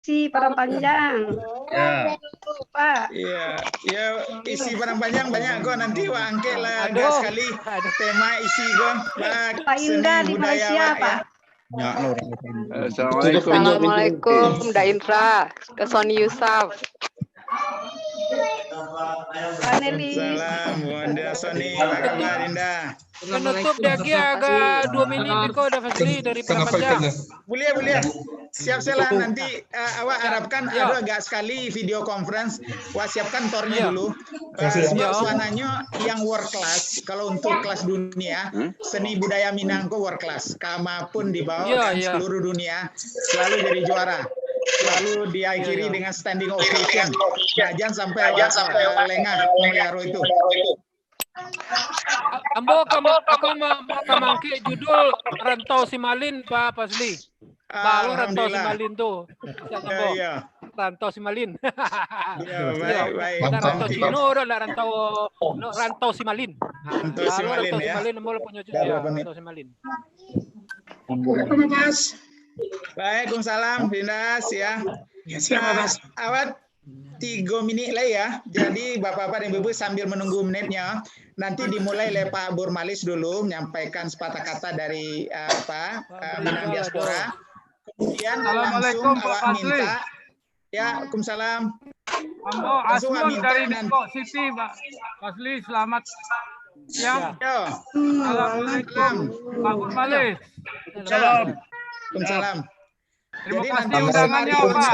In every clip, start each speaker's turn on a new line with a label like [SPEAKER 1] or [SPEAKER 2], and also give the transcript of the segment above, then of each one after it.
[SPEAKER 1] Si Padang Panjang.
[SPEAKER 2] Ya.
[SPEAKER 1] Pak.
[SPEAKER 2] Iya, ya isi Padang Panjang banyak kok nanti Wak Angke lah
[SPEAKER 3] Aduh.
[SPEAKER 2] enggak sekali tema isi kok
[SPEAKER 1] Pak Indah di
[SPEAKER 2] budaya
[SPEAKER 1] Malaysia,
[SPEAKER 2] Wak
[SPEAKER 1] Pak.
[SPEAKER 2] ya.
[SPEAKER 4] Assalamualaikum, Mbak Indra, ke Sony Yusuf.
[SPEAKER 1] Pak Nelly.
[SPEAKER 2] Salam, Bunda Sony, apa kabar Indah?
[SPEAKER 3] Penutup lagi agak 2 menit Biko udah Fasli dari Padang Panjang.
[SPEAKER 2] Boleh. Siap lah nanti awak harapkan
[SPEAKER 3] Ya.
[SPEAKER 2] ada agak sekali video conference. Wah siapkan tornya
[SPEAKER 3] Ya.
[SPEAKER 2] dulu.
[SPEAKER 3] Ya.
[SPEAKER 2] Sebab suasananya yang world class. Kalau untuk kelas dunia, seni budaya Minang kok world class. Kama pun dibawa
[SPEAKER 3] Ya,
[SPEAKER 2] kan
[SPEAKER 3] ya.
[SPEAKER 2] seluruh dunia selalu jadi juara. Selalu diakhiri
[SPEAKER 3] Ya.
[SPEAKER 2] dengan standing ovation. Nah, jangan sampai lengah melihara itu.
[SPEAKER 3] Ambo aku kamangke judul Rantau Simalin Pak Fasli. Baru Rantau
[SPEAKER 2] Alhamdulillah.
[SPEAKER 3] Simalin tuh. Siap, Ambo.
[SPEAKER 2] Ya.
[SPEAKER 3] Rantau Simalin.
[SPEAKER 2] Ya, baik.
[SPEAKER 3] Ada Rantau
[SPEAKER 2] Nanti.
[SPEAKER 3] Cino, ada Rantau Simalin.
[SPEAKER 2] Rantau Simalin, ya.
[SPEAKER 3] Simalin boleh punya
[SPEAKER 2] Ya,
[SPEAKER 3] ya,
[SPEAKER 2] Pak.
[SPEAKER 3] Rantau Simalin.
[SPEAKER 2] Waalaikumsalam, Dinas ya. Awat 3 menit lah ya. Jadi Bapak-bapak dan Ibu sambil menunggu menitnya, nanti dimulai oleh Pak Burmalis dulu menyampaikan sepatah kata dari Minang Diaspora. Kemudian langsung
[SPEAKER 5] Assalamualaikum, Pak
[SPEAKER 2] awak
[SPEAKER 5] Fasli.
[SPEAKER 2] minta ya, Waalaikumsalam.
[SPEAKER 5] Ambo
[SPEAKER 2] Langsung
[SPEAKER 5] Asmun
[SPEAKER 2] minta
[SPEAKER 5] dari
[SPEAKER 2] nanti.
[SPEAKER 5] Depok City, Pak Fasli. Selamat siang.
[SPEAKER 2] Yo,
[SPEAKER 5] Assalamualaikum, Pak Burmalis.
[SPEAKER 2] salam. Waalaikumsalam.
[SPEAKER 5] Terima
[SPEAKER 2] Jadi
[SPEAKER 5] kasih
[SPEAKER 2] nanti
[SPEAKER 5] undangannya, Pak.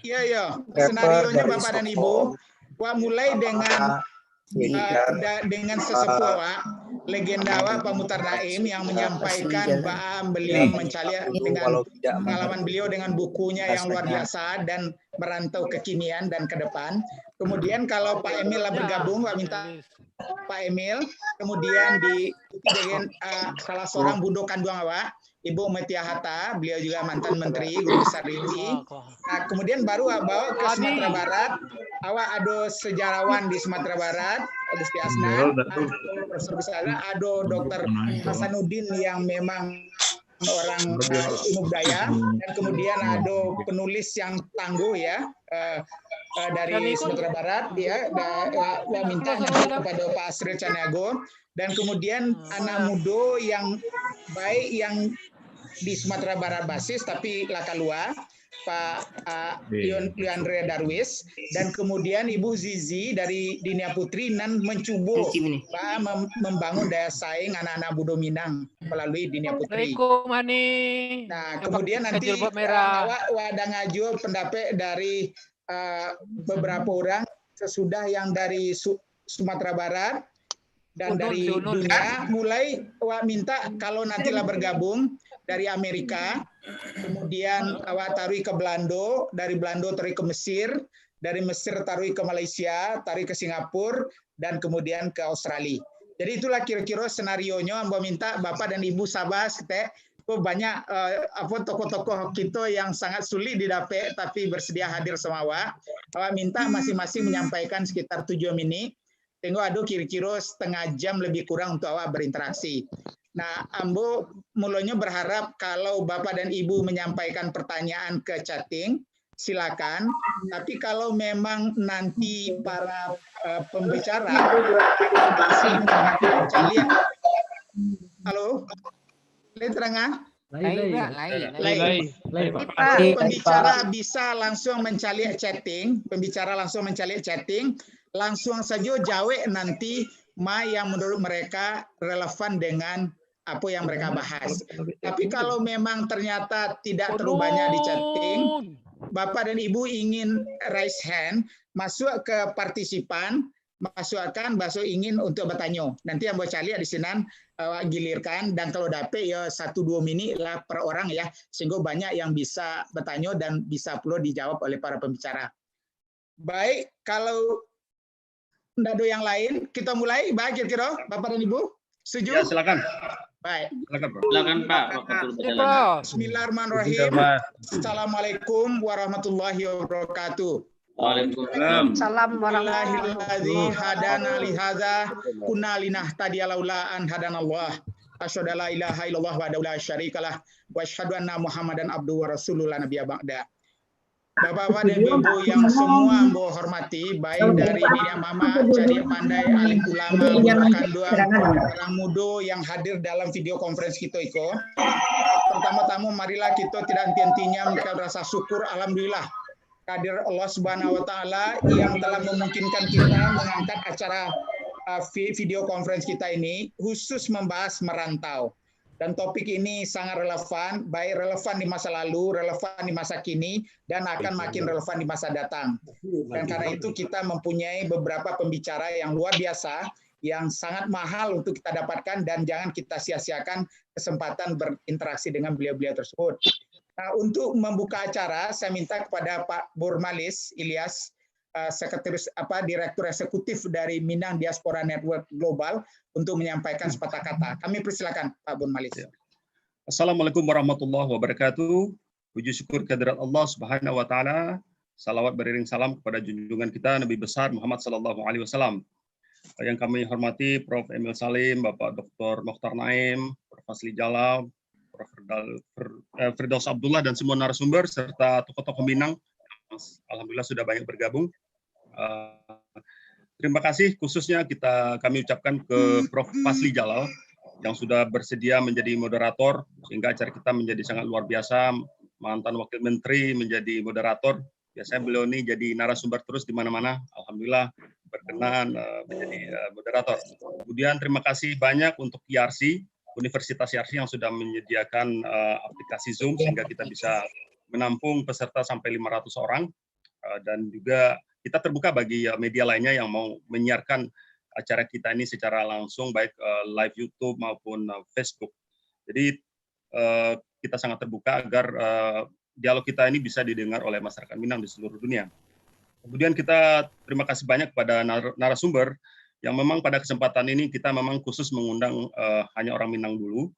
[SPEAKER 2] Iya. Senarionya Bapak dan Ibu, Wak mulai dengan sesepuh Wak, legenda Wak Pak Mutar Naim yang menyampaikan bahwa beliau mencari dengan pengalaman beliau dengan bukunya yang luar biasa dan merantau kekinian dan ke depan. Kemudian kalau Pak Emil lah bergabung, Wak minta Pak Emil, kemudian diikuti dengan salah seorang bundo kandung Wak, Ibu Metia Hatta, beliau juga mantan Menteri Guru Besar RITI. Nah, kemudian baru bawa ke Sumatera Barat. Awak ada sejarawan di Sumatera Barat, ada Gusti Asnan, ada Profesor besar, ada Dr. Hasanuddin yang memang orang ilmu budaya, dan kemudian ada penulis yang tangguh ya dari Sumatera Barat ya, minta kepada Pak Asri Caniago, dan kemudian anak muda yang baik yang di Sumatera Barat basis tapi Lakalua, Pak Leandre Darwis, dan kemudian Ibu Zizi dari Dinia Putri nan mencoba membangun daya saing anak-anak Budo Minang melalui Dinia Putri. Nah, kemudian nanti awak wadah ngaju pendapat dari beberapa orang sesudah yang dari Sumatera Barat dan dari dunia, mulai awak minta kalau nantilah bergabung dari Amerika, kemudian awak taruh ke Belanda, dari Belanda taruh ke Mesir, dari Mesir taruh ke Malaysia, taruh ke Singapura, dan kemudian ke Australia. Jadi itulah kira-kira senarionya. Mbak minta Bapak dan Ibu sabar, banyak tokoh-tokoh kita yang sangat sulit didapat tapi bersedia hadir sama awak. Awak minta masing-masing menyampaikan sekitar 7 menit. Tengok ada kira-kira setengah jam lebih kurang untuk awak berinteraksi. Nah, Ambo mulanya berharap kalau Bapak dan Ibu menyampaikan pertanyaan ke chatting, silakan. Tapi kalau memang nanti para pembicara masih mencari, halo, terangah? Pembicara bisa langsung mencari chatting, langsung saja jawab nanti yang menurut mereka relevan dengan apa yang mereka bahas. Tapi kalau memang ternyata tidak terlalu banyak di chatting, Bapak dan Ibu ingin raise hand, masuk ke partisipan, masukkan ingin untuk bertanya. Nanti yang buat cari di sini gilirkan, dan kalau dapat ya 1-2 menit lah per orang ya, sehingga banyak yang bisa bertanya dan bisa perlu dijawab oleh para pembicara. Baik, kalau tidak ada yang lain, kita mulai. Baik, kira-kira Bapak dan Ibu, setuju?
[SPEAKER 6] Ya, silakan.
[SPEAKER 2] Baik.
[SPEAKER 6] Silakan Pak.
[SPEAKER 2] Bismillahirrahmanirrahim. Assalamualaikum warahmatullahi wabarakatuh.
[SPEAKER 6] Waalaikumsalam.
[SPEAKER 1] Salam warahmatullahi
[SPEAKER 2] Alhamdulillah hadana lihadza kunna linahtadiya laula an hadanallah. Asyhadu an la ilaha illallah wa la syarikalah wa asyhadu anna Muhammadan abduhu wa rasulullah nabiyya ba'da. Bapak-bapak dan ibu yang semua Ambo hormati, baik dari Nina Mama, Cadia Pandai, Alim Ulama, Kanduang, orang muda yang hadir dalam video conference kita Iko. Pertama-tama marilah kita tidak henti-hentinya mengucapkan rasa syukur, alhamdulillah hadir Allah Subhanahu wa taala yang telah memungkinkan kita mengangkat acara video conference kita ini khusus membahas merantau. Dan topik ini sangat relevan, baik relevan di masa lalu, relevan di masa kini, dan akan makin relevan di masa datang. Dan karena itu kita mempunyai beberapa pembicara yang luar biasa, yang sangat mahal untuk kita dapatkan, dan jangan kita sia-siakan kesempatan berinteraksi dengan beliau-beliau tersebut. Nah, untuk membuka acara, saya minta kepada Pak Burmalis Ilyas, Sekretaris Direktur Eksekutif dari Minang Diaspora Network Global untuk menyampaikan sepatah kata. Kami persilakan Pak Burmalis.
[SPEAKER 7] Assalamualaikum warahmatullahi wabarakatuh. Puji syukur kehadirat Allah Subhanahu wa taala. Salawat beriring salam kepada junjungan kita Nabi besar Muhammad sallallahu alaihi wasallam. Yang kami hormati Prof. Emil Salim, Bapak Dr. Mokhtar Naim, Prof. Fasli Jalal, Prof. Firdaus Abdullah dan semua narasumber serta tokoh-tokoh Minang. Alhamdulillah sudah banyak bergabung. Terima kasih khususnya kami ucapkan ke Prof. Fasli Jalal yang sudah bersedia menjadi moderator sehingga acara kita menjadi sangat luar biasa. Mantan Wakil Menteri menjadi moderator. Biasanya beliau ini jadi narasumber terus di mana-mana. Alhamdulillah berkenan menjadi moderator. Kemudian terima kasih banyak untuk IRC, Universitas IRC yang sudah menyediakan aplikasi Zoom sehingga kita bisa menampung peserta sampai 500 orang. Dan juga kita terbuka bagi media lainnya yang mau menyiarkan acara kita ini secara langsung, baik live YouTube maupun Facebook. Jadi kita sangat terbuka agar dialog kita ini bisa didengar oleh masyarakat Minang di seluruh dunia. Kemudian kita terima kasih banyak kepada narasumber yang memang pada kesempatan ini kita memang khusus mengundang hanya orang Minang dulu,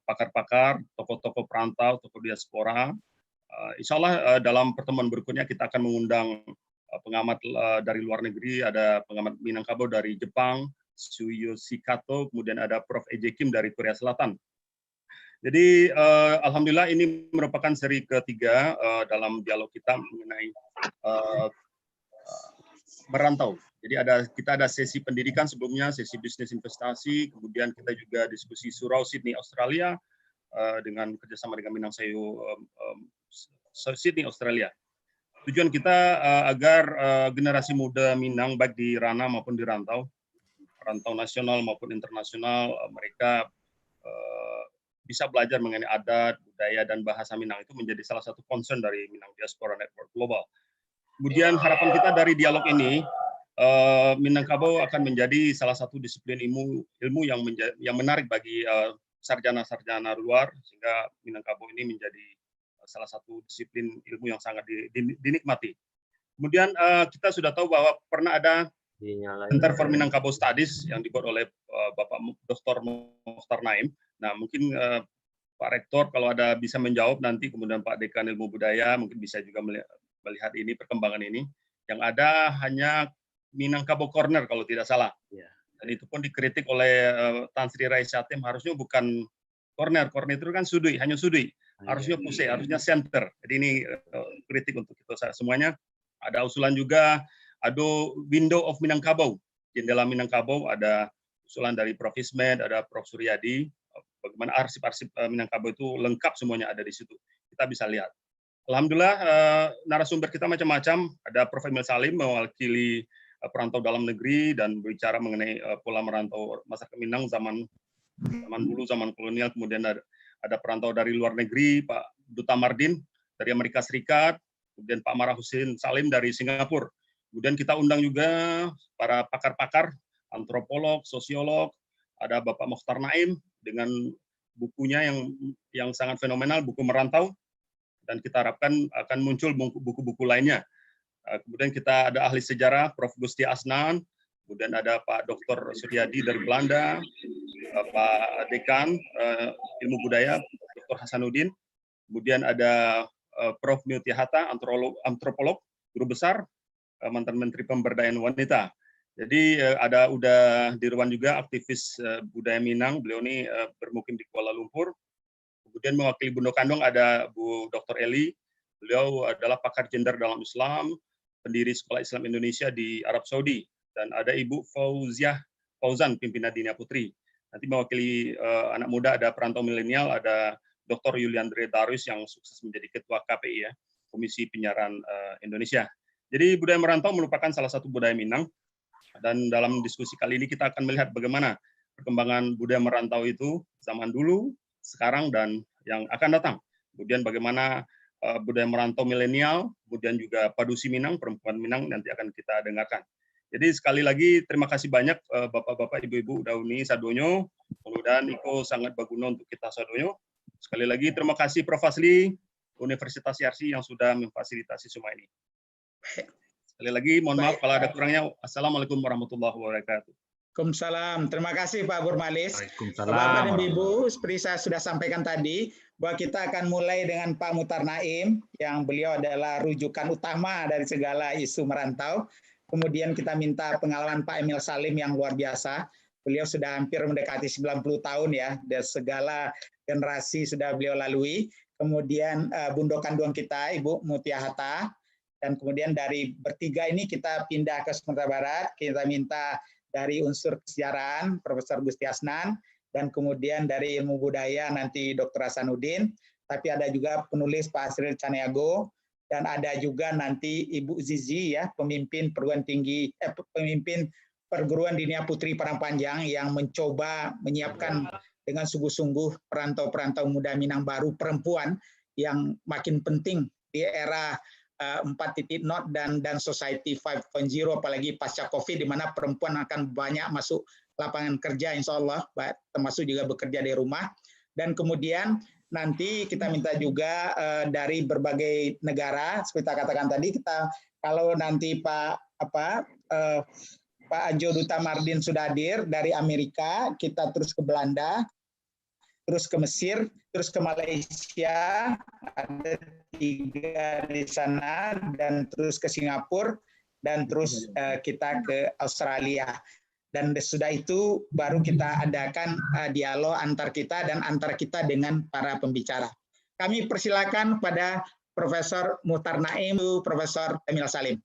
[SPEAKER 7] pakar-pakar, tokoh-tokoh perantau, tokoh diaspora. Insya Allah dalam pertemuan berikutnya kita akan mengundang pengamat dari luar negeri, ada pengamat Minangkabau dari Jepang, Tsuyoshi Kato, kemudian ada Prof. Eje Kim dari Korea Selatan. Jadi alhamdulillah ini merupakan seri ketiga dalam dialog kita mengenai merantau. Jadi kita ada sesi pendidikan sebelumnya, sesi bisnis investasi, kemudian kita juga diskusi surau Sydney Australia dengan kerjasama dengan Minang Sayo Sydney Australia. Tujuan kita agar generasi muda Minang baik di ranah maupun di rantau nasional maupun internasional, mereka bisa belajar mengenai adat, budaya, dan bahasa Minang itu menjadi salah satu concern dari Minang Diaspora Network Global. Kemudian harapan kita dari dialog ini, Minangkabau akan menjadi salah satu disiplin ilmu yang menarik bagi sarjana-sarjana luar, sehingga Minangkabau ini menjadi salah satu disiplin ilmu yang sangat dinikmati. Kemudian kita sudah tahu bahwa pernah ada Center for Minangkabau Studies yang dibuat oleh Bapak Dr. Mokhtar Naim. Nah, mungkin Pak Rektor kalau ada bisa menjawab nanti, kemudian Pak Dekan Ilmu Budaya mungkin bisa juga melihat ini perkembangan ini. Yang ada hanya Minangkabau Corner kalau tidak salah. Dan itu pun dikritik oleh Tan Sri Raisatim, harusnya bukan corner itu kan sudui, hanya sudui. Harusnya pusat, harusnya center. Jadi ini kritik untuk kita semuanya. Ada usulan juga, ada Window of Minangkabau. Jendela Minangkabau, ada usulan dari Prof. Ismed, ada Prof. Suryadi. Bagaimana arsip-arsip Minangkabau itu lengkap semuanya ada di situ. Kita bisa lihat. Alhamdulillah, narasumber kita macam-macam. Ada Prof. Emil Salim mewakili perantau dalam negeri dan berbicara mengenai pola merantau masyarakat Minang zaman dulu, zaman kolonial. Kemudian ada perantau dari luar negeri, Pak Duta Mardin dari Amerika Serikat, kemudian Pak Marah Husin Salim dari Singapura. Kemudian kita undang juga para pakar-pakar, antropolog, sosiolog, ada Bapak Mokhtar Naim dengan bukunya yang sangat fenomenal, buku Merantau, dan kita harapkan akan muncul buku-buku lainnya. Kemudian kita ada ahli sejarah, Prof. Gusti Asnan, kemudian ada Pak Dr. Suryadi dari Belanda, Pak Dekan Ilmu Budaya, Dr. Hasanuddin, kemudian ada Prof. Miuti Hatta, antropolog, guru besar, mantan Menteri Pemberdayaan Wanita. Jadi udah Dirwan juga aktivis budaya Minang, beliau ini bermukim di Kuala Lumpur. Kemudian mewakili Bundo Kandung ada Bu Dr. Eli, Beliau adalah pakar gender dalam Islam, pendiri Sekolah Islam Indonesia di Arab Saudi, dan ada Ibu Fauzan, pimpinan Dinia Putri. Nanti mewakili anak muda ada perantau milenial, ada Dr. Yuliandre Darwis yang sukses menjadi Ketua KPI ya, Komisi Penyiaran Indonesia. Jadi budaya merantau merupakan salah satu budaya Minang, dan dalam diskusi kali ini kita akan melihat bagaimana perkembangan budaya merantau itu zaman dulu, sekarang, dan yang akan datang. Kemudian bagaimana budaya merantau milenial, kemudian juga Padusi Minang, perempuan Minang, nanti akan kita dengarkan. Jadi sekali lagi terima kasih banyak Bapak-Bapak, Ibu-Ibu Dauni Sadonyo, mudah-mudahan Iko sangat berguna untuk kita Sadonyo. Sekali lagi terima kasih Prof. Fazli, Universitas Yarsi yang sudah memfasilitasi semua ini. Sekali lagi mohon maaf kalau ada kurangnya. Assalamualaikum warahmatullahi wabarakatuh.
[SPEAKER 2] Waalaikumsalam. Terima kasih Pak Burmalis.
[SPEAKER 3] Waalaikumsalam.
[SPEAKER 2] Bapak dan Ibu, seperti saya sudah sampaikan tadi, bahwa kita akan mulai dengan Pak Muhtar Naim, yang beliau adalah rujukan utama dari segala isu merantau. Kemudian kita minta pengalaman Pak Emil Salim yang luar biasa. Beliau sudah hampir mendekati 90 tahun ya, dan segala generasi sudah beliau lalui. Kemudian Bundo Kanduang kita, Ibu Mutia Hatta. Dan kemudian dari bertiga ini kita pindah ke Sumatera Barat, kita minta dari unsur kesejarahan Profesor Gusti Asnan, dan kemudian dari ilmu budaya nanti Dr. Hasanuddin, tapi ada juga penulis Pak Asril Caniago, dan ada juga nanti Ibu Zizi ya, pemimpin perguruan Dinia Putri Parangpanjang yang mencoba menyiapkan dengan sungguh-sungguh perantau-perantau muda Minang baru perempuan yang makin penting di era 4.0 dan Society 5.0, apalagi pasca COVID di mana perempuan akan banyak masuk lapangan kerja insya Allah, termasuk juga bekerja di rumah. Dan kemudian nanti kita minta juga dari berbagai negara, seperti kita katakan tadi, kita kalau nanti Pak Anjo Duta Mardin sudah hadir dari Amerika, kita terus ke Belanda, terus ke Mesir, terus ke Malaysia, ada 3 di sana, dan terus ke Singapura, dan terus kita ke Australia. Dan sudah itu baru kita adakan dialog antar kita dan antar kita dengan para pembicara. Kami persilakan pada Profesor Muhtar Naim, Profesor Emil Salim.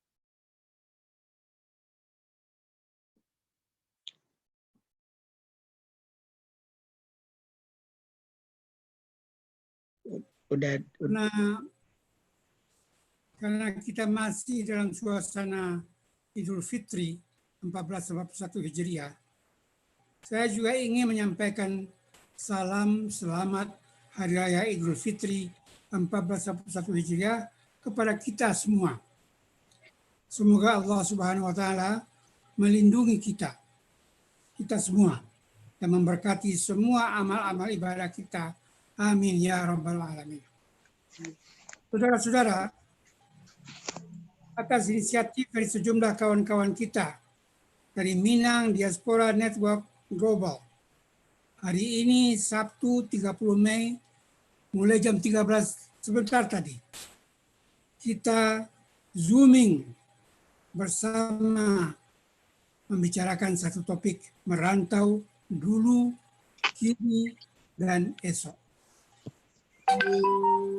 [SPEAKER 8] Karena kita masih dalam suasana Idul Fitri 1441 Hijriah, saya juga ingin menyampaikan salam selamat Hari Raya Idul Fitri 1441 Hijriah kepada kita semua. Semoga Allah Subhanahu wa taala melindungi kita semua, dan memberkati semua amal-amal ibadah kita. Amin ya rabbal alamin. Saudara-saudara, atas inisiatif dari sejumlah kawan-kawan kita dari Minang Diaspora Network Global, hari ini Sabtu 30 Mei mulai jam 13 sebentar tadi, kita zooming bersama membicarakan satu topik merantau dulu, kini, dan esok.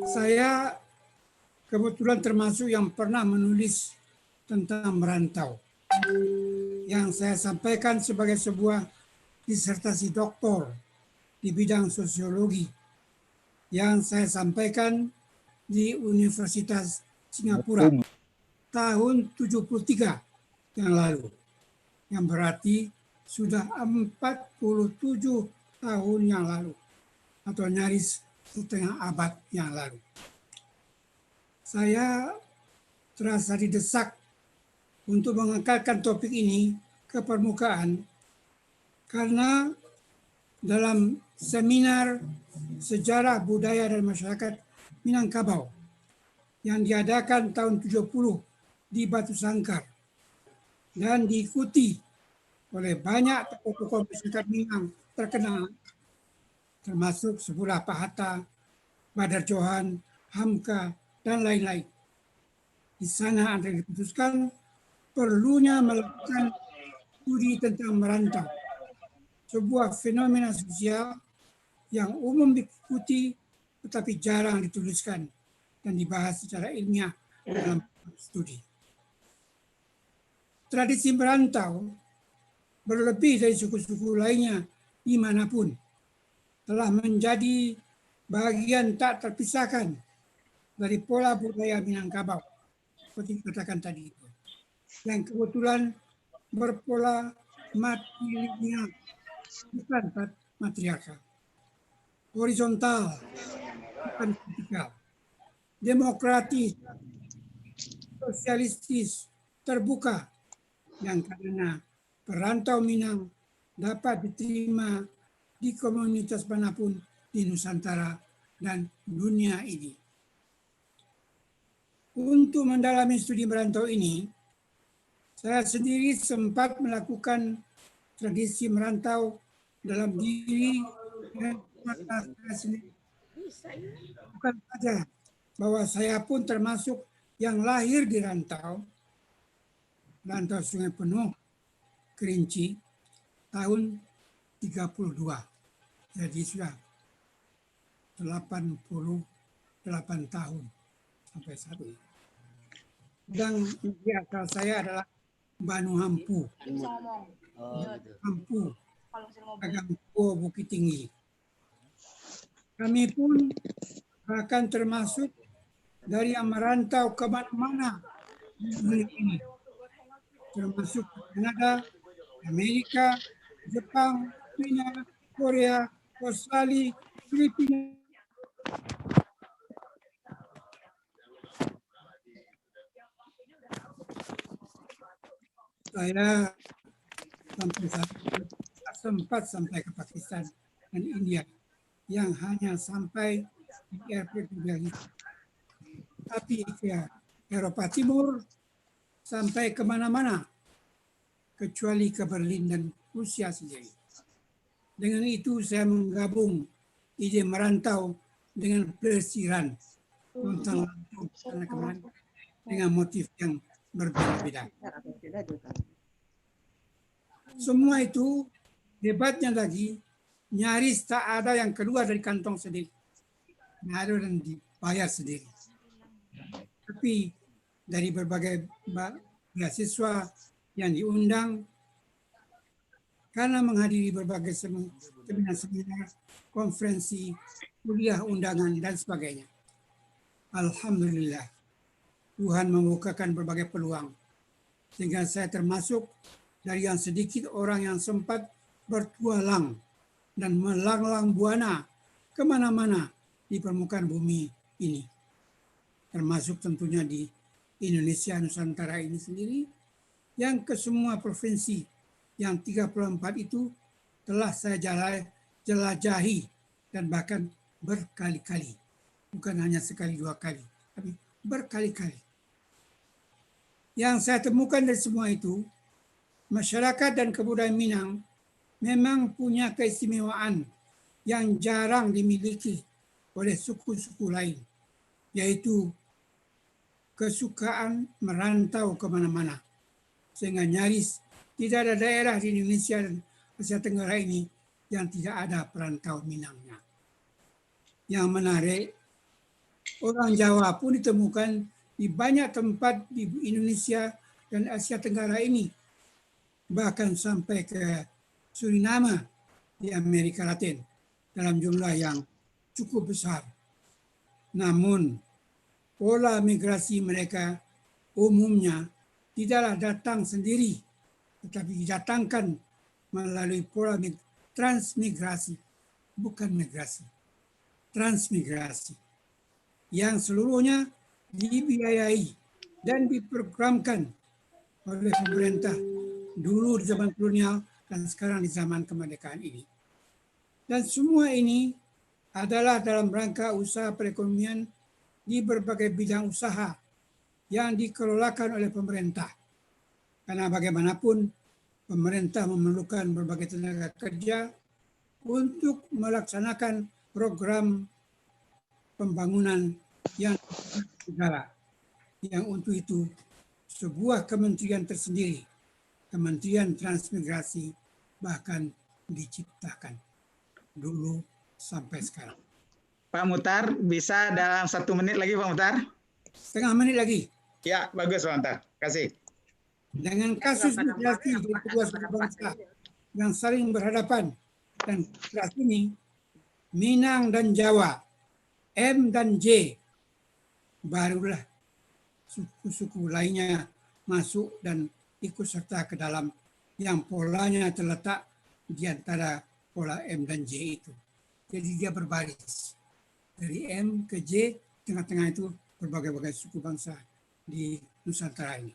[SPEAKER 8] Saya kebetulan termasuk yang pernah menulis tentang merantau, yang saya sampaikan sebagai sebuah disertasi doktor di bidang sosiologi, yang saya sampaikan di Universitas Singapura tahun 73 yang lalu, yang berarti sudah 47 tahun yang lalu, atau nyaris setengah abad yang lalu. Saya terasa didesak untuk mengangkatkan topik ini ke permukaan karena dalam seminar sejarah budaya dan masyarakat Minangkabau yang diadakan tahun 70 di Batu Sangkar dan diikuti oleh banyak tokoh-tokoh masyarakat Minang terkenal, termasuk Sepulah Pak Hatta, Badar Johan, Hamka, dan lain-lain. Di sana ada diputuskan perlunya melakukan studi tentang merantau, sebuah fenomena sosial yang umum diikuti tetapi jarang dituliskan dan dibahas secara ilmiah dalam studi. Tradisi merantau berlebih dari suku-suku lainnya dimanapun telah menjadi bagian tak terpisahkan dari pola budaya Minangkabau seperti dikatakan tadi itu, yang kebetulan berpola matrilineal, bukan matriarkal, horizontal, bukan vertikal, demokratis, sosialistis, terbuka, yang karena perantau Minang dapat diterima di komunitas manapun di Nusantara dan dunia ini. Untuk mendalami studi merantau ini, saya sendiri sempat melakukan tradisi merantau dalam diri dan saya sendiri. Bukan saja bahwa saya pun termasuk yang lahir di rantau Sungai Penuh, Kerinci, tahun 32. Jadi sudah 88 tahun sampai saat ini. Dan di asal saya adalah Banu Hampu. Hampu, Agampo Bukit Tinggi. Kami pun akan termasuk dari yang merantau ke mana-mana di dunia ini. Termasuk Kanada, Amerika, Jepang, China, Korea, Australia, Filipina. Saya sempat sampai ke Pakistan dan India yang hanya sampai di airport Delhi. Tapi ke Eropa Timur sampai kemana-mana kecuali ke Berlin dan Rusia sendiri. Dengan itu saya menggabung ide merantau dengan pelesiran dengan motif yang berbeda-beda. Semua itu hebatnya lagi nyaris tak ada yang keluar dari kantong sendiri. Ada dan dibayar sendiri. Tapi dari berbagai beasiswa yang diundang karena menghadiri berbagai seminar, konferensi, kuliah undangan dan sebagainya. Alhamdulillah, Tuhan membukakan berbagai peluang sehingga saya termasuk dari yang sedikit orang yang sempat bertualang dan melanglang buana kemana-mana di permukaan bumi ini. Termasuk tentunya di Indonesia Nusantara ini sendiri, yang ke semua provinsi yang 34 itu telah saya jelajahi dan bahkan berkali-kali. Bukan hanya sekali dua kali, tapi berkali-kali. Yang saya temukan dari semua itu, masyarakat dan kebudayaan Minang memang punya keistimewaan yang jarang dimiliki oleh suku-suku lain, yaitu kesukaan merantau kemana-mana. Sehingga nyaris tidak ada daerah di Indonesia dan Asia Tenggara ini yang tidak ada perantau Minangnya. Yang menarik, orang Jawa pun ditemukan di banyak tempat di Indonesia dan Asia Tenggara ini. Bahkan sampai ke Suriname di Amerika Latin dalam jumlah yang cukup besar. Namun, pola migrasi mereka umumnya tidaklah datang sendiri, tetapi didatangkan melalui pola transmigrasi, bukan migrasi, transmigrasi, yang seluruhnya dibiayai dan diprogramkan oleh pemerintah dulu di zaman kolonial dan sekarang di zaman kemerdekaan ini. Dan semua ini adalah dalam rangka usaha perekonomian di berbagai bidang usaha yang dikelolakan oleh pemerintah. Karena bagaimanapun pemerintah memerlukan berbagai tenaga kerja untuk melaksanakan program pembangunan yang negara. Yang untuk itu sebuah kementerian tersendiri, Kementerian Transmigrasi, bahkan diciptakan dulu sampai sekarang.
[SPEAKER 2] Pak Muhtar, bisa dalam 1 menit lagi Pak Muhtar?
[SPEAKER 8] Setengah menit lagi.
[SPEAKER 2] Ya, bagus Pak Muhtar. Kasih.
[SPEAKER 8] Dengan kasus migrasi di kedua suku bangsa yang saling berhadapan dan keras ini, Minang dan Jawa, M dan J, barulah suku-suku lainnya masuk dan ikut serta ke dalam yang polanya terletak di antara pola M dan J itu. Jadi dia berbaris. Dari M ke J, tengah-tengah itu berbagai-bagai suku bangsa di Nusantara ini.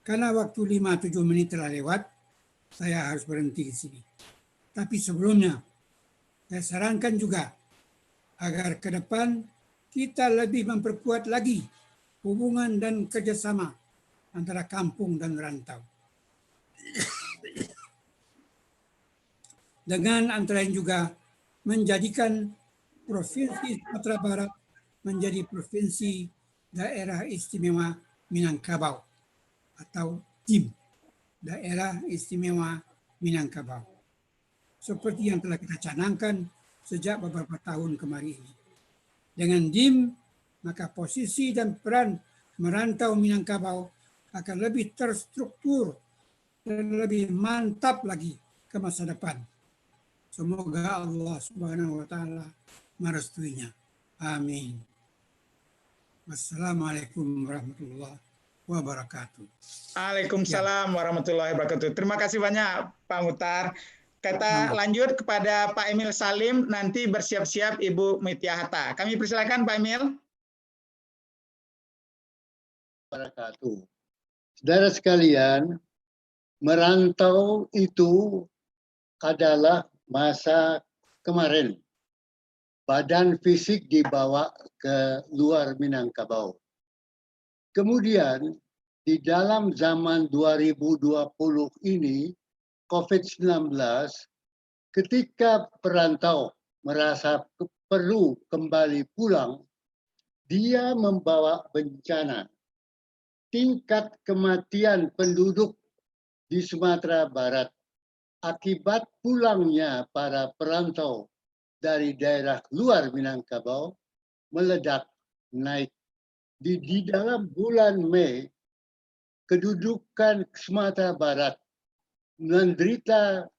[SPEAKER 8] Karena waktu 5-7 menit telah lewat, saya harus berhenti di sini. Tapi sebelumnya, saya sarankan juga agar ke depan kita lebih memperkuat lagi hubungan dan kerjasama antara kampung dan rantau. Dengan antara lain juga menjadikan Provinsi Sumatera Barat menjadi Provinsi Daerah Istimewa Minangkabau atau DIM, Daerah Istimewa Minangkabau. Seperti yang telah kita canangkan sejak beberapa tahun kemarin ini. Dengan DIM, maka posisi dan peran merantau Minangkabau akan lebih terstruktur dan lebih mantap lagi ke masa depan. Semoga Allah Subhanahu wa Ta'ala merestuinya. Amin. Wassalamualaikum warahmatullahi wabarakatuh.
[SPEAKER 2] Waalaikumsalam warahmatullahi wabarakatuh. Terima kasih banyak Pak Muhtar. Kita lanjut kepada Pak Emil Salim, nanti bersiap-siap Ibu Mutia Hatta. Kami persilakan Pak Emil.
[SPEAKER 9] Wabarakatuh. Saudara sekalian, merantau itu adalah masa kemarin. Badan fisik dibawa ke luar Minangkabau. Kemudian di dalam zaman 2020 ini, COVID-19, ketika perantau merasa perlu kembali pulang, dia membawa bencana. Tingkat kematian penduduk di Sumatera Barat akibat pulangnya para perantau dari daerah luar Minangkabau meledak naik. Di dalam bulan Mei, kedudukan Sumatera Barat menderita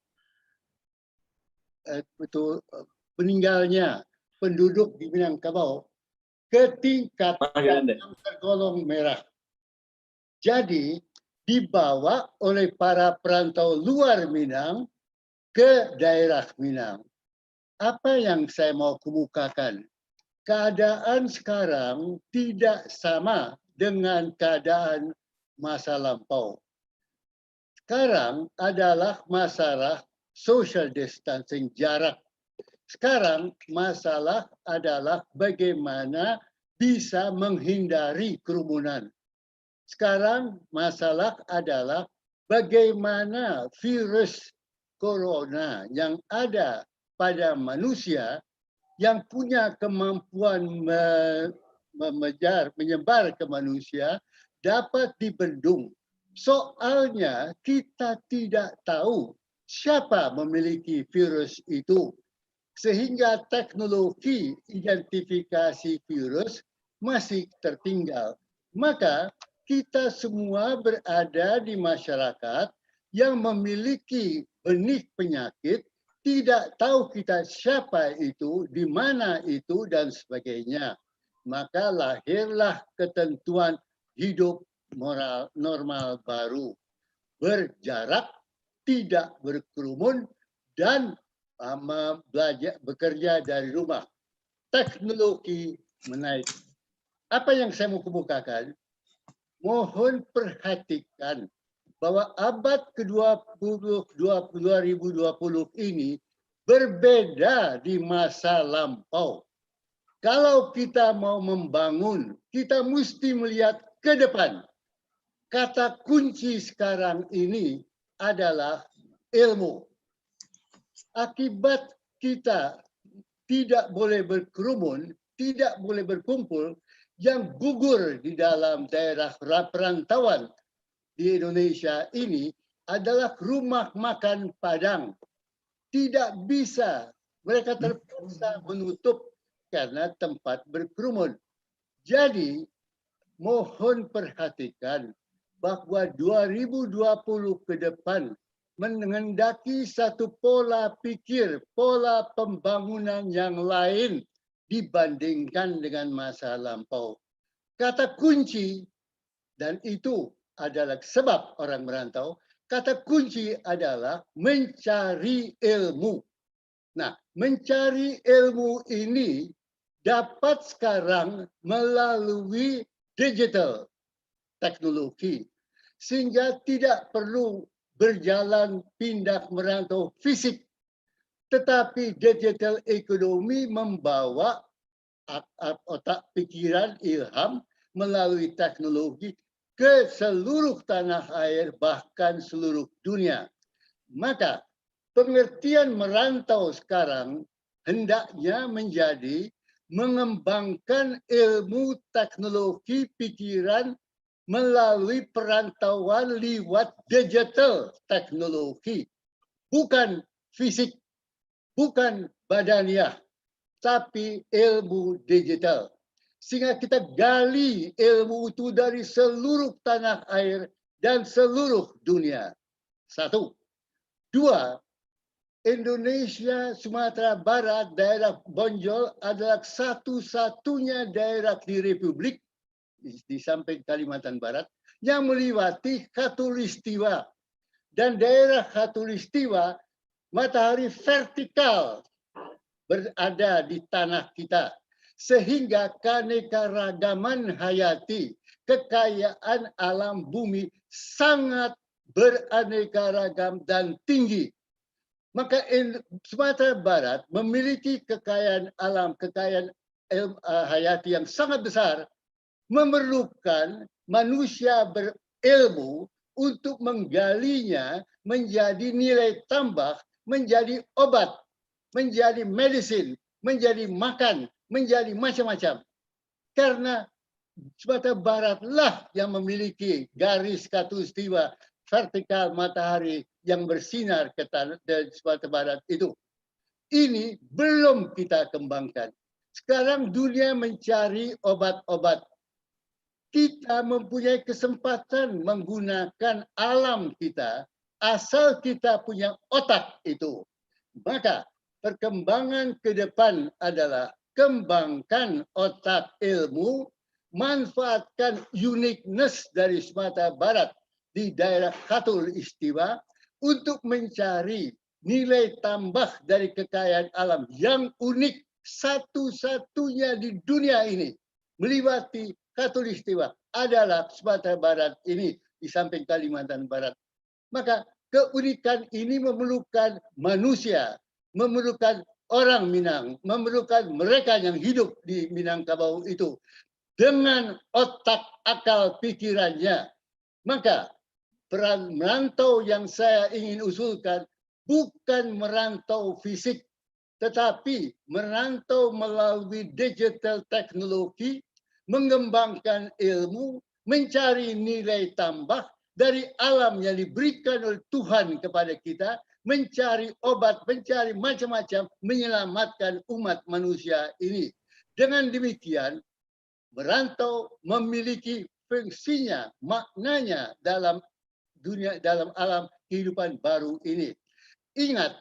[SPEAKER 9] meninggalnya penduduk di Minangkabau ke tingkat yang tergolong merah. Jadi dibawa oleh para perantau luar Minang ke daerah Minang. Apa yang saya mau kemukakan? Keadaan sekarang tidak sama dengan keadaan masa lampau. Sekarang adalah masalah social distancing, jarak. Sekarang masalah adalah bagaimana bisa menghindari kerumunan. Sekarang masalah adalah bagaimana virus corona yang ada pada manusia yang punya kemampuan menyebar ke manusia dapat dibendung. Soalnya kita tidak tahu siapa memiliki virus itu. Sehingga teknologi identifikasi virus masih tertinggal. Maka kita semua berada di masyarakat yang memiliki benih penyakit, tidak tahu kita siapa itu, di mana itu, dan sebagainya. Maka lahirlah ketentuan hidup moral normal baru. Berjarak, tidak berkerumun, dan belajar bekerja dari rumah. Teknologi menaik. Apa yang saya mau kemukakan? Mohon perhatikan bahwa abad ke-20 2020 ini berbeda di masa lampau. Kalau kita mau membangun, kita mesti melihat ke depan. Kata kunci sekarang ini adalah ilmu. Akibat kita tidak boleh berkerumun, tidak boleh berkumpul, yang gugur di dalam daerah perantauan di Indonesia ini adalah rumah makan Padang. Tidak bisa, mereka terpaksa menutup karena tempat berkerumun. Jadi mohon perhatikan bahwa 2020 ke depan menghendaki satu pola pikir, pola pembangunan yang lain dibandingkan dengan masa lampau. Kata kunci, dan itu adalah sebab orang merantau, kata kunci adalah mencari ilmu. Nah, mencari ilmu ini dapat sekarang melalui digital teknologi, sehingga tidak perlu berjalan pindah merantau fisik, tetapi digital ekonomi membawa otak pikiran ilham melalui teknologi ke seluruh tanah air, bahkan seluruh dunia. Maka pengertian merantau sekarang hendaknya menjadi mengembangkan ilmu teknologi pikiran melalui perantauan lewat digital teknologi, bukan fisik, bukan badaniah, tapi ilmu digital. Sehingga kita gali ilmu itu dari seluruh tanah air dan seluruh dunia. Satu. Dua, Indonesia, Sumatera Barat, daerah Bonjol adalah satu-satunya daerah di Republik di samping Kalimantan Barat yang melewati khatulistiwa, dan daerah khatulistiwa matahari vertikal berada di tanah kita, sehingga keanekaragaman hayati, kekayaan alam bumi sangat beraneka ragam dan tinggi. Maka Sumatera Barat memiliki kekayaan alam, kekayaan hayati yang sangat besar, memerlukan manusia berilmu untuk menggalinya menjadi nilai tambah, menjadi obat, menjadi medicine, menjadi makan, menjadi macam-macam. Karena Sumatera Baratlah yang memiliki garis khatulistiwa vertikal matahari yang bersinar ke Sumatera Barat itu. Ini belum kita kembangkan. Sekarang dunia mencari obat-obat. Kita mempunyai kesempatan menggunakan alam kita, asal kita punya otak itu. Maka perkembangan ke depan adalah kembangkan otak ilmu, manfaatkan uniqueness dari Sumatera Barat di daerah khatulistiwa untuk mencari nilai tambah dari kekayaan alam yang unik, satu-satunya di dunia ini melewati khatulistiwa adalah Sumatera Barat ini di samping Kalimantan Barat. Maka keunikan ini memerlukan manusia, memerlukan orang Minang, memerlukan mereka yang hidup di Minangkabau itu dengan otak akal pikirannya. Maka peran merantau yang saya ingin usulkan bukan merantau fisik, tetapi merantau melalui digital teknologi, mengembangkan ilmu, mencari nilai tambah dari alam yang diberikan oleh Tuhan kepada kita, mencari obat, mencari macam-macam, menyelamatkan umat manusia ini. Dengan demikian, merantau memiliki fungsinya, maknanya dalam dunia, dalam alam kehidupan baru ini. Ingat,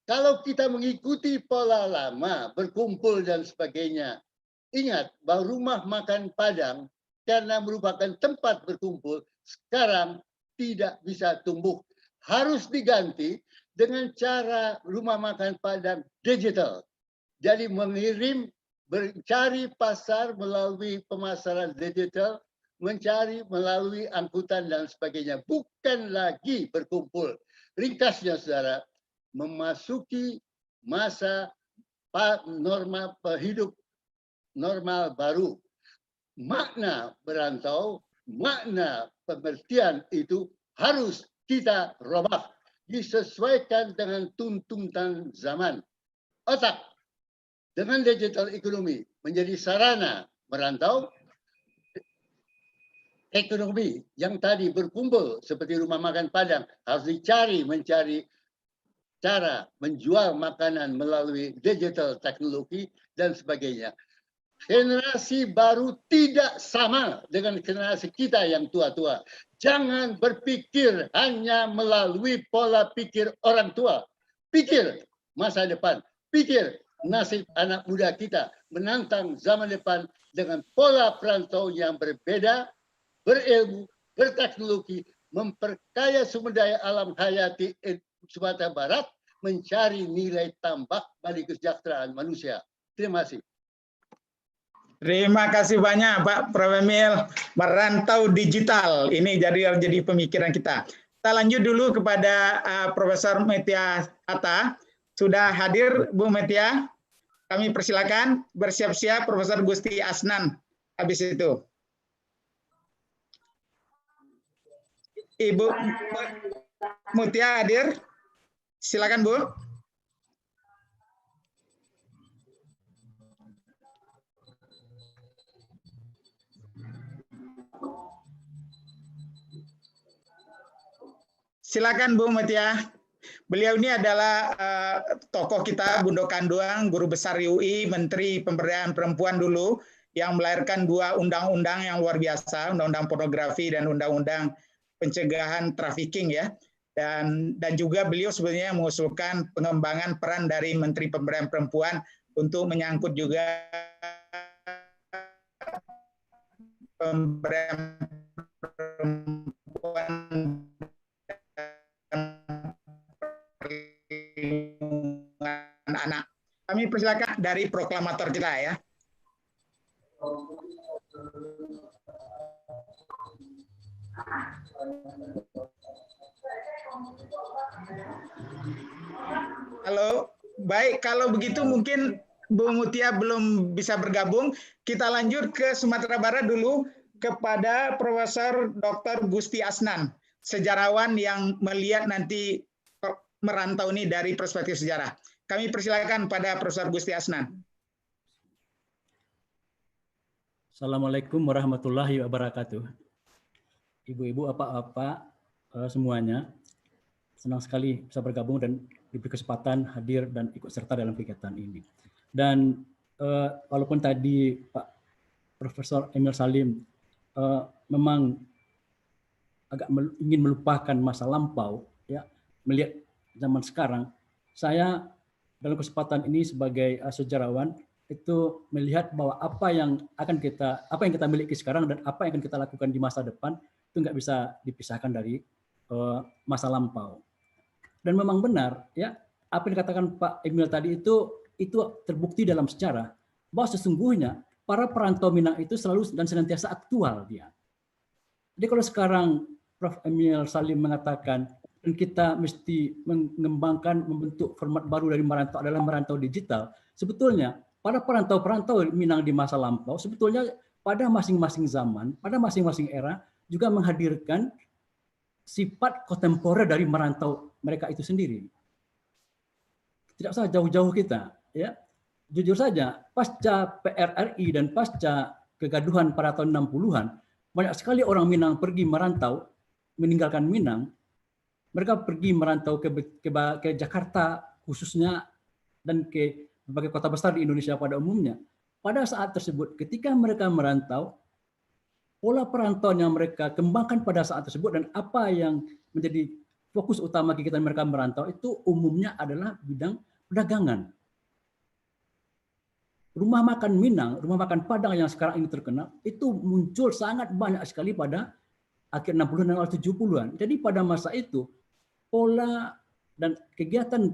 [SPEAKER 9] kalau kita mengikuti pola lama, berkumpul dan sebagainya, ingat bahwa rumah makan Padang karena merupakan tempat berkumpul, sekarang tidak bisa tumbuh. Harus diganti dengan cara rumah makan Padang digital. Jadi mengirim, mencari pasar melalui pemasaran digital, mencari melalui angkutan dan sebagainya. Bukan lagi berkumpul. Ringkasnya saudara, memasuki masa norma hidup normal baru. Makna berantau, makna pengertian itu harus kita robah, disesuaikan dengan tuntutan zaman. Otak dengan digital ekonomi menjadi sarana merantau. Ekonomi yang tadi berkumpul seperti rumah makan Padang harus mencari cara menjual makanan melalui digital teknologi dan sebagainya. Generasi baru tidak sama dengan generasi kita yang tua-tua. Jangan berpikir hanya melalui pola pikir orang tua. Pikir masa depan, pikir nasib anak muda kita menantang zaman depan dengan pola perantau yang berbeda, berilmu, berteknologi, memperkaya sumber daya alam hayati Sumatera Barat, mencari nilai tambah bagi kesejahteraan manusia. Terima kasih.
[SPEAKER 2] Terima kasih banyak Pak Prof. Emil. Merantau digital, ini jadi pemikiran kita. Kita lanjut dulu kepada Profesor Metia Atta. Sudah hadir Bu Metia? Kami persilakan bersiap-siap Profesor Gusti Asnan. Habis itu. Ibu Mutia hadir? Silakan Bu. Silakan Bu Mutia. Beliau ini adalah tokoh kita, Bundo Kanduang, guru besar UI, Menteri Pemberdayaan Perempuan dulu, yang melahirkan 2 undang-undang yang luar biasa, undang-undang pornografi dan undang-undang pencegahan trafficking ya. Dan juga beliau sebenarnya mengusulkan pengembangan peran dari Menteri Pemberdayaan Perempuan untuk menyangkut juga pemberdayaan perempuan dan anak. Kami persilakan dari proklamator kita ya. Halo, baik, kalau begitu mungkin Bu Mutia belum bisa bergabung. Kita lanjut ke Sumatera Barat dulu kepada Profesor Dr. Gusti Asnan, sejarawan yang melihat nanti merantau ini dari perspektif sejarah. Kami persilakan pada Profesor Gusti Asnan.
[SPEAKER 10] Assalamualaikum warahmatullahi wabarakatuh. Ibu-ibu, apa-apa semuanya, senang sekali bisa bergabung dan diberi kesempatan hadir dan ikut serta dalam kegiatan ini. Dan walaupun tadi Pak Profesor Emil Salim memang agak ingin melupakan masa lampau, ya, melihat zaman sekarang, saya dalam kesempatan ini sebagai sejarawan itu melihat bahwa apa yang kita miliki sekarang dan apa yang akan kita lakukan di masa depan itu nggak bisa dipisahkan dari masa lampau. Dan memang benar, ya, apa yang dikatakan Pak Emil tadi itu terbukti dalam sejarah bahwa sesungguhnya para perantau Minang itu selalu dan senantiasa aktual dia. Jadi kalau sekarang Prof. Emil Salim mengatakan dan kita mesti mengembangkan membentuk format baru dari merantau adalah merantau digital, sebetulnya para perantau-perantau Minang di masa lampau sebetulnya pada masing-masing zaman, pada masing-masing era juga menghadirkan sifat kontemporer dari merantau mereka itu sendiri. Tidak usah jauh-jauh kita, ya. Jujur saja, pasca PRRI dan pasca kegaduhan pada tahun 60-an, banyak sekali orang Minang pergi merantau, meninggalkan Minang. Mereka pergi merantau ke Jakarta khususnya dan ke berbagai kota besar di Indonesia pada umumnya. Pada saat tersebut, ketika mereka merantau, pola perantauan yang mereka kembangkan pada saat tersebut dan apa yang menjadi fokus utama kegiatan mereka merantau itu umumnya adalah bidang perdagangan. Rumah makan Minang, rumah makan Padang yang sekarang ini terkenal, itu muncul sangat banyak sekali pada akhir 60-an dan awal 70-an. Jadi pada masa itu, pola dan kegiatan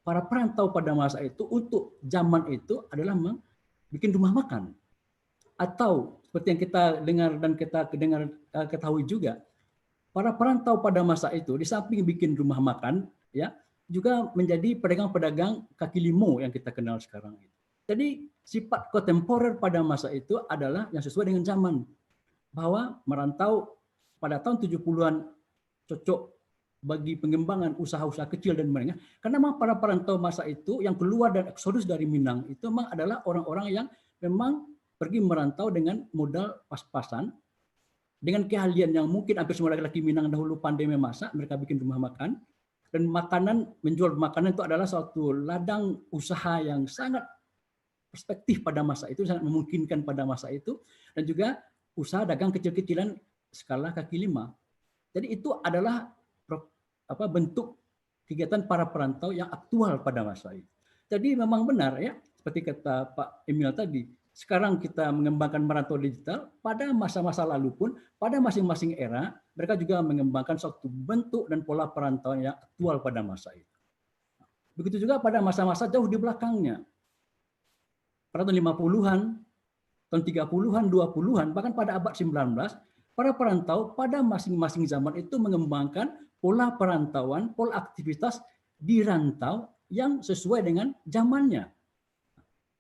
[SPEAKER 10] para perantau pada masa itu untuk zaman itu adalah bikin rumah makan. Atau seperti yang kita dengar dan kita ketahui juga, para perantau pada masa itu di samping bikin rumah makan, ya, juga menjadi pedagang-pedagang kaki limo yang kita kenal sekarang. Jadi sifat kontemporer pada masa itu adalah yang sesuai dengan zaman. Bahwa merantau pada tahun 70-an cocok bagi pengembangan usaha-usaha kecil dan menengah. Karena memang para perantau masa itu yang keluar dan eksodus dari Minang itu memang adalah orang-orang yang memang pergi merantau dengan modal pas-pasan, dengan keahlian yang mungkin hampir semua laki-laki Minang dahulu pandai memasak, mereka bikin rumah makan, Dan menjual makanan itu adalah suatu ladang usaha yang sangat perspektif pada masa itu, sangat memungkinkan pada masa itu, dan juga usaha dagang kecil-kecilan skala kaki lima. Jadi itu adalah bentuk kegiatan para perantau yang aktual pada masa itu. Jadi memang benar ya, seperti kata Pak Emil tadi, sekarang kita mengembangkan merantau digital, pada masa-masa lalu pun, pada masing-masing era, mereka juga mengembangkan suatu bentuk dan pola perantauan yang aktual pada masa itu. Begitu juga pada masa-masa jauh di belakangnya. Pada tahun 50-an, tahun 30-an, 20-an, bahkan pada abad 19, para perantau pada masing-masing zaman itu mengembangkan pola perantauan, pola aktivitas di rantau yang sesuai dengan zamannya.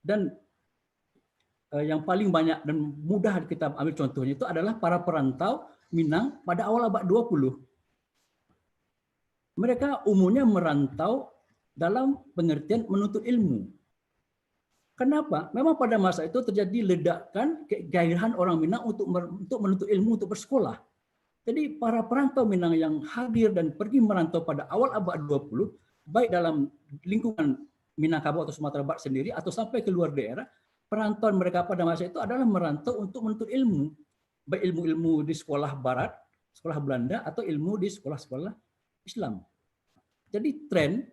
[SPEAKER 10] Dan yang paling banyak dan mudah kita ambil contohnya itu adalah para perantau Minang pada awal abad 20. Mereka umumnya merantau dalam pengertian menuntut ilmu. Kenapa? Memang pada masa itu terjadi ledakan kegairahan orang Minang untuk menuntut ilmu, untuk bersekolah. Jadi para perantau Minang yang hadir dan pergi merantau pada awal abad 20, baik dalam lingkungan Minangkabau atau Sumatera Barat sendiri atau sampai ke luar daerah, perantauan mereka pada masa itu adalah merantau untuk menuntut ilmu. Baik ilmu-ilmu di sekolah barat, sekolah Belanda, atau ilmu di sekolah-sekolah Islam. Jadi tren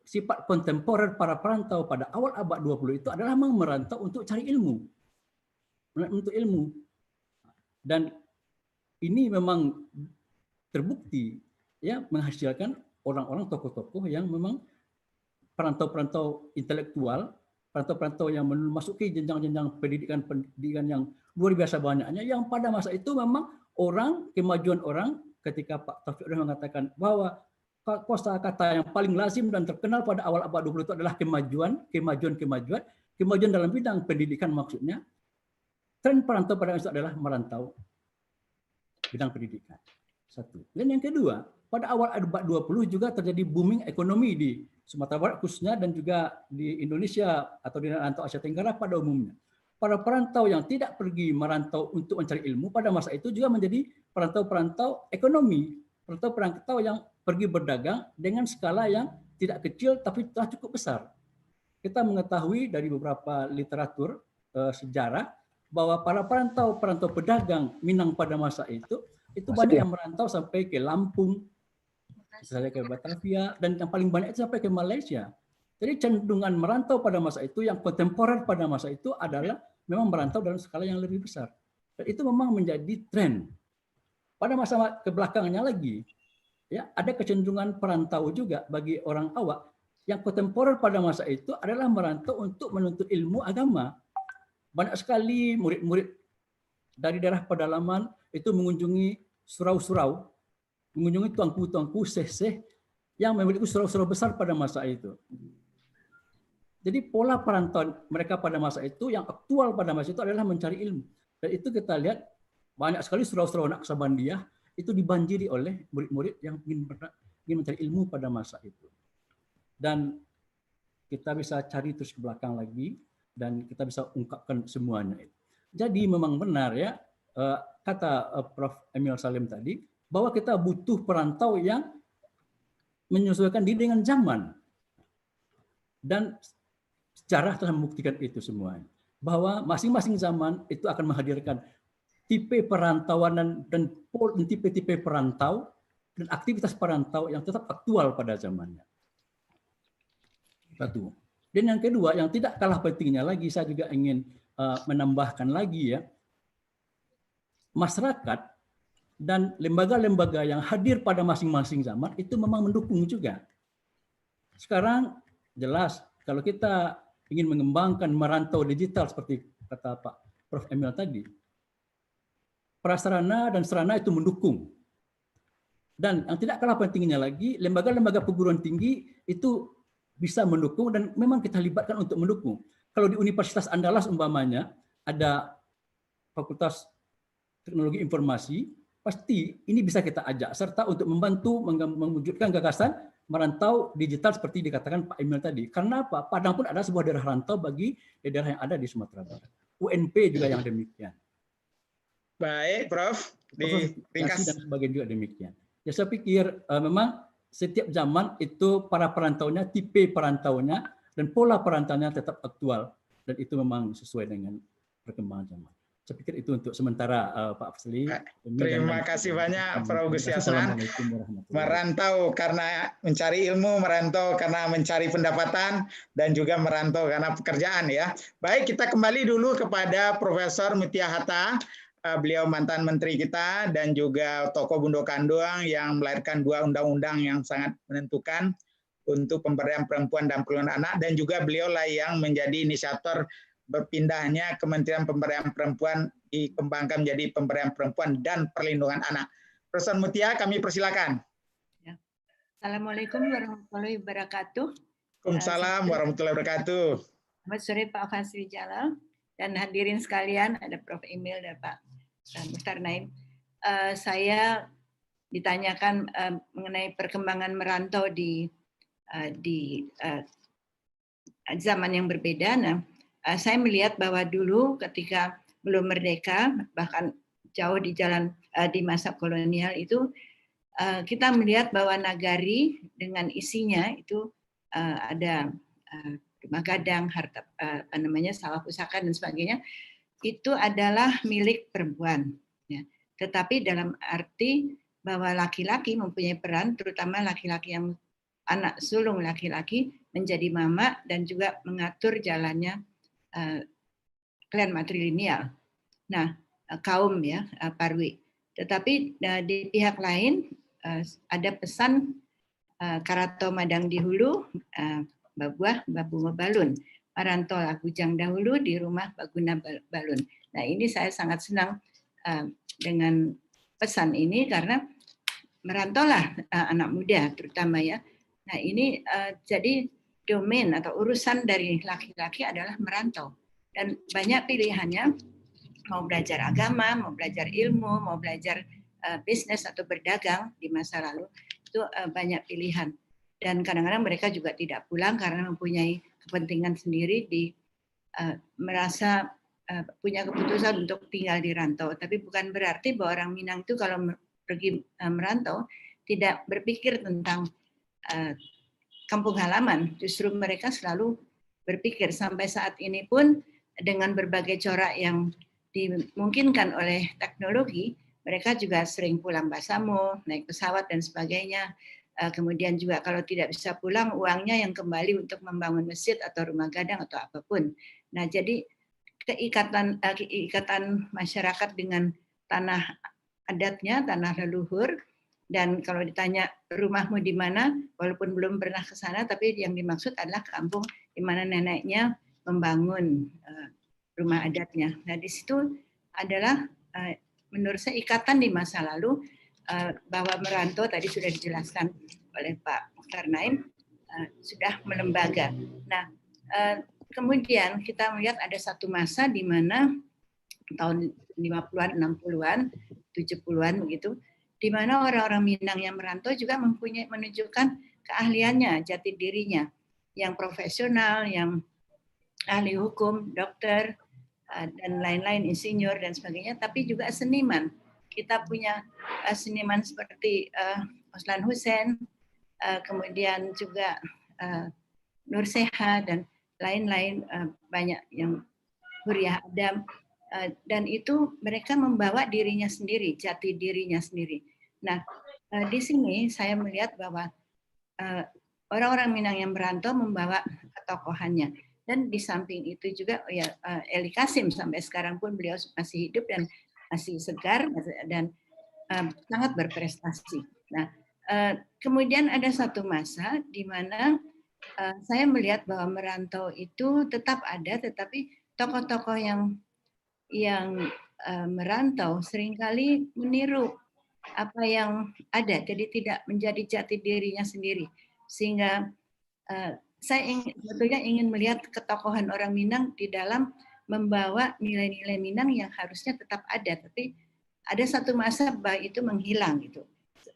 [SPEAKER 10] sifat kontemporer para perantau pada awal abad 20 itu adalah merantau untuk cari ilmu. Untuk ilmu. Dan ini memang terbukti ya menghasilkan orang-orang tokoh-tokoh yang memang perantau-perantau intelektual, perantau-perantau yang memasuki jenjang-jenjang pendidikan yang luar biasa banyaknya, yang pada masa itu memang kemajuan orang, ketika Pak Taufik mengatakan bahwa kosakata yang paling lazim dan terkenal pada awal abad 20 itu adalah kemajuan dalam bidang pendidikan maksudnya. Tren perantau pada masa itu adalah merantau bidang pendidikan. Satu. Dan yang kedua, pada awal abad 20 juga terjadi booming ekonomi di Sumatera Barat khususnya dan juga di Indonesia atau di rantau Asia Tenggara pada umumnya. Para perantau yang tidak pergi merantau untuk mencari ilmu pada masa itu juga menjadi perantau-perantau ekonomi, perantau-perantau yang pergi berdagang dengan skala yang tidak kecil tapi telah cukup besar. Kita mengetahui dari beberapa literatur sejarah bahwa para perantau pedagang Minang pada masa itu banyak yang merantau sampai ke Lampung, sampai ke Batavia, dan yang paling banyak itu sampai ke Malaysia. Jadi cenderungan merantau pada masa itu yang kontemporer pada masa itu adalah memang merantau dalam skala yang lebih besar. Dan itu memang menjadi tren. Pada masa kebelakangnya lagi, ya ada kecenderungan perantau juga bagi orang awak yang kontemporer pada masa itu adalah merantau untuk menuntut ilmu agama. Banyak sekali murid-murid dari daerah pedalaman itu mengunjungi surau-surau, mengunjungi tuanku-tuanku, seh-seh yang memiliki surau-surau besar pada masa itu. Jadi pola perantauan mereka pada masa itu yang aktual pada masa itu adalah mencari ilmu. Dan itu kita lihat banyak sekali surau-surau Naksabandia itu dibanjiri oleh murid-murid yang ingin mencari ilmu pada masa itu. Dan kita bisa cari terus ke belakang lagi dan kita bisa ungkapkan semuanya itu. Jadi memang benar ya kata Prof. Emil Salim tadi bahwa kita butuh perantau yang menyesuaikan diri dengan zaman. Dan sejarah telah membuktikan itu semuanya. Bahwa masing-masing zaman itu akan menghadirkan tipe perantauan dan tipe-tipe perantau dan aktivitas perantau yang tetap aktual pada zamannya. Satu. Dan yang kedua, yang tidak kalah pentingnya lagi, saya juga ingin menambahkan lagi ya, masyarakat dan lembaga-lembaga yang hadir pada masing-masing zaman itu memang mendukung juga. Sekarang jelas kalau kita ingin mengembangkan merantau digital seperti kata Pak Prof. Emil tadi, prasarana dan sarana itu mendukung. Dan yang tidak kalah pentingnya lagi, lembaga-lembaga perguruan tinggi itu bisa mendukung dan memang kita libatkan untuk mendukung. Kalau di Universitas Andalas umpamanya ada Fakultas Teknologi Informasi, pasti ini bisa kita ajak serta untuk membantu mewujudkan gagasan merantau digital seperti dikatakan Pak Emil tadi. Karena apa? Padang pun ada sebuah daerah rantau bagi daerah yang ada di Sumatera Barat. UNP juga yang demikian.
[SPEAKER 2] Baik, Prof.
[SPEAKER 10] Dan sebagainya juga demikian. Ya saya pikir memang setiap zaman itu para perantaunya, tipe perantaunya, dan pola perantaunya tetap aktual. Dan itu memang sesuai dengan perkembangan zaman. Saya pikir itu untuk sementara Pak Fasli.
[SPEAKER 2] Terima kasih banyak Prof. Gus Yasnan. Merantau karena mencari ilmu, merantau karena mencari pendapatan, dan juga merantau karena pekerjaan ya. Baik, kita kembali dulu kepada Profesor Mutia Hatta. Beliau mantan menteri kita dan juga tokoh Bundo Kandoang yang melahirkan 2 undang-undang yang sangat menentukan untuk pemberdayaan perempuan dan perlindungan anak, dan juga beliau lah yang menjadi inisiator berpindahnya Kementerian Pemberdayaan Perempuan dikembangkan menjadi Pemberdayaan Perempuan dan Perlindungan Anak. Profesor Mutia, kami persilakan.
[SPEAKER 1] Ya. Assalamualaikum warahmatullahi wabarakatuh.
[SPEAKER 2] Waalaikumsalam warahmatullahi wabarakatuh.
[SPEAKER 1] Selamat sore Pak Fasli Jalal dan hadirin sekalian, ada Prof. Emil dan Pak Muhtar Naim. Saya ditanyakan mengenai perkembangan merantau di zaman yang berbeda. Nah, saya melihat bahwa dulu ketika belum merdeka, bahkan jauh di masa kolonial itu, kita melihat bahwa nagari dengan isinya itu ada rumah gadang, harta sawah pusaka dan sebagainya, itu adalah milik perempuan. Ya. Tetapi dalam arti bahwa laki-laki mempunyai peran, terutama laki-laki yang anak sulung laki-laki menjadi mama dan juga mengatur jalannya klan matrilineal. Nah, kaum ya Parwi. Tetapi di pihak lain ada pesan Karato Madang di hulu, Babuah Babu Balun. Marantolah bujang dahulu di rumah Baguna Balun. Nah, ini saya sangat senang dengan pesan ini karena merantaulah anak muda terutama ya. Nah, ini jadi domain atau urusan dari laki-laki adalah merantau. Dan banyak pilihannya, mau belajar agama, mau belajar ilmu, mau belajar bisnis atau berdagang di masa lalu, itu banyak pilihan. Dan kadang-kadang mereka juga tidak pulang karena mempunyai kepentingan sendiri, merasa punya keputusan untuk tinggal di rantau. Tapi bukan berarti bahwa orang Minang itu kalau pergi merantau tidak berpikir tentang kampung halaman. Justru mereka selalu berpikir sampai saat ini pun dengan berbagai corak yang dimungkinkan oleh teknologi, mereka juga sering pulang Basamo, naik pesawat dan sebagainya. Kemudian juga kalau tidak bisa pulang, uangnya yang kembali untuk membangun masjid atau rumah gadang atau apapun. Nah, jadi ikatan masyarakat dengan tanah adatnya, tanah leluhur. Dan kalau ditanya rumahmu di mana, walaupun belum pernah ke sana, tapi yang dimaksud adalah kampung di mana neneknya membangun rumah adatnya. Nah, di situ adalah menurut saya ikatan di masa lalu bahwa merantau tadi sudah dijelaskan oleh Pak Muhtar Naim sudah melembaga. Nah, kemudian kita melihat ada satu masa di mana tahun 50-an, 60-an, 70-an begitu, di mana orang-orang Minang yang merantau juga menunjukkan keahliannya, jati dirinya, yang profesional, yang ahli hukum, dokter, dan lain-lain, insinyur dan sebagainya, tapi juga seniman. Kita punya seniman seperti Oslan Hussein, kemudian juga Nur Seha dan lain-lain, banyak yang Huriah Adam, dan itu mereka membawa dirinya sendiri, jati dirinya sendiri. Nah, di sini saya melihat bahwa orang-orang Minang yang merantau membawa ketokohannya. Dan di samping itu juga ya Eli Kasim sampai sekarang pun beliau masih hidup dan masih segar dan sangat berprestasi. Nah, kemudian ada satu masa di mana saya melihat bahwa merantau itu tetap ada, tetapi tokoh-tokoh yang merantau seringkali meniru apa yang ada, jadi tidak menjadi jati dirinya sendiri. Sehingga saya sebetulnya ingin melihat ketokohan orang Minang di dalam membawa nilai-nilai Minang yang harusnya tetap ada, tapi ada satu masa bahwa itu menghilang gitu.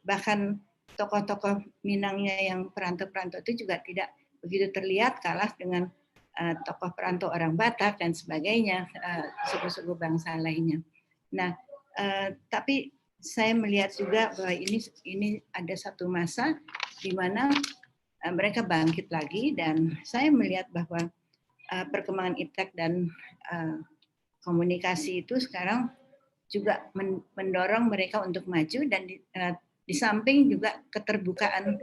[SPEAKER 1] Bahkan tokoh-tokoh Minangnya yang perantau-perantau itu juga tidak begitu terlihat, kalah dengan tokoh perantau orang Batak dan sebagainya, suku-suku bangsa lainnya. Nah, tapi saya melihat juga bahwa ini ada satu masa di mana mereka bangkit lagi, dan saya melihat bahwa perkembangan iptek dan komunikasi itu sekarang juga mendorong mereka untuk maju, dan di samping juga keterbukaan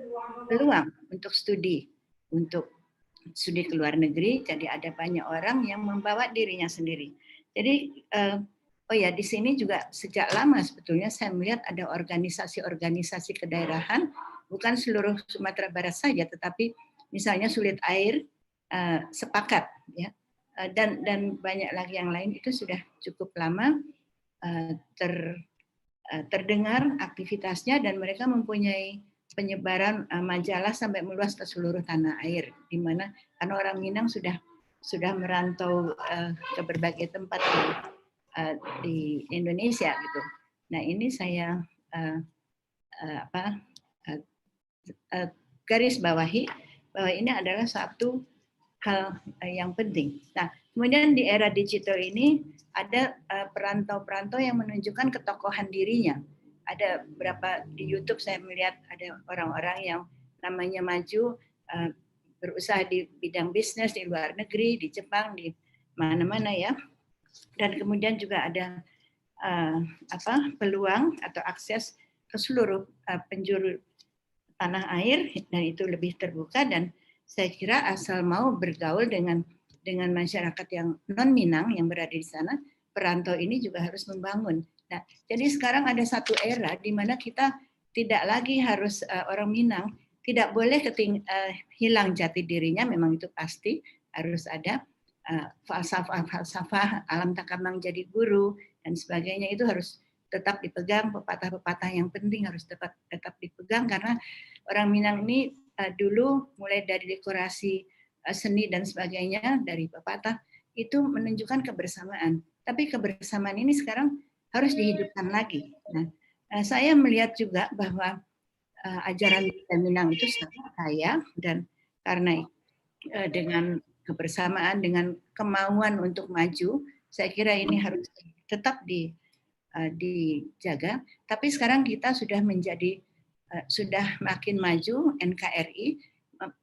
[SPEAKER 1] peluang untuk studi ke luar negeri. Jadi ada banyak orang yang membawa dirinya sendiri. Jadi di sini juga sejak lama sebetulnya saya melihat ada organisasi-organisasi kedaerahan, bukan seluruh Sumatera Barat saja, tetapi misalnya Sulit Air sepakat, ya, dan banyak lagi yang lain. Itu sudah cukup lama terdengar aktivitasnya, dan mereka mempunyai penyebaran majalah sampai meluas ke seluruh tanah air, di mana karena orang Minang sudah merantau ke berbagai tempat di Indonesia gitu. Nah, ini saya garis bawahi bahwa ini adalah satu hal yang penting. Nah, kemudian di era digital ini ada perantau-perantau yang menunjukkan ketokohan dirinya. Ada beberapa di YouTube saya melihat ada orang-orang yang namanya maju, berusaha di bidang bisnis di luar negeri, di Jepang, di mana-mana ya. Dan kemudian juga ada peluang atau akses ke seluruh penjuru tanah air, dan itu lebih terbuka. Dan saya kira asal mau bergaul dengan masyarakat yang non Minang yang berada di sana, perantau ini juga harus membangun. Nah, jadi sekarang ada satu era di mana kita tidak lagi harus orang Minang tidak boleh hilang jati dirinya. Memang itu pasti harus ada falsafah alam takamang jadi guru dan sebagainya, itu harus tetap dipegang. Pepatah-pepatah yang penting harus tetap dipegang, karena orang Minang ini dulu mulai dari dekorasi seni dan sebagainya, dari pepatah itu menunjukkan kebersamaan. Tapi kebersamaan ini sekarang harus dihidupkan lagi. Nah, saya melihat juga bahwa ajaran Minang itu sangat kaya, dan karena dengan kebersamaan, dengan kemauan untuk maju, saya kira ini harus tetap dijaga. Tapi sekarang kita sudah makin maju NKRI,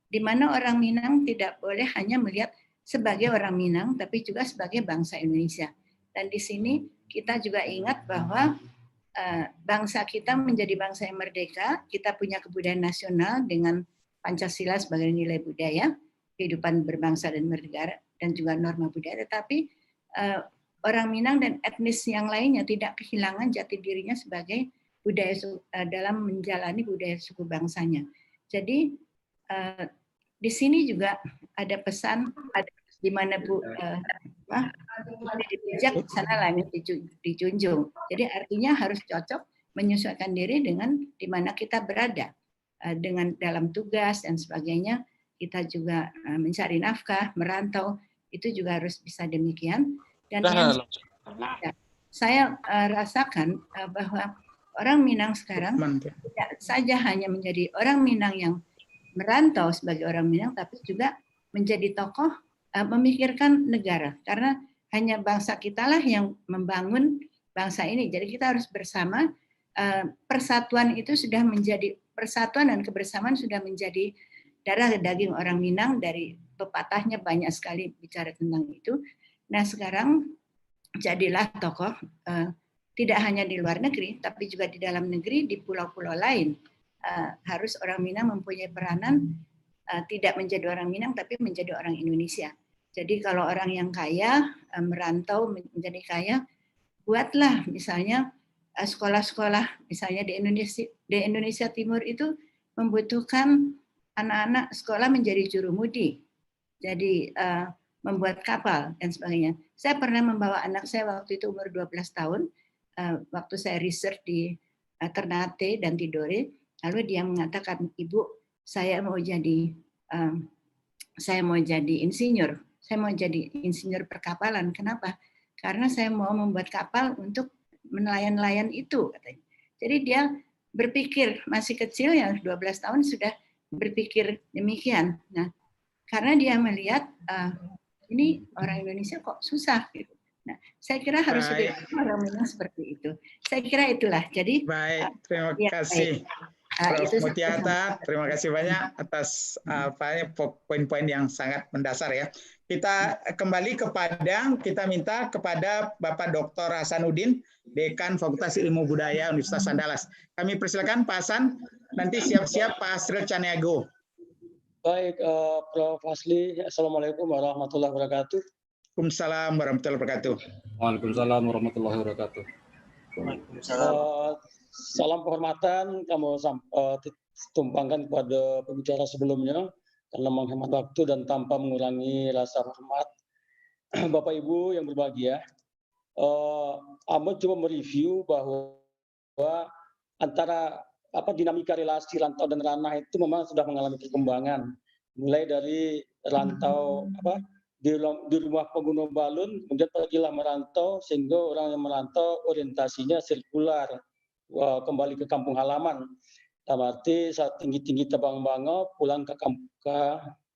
[SPEAKER 1] di mana orang Minang tidak boleh hanya melihat sebagai orang Minang, tapi juga sebagai bangsa Indonesia. Dan di sini kita juga ingat bahwa bangsa kita menjadi bangsa yang merdeka, kita punya kebudayaan nasional dengan Pancasila sebagai nilai budaya, kehidupan berbangsa dan bernegara, dan juga norma budaya. Tetapi orang Minang dan etnis yang lainnya tidak kehilangan jati dirinya sebagai budaya dalam menjalani budaya suku bangsanya. Jadi di sini juga ada pesan, di mana bijak sana langit dijunjung. Jadi artinya harus cocok menyesuaikan diri dengan di mana kita berada, dengan dalam tugas dan sebagainya. Kita juga mencari nafkah, merantau, itu juga harus bisa demikian. Dan yang saya rasakan bahwa orang Minang sekarang tidak saja hanya menjadi orang Minang yang merantau sebagai orang Minang, tapi juga menjadi tokoh memikirkan negara. Karena hanya bangsa kitalah yang membangun bangsa ini. Jadi kita harus bersama. Persatuan itu sudah menjadi, persatuan dan kebersamaan sudah menjadi darah daging orang Minang. Dari pepatahnya banyak sekali bicara tentang itu. Nah, sekarang jadilah tokoh tidak hanya di luar negeri, tapi juga di dalam negeri, di pulau-pulau lain. Harus orang Minang mempunyai peranan, tidak menjadi orang Minang, tapi menjadi orang Indonesia. Jadi kalau orang yang kaya, merantau menjadi kaya, buatlah misalnya sekolah-sekolah, misalnya di Indonesia Timur itu membutuhkan anak-anak sekolah menjadi jurumudi, jadi membuat kapal dan sebagainya. Saya pernah membawa anak saya waktu itu umur 12 tahun, waktu saya research di Ternate dan Tidore, lalu dia mengatakan, "Ibu, saya mau jadi insinyur. Saya mau jadi insinyur perkapalan. Kenapa? Karena saya mau membuat kapal untuk nelayan-nelayan itu," katanya. Jadi dia berpikir, masih kecil ya, 12 tahun sudah berpikir demikian. Nah, karena dia melihat ini orang Indonesia kok susah gitu. Nah, saya kira harus lebih orang Minang seperti itu. Saya kira itulah. Jadi
[SPEAKER 2] baik, terima
[SPEAKER 1] ya,
[SPEAKER 2] kasih.
[SPEAKER 1] baik.
[SPEAKER 2] Prof. Mutiara, terima kasih banyak atas poin-poin yang sangat mendasar ya. Kita kembali ke Padang, kita minta kepada Bapak Dr. Hasanuddin, Dekan Fakultas Ilmu Budaya Universitas Andalas. Kami persilakan Pak Hasan, nanti siap-siap Pak Asril Caniago.
[SPEAKER 11] Baik, Prof. Hasli, Assalamualaikum warahmatullahi wabarakatuh.
[SPEAKER 2] Waalaikumsalam warahmatullahi wabarakatuh.
[SPEAKER 10] Waalaikumsalam warahmatullahi wabarakatuh.
[SPEAKER 11] Salam kehormatan kamu tumpangkan kepada pembicara sebelumnya karena menghemat waktu dan tanpa mengurangi rasa hormat. Bapak Ibu yang berbahagia, Ahmad coba mereview bahwa antara dinamika relasi rantau dan ranah itu memang sudah mengalami perkembangan, mulai dari rantau di rumah pengguna balun, kemudian pergilah merantau sehingga orang yang merantau orientasinya sirkular, kembali ke kampung halaman. Arti saat tinggi-tinggi tebang bango pulang ke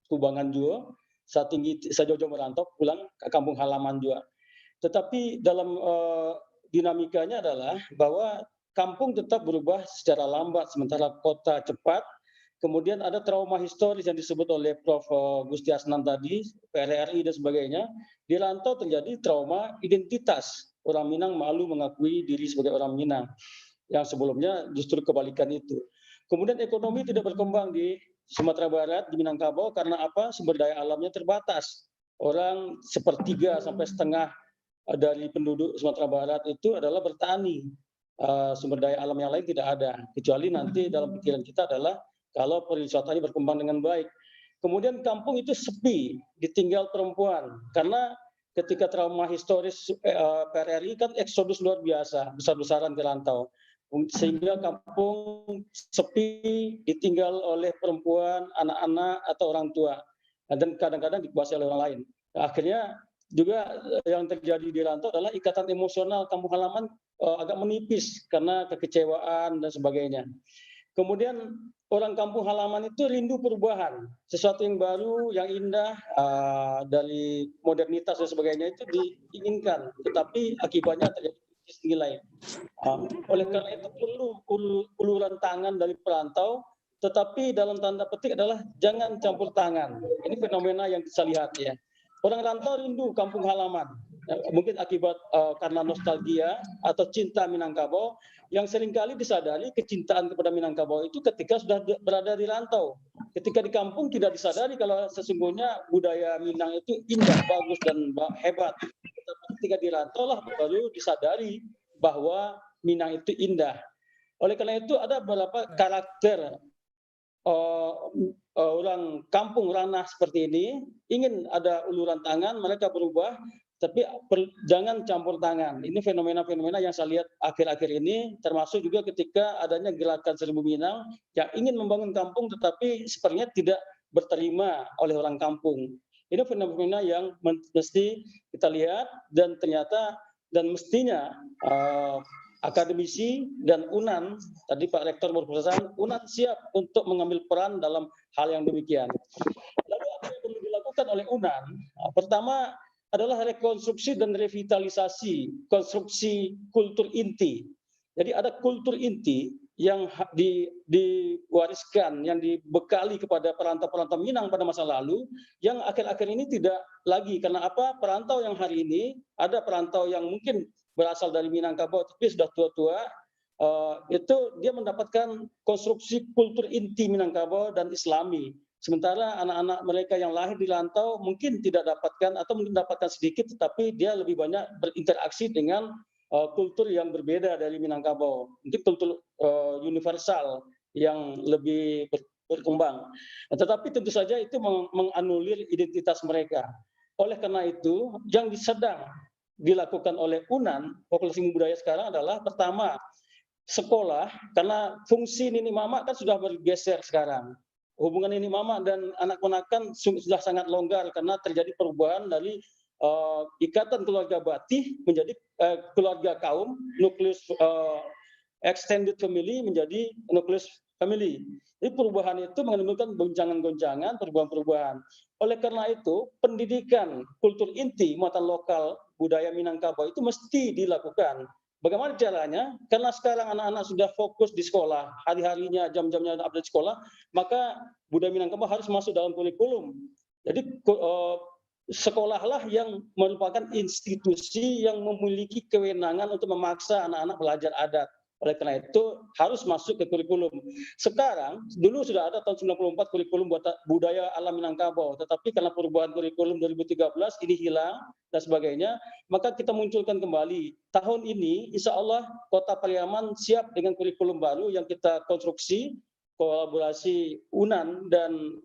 [SPEAKER 11] Kubangan juga, saat jauh-jauh merantau pulang ke kampung halaman juga. Tetapi dalam dinamikanya adalah bahwa kampung tetap berubah secara lambat sementara kota cepat. Kemudian ada trauma historis yang disebut oleh Prof. Gusti Asnan tadi, PRRI dan sebagainya. Di rantau terjadi trauma identitas. Orang Minang malu mengakui diri sebagai orang Minang. Yang sebelumnya justru kebalikan itu. Kemudian ekonomi tidak berkembang di Sumatera Barat, di Minangkabau, karena apa? Sumber daya alamnya terbatas. Orang 1/3 sampai setengah dari penduduk Sumatera Barat itu adalah bertani. Sumber daya alam yang lain tidak ada. Kecuali nanti dalam pikiran kita adalah kalau pariwisatanya berkembang dengan baik. Kemudian kampung itu sepi, ditinggal perempuan. Karena ketika trauma historis PRRI kan eksodus luar biasa, besar-besaran ke rantau. Sehingga kampung sepi, ditinggal oleh perempuan, anak-anak, atau orang tua. Dan kadang-kadang dikuasai oleh orang lain. Akhirnya juga yang terjadi di rantau adalah ikatan emosional kampung halaman agak menipis karena kekecewaan dan sebagainya. Kemudian orang kampung halaman itu rindu perubahan, sesuatu yang baru, yang indah, dari modernitas dan sebagainya itu diinginkan, tetapi akibatnya terjadi krisis nilai. Oleh karena itu perlu uluran tangan dari perantau, tetapi dalam tanda petik adalah jangan campur tangan. Ini fenomena yang bisa lihat ya. Orang rantau rindu kampung halaman, mungkin akibat karena nostalgia atau cinta Minangkabau, yang seringkali disadari kecintaan kepada Minangkabau itu ketika sudah berada di rantau. Ketika di kampung tidak disadari kalau sesungguhnya budaya Minang itu indah, bagus, dan hebat. Tetapi ketika di rantau lah baru disadari bahwa Minang itu indah. Oleh karena itu ada beberapa karakter orang kampung ranah seperti ini, ingin ada uluran tangan, mereka berubah, tapi jangan campur tangan. Ini fenomena-fenomena yang saya lihat akhir-akhir ini, termasuk juga ketika adanya gerakan Seribu Minang yang ingin membangun kampung, tetapi sepertinya tidak berterima oleh orang kampung. Ini fenomena yang mesti kita lihat, dan ternyata dan mestinya akademisi dan UNAN, tadi Pak Rektor berpesan, UNAN siap untuk mengambil peran dalam hal yang demikian. Lalu apa yang perlu dilakukan oleh UNAN? Pertama adalah rekonstruksi dan revitalisasi konstruksi kultur inti. Jadi ada kultur inti yang diwariskan, yang dibekali kepada perantau-perantau Minang pada masa lalu, yang akhir-akhir ini tidak lagi. Karena apa? Perantau yang hari ini, ada perantau yang mungkin berasal dari Minangkabau tapi sudah tua-tua, itu dia mendapatkan konstruksi kultur inti Minangkabau dan Islami. Sementara anak-anak mereka yang lahir di rantau mungkin tidak dapatkan atau mungkin dapatkan sedikit, tetapi dia lebih banyak berinteraksi dengan kultur yang berbeda dari Minangkabau. Mungkin kultur universal yang lebih berkembang. Tetapi tentu saja itu menganulir identitas mereka. Oleh karena itu, yang sedang dilakukan oleh UNAN, Populasi Budaya sekarang adalah pertama, sekolah, karena fungsi nini mama kan sudah bergeser sekarang. Hubungan nini mama dan anak ponakan sudah sangat longgar karena terjadi perubahan dari ikatan keluarga batih menjadi keluarga kaum, nukleus extended family menjadi nukleus family. Jadi perubahan itu menimbulkan gonjangan-gonjangan, perubahan-perubahan. Oleh karena itu, pendidikan kultur inti muatan lokal budaya Minangkabau itu mesti dilakukan. Bagaimana caranya? Karena sekarang anak-anak sudah fokus di sekolah, hari-harinya, jam-jamnya update sekolah, maka budaya Minangkabau harus masuk dalam kurikulum. Jadi sekolahlah yang merupakan institusi yang memiliki kewenangan untuk memaksa anak-anak belajar adat. Oleh karena itu harus masuk ke kurikulum. Sekarang, dulu sudah ada tahun 94 kurikulum budaya alam Minangkabau, tetapi karena perubahan kurikulum 2013 ini hilang dan sebagainya, maka kita munculkan kembali. Tahun ini, insya Allah Kota Pariaman siap dengan kurikulum baru yang kita konstruksi, kolaborasi UNAN dan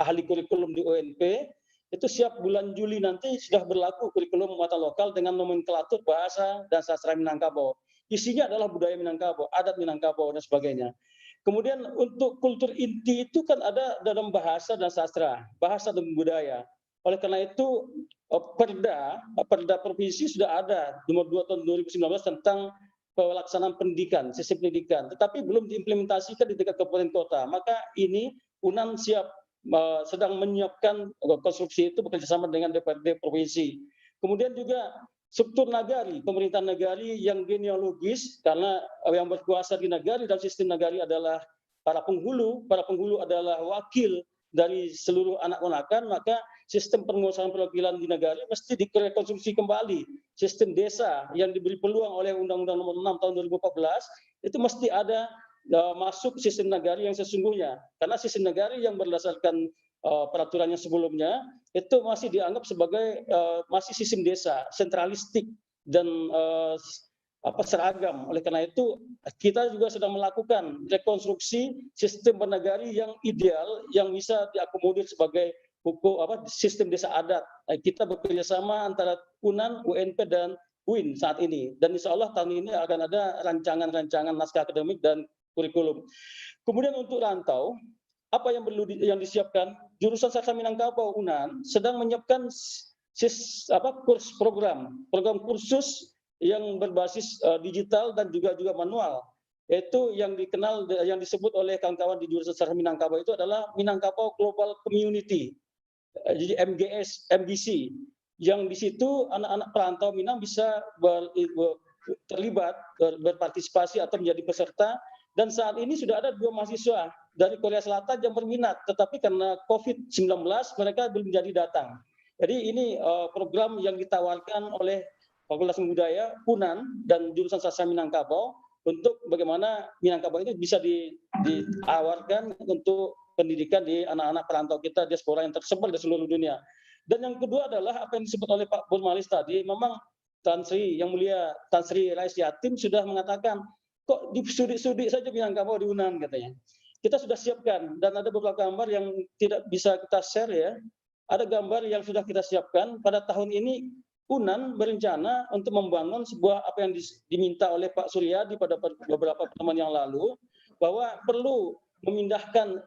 [SPEAKER 11] ahli kurikulum di UNP, itu siap bulan Juli nanti sudah berlaku kurikulum muatan lokal dengan nomenklatur bahasa dan sastra Minangkabau. Isinya adalah budaya Minangkabau, adat Minangkabau, dan sebagainya. Kemudian untuk kultur inti itu kan ada dalam bahasa dan sastra, bahasa dan budaya. Oleh karena itu, Perda Provinsi sudah ada, nomor 2 tahun 2019 tentang pelaksanaan pendidikan, sistem pendidikan, tetapi belum diimplementasikan di tingkat kabupaten kota. Maka ini UNAN siap sedang menyiapkan konstruksi itu bekerjasama dengan DPRD Provinsi. Kemudian juga struktur nagari, pemerintahan nagari yang genealogis, karena yang berkuasa di nagari dan sistem nagari adalah para penghulu adalah wakil dari seluruh anak ponakan, maka sistem penguasaan perwakilan di nagari mesti direkonstruksi kembali. Sistem desa yang diberi peluang oleh Undang-Undang Nomor 6 tahun 2014 itu mesti ada masuk sistem nagari yang sesungguhnya, karena sistem nagari yang berdasarkan peraturannya sebelumnya itu masih dianggap sebagai masih sistem desa sentralistik dan seragam. Oleh karena itu kita juga sedang melakukan rekonstruksi sistem bernagari yang ideal yang bisa diakomodir sebagai sistem desa adat. Kita bekerjasama antara UNAN, UNP dan UIN saat ini, dan insya Allah tahun ini akan ada rancangan naskah akademik dan kurikulum. Kemudian untuk rantau, apa yang perlu yang disiapkan? Jurusan Sastra Minangkabau UNAN sedang menyiapkan program kursus yang berbasis digital dan juga manual. Yaitu yang disebut oleh kawan-kawan di jurusan Sastra Minangkabau itu adalah Minangkabau Global Community, jadi MGC. Yang di situ anak-anak perantau Minang bisa terlibat, berpartisipasi atau menjadi peserta. Dan saat ini sudah ada 2 mahasiswa dari Korea Selatan yang berminat, tetapi karena COVID-19 mereka belum jadi datang. Jadi ini program yang ditawarkan oleh Fakultas Budaya, UNAN, dan jurusan Sastra Minangkabau untuk bagaimana Minangkabau itu bisa ditawarkan untuk pendidikan di anak-anak perantau kita, diaspora yang tersebar di seluruh dunia. Dan yang kedua adalah apa yang disebut oleh Pak Burmalis tadi, memang Tan Sri, Yang Mulia Tan Sri Rais Yatim sudah mengatakan, kok disudik-sudik saja Minangkabau di UNAN katanya. Kita sudah siapkan dan ada beberapa gambar yang tidak bisa kita share ya. Ada gambar yang sudah kita siapkan. Pada tahun ini UNAN berencana untuk membangun sebuah apa yang diminta oleh Pak Suryadi pada beberapa pertemuan yang lalu, bahwa perlu memindahkan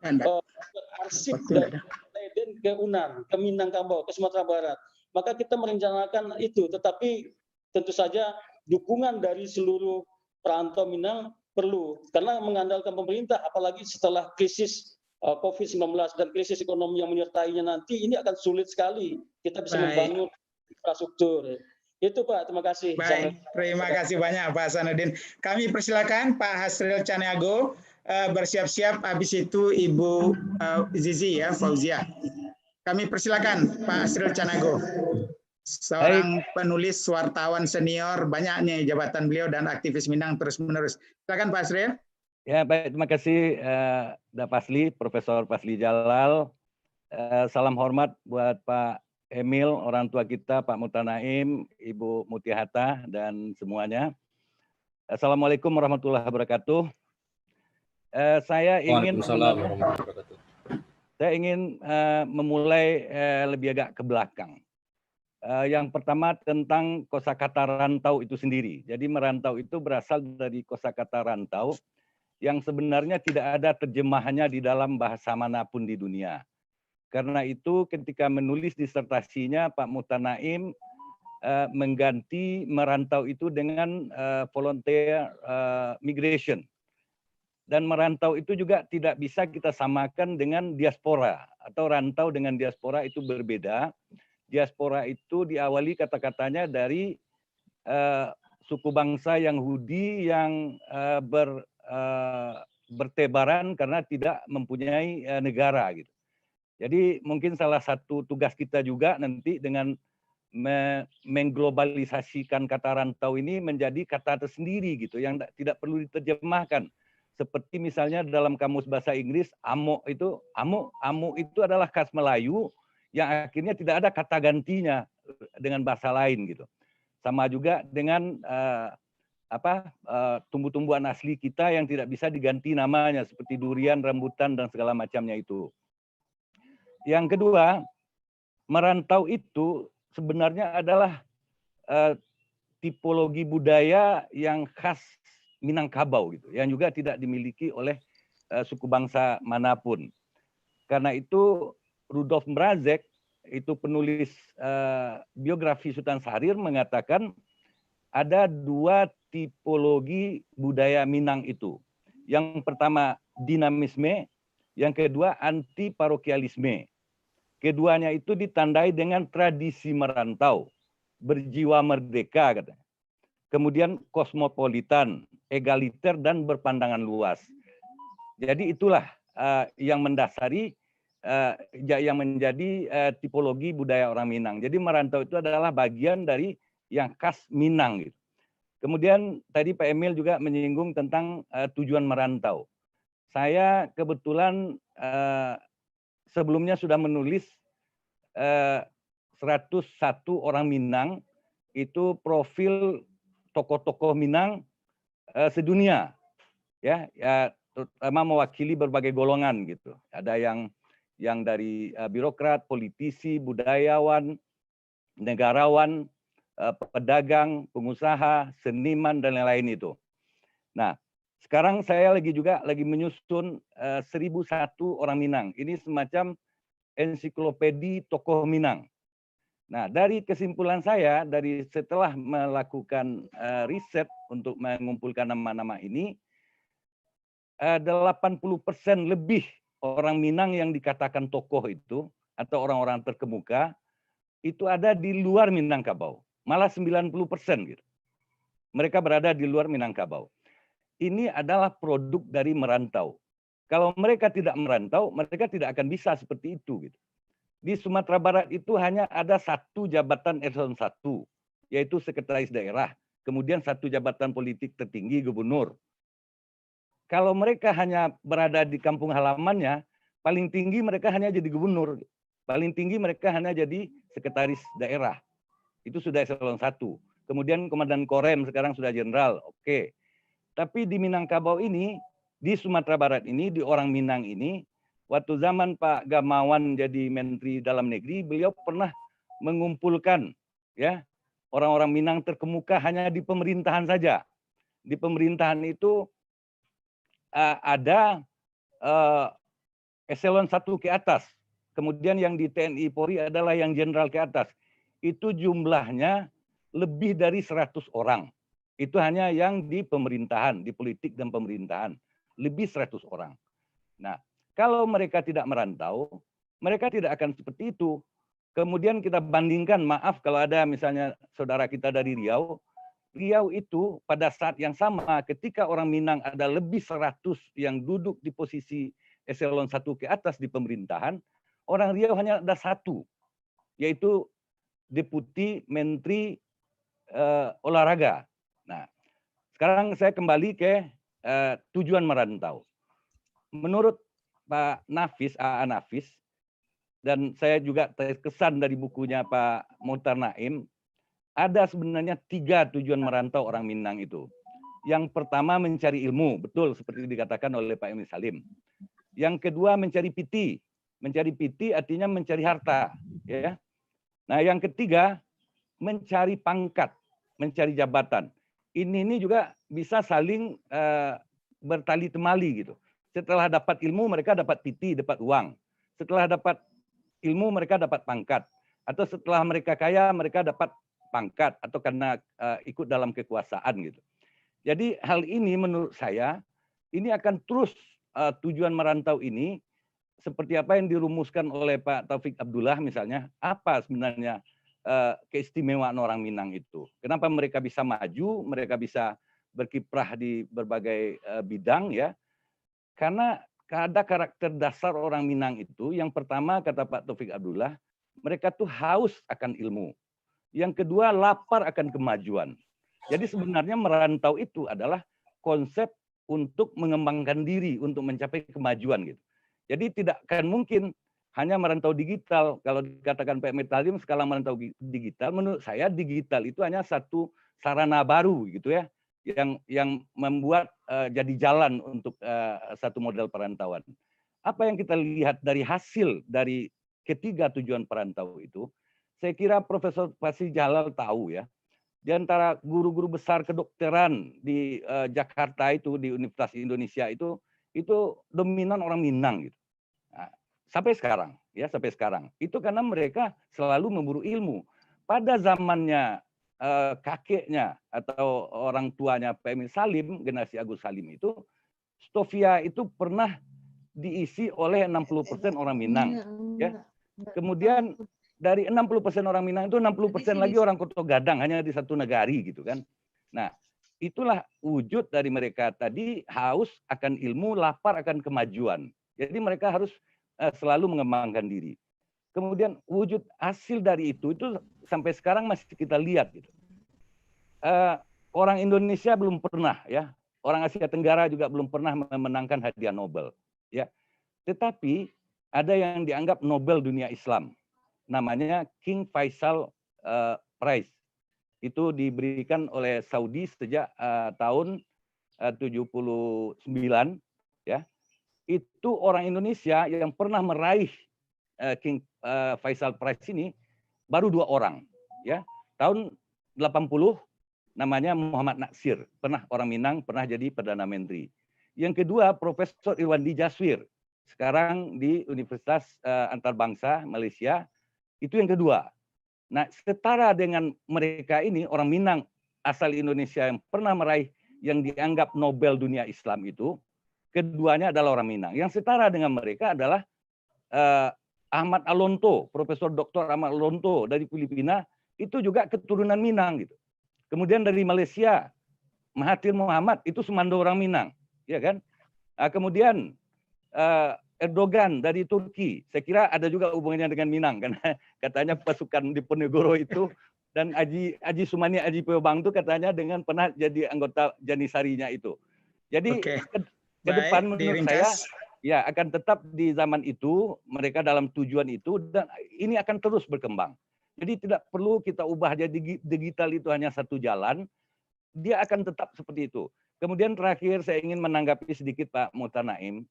[SPEAKER 11] arsip dari Leiden ke UNAN, ke Minangkabau, ke Sumatera Barat. Maka kita merencanakan itu, tetapi tentu saja dukungan dari seluruh perantau Minang perlu, karena mengandalkan pemerintah, apalagi setelah krisis COVID-19 dan krisis ekonomi yang menyertainya nanti, ini akan sulit sekali kita bisa membangun infrastruktur. Itu Pak, terima kasih.
[SPEAKER 2] Baik, terima kasih banyak Pak Hasanuddin. Kami persilakan Pak Hasril Caniago bersiap-siap, habis itu Ibu Zizi ya, Fauzia. Kami persilakan Pak Hasril Caniago. Seorang penulis, wartawan senior, banyak nih jabatan beliau dan aktivis Minang terus-menerus. Silakan Pak Hasril.
[SPEAKER 12] Ya, baik, terima kasih Pasli, Profesor Pasli Jalal. Salam hormat buat Pak Emil, orang tua kita, Pak Mutanaim, Ibu Mutiahata, dan semuanya. Assalamualaikum warahmatullahi wabarakatuh. Saya ingin memulai lebih agak ke belakang. Yang pertama tentang kosakata rantau itu sendiri. Jadi merantau itu berasal dari kosakata rantau yang sebenarnya tidak ada terjemahannya di dalam bahasa manapun di dunia. Karena itu ketika menulis disertasinya Pak Mutanaim mengganti merantau itu dengan volunteer migration. Dan merantau itu juga tidak bisa kita samakan dengan diaspora, atau rantau dengan diaspora itu berbeda. diaspora itu diawali kata-katanya dari suku bangsa Yahudi yang bertebaran karena tidak mempunyai negara gitu. Jadi mungkin salah satu tugas kita juga nanti dengan mengglobalisasikan kata rantau ini menjadi kata tersendiri gitu yang tidak perlu diterjemahkan. Seperti misalnya dalam kamus bahasa Inggris amu itu adalah khas Melayu yang akhirnya tidak ada kata gantinya dengan bahasa lain gitu. Sama juga dengan tumbuh-tumbuhan asli kita yang tidak bisa diganti namanya seperti durian, rambutan dan segala macamnya itu. Yang kedua, merantau itu sebenarnya adalah tipologi budaya yang khas Minangkabau gitu, yang juga tidak dimiliki oleh suku bangsa manapun. Karena itu Rudolf Mrazek itu penulis biografi Sultan Syahrir mengatakan ada dua tipologi budaya Minang itu. Yang pertama dinamisme, yang kedua anti-parokialisme. Keduanya itu ditandai dengan tradisi merantau, berjiwa merdeka katanya. Kemudian kosmopolitan, egaliter dan berpandangan luas. Jadi itulah yang mendasari yang menjadi tipologi budaya orang Minang. Jadi merantau itu adalah bagian dari yang khas Minang gitu. Kemudian tadi Pak Emil juga menyinggung tentang tujuan merantau. Saya kebetulan sebelumnya sudah menulis 101 orang Minang, itu profil tokoh-tokoh Minang sedunia, ya terutama mewakili berbagai golongan gitu. Ada yang dari birokrat, politisi, budayawan, negarawan, pedagang, pengusaha, seniman dan lain-lain itu. Nah, sekarang saya lagi menyusun 1001 orang Minang. Ini semacam ensiklopedi tokoh Minang. Nah, dari kesimpulan saya setelah melakukan riset untuk mengumpulkan nama-nama ini, 80% lebih orang Minang yang dikatakan tokoh itu atau orang-orang terkemuka itu ada di luar Minangkabau, malah 90% gitu. Mereka berada di luar Minangkabau. Ini adalah produk dari merantau. Kalau mereka tidak merantau, mereka tidak akan bisa seperti itu gitu. Di Sumatera Barat itu hanya ada satu jabatan eselon 1, yaitu sekretaris daerah, kemudian satu jabatan politik tertinggi gubernur. Kalau mereka hanya berada di kampung halamannya, paling tinggi mereka hanya jadi gubernur. Paling tinggi mereka hanya jadi sekretaris daerah. Itu sudah eselon 1. Kemudian komandan Korem sekarang sudah jenderal. Oke. Tapi di Minangkabau ini, di Sumatera Barat ini, di orang Minang ini, waktu zaman Pak Gamawan jadi Menteri Dalam Negeri, beliau pernah mengumpulkan ya orang-orang Minang terkemuka hanya di pemerintahan saja. Di pemerintahan itu ada eselon 1 ke atas. Kemudian yang di TNI Polri adalah yang jenderal ke atas. Itu jumlahnya lebih dari 100 orang. Itu hanya yang di pemerintahan, di politik dan pemerintahan. Lebih 100 orang. Nah, kalau mereka tidak merantau, mereka tidak akan seperti itu. Kemudian kita bandingkan, maaf kalau ada misalnya saudara kita dari Riau, Riau itu pada saat yang sama ketika orang Minang ada lebih 100 yang duduk di posisi eselon 1 ke atas di pemerintahan, orang Riau hanya ada satu, yaitu Deputi Menteri Olahraga. Nah, sekarang saya kembali ke tujuan merantau. Menurut Pak Nafis, A.A. Nafis, dan saya juga terkesan dari bukunya Pak Muhtar Naim, ada sebenarnya 3 tujuan merantau orang Minang itu. Yang pertama mencari ilmu, betul seperti dikatakan oleh Pak Emil Salim. Yang kedua mencari piti. Mencari piti artinya mencari harta, ya. Nah, yang ketiga mencari pangkat, mencari jabatan. Ini juga bisa saling bertali temali gitu. Setelah dapat ilmu mereka dapat piti, dapat uang. Setelah dapat ilmu mereka dapat pangkat. Atau setelah mereka kaya mereka dapat pangkat atau karena ikut dalam kekuasaan gitu. Jadi hal ini menurut saya ini akan terus tujuan merantau ini seperti apa yang dirumuskan oleh Pak Taufik Abdullah misalnya, apa sebenarnya keistimewaan orang Minang itu? Kenapa mereka bisa maju, mereka bisa berkiprah di berbagai bidang ya? Karena ada karakter dasar orang Minang itu, yang pertama kata Pak Taufik Abdullah, mereka tuh haus akan ilmu. Yang kedua, lapar akan kemajuan. Jadi sebenarnya merantau itu adalah konsep untuk mengembangkan diri, untuk mencapai kemajuan gitu. Jadi tidak akan mungkin hanya merantau digital. Kalau dikatakan Pak Metalim skala merantau digital, menurut saya digital itu hanya satu sarana baru gitu ya, yang membuat jadi jalan untuk satu model perantauan. Apa yang kita lihat dari hasil dari ketiga tujuan perantau itu, saya kira Profesor Fasih Jalal tahu ya, di antara guru-guru besar kedokteran di Jakarta itu, di Universitas Indonesia itu dominan orang Minang gitu. Nah, sampai sekarang ya, sampai sekarang. Itu karena mereka selalu memburu ilmu. Pada zamannya kakeknya atau orang tuanya Pak Emil Salim, generasi Agus Salim itu, Stovia itu pernah diisi oleh 60% orang Minang ya. Kemudian dari 60% orang Minang itu 60% lagi orang Koto Gadang, hanya di satu negari gitu kan. Nah, itulah wujud dari mereka tadi, haus akan ilmu, lapar akan kemajuan. Jadi mereka harus selalu mengembangkan diri. Kemudian wujud hasil dari itu sampai sekarang masih kita lihat gitu. Orang Indonesia belum pernah ya, orang Asia Tenggara juga belum pernah memenangkan hadiah Nobel ya. Tetapi ada yang dianggap Nobel dunia Islam, namanya King Faisal Prize. Itu diberikan oleh Saudi sejak tahun 79 ya. Itu orang Indonesia yang pernah meraih King Faisal Prize ini baru 2 orang ya. Tahun 80 namanya Muhammad Natsir, pernah orang Minang, pernah jadi Perdana Menteri. Yang kedua Profesor Irwandi Jaswir, sekarang di Universitas Antarbangsa Malaysia, itu yang kedua. Nah, setara dengan mereka ini, orang Minang asal Indonesia yang pernah meraih yang dianggap Nobel dunia Islam itu, keduanya adalah orang Minang. Yang setara dengan mereka adalah Ahmad Alonto, Profesor Dr. Ahmad Alonto dari Filipina, itu juga keturunan Minang gitu. Kemudian dari Malaysia, Mahathir Mohamad itu semando orang Minang, ya kan? Kemudian Erdogan dari Turki, saya kira ada juga hubungannya dengan Minang, karena katanya pasukan Diponegoro itu, dan Aji Sumani Aji Peobang itu katanya dengan pernah jadi anggota Janisarinya itu. Jadi ke depan menurut saya ya akan tetap di zaman itu, mereka dalam tujuan itu, dan ini akan terus berkembang. Jadi tidak perlu kita ubah jadi digital itu hanya satu jalan, dia akan tetap seperti itu. Kemudian terakhir saya ingin menanggapi sedikit Pak Muhtar Naim.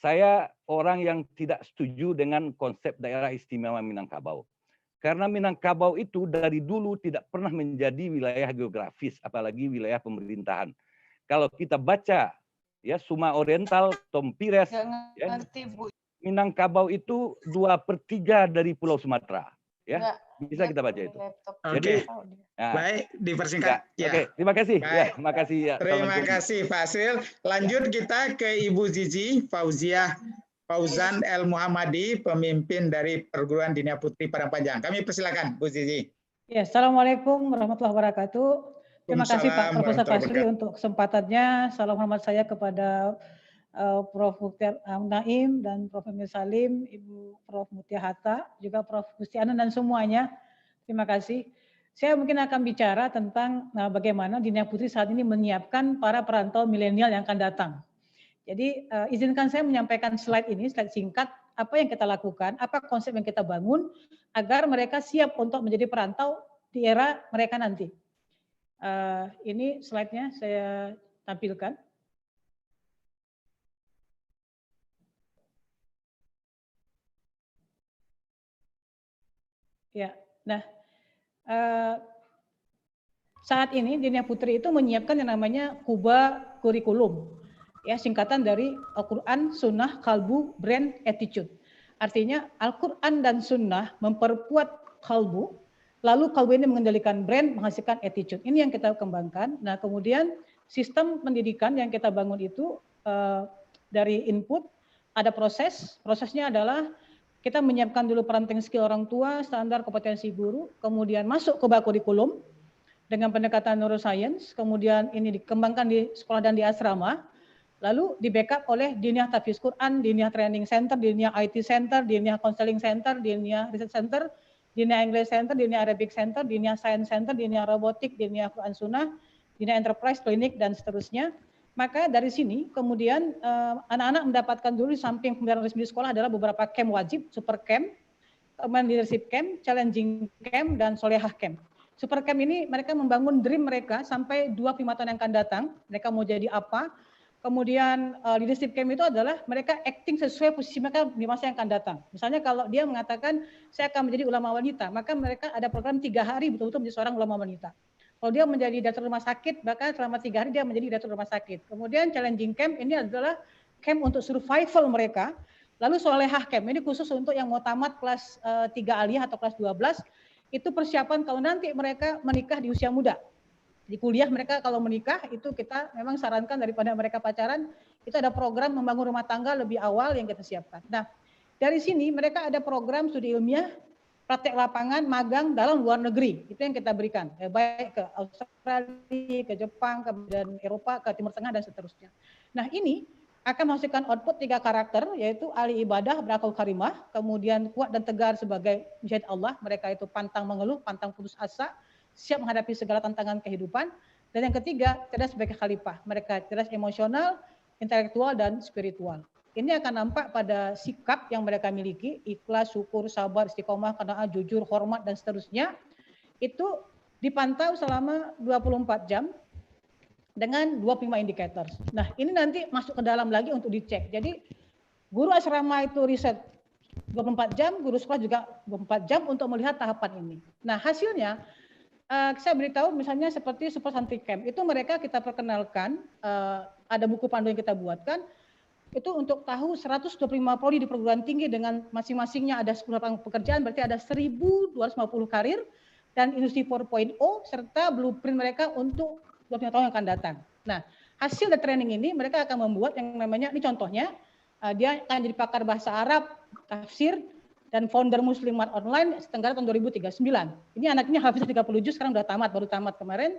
[SPEAKER 12] Saya orang yang tidak setuju dengan konsep daerah istimewa Minangkabau. Karena Minangkabau itu dari dulu tidak pernah menjadi wilayah geografis, apalagi wilayah pemerintahan. Kalau kita baca ya Suma Oriental, Tom Pires, ya, Minangkabau itu 2/3 dari Pulau Sumatera. Ya, bisa kita baca itu. Jadi,
[SPEAKER 2] baik, dipersingkat.
[SPEAKER 12] Ya. Oke, terima kasih.
[SPEAKER 2] Baik.
[SPEAKER 12] Ya, makasih ya.
[SPEAKER 2] Terima kasih Fasil. Lanjut kita ke Ibu Zizi Fauziah Fauzan El Muhammadi, pemimpin dari Perguruan Dinia Putri Padang Panjang. Kami persilakan, Bu Zizi.
[SPEAKER 13] Ya, Assalamualaikum warahmatullahi wabarakatuh. Terima kasih Pak Profesor Fasli untuk kesempatannya. Salam hormat saya kepada Prof. Mukhtar Naim dan Prof. Emil Salim, Ibu Prof. Mutia Hatta, juga Prof. Gustiana dan semuanya. Terima kasih. Saya mungkin akan bicara tentang bagaimana Dinia Putri saat ini menyiapkan para perantau milenial yang akan datang. Jadi izinkan saya menyampaikan slide ini, slide singkat, apa yang kita lakukan, apa konsep yang kita bangun, agar mereka siap untuk menjadi perantau di era mereka nanti. Ini slide-nya saya tampilkan. Ya, nah saat ini Dinia Putri itu menyiapkan yang namanya Kuba Kurikulum, ya singkatan dari Al-Quran, Sunnah, Kalbu, Brand, Attitude. Artinya Al-Quran dan Sunnah memperkuat kalbu, lalu kalbu ini mengendalikan brand, menghasilkan attitude. Ini yang kita kembangkan. Nah kemudian sistem pendidikan yang kita bangun itu dari input, ada prosesnya adalah kita menyiapkan dulu parenting skill orang tua, standar kompetensi guru, kemudian masuk ke kurikulum dengan pendekatan neuroscience, kemudian ini dikembangkan di sekolah dan di asrama, lalu di backup oleh Diniyah Tahfiz Quran, Diniyah Training Center, Diniyah IT Center, Diniyah Counseling Center, Diniyah Research Center, Diniyah English Center, Diniyah Arabic Center, Diniyah Science Center, Diniyah Robotik, Diniyah Quran Sunnah, Diniyah Enterprise, Klinik, dan seterusnya. Maka dari sini kemudian anak-anak mendapatkan dulu di samping pembelajaran resmi di sekolah adalah beberapa camp wajib, super camp, kemudian leadership camp, challenging camp, dan solehah camp. Super camp ini mereka membangun dream mereka sampai 2-5 tahun yang akan datang, mereka mau jadi apa. Kemudian leadership camp itu adalah mereka acting sesuai posisi mereka di masa yang akan datang. Misalnya kalau dia mengatakan saya akan menjadi ulama wanita, maka mereka ada program 3 hari betul-betul menjadi seorang ulama wanita. Kalau dia menjadi direktur rumah sakit, maka selama 3 hari dia menjadi direktur rumah sakit. Kemudian challenging camp ini adalah camp untuk survival mereka. Lalu solehah camp ini khusus untuk yang mau tamat kelas 3 aliyah atau kelas 12, itu persiapan kalau nanti mereka menikah di usia muda. Di kuliah mereka kalau menikah itu kita memang sarankan daripada mereka pacaran, itu ada program membangun rumah tangga lebih awal yang kita siapkan. Nah, dari sini mereka ada program studi ilmiah, praktek lapangan, magang dalam luar negeri, itu yang kita berikan, baik ke Australia, ke Jepang, kemudian Eropa, ke Timur Tengah, dan seterusnya. Nah ini akan menghasilkan output 3 karakter, yaitu ahli ibadah, berakal karimah, kemudian kuat dan tegar sebagai mujahid Allah, mereka itu pantang mengeluh, pantang putus asa, siap menghadapi segala tantangan kehidupan, dan yang ketiga, cerdas sebagai khalifah, mereka cerdas emosional, intelektual, dan spiritual. Ini akan nampak pada sikap yang mereka miliki, ikhlas, syukur, sabar, istiqomah, qanaah, jujur, hormat, dan seterusnya. Itu dipantau selama 24 jam dengan 25 indikator. Nah, ini nanti masuk ke dalam lagi untuk dicek. Jadi, guru asrama itu riset 24 jam, guru sekolah juga 24 jam untuk melihat tahapan ini. Nah, hasilnya, saya beritahu misalnya seperti Super Santri Camp, itu mereka kita perkenalkan, ada buku pandu yang kita buatkan, itu untuk tahu 125 prodi di perguruan tinggi dengan masing-masingnya ada 10 lapangan pekerjaan, berarti ada 1.250 karir dan industri 4.0 serta blueprint mereka untuk 25 tahun yang akan datang. Nah, hasil dari training ini mereka akan membuat yang namanya, ini contohnya, dia akan jadi pakar bahasa Arab, tafsir, dan founder Muslimat Online Tenggara tahun 2039. Ini anaknya hafiz 30 juz, sekarang udah tamat, baru tamat kemarin.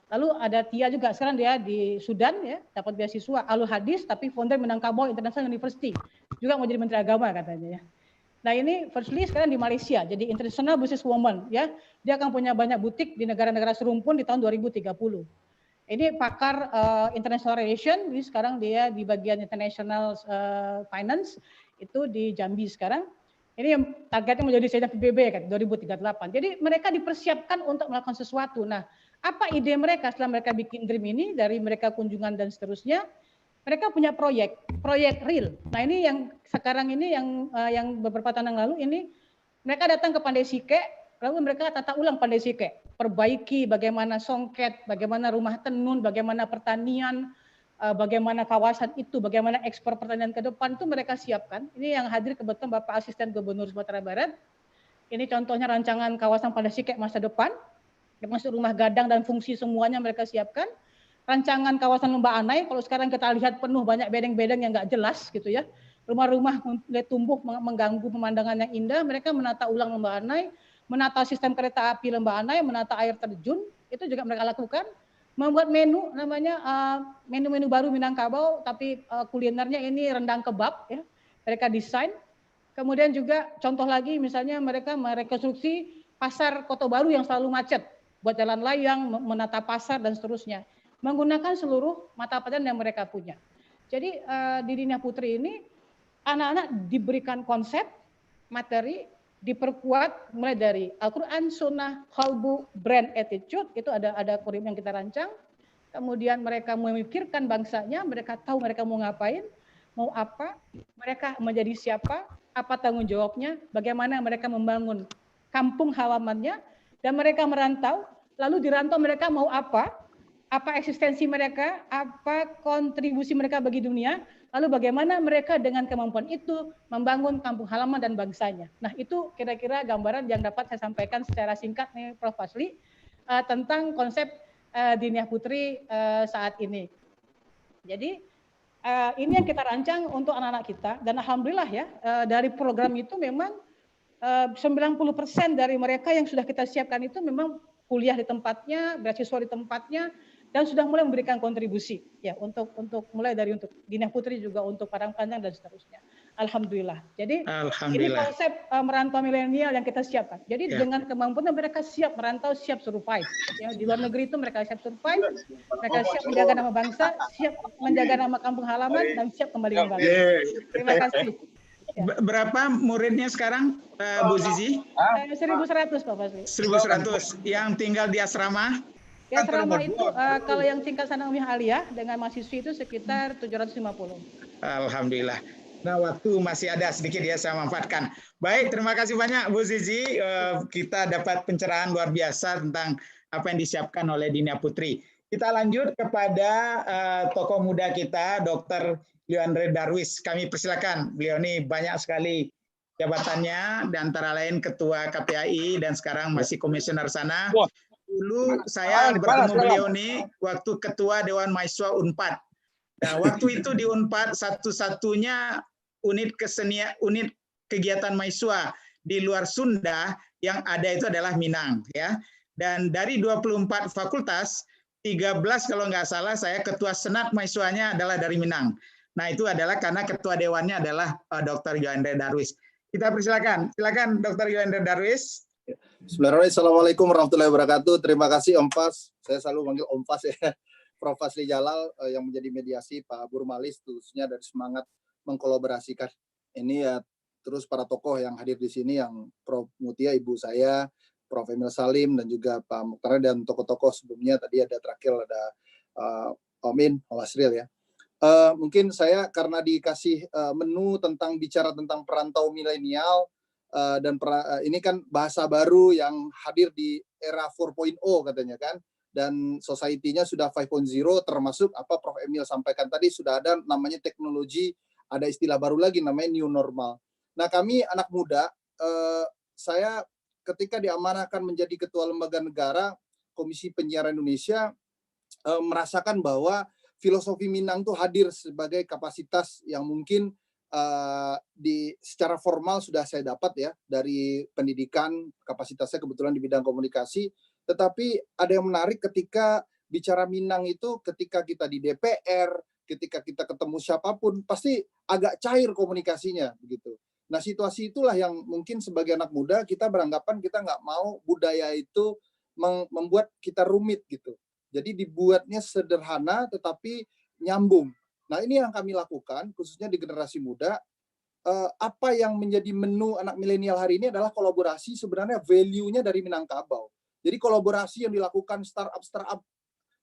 [SPEAKER 13] Lalu ada Tia juga, sekarang dia di Sudan ya, dapat beasiswa Alul Hadis, tapi founder Minangkabau International University, juga mau jadi Menteri Agama katanya ya. Nah ini Firstly sekarang di Malaysia, jadi International Business Woman ya, dia akan punya banyak butik di negara-negara serumpun di tahun 2030. Ini pakar International Relation, jadi sekarang dia di bagian International Finance, itu di Jambi sekarang. Ini yang targetnya menjadi Sekjen PBB kan 2038. Jadi mereka dipersiapkan untuk melakukan sesuatu. Nah, apa ide mereka setelah mereka bikin dream ini dari mereka kunjungan dan seterusnya? Mereka punya proyek real. Nah, ini yang sekarang ini yang beberapa tahun yang lalu ini mereka datang ke Pandai Sike, lalu mereka tata ulang Pandai Sike, perbaiki bagaimana songket, bagaimana rumah tenun, bagaimana pertanian, bagaimana kawasan itu, bagaimana ekspor pertanian ke depan itu mereka siapkan. Ini yang hadir kebetulan Bapak Asisten Gubernur Sumatera Barat. Ini contohnya rancangan kawasan Pandai Sike masa depan, termasuk rumah gadang dan fungsi semuanya mereka siapkan. Rancangan kawasan Lembah Anai, kalau sekarang kita lihat penuh banyak bedeng-bedeng yang nggak jelas gitu ya. Rumah-rumah mulai tumbuh mengganggu pemandangan yang indah, mereka menata ulang Lembah Anai, menata sistem kereta api Lembah Anai, menata air terjun, itu juga mereka lakukan. Membuat menu namanya menu-menu baru Minangkabau, tapi kulinernya ini rendang kebab ya. Mereka desain. Kemudian juga contoh lagi misalnya mereka merekonstruksi pasar Kota Baru yang selalu macet, buat jalan layang, menata pasar dan seterusnya. Menggunakan seluruh mata pelajaran yang mereka punya. Jadi di Diniyah Putri ini anak-anak diberikan konsep, materi, diperkuat mulai dari Al-Quran, Sunnah, Qalbu, Brand, Attitude, itu ada kurikulum yang kita rancang. Kemudian mereka memikirkan bangsanya, mereka tahu mereka mau ngapain, mau apa, mereka menjadi siapa, apa tanggung jawabnya, bagaimana mereka membangun kampung halamannya, dan mereka merantau, lalu di rantau mereka mau apa eksistensi mereka, apa kontribusi mereka bagi dunia, lalu bagaimana mereka dengan kemampuan itu membangun kampung halaman dan bangsanya. Nah itu kira-kira gambaran yang dapat saya sampaikan secara singkat nih Prof. Fazli tentang konsep Diniyah Putri saat ini. Jadi Ini yang kita rancang untuk anak-anak kita, dan alhamdulillah ya, dari program itu memang 90% dari mereka yang sudah kita siapkan itu memang kuliah di tempatnya, beasiswa di tempatnya, dan sudah mulai memberikan kontribusi ya untuk mulai dari untuk Dinia Putri juga untuk Padang Panjang dan seterusnya. Alhamdulillah. Jadi ini konsep merantau milenial yang kita siapkan. Jadi dengan kemampuan mereka siap merantau, siap survive. Ya, di luar negeri itu mereka siap survive, mereka siap menjaga nama bangsa, siap menjaga nama kampung halaman, dan siap kembali kembali. Terima kasih. Ya.
[SPEAKER 2] Berapa muridnya sekarang, Bu Zizi?
[SPEAKER 13] 1.100 Pak Fasli.
[SPEAKER 2] 1.100 yang tinggal di asrama?
[SPEAKER 13] Ya, asrama itu kalau yang tingkat sanawiyah aliyah dengan mahasiswi itu sekitar 750.
[SPEAKER 2] Alhamdulillah. Nah, waktu masih ada sedikit ya saya manfaatkan. Baik, terima kasih banyak Bu Zizi. Kita dapat pencerahan luar biasa tentang apa yang disiapkan oleh Dinia Putri. Kita lanjut kepada tokoh muda kita, Dr. Leondre Darwis. Kami persilakan. Beliau ini banyak sekali jabatannya, dan antara lain Ketua KPAI dan sekarang masih komisioner sana. Dulu saya bertemu beliau nih waktu Ketua Dewan Mahasiswa Unpad. Nah, waktu itu di Unpad satu-satunya unit kegiatan mahasiswa di luar Sunda yang ada itu adalah Minang, ya. Dan dari 24 fakultas, 13 kalau nggak salah saya ketua senat mahasiswanya adalah dari Minang. Nah, itu adalah karena ketua dewannya adalah Dr. Leondre Darwis. Kita persilakan. Silakan Dr. Leondre Darwis.
[SPEAKER 14] Bismillahirrahmanirrahim. Assalamualaikum warahmatullahi wabarakatuh. Terima kasih Om Fas. Saya selalu manggil Om Fas ya. Prof. Fasli Jalal yang menjadi mediasi, Pak Burmalis khususnya dari semangat mengkolaborasikan ini ya, terus para tokoh yang hadir di sini yang Prof. Mutia, ibu saya, Prof. Emil Salim, dan juga Pak Mukhtar, dan tokoh-tokoh sebelumnya tadi ada terakhir ada Omin Awasril ya. Mungkin saya karena dikasih menu tentang bicara tentang perantau milenial, dan ini kan bahasa baru yang hadir di era 4.0 katanya kan, dan society-nya sudah 5.0, termasuk apa Prof. Emil sampaikan tadi, sudah ada namanya teknologi, ada istilah baru lagi namanya new normal. Nah, kami anak muda, saya ketika diamanahkan menjadi ketua lembaga negara Komisi Penyiaran Indonesia, merasakan bahwa filosofi Minang tuh hadir sebagai kapasitas yang mungkin secara formal sudah saya dapat ya dari pendidikan, kapasitasnya kebetulan di bidang komunikasi, tetapi ada yang menarik ketika bicara Minang itu, ketika kita di DPR, ketika kita ketemu siapapun pasti agak cair komunikasinya begitu. Nah, situasi itulah yang mungkin sebagai anak muda kita beranggapan kita nggak mau budaya itu membuat kita rumit gitu. Jadi dibuatnya sederhana tetapi nyambung. Nah, ini yang kami lakukan, khususnya di generasi muda. Apa yang menjadi menu anak milenial hari ini adalah kolaborasi, sebenarnya value-nya dari Minangkabau. Jadi kolaborasi yang dilakukan startup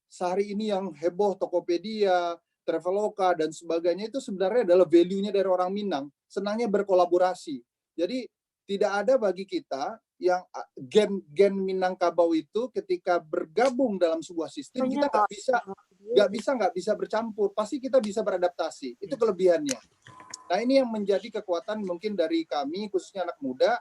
[SPEAKER 14] sehari ini yang heboh, Tokopedia, Traveloka, dan sebagainya, itu sebenarnya adalah value-nya dari orang Minang. Senangnya berkolaborasi. Jadi tidak ada bagi kita yang gen Minangkabau itu ketika bergabung dalam sebuah sistem, kita nggak bisa bercampur, pasti kita bisa beradaptasi. Itu kelebihannya. Nah, ini yang menjadi kekuatan mungkin dari kami, khususnya anak muda,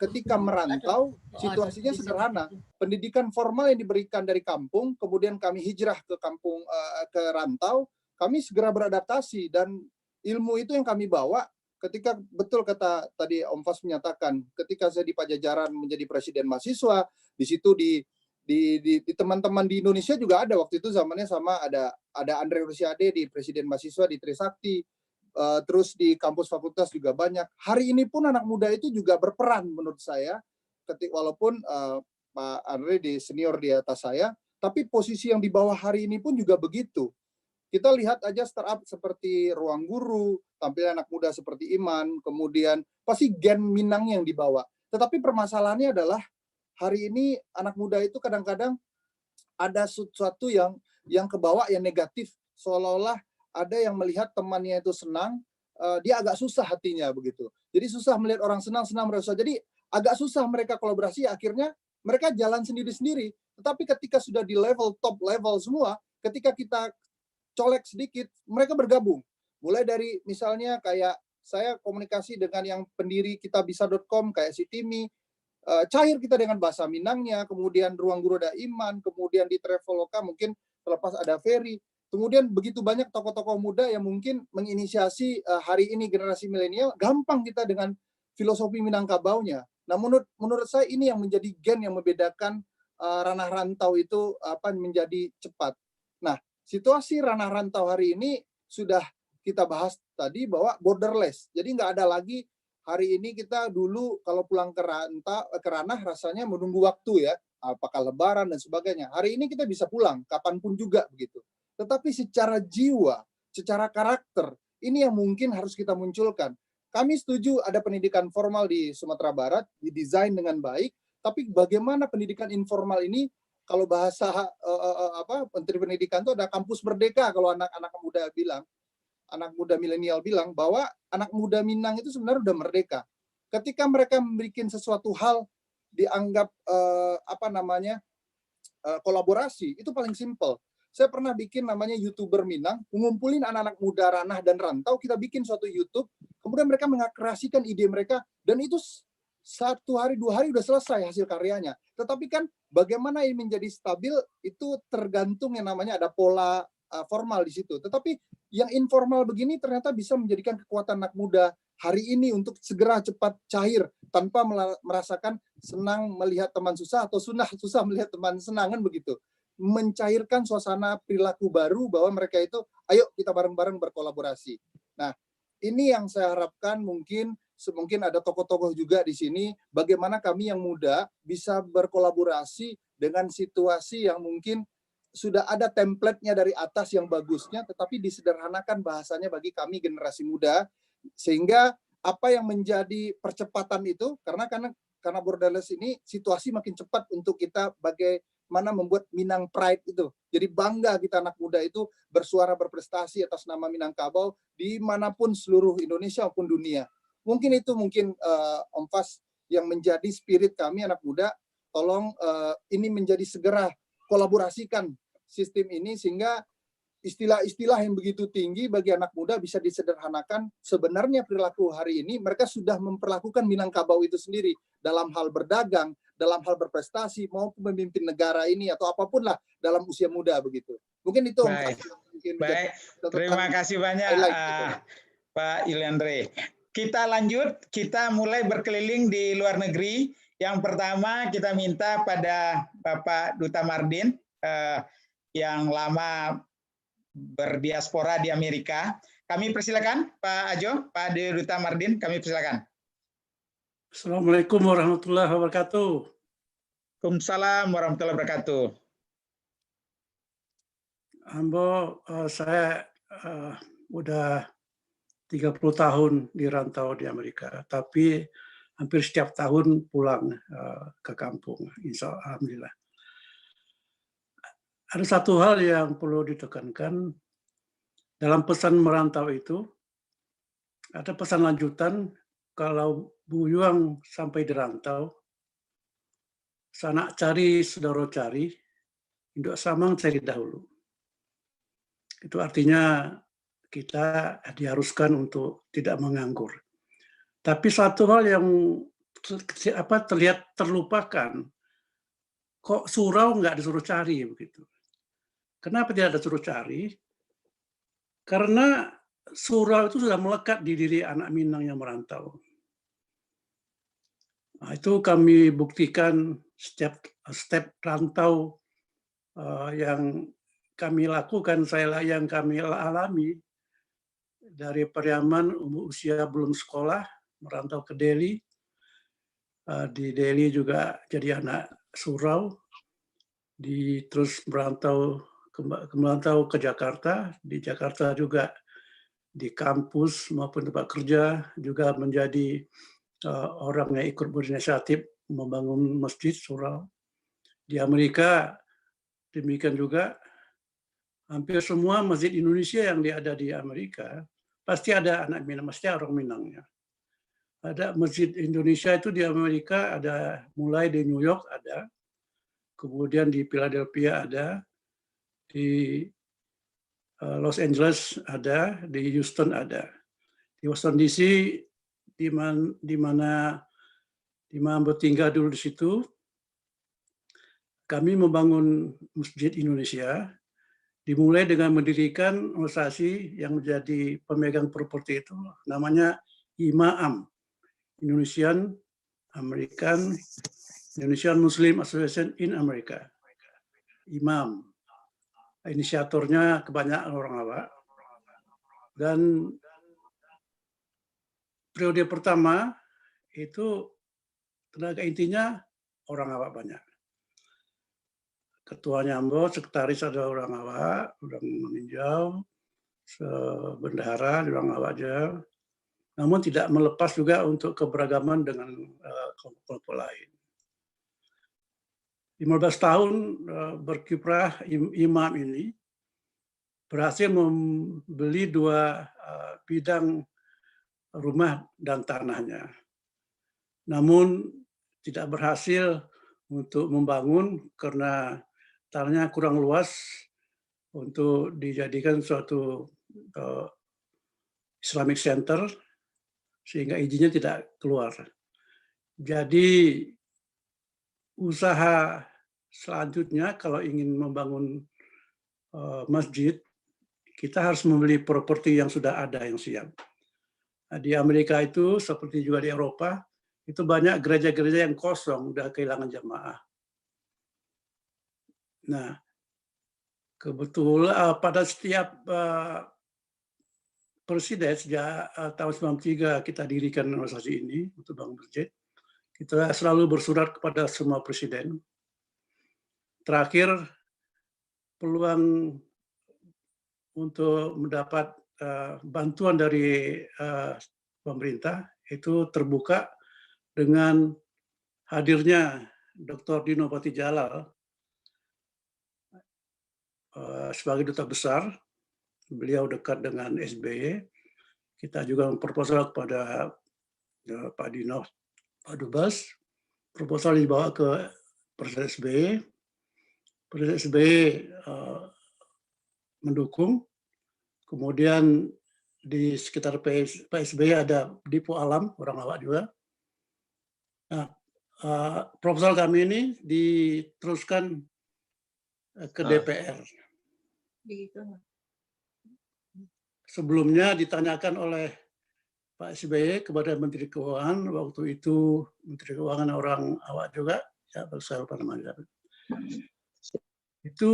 [SPEAKER 14] ketika merantau, situasinya sederhana. Pendidikan formal yang diberikan dari kampung, kemudian kami hijrah ke kampung, ke rantau, kami segera beradaptasi, dan ilmu itu yang kami bawa. Ketika betul kata tadi Om Fas menyatakan, ketika saya di Pajajaran menjadi presiden mahasiswa, di situ di teman-teman di Indonesia juga ada waktu itu zamannya sama, ada Andre Rosiade di presiden mahasiswa di Trisakti, terus di kampus fakultas juga banyak. Hari ini pun anak muda itu juga berperan menurut saya, walaupun Pak Andre di senior di atas saya, tapi posisi yang di bawah hari ini pun juga begitu. Kita lihat aja startup seperti Ruang Guru, tampil anak muda seperti Iman, kemudian pasti gen Minang yang dibawa. Tetapi permasalahannya adalah hari ini anak muda itu kadang-kadang ada sesuatu yang kebawa yang negatif, seolah-olah ada yang melihat temannya itu senang, dia agak susah hatinya begitu. Jadi susah melihat orang senang merasa. Jadi agak susah mereka kolaborasi, akhirnya mereka jalan sendiri-sendiri. Tetapi ketika sudah di level top level semua, ketika kita colek sedikit, mereka bergabung. Mulai dari misalnya kayak saya komunikasi dengan yang pendiri kitabisa.com kayak si Timi, cair kita dengan bahasa Minangnya, kemudian Ruang Guru ada Iman, kemudian di Traveloka mungkin terlepas ada Ferry. Kemudian begitu banyak tokoh-tokoh muda yang mungkin menginisiasi hari ini generasi milenial, gampang kita dengan filosofi Minangkabaunya. Nah, menurut saya ini yang menjadi gen yang membedakan ranah rantau itu menjadi cepat. Nah, situasi ranah rantau hari ini sudah kita bahas tadi bahwa borderless. Jadi nggak ada lagi hari ini kita dulu kalau pulang ke ranah rasanya menunggu waktu ya, apakah lebaran dan sebagainya. Hari ini kita bisa pulang kapanpun juga begitu. Tetapi secara jiwa, secara karakter, ini yang mungkin harus kita munculkan. Kami setuju ada pendidikan formal di Sumatera Barat, didesain dengan baik, tapi bagaimana pendidikan informal ini, kalau bahasa Menteri Pendidikan itu ada kampus merdeka, kalau anak-anak muda bilang, anak muda milenial bilang, bahwa anak muda Minang itu sebenarnya udah merdeka. Ketika mereka membuat sesuatu hal, dianggap kolaborasi, itu paling simpel. Saya pernah bikin namanya YouTuber Minang, mengumpulin anak-anak muda ranah dan rantau, kita bikin suatu YouTube, kemudian mereka mengkreasikan ide mereka, dan itu 1 hari, 2 hari udah selesai hasil karyanya. Tetapi kan bagaimana ini menjadi stabil, itu tergantung yang namanya ada pola formal di situ. Tetapi yang informal begini ternyata bisa menjadikan kekuatan anak muda hari ini untuk segera cepat cair, tanpa merasakan senang melihat teman susah, atau susah melihat teman senang, kan begitu. Mencairkan suasana perilaku baru bahwa mereka itu ayo kita bareng-bareng berkolaborasi. Nah, ini yang saya harapkan mungkin ada tokoh-tokoh juga di sini, bagaimana kami yang muda bisa berkolaborasi dengan situasi yang mungkin sudah ada template-nya dari atas yang bagusnya, tetapi disederhanakan bahasanya bagi kami generasi muda, sehingga apa yang menjadi percepatan itu, karena borderless ini situasi makin cepat untuk kita bagaimana membuat Minang Pride itu. Jadi bangga kita anak muda itu bersuara berprestasi atas nama Minangkabau dimanapun seluruh Indonesia maupun dunia. Mungkin itu Om Fas yang menjadi spirit kami anak muda. Tolong ini menjadi segera kolaborasikan sistem ini sehingga istilah-istilah yang begitu tinggi bagi anak muda bisa disederhanakan. Sebenarnya perilaku hari ini mereka sudah memperlakukan Minangkabau itu sendiri dalam hal berdagang, dalam hal berprestasi, maupun memimpin negara ini atau apapun lah dalam usia muda begitu. Mungkin itu.
[SPEAKER 2] Baik. Terima kasih banyak Pak Iliandre. Kita lanjut, kita mulai berkeliling di luar negeri. Yang pertama kita minta pada Bapak Duta Mardin yang lama berdiaspora di Amerika. Kami persilakan Pak Ajo, Pak Duta Mardin, kami persilakan.
[SPEAKER 15] Assalamualaikum warahmatullahi wabarakatuh.
[SPEAKER 2] Waalaikumsalam warahmatullahi wabarakatuh.
[SPEAKER 15] Ambo, saya udah 30 tahun di rantau di Amerika, tapi hampir setiap tahun pulang ke kampung, alhamdulillah. Ada satu hal yang perlu ditekankan dalam pesan merantau itu, ada pesan lanjutan kalau buyuang sampai di rantau, sanak cari, saudara cari, induk samang cari dahulu. Itu artinya kita diharuskan untuk tidak menganggur. Tapi satu hal yang terlihat terlupakan, kok surau nggak disuruh cari begitu. Kenapa tidak disuruh cari? Karena surau itu sudah melekat di diri anak Minang yang merantau. Nah, itu kami buktikan setiap step rantau yang kami lakukan, yang kami alami dari Pariaman usia belum sekolah, merantau ke Delhi. Di Delhi juga jadi anak surau, terus merantau ke Jakarta. Di Jakarta juga di kampus maupun tempat kerja juga menjadi orang yang ikut berinisiatif membangun masjid surau. Di Amerika demikian juga. Hampir semua masjid Indonesia yang ada di Amerika pasti ada anak Minang, pasti orang Minangnya. Ada masjid Indonesia itu di Amerika, ada mulai di New York ada, kemudian di Philadelphia ada, di Los Angeles ada, di Houston ada, di Washington DC di mana tinggal dulu di situ. Kami membangun masjid Indonesia Dimulai dengan mendirikan organisasi yang menjadi pemegang properti itu, namanya IMAAM, Indonesian Muslim Association in America. IMAAM. Inisiatornya kebanyakan orang awak. Dan periode pertama itu tenaga intinya orang awak banyak. Ketuanya Ambo, sekretaris ada orang awak, orang meninjau, bendahara orang awak aja. Namun tidak melepas juga untuk keberagaman dengan kelompok lain. 15 tahun berkiprah imam ini berhasil membeli 2 bidang rumah dan tanahnya. Namun tidak berhasil untuk membangun karena tanahnya kurang luas untuk dijadikan suatu Islamic Center, sehingga izinnya tidak keluar. Jadi usaha selanjutnya kalau ingin membangun masjid, kita harus membeli properti yang sudah ada, yang siap. Di Amerika itu, seperti juga di Eropa, itu banyak gereja-gereja yang kosong, udah kehilangan jamaah. Nah, kebetulan pada setiap presiden sejak tahun 93 kita dirikan organisasi ini untuk bangun masjid, kita selalu bersurat kepada semua presiden. Terakhir, peluang untuk mendapat bantuan dari pemerintah itu terbuka dengan hadirnya Dr. Dino Patijalal sebagai duta besar. Beliau dekat dengan SBY. Kita juga memproposal kepada Pak Dino, Pak Dubes. Proposal dibawa ke Presiden SBY. Presiden SBY mendukung. Kemudian di sekitar Pak SBY ada Dipo Alam, orang awak juga. Nah, proposal kami ini diteruskan ke DPR. Sebelumnya ditanyakan oleh Pak SBY kepada Menteri Keuangan, waktu itu Menteri Keuangan orang awak juga, ya, saya lupa namanya. Itu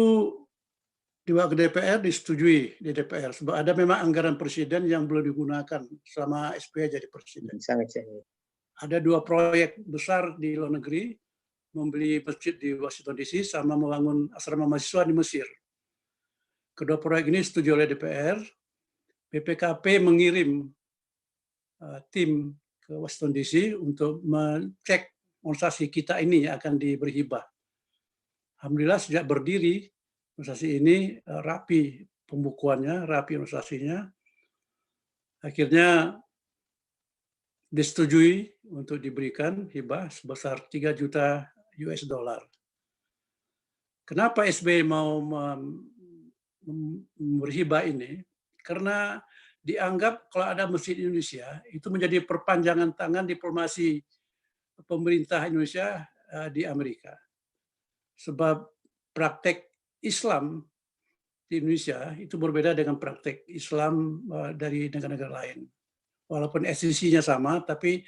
[SPEAKER 15] dibawa ke DPR, disetujui di DPR, sebab ada memang anggaran presiden yang belum digunakan selama SBY jadi presiden. Ada 2 proyek besar di luar negeri, membeli masjid di Washington DC sama membangun asrama mahasiswa di Mesir. Kedua proyek ini disetujui oleh DPR. BPKP mengirim tim ke Washington DC untuk mengecek organisasi kita ini yang akan diberi hibah. Alhamdulillah sejak berdiri organisasi ini rapi pembukuannya, rapi organisasinya. Akhirnya disetujui untuk diberikan hibah sebesar 3 juta US dollar. Kenapa SBY mau memberi hibah ini? Karena dianggap kalau ada masjid Indonesia itu menjadi perpanjangan tangan diplomasi pemerintah Indonesia di Amerika. Sebab praktek Islam di Indonesia itu berbeda dengan praktek Islam dari negara-negara lain. Walaupun esensinya sama, tapi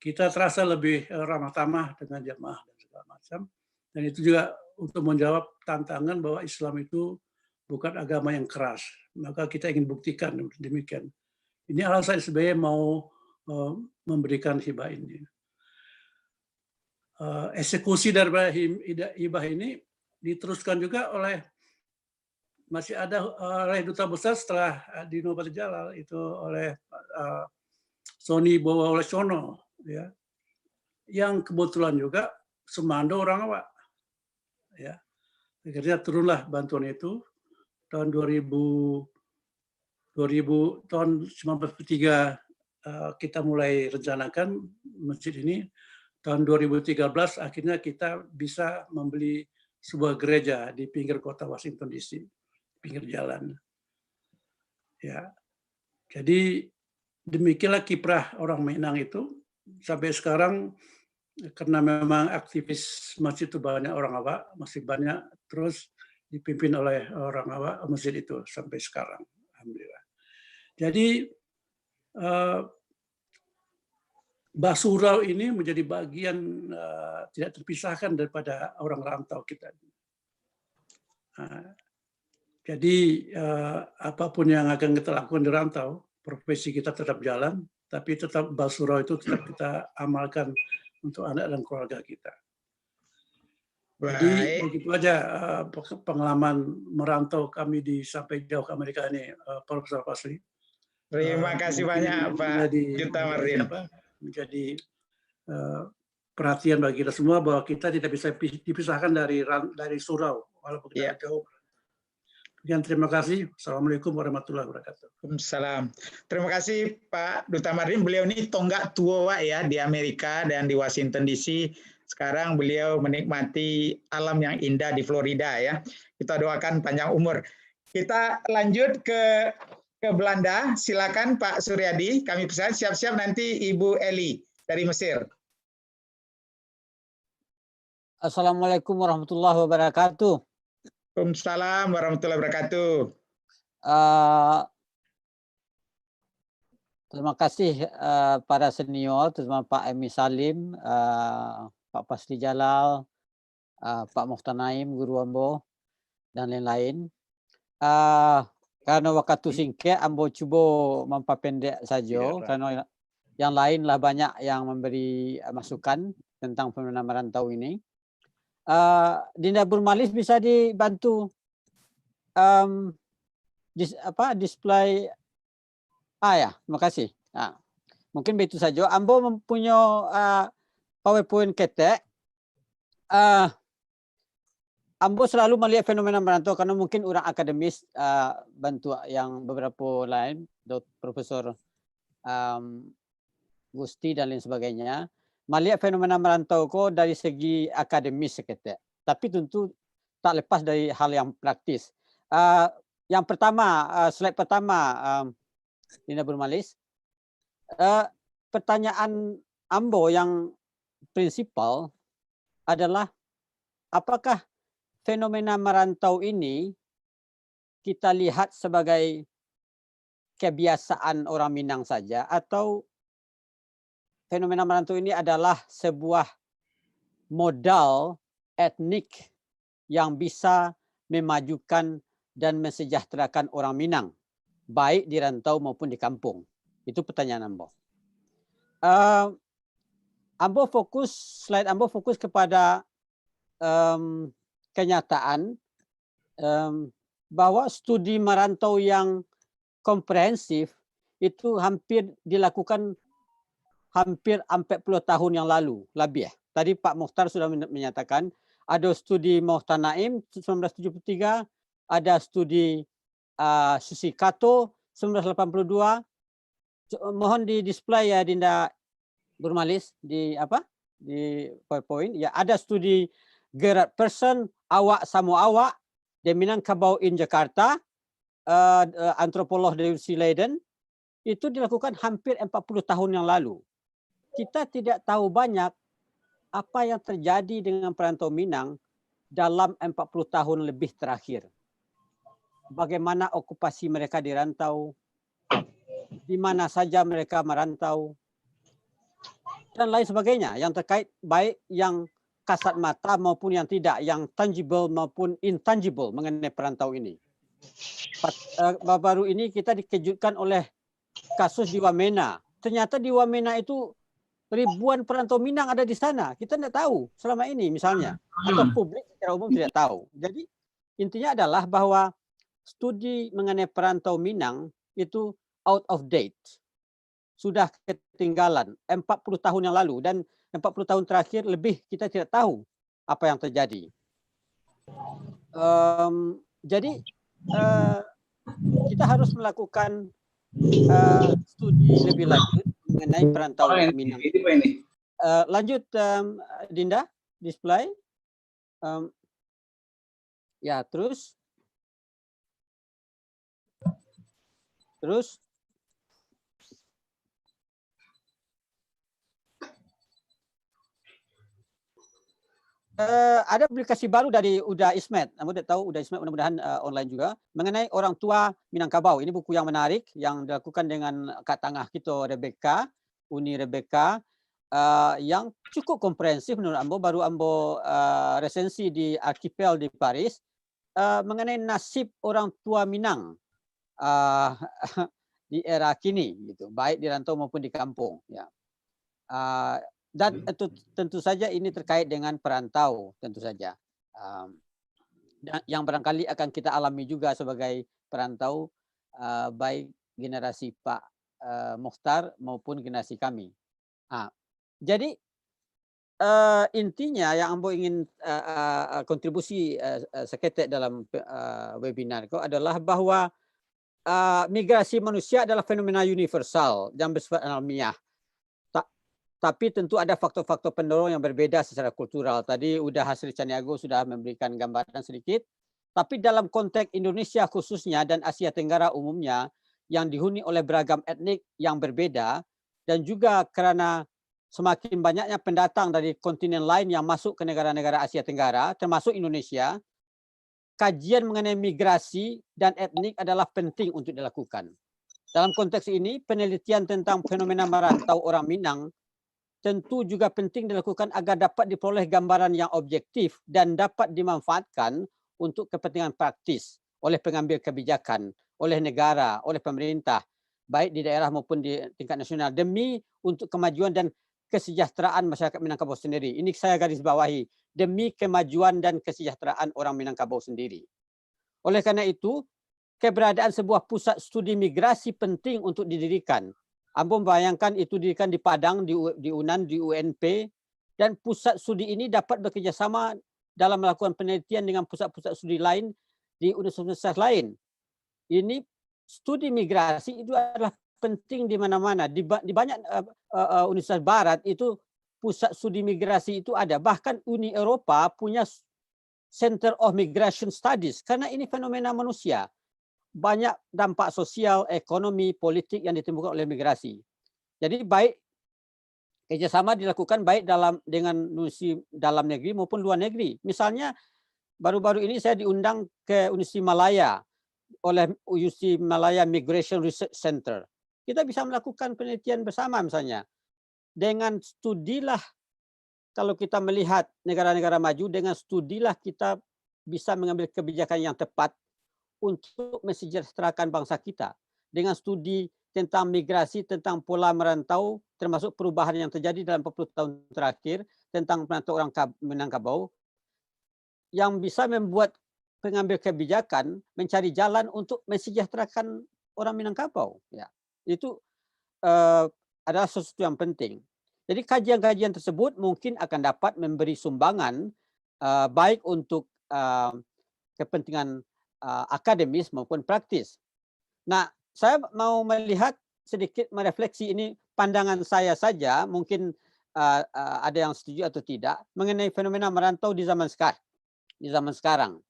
[SPEAKER 15] kita terasa lebih ramah tamah dengan jamaah dan segala macam. Dan itu juga untuk menjawab tantangan bahwa Islam itu bukan agama yang keras. Maka kita ingin buktikan demikian. Ini alasan SBY mau memberikan hibah ini. Eksekusi dari hibah ini diteruskan juga oleh masih ada oleh duta besar setelah Dino Patijalal, itu oleh Sony Bowalesono, ya, yang kebetulan juga semando orang awak, ya. Akhirnya turunlah bantuan itu tahun 1993 kita mulai rencanakan masjid ini. Tahun 2013 akhirnya kita bisa membeli sebuah gereja di pinggir kota Washington DC, pinggir jalan. Ya, jadi demikianlah kiprah orang Minang itu sampai sekarang, karena memang aktivis masjid itu banyak orang awak, masih banyak. Terus dipimpin oleh orang masjid itu sampai sekarang, alhamdulillah. Jadi Mbah Surau ini menjadi bagian tidak terpisahkan daripada orang rantau kita. Jadi apapun yang akan kita lakukan di rantau, profesi kita tetap jalan, tapi tetap Mbah Surau itu tetap kita amalkan untuk anak dan keluarga kita. Jadi begitu aja pengalaman merantau kami sampai jauh ke Amerika ini, Profesor Fasli.
[SPEAKER 2] Terima kasih banyak Pak Jutamardin.
[SPEAKER 15] Menjadi perhatian bagi kita semua bahwa kita tidak bisa dipisahkan dari surau walaupun kita jauh. Dan terima kasih. Assalamualaikum warahmatullahi wabarakatuh.
[SPEAKER 2] Waalaikumsalam. Terima kasih Pak Duta Mardin. Beliau ini tonggak tua ya di Amerika dan di Washington DC. Sekarang beliau menikmati alam yang indah di Florida ya. Kita doakan panjang umur. Kita lanjut ke Belanda. Silakan Pak Suryadi. Kami pesan siap-siap nanti Ibu Eli dari Mesir.
[SPEAKER 16] Assalamualaikum warahmatullahi wabarakatuh.
[SPEAKER 2] Waalaikumsalam warahmatullahi wabarakatuh.
[SPEAKER 16] Terima kasih para senior, terutama Pak Emi Salim, Pak Fasli Jalal, Pak Mokhtar Naim, Guru Ambo, dan lain-lain. Karena waktu singkat, Ambo coba memperpendek saja, karena yang lainlah banyak yang memberi masukan tentang fenomena merantau ini. Dinda Burmalis bisa dibantu display ya, terima kasih. Mungkin begitu saja. Ambo mempunyai PowerPoint ketek. Ambo selalu melihat fenomena merantau karena mungkin orang akademis bantu yang beberapa lain, Profesor Gusti dan lain sebagainya. Melihat fenomena merantau dari segi akademis seketik. Tapi tentu tak lepas dari hal yang praktis. Yang pertama, slide pertama, Dinda Burmalis. Pertanyaan Ambo yang prinsipal adalah apakah fenomena merantau ini kita lihat sebagai kebiasaan orang Minang saja atau fenomena merantau ini adalah sebuah modal etnik yang bisa memajukan dan mensejahterakan orang Minang, baik di rantau maupun di kampung. Itu pertanyaan Ambo. Slide Ambo fokus kepada kenyataan bahwa studi merantau yang komprehensif itu hampir dilakukan hampir 40 tahun yang lalu, lebih. Tadi Pak Mokhtar sudah menyatakan ada studi Mokhtar Naim 1973, ada studi Susi Kato 1982. Mohon di display ya Dinda Burmalis di PowerPoint. Ya, ada studi Gerard Persson, Awak Samo Awak, di Minangkabau in Jakarta, antropolog dari UC Leiden. Itu dilakukan hampir 40 tahun yang lalu. Kita tidak tahu banyak apa yang terjadi dengan perantau Minang dalam 40 tahun lebih terakhir. Bagaimana okupasi mereka di rantau, di mana saja mereka merantau, dan lain sebagainya yang terkait baik yang kasat mata maupun yang tidak, yang tangible maupun intangible mengenai perantau ini. Baru ini kita dikejutkan oleh kasus di Wamena. Ternyata di Wamena itu ribuan perantau Minang ada di sana. Kita tidak tahu selama ini misalnya. Atau publik secara umum tidak tahu. Jadi intinya adalah bahwa studi mengenai perantau Minang itu out of date. Sudah ketinggalan 40 tahun yang lalu. Dan 40 tahun terakhir lebih kita tidak tahu apa yang terjadi. Jadi kita harus melakukan studi lebih lanjut mengenai perantau Minang. Lanjut Dinda, display. Ya, terus. ada publikasi baru dari Uda Ismet. Kamu tidak tahu Uda Ismet, mudah-mudahan online juga, mengenai orang tua Minangkabau. Ini buku yang menarik yang dilakukan dengan Kak Tangah kita Rebecca, Uni Rebecca, yang cukup komprehensif menurut Ambo. Baru Ambo resensi di Archipel di Paris mengenai nasib orang tua Minang di era kini, gitu, baik di rantau maupun di kampung. Ya. Dan tentu saja ini terkait dengan perantau, tentu saja. Yang barangkali akan kita alami juga sebagai perantau, baik generasi Pak Mokhtar maupun generasi kami. Jadi intinya yang Ambo ingin kontribusi seketek dalam webinar itu adalah bahwa migrasi manusia adalah fenomena universal yang bersifat alamiah. Tapi tentu ada faktor-faktor pendorong yang berbeda secara kultural. Tadi Uda Hasri Caniago sudah memberikan gambaran sedikit. Tapi dalam konteks Indonesia khususnya dan Asia Tenggara umumnya yang dihuni oleh beragam etnik yang berbeda, dan juga karena semakin banyaknya pendatang dari kontinen lain yang masuk ke negara-negara Asia Tenggara, termasuk Indonesia, kajian mengenai migrasi dan etnik adalah penting untuk dilakukan. Dalam konteks ini, penelitian tentang fenomena merantau orang Minang tentu juga penting dilakukan agar dapat diperoleh gambaran yang objektif dan dapat dimanfaatkan untuk kepentingan praktis oleh pengambil kebijakan, oleh negara, oleh pemerintah, baik di daerah maupun di tingkat nasional, demi untuk kemajuan dan kesejahteraan masyarakat Minangkabau sendiri. Ini saya garis bawahi, demi kemajuan dan kesejahteraan orang Minangkabau sendiri. Oleh karena itu, keberadaan sebuah pusat studi migrasi penting untuk didirikan. Ambo membayangkan itu didirikan di Padang, di UNAN, di UNP, dan pusat studi ini dapat bekerjasama dalam melakukan penelitian dengan pusat-pusat studi lain di universitas lain. Ini studi migrasi itu adalah penting di mana-mana. Di banyak universitas barat itu pusat studi migrasi itu ada. Bahkan Uni Eropa punya Center of Migration Studies karena ini fenomena manusia. Banyak dampak sosial, ekonomi, politik yang ditimbulkan oleh migrasi. Jadi baik kerjasama dilakukan baik dengan universitas dalam negeri maupun luar negeri. Misalnya baru-baru ini saya diundang ke Universitas Malaya oleh Universitas Malaya Migration Research Center. Kita bisa melakukan penelitian bersama misalnya. Dengan studilah, kalau kita melihat negara-negara maju, dengan studilah kita bisa mengambil kebijakan yang tepat untuk mensejahterakan bangsa kita. Dengan studi tentang migrasi, tentang pola merantau, termasuk perubahan yang terjadi dalam 40 tahun terakhir, tentang merantau orang Minangkabau, yang bisa membuat pengambil kebijakan mencari jalan untuk mensejahterakan orang Minangkabau. Ya, itu adalah sesuatu yang penting. Jadi kajian-kajian tersebut mungkin akan dapat memberi sumbangan baik untuk kepentingan akademis maupun praktis. Nah, saya mau melihat sedikit merefleksi ini pandangan saya saja, mungkin ada yang setuju atau tidak mengenai fenomena merantau di zaman sekarang.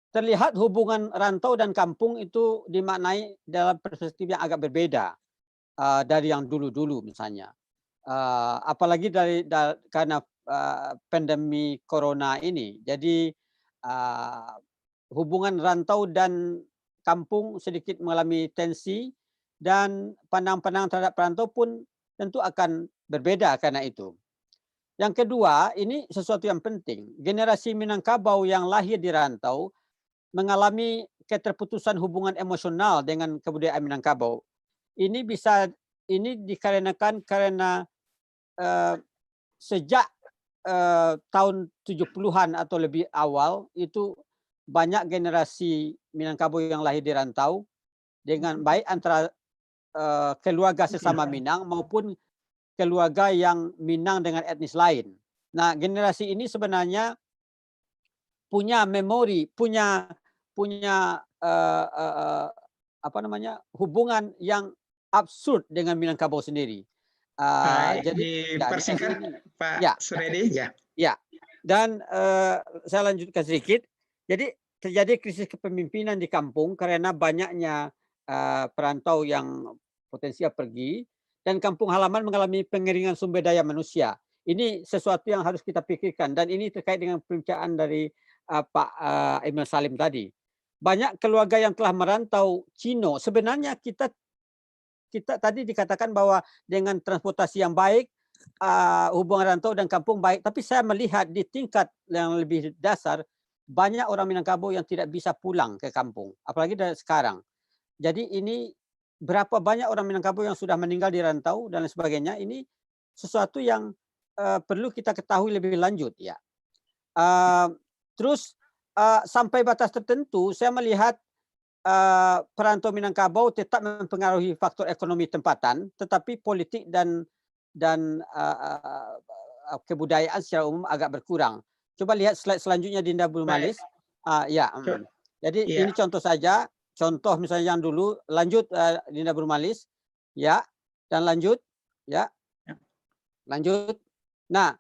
[SPEAKER 16] Terlihat hubungan rantau dan kampung itu dimaknai dalam perspektif yang agak berbeda dari yang dulu-dulu misalnya. Apalagi karena pandemi corona ini. Jadi hubungan rantau dan kampung sedikit mengalami tensi dan pandangan-pandangan terhadap perantau pun tentu akan berbeda karena itu. Yang kedua, ini sesuatu yang penting. Generasi Minangkabau yang lahir di rantau mengalami keterputusan hubungan emosional dengan kebudayaan Minangkabau. Ini dikarenakan karena sejak tahun 70-an atau lebih awal itu banyak generasi Minangkabau yang lahir di rantau dengan baik antara keluarga sesama Minang maupun keluarga yang Minang dengan etnis lain. Nah, generasi ini sebenarnya punya memori, punya hubungan yang absurd dengan Minangkabau sendiri.
[SPEAKER 2] Jadi dipersingkat Pak Suredi ya.
[SPEAKER 16] Ya. Dan saya lanjutkan sedikit. Jadi terjadi krisis kepemimpinan di kampung karena banyaknya perantau yang potensial pergi dan kampung halaman mengalami pengeringan sumber daya manusia. Ini sesuatu yang harus kita pikirkan, dan ini terkait dengan pembicaraan dari Pak Emil Salim tadi. Banyak keluarga yang telah merantau Cina, sebenarnya kita tadi dikatakan bahwa dengan transportasi yang baik, hubungan rantau dan kampung baik, tapi saya melihat di tingkat yang lebih dasar, banyak orang Minangkabau yang tidak bisa pulang ke kampung, apalagi dari sekarang. Jadi ini berapa banyak orang Minangkabau yang sudah meninggal di rantau dan lain sebagainya, ini sesuatu yang perlu kita ketahui lebih lanjut ya. Terus sampai batas tertentu saya melihat perantau Minangkabau tetap mempengaruhi faktor ekonomi tempatan, tetapi politik dan kebudayaan secara umum agak berkurang. Coba lihat slide selanjutnya, Dinda Burmalis. Jadi ini contoh saja, contoh misalnya yang dulu, lanjut Dinda Burmalis, ya, dan lanjut, ya, lanjut. Nah,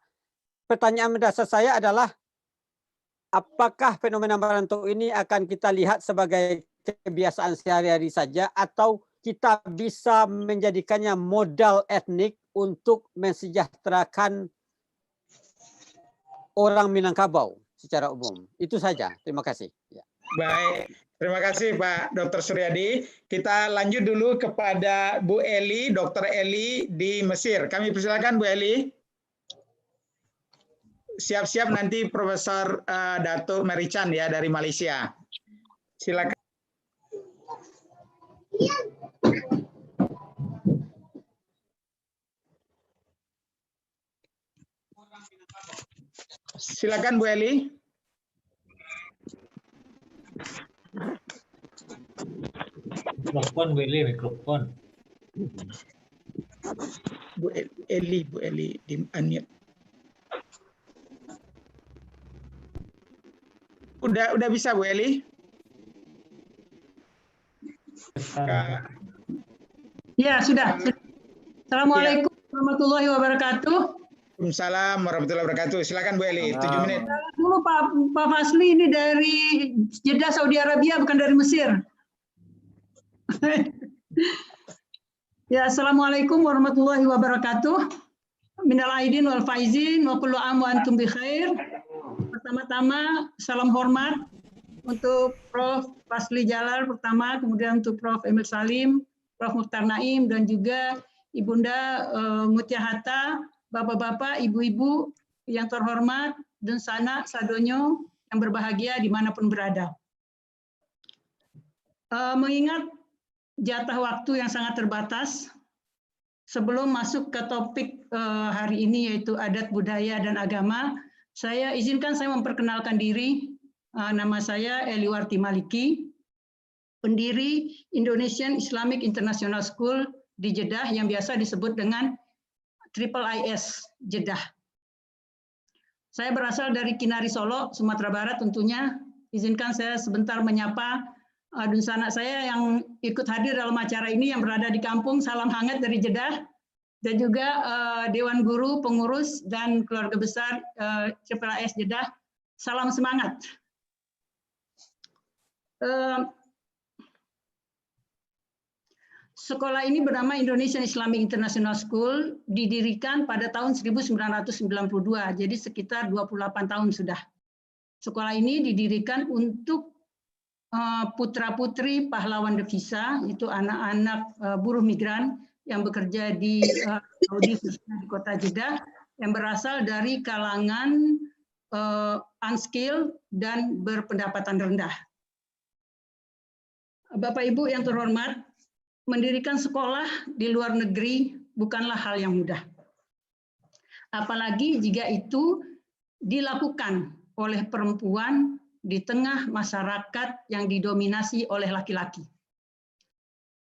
[SPEAKER 16] pertanyaan mendasar saya adalah, apakah fenomena merantau ini akan kita lihat sebagai kebiasaan sehari-hari saja, atau kita bisa menjadikannya modal etnik untuk mensejahterakan orang Minangkabau secara umum? Itu saja. Terima kasih. Ya.
[SPEAKER 2] Baik, terima kasih Pak Dr. Suryadi. Kita lanjut dulu kepada Bu Eli, Dr. Eli di Mesir. Kami persilakan Bu Eli. Siap-siap nanti Profesor Dato' Merichan ya dari Malaysia. Silakan. Silakan Bu Eli.
[SPEAKER 17] Mikrofon Bu Eli, mikrofon.
[SPEAKER 2] Bu Eli di unmute. Udah bisa Bu Eli?
[SPEAKER 18] Ya, sudah. Assalamualaikum warahmatullahi wabarakatuh.
[SPEAKER 2] Waalaikumsalam warahmatullahi wabarakatuh. Silakan Bu Eli, 7 menit.
[SPEAKER 18] Dulu Pak Fasli ini dari Jeddah, Saudi Arabia, bukan dari Mesir. Ya, Assalamualaikum warahmatullahi wabarakatuh. Minal aidin wal faizin wa kullu am wa antum bi khair. Pertama-tama salam hormat untuk Prof. Fasli Jalal pertama, kemudian untuk Prof. Emil Salim, Prof. Mukhtar Naim, dan juga Ibunda Mutia Hatta, Bapak-bapak, Ibu-ibu yang terhormat, dan sanak sadonyo yang berbahagia dimanapun berada. Mengingat jatah waktu yang sangat terbatas, sebelum masuk ke topik hari ini yaitu adat, budaya, dan agama, saya izinkan saya memperkenalkan diri. Nama saya Eliwarti Maliki, pendiri Indonesian Islamic International School di Jeddah yang biasa disebut dengan IIIS Jeddah. Saya berasal dari Kinari Solo, Sumatera Barat tentunya. Izinkan saya sebentar menyapa dunsanak saya yang ikut hadir dalam acara ini yang berada di kampung. Salam hangat dari Jeddah. Dan juga Dewan Guru, pengurus, dan keluarga besar IIIS Jeddah. Salam semangat. Sekolah ini bernama Indonesian Islamic International School, didirikan pada tahun 1992, jadi sekitar 28 tahun sudah. Sekolah ini didirikan untuk putra-putri pahlawan devisa, itu anak-anak buruh migran yang bekerja di Saudi, khususnya di kota Jeddah, yang berasal dari kalangan unskilled dan berpendapatan rendah. Bapak Ibu yang terhormat, mendirikan sekolah di luar negeri bukanlah hal yang mudah. Apalagi jika itu dilakukan oleh perempuan di tengah masyarakat yang didominasi oleh laki-laki.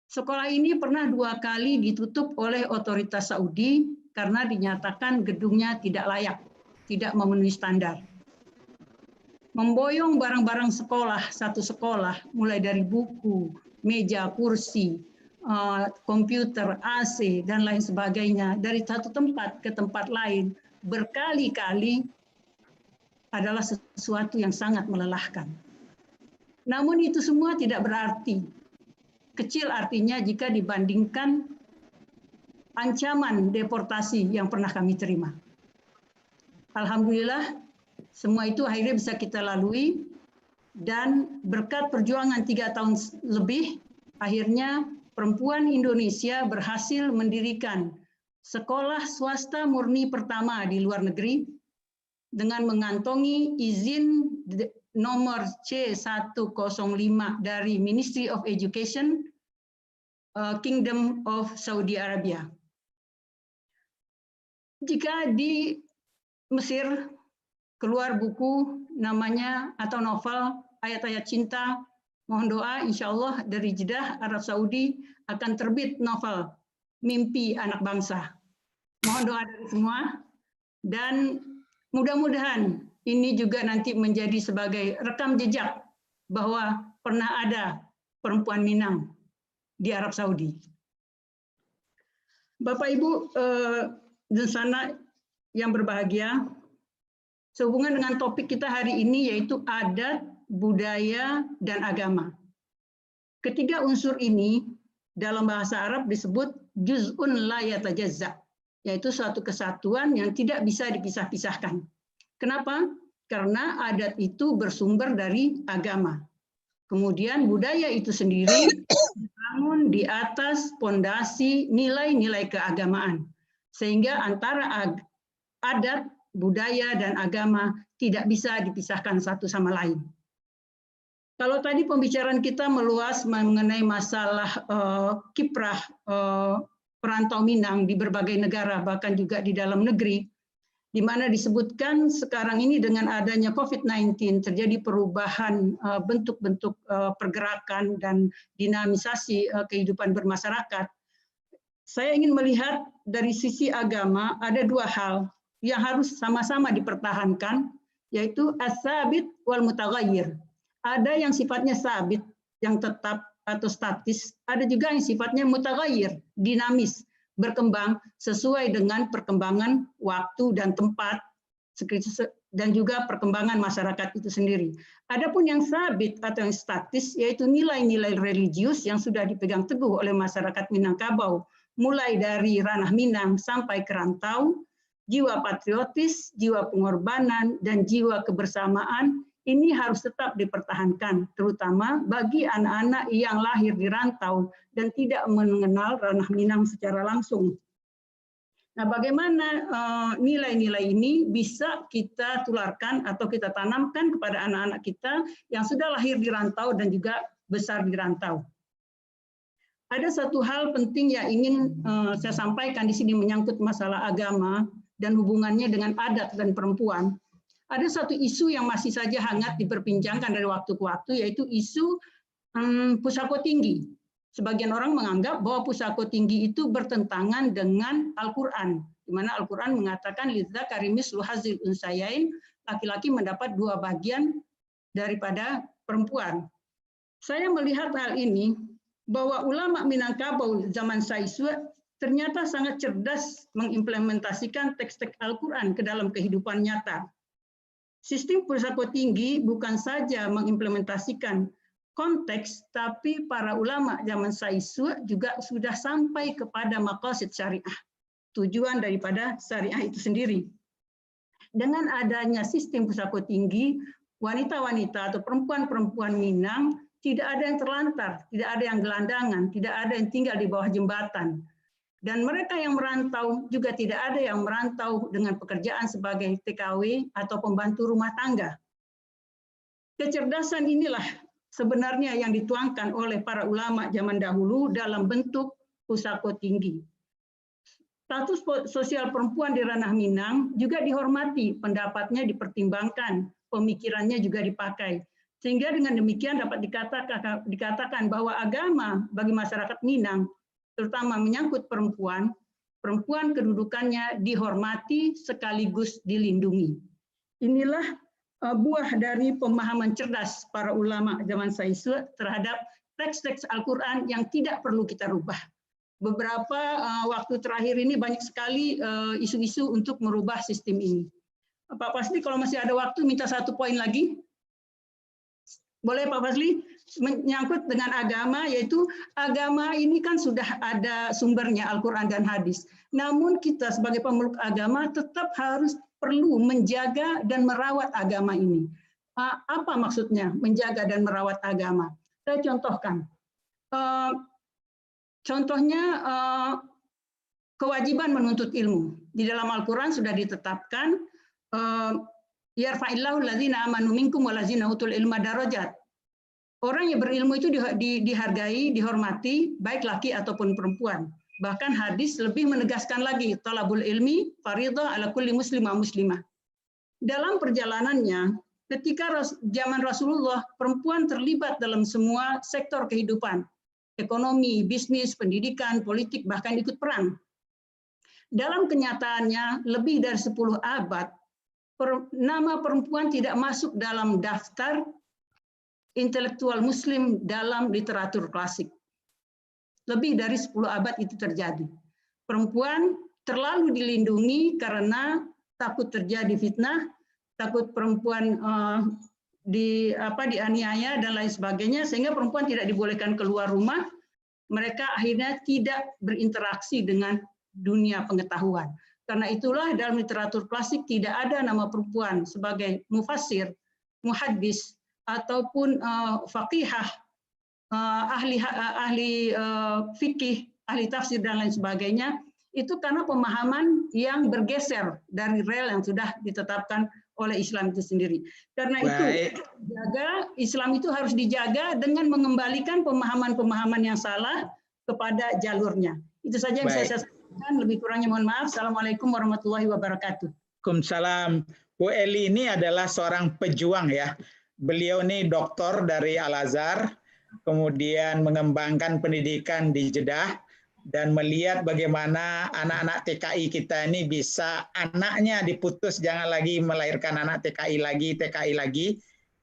[SPEAKER 18] Sekolah ini pernah 2 kali ditutup oleh otoritas Saudi karena dinyatakan gedungnya tidak layak, tidak memenuhi standar. Memboyong barang-barang sekolah, satu sekolah, mulai dari buku, meja, kursi, komputer, AC, dan lain sebagainya, dari satu tempat ke tempat lain, berkali-kali adalah sesuatu yang sangat melelahkan. Namun itu semua tidak berarti. Kecil artinya jika dibandingkan ancaman deportasi yang pernah kami terima. Alhamdulillah semua itu akhirnya bisa kita lalui, dan berkat perjuangan 3 tahun lebih, akhirnya perempuan Indonesia berhasil mendirikan sekolah swasta murni pertama di luar negeri dengan mengantongi izin nomor C105 dari Ministry of Education, Kingdom of Saudi Arabia. Jika di Mesir keluar buku namanya atau novel Ayat-Ayat Cinta, mohon doa insya Allah dari Jeddah, Arab Saudi akan terbit novel Mimpi Anak Bangsa. Mohon doa dari semua, dan mudah-mudahan ini juga nanti menjadi sebagai rekam jejak bahwa pernah ada perempuan Minang di Arab Saudi. Bapak Ibu dan sana yang berbahagia, sehubungan dengan topik kita hari ini yaitu adat, budaya, dan agama. Ketiga unsur ini dalam bahasa Arab disebut juz'un la yatajazza, yaitu suatu kesatuan yang tidak bisa dipisah-pisahkan. Kenapa? Karena adat itu bersumber dari agama. Kemudian budaya itu sendiri dibangun di atas pondasi nilai-nilai keagamaan. Sehingga antara adat, budaya, dan agama tidak bisa dipisahkan satu sama lain. Kalau tadi pembicaraan kita meluas mengenai masalah kiprah perantau Minang di berbagai negara, bahkan juga di dalam negeri, di mana disebutkan sekarang ini dengan adanya COVID-19 terjadi perubahan bentuk-bentuk pergerakan dan dinamisasi kehidupan bermasyarakat. Saya ingin melihat dari sisi agama ada dua hal yang harus sama-sama dipertahankan, yaitu as-sabit wal mutaghayyir. Ada yang sifatnya sabit, yang tetap atau statis, ada juga yang sifatnya mutaghayyir, dinamis, berkembang sesuai dengan perkembangan waktu dan tempat, dan juga perkembangan masyarakat itu sendiri. Adapun yang sabit atau yang statis, yaitu nilai-nilai religius yang sudah dipegang teguh oleh masyarakat Minangkabau, mulai dari ranah Minang sampai ke rantau, jiwa patriotis, jiwa pengorbanan, dan jiwa kebersamaan, ini harus tetap dipertahankan, terutama bagi anak-anak yang lahir di rantau dan tidak mengenal ranah Minang secara langsung. Nah, bagaimana nilai-nilai ini bisa kita tularkan atau kita tanamkan kepada anak-anak kita yang sudah lahir di rantau dan juga besar di rantau? Ada satu hal penting yang ingin saya sampaikan di sini menyangkut masalah agama dan hubungannya dengan adat dan perempuan. Ada satu isu yang masih saja hangat diperbincangkan dari waktu ke waktu, yaitu isu pusako tinggi. Sebagian orang menganggap bahwa pusako tinggi itu bertentangan dengan Al-Quran, di mana Al-Quran mengatakan lidzakari mislu hadzil unsayain, laki-laki mendapat 2 bagian daripada perempuan. Saya melihat hal ini bahwa ulama Minangkabau zaman Saiswa ternyata sangat cerdas mengimplementasikan teks-teks Al-Quran ke dalam kehidupan nyata. Sistem pusako tinggi bukan saja mengimplementasikan konteks, tapi para ulama zaman Saiswa juga sudah sampai kepada maqasid syariah, tujuan daripada syariah itu sendiri. Dengan adanya sistem pusako tinggi, wanita-wanita atau perempuan-perempuan Minang tidak ada yang terlantar, tidak ada yang gelandangan, tidak ada yang tinggal di bawah jembatan. Dan mereka yang merantau juga tidak ada yang merantau dengan pekerjaan sebagai TKW atau pembantu rumah tangga. Kecerdasan inilah sebenarnya yang dituangkan oleh para ulama zaman dahulu dalam bentuk pusako tinggi. Status sosial perempuan di ranah Minang juga dihormati, pendapatnya dipertimbangkan, pemikirannya juga dipakai. Sehingga dengan demikian dapat dikatakan bahwa agama bagi masyarakat Minang, terutama menyangkut perempuan, perempuan kedudukannya dihormati sekaligus dilindungi. Inilah buah dari pemahaman cerdas para ulama zaman Saiswa terhadap teks-teks Al-Quran yang tidak perlu kita rubah. Beberapa waktu terakhir ini banyak sekali isu-isu untuk merubah sistem ini. Pak Fasli, kalau masih ada waktu, minta 1 poin lagi. Boleh Pak Fasli? Menyangkut dengan agama, yaitu agama ini kan sudah ada sumbernya Al-Quran dan hadis. Namun kita sebagai pemeluk agama tetap harus perlu menjaga dan merawat agama ini. Apa maksudnya menjaga dan merawat agama? Saya contohkan. Contohnya kewajiban menuntut ilmu. Di dalam Al-Quran sudah ditetapkan yarfa'illahu allazina amanu minkum walazina utul ilma darajat. Orang yang berilmu itu dihargai, dihormati, baik laki ataupun perempuan. Bahkan hadis lebih menegaskan lagi, talabul ilmi fardhah ala kulli muslimah muslimah. Dalam perjalanannya, ketika zaman Rasulullah, perempuan terlibat dalam semua sektor kehidupan. Ekonomi, bisnis, pendidikan, politik, bahkan ikut perang. Dalam kenyataannya, lebih dari 10 abad, nama perempuan tidak masuk dalam daftar intelektual muslim dalam literatur klasik. Lebih dari 10 abad itu terjadi. Perempuan terlalu dilindungi karena takut terjadi fitnah, takut perempuan dianiaya dan lain sebagainya, sehingga perempuan tidak dibolehkan keluar rumah. Mereka akhirnya tidak berinteraksi dengan dunia pengetahuan. Karena itulah dalam literatur klasik tidak ada nama perempuan sebagai mufassir, muhaddis, ataupun faqihah, ahli fikih, ahli tafsir dan lain sebagainya. Itu karena pemahaman yang bergeser dari rel yang sudah ditetapkan oleh Islam itu sendiri. Karena itu Islam itu harus dijaga dengan mengembalikan pemahaman-pemahaman yang salah kepada jalurnya. Itu saja yang bisa saya sampaikan. Lebih kurangnya mohon maaf. Assalamualaikum warahmatullahi wabarakatuh.
[SPEAKER 2] Waalaikumsalam. Bu Eli ini adalah seorang pejuang ya. Beliau ini doktor dari Al-Azhar, kemudian mengembangkan pendidikan di Jeddah, dan melihat bagaimana anak-anak TKI kita ini bisa anaknya diputus, jangan lagi melahirkan anak TKI lagi,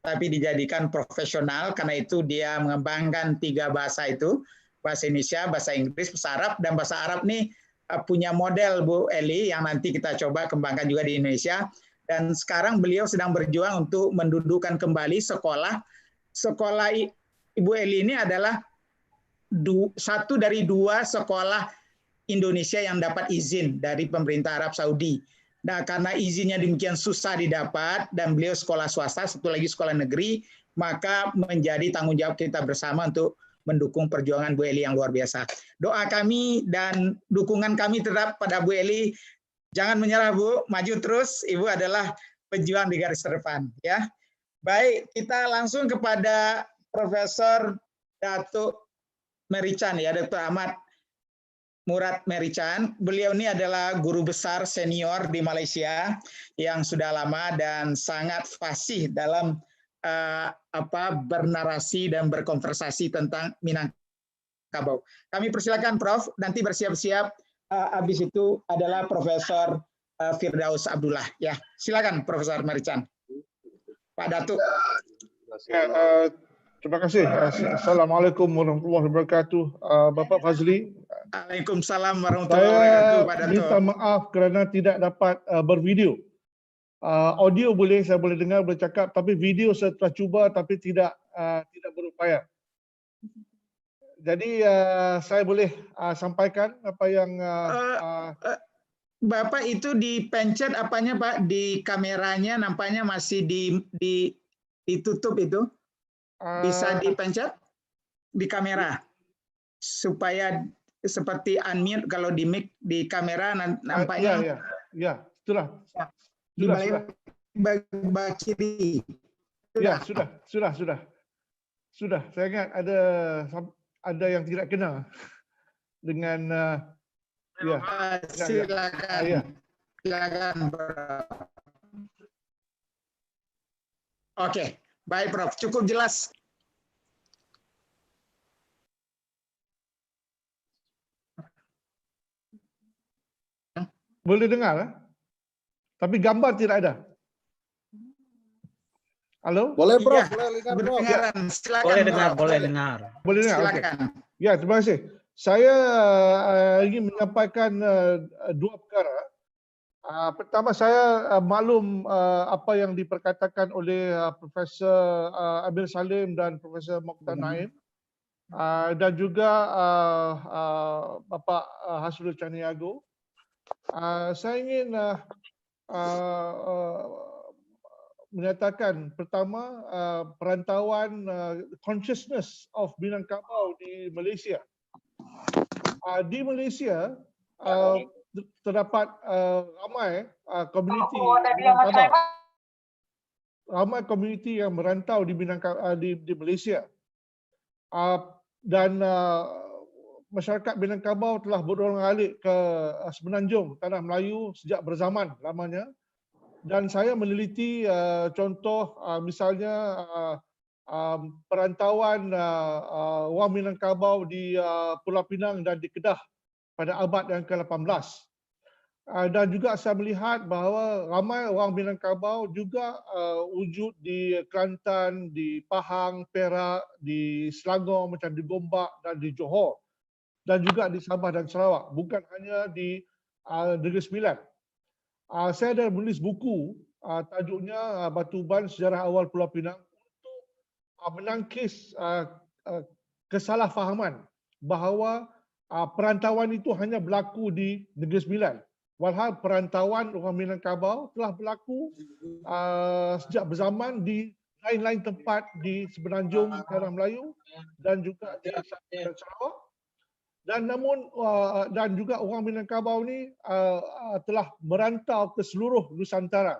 [SPEAKER 2] tapi dijadikan profesional. Karena itu dia mengembangkan 3 bahasa itu, bahasa Indonesia, bahasa Inggris, bahasa Arab, dan bahasa Arab nih punya model Bu Eli yang nanti kita coba kembangkan juga di Indonesia. Dan sekarang beliau sedang berjuang untuk mendudukkan kembali sekolah. Sekolah Ibu Eli ini adalah satu dari 2 sekolah Indonesia yang dapat izin dari pemerintah Arab Saudi. Nah, karena izinnya demikian susah didapat dan beliau sekolah swasta, satu lagi sekolah negeri, maka menjadi tanggung jawab kita bersama untuk mendukung perjuangan Bu Eli yang luar biasa. Doa kami dan dukungan kami tetap pada Bu Eli. Jangan menyerah Bu, maju terus. Ibu adalah pejuang di garis terdepan ya. Baik, kita langsung kepada Profesor Datuk Merican ya, Dr. Ahmad Murad Merican. Beliau ini adalah guru besar senior di Malaysia yang sudah lama dan sangat fasih dalam bernarasi dan berkonversasi tentang Minangkabau. Kami persilakan Prof, nanti bersiap-siap. Habis itu adalah Profesor Firdaus Abdullah ya. Silakan Profesor Merican. Pak Datuk.
[SPEAKER 17] Terima kasih. Assalamualaikum warahmatullahi wabarakatuh. Bapak Fazli.
[SPEAKER 2] Waalaikumsalam warahmatullahi wabarakatuh. Pak Datuk.
[SPEAKER 17] Minta maaf kerana tidak dapat bervideo. Audio saya boleh dengar, boleh cakap, tapi video saya telah cuba tapi tidak berupaya. Jadi saya boleh sampaikan apa yang
[SPEAKER 2] Bapak itu dipencet apanya Pak, di kameranya nampaknya masih ditutup itu. Bisa dipencet di kamera supaya seperti unmute kalau di mic di kamera nampaknya.
[SPEAKER 17] Ya, sudah.
[SPEAKER 2] Di bawah kiri.
[SPEAKER 17] Ya, sudah. Saya ingat ada yang tidak kenal dengan ya.
[SPEAKER 2] Silakan. Silakan. Oke. Baik, Prof. Cukup jelas.
[SPEAKER 17] Boleh dengar, tapi gambar tidak ada. Halo?
[SPEAKER 14] Boleh, Prof.
[SPEAKER 2] Ya,
[SPEAKER 14] boleh dengar, Prof.
[SPEAKER 2] Silakan,
[SPEAKER 5] boleh dengar,
[SPEAKER 2] Prof.
[SPEAKER 5] boleh dengar.
[SPEAKER 17] Boleh dengar.
[SPEAKER 2] Silakan.
[SPEAKER 17] Okay. Ya, terima kasih. Saya ingin menyampaikan 2 perkara. Pertama, saya maklum apa yang diperkatakan oleh Profesor Amir Salim dan Profesor Mokhtar Naim dan juga Bapak Hasrul Caniago. Saya ingin menyatakan pertama perantauan consciousness of Minangkabau di Malaysia. Di Malaysia terdapat ramai komuniti Minangkabau, ramai komuniti yang merantau di Malaysia, dan masyarakat Minangkabau telah berulang-alik ke Semenanjung Tanah Melayu sejak berzaman lamanya. Dan saya meneliti contoh misalnya perantauan orang Minangkabau di Pulau Pinang dan di Kedah pada abad yang ke-18. Dan juga saya melihat bahawa ramai orang Minangkabau juga wujud di Kelantan, di Pahang, Perak, di Selangor macam di Gombak dan di Johor. Dan juga di Sabah dan Sarawak, bukan hanya di Negeri Sembilan. Saya dah menulis buku tajuknya Batu Uban Sejarah Awal Pulau Pinang untuk menangkis kesalahfahaman bahawa perantauan itu hanya berlaku di Negeri Sembilan. Walhal perantauan orang Minangkabau telah berlaku sejak berzaman di lain-lain tempat di Semenanjung Tanah Melayu dan juga di Sabah dan Sarawak. Dan juga orang Minangkabau ni telah merantau ke seluruh Nusantara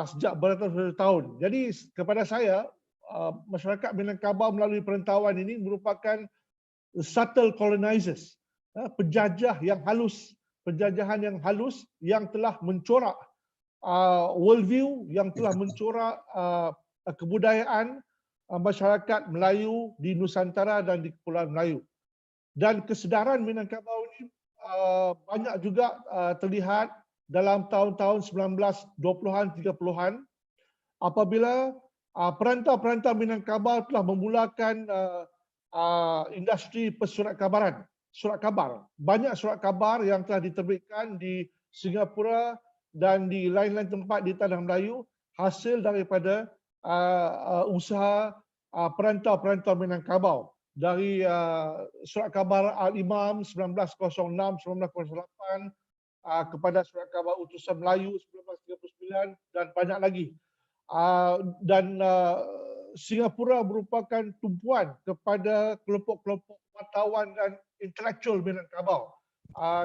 [SPEAKER 17] sejak beratus-ratus tahun. Jadi kepada saya, masyarakat Minangkabau melalui perantauan ini merupakan subtle colonizers, penjajah yang halus, penjajahan yang halus yang telah mencorak worldview, yang telah mencorak kebudayaan masyarakat Melayu di Nusantara dan di Kepulauan Melayu. Dan kesedaran Minangkabau ini banyak juga terlihat dalam tahun-tahun 1920-an, 30-an apabila perantau-perantau Minangkabau telah memulakan industri pesurat kabaran, surat kabar. Banyak surat kabar yang telah diterbitkan di Singapura dan di lain-lain tempat di Tanah Melayu hasil daripada usaha perantau-perantau Minangkabau. Dari surat kabar Al-Imam 1906-1908 kepada surat kabar Utusan Melayu 1939 dan banyak lagi. Dan Singapura merupakan tumpuan kepada kelompok-kelompok wartawan dan intelektual Minangkabau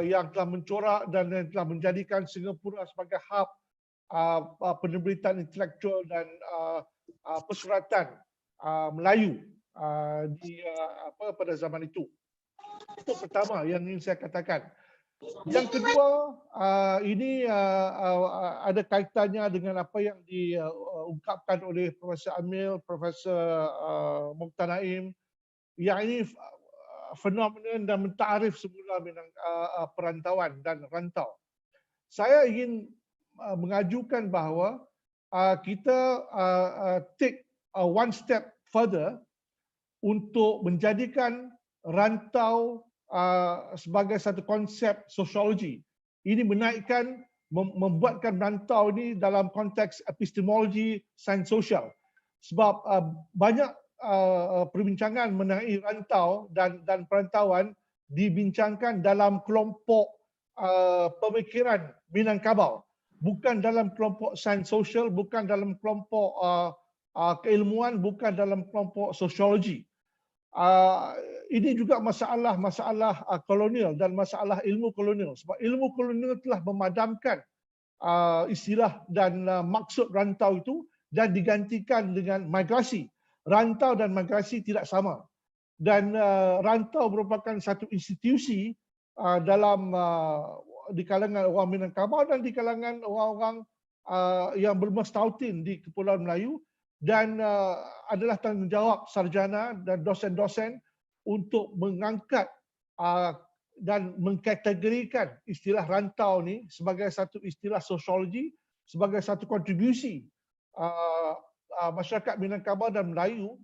[SPEAKER 17] yang telah mencorak dan yang telah menjadikan Singapura sebagai hub penerbitan intelektual dan persuratan Melayu pada zaman itu. Itu pertama yang ingin saya katakan. Yang kedua, ini ada kaitannya dengan apa yang diungkapkan oleh Profesor Amil, Profesor Mokhtar Naim, yang ini fenomen dan mentarif semula perantauan dan rantau. Saya ingin mengajukan bahawa kita take one step further untuk menjadikan rantau sebagai satu konsep sosiologi. Ini menaikkan, membuatkan rantau ini dalam konteks epistemologi sains sosial. Sebab banyak perbincangan mengenai rantau dan perantauan dibincangkan dalam kelompok pemikiran Minangkabau. Bukan dalam kelompok sains sosial, bukan dalam kelompok keilmuan, bukan dalam kelompok sosiologi. Ini juga masalah kolonial dan masalah ilmu kolonial. Sebab ilmu kolonial telah memadamkan istilah dan maksud rantau itu dan digantikan dengan migrasi. Rantau dan migrasi tidak sama. Dan rantau merupakan satu institusi di kalangan orang Minangkabau dan di kalangan orang-orang yang bermustautin di Kepulauan Melayu. Dan adalah tanggungjawab sarjana dan dosen-dosen untuk mengangkat dan mengkategorikan istilah rantau ni sebagai satu istilah sosiologi, sebagai satu kontribusi masyarakat Minangkabau dan Melayu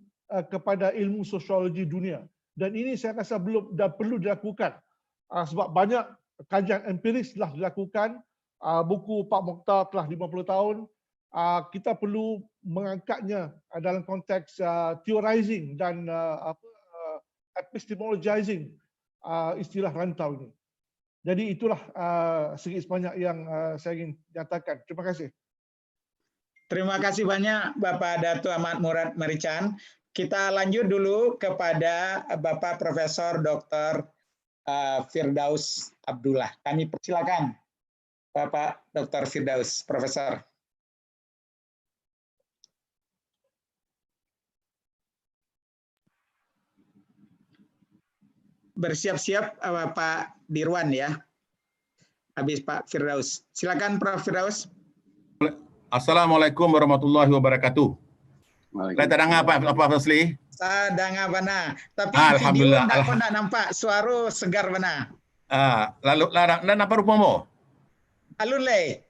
[SPEAKER 17] kepada ilmu sosiologi dunia. Dan ini saya rasa perlu dilakukan sebab banyak kajian empiris telah dilakukan. Buku Pak Mokhtar telah 50 tahun. Kita perlu mengangkatnya dalam konteks theorizing dan epistemologizing istilah rantau ini. Jadi itulah sedikit sebanyak yang saya ingin nyatakan. Terima kasih.
[SPEAKER 2] Terima kasih banyak Bapak Datuk Ahmad Murad Marican. Kita lanjut dulu kepada Bapak Profesor Dr. Firdaus Abdullah. Kami persilakan Bapak Dr. Firdaus, Profesor. Bersiap-siap Pak Dirwan ya. Habis Pak Firdaus. Silakan Prof. Firdaus.
[SPEAKER 19] Assalamualaikum warahmatullahi wabarakatuh. Lai tak dengar apa Fasli?
[SPEAKER 2] Saya dengar benar. Tapi
[SPEAKER 19] Alhamdulillah.
[SPEAKER 2] video tak nak nampak suara segar benar.
[SPEAKER 19] Lalu apa rupamu?
[SPEAKER 2] Alun leh.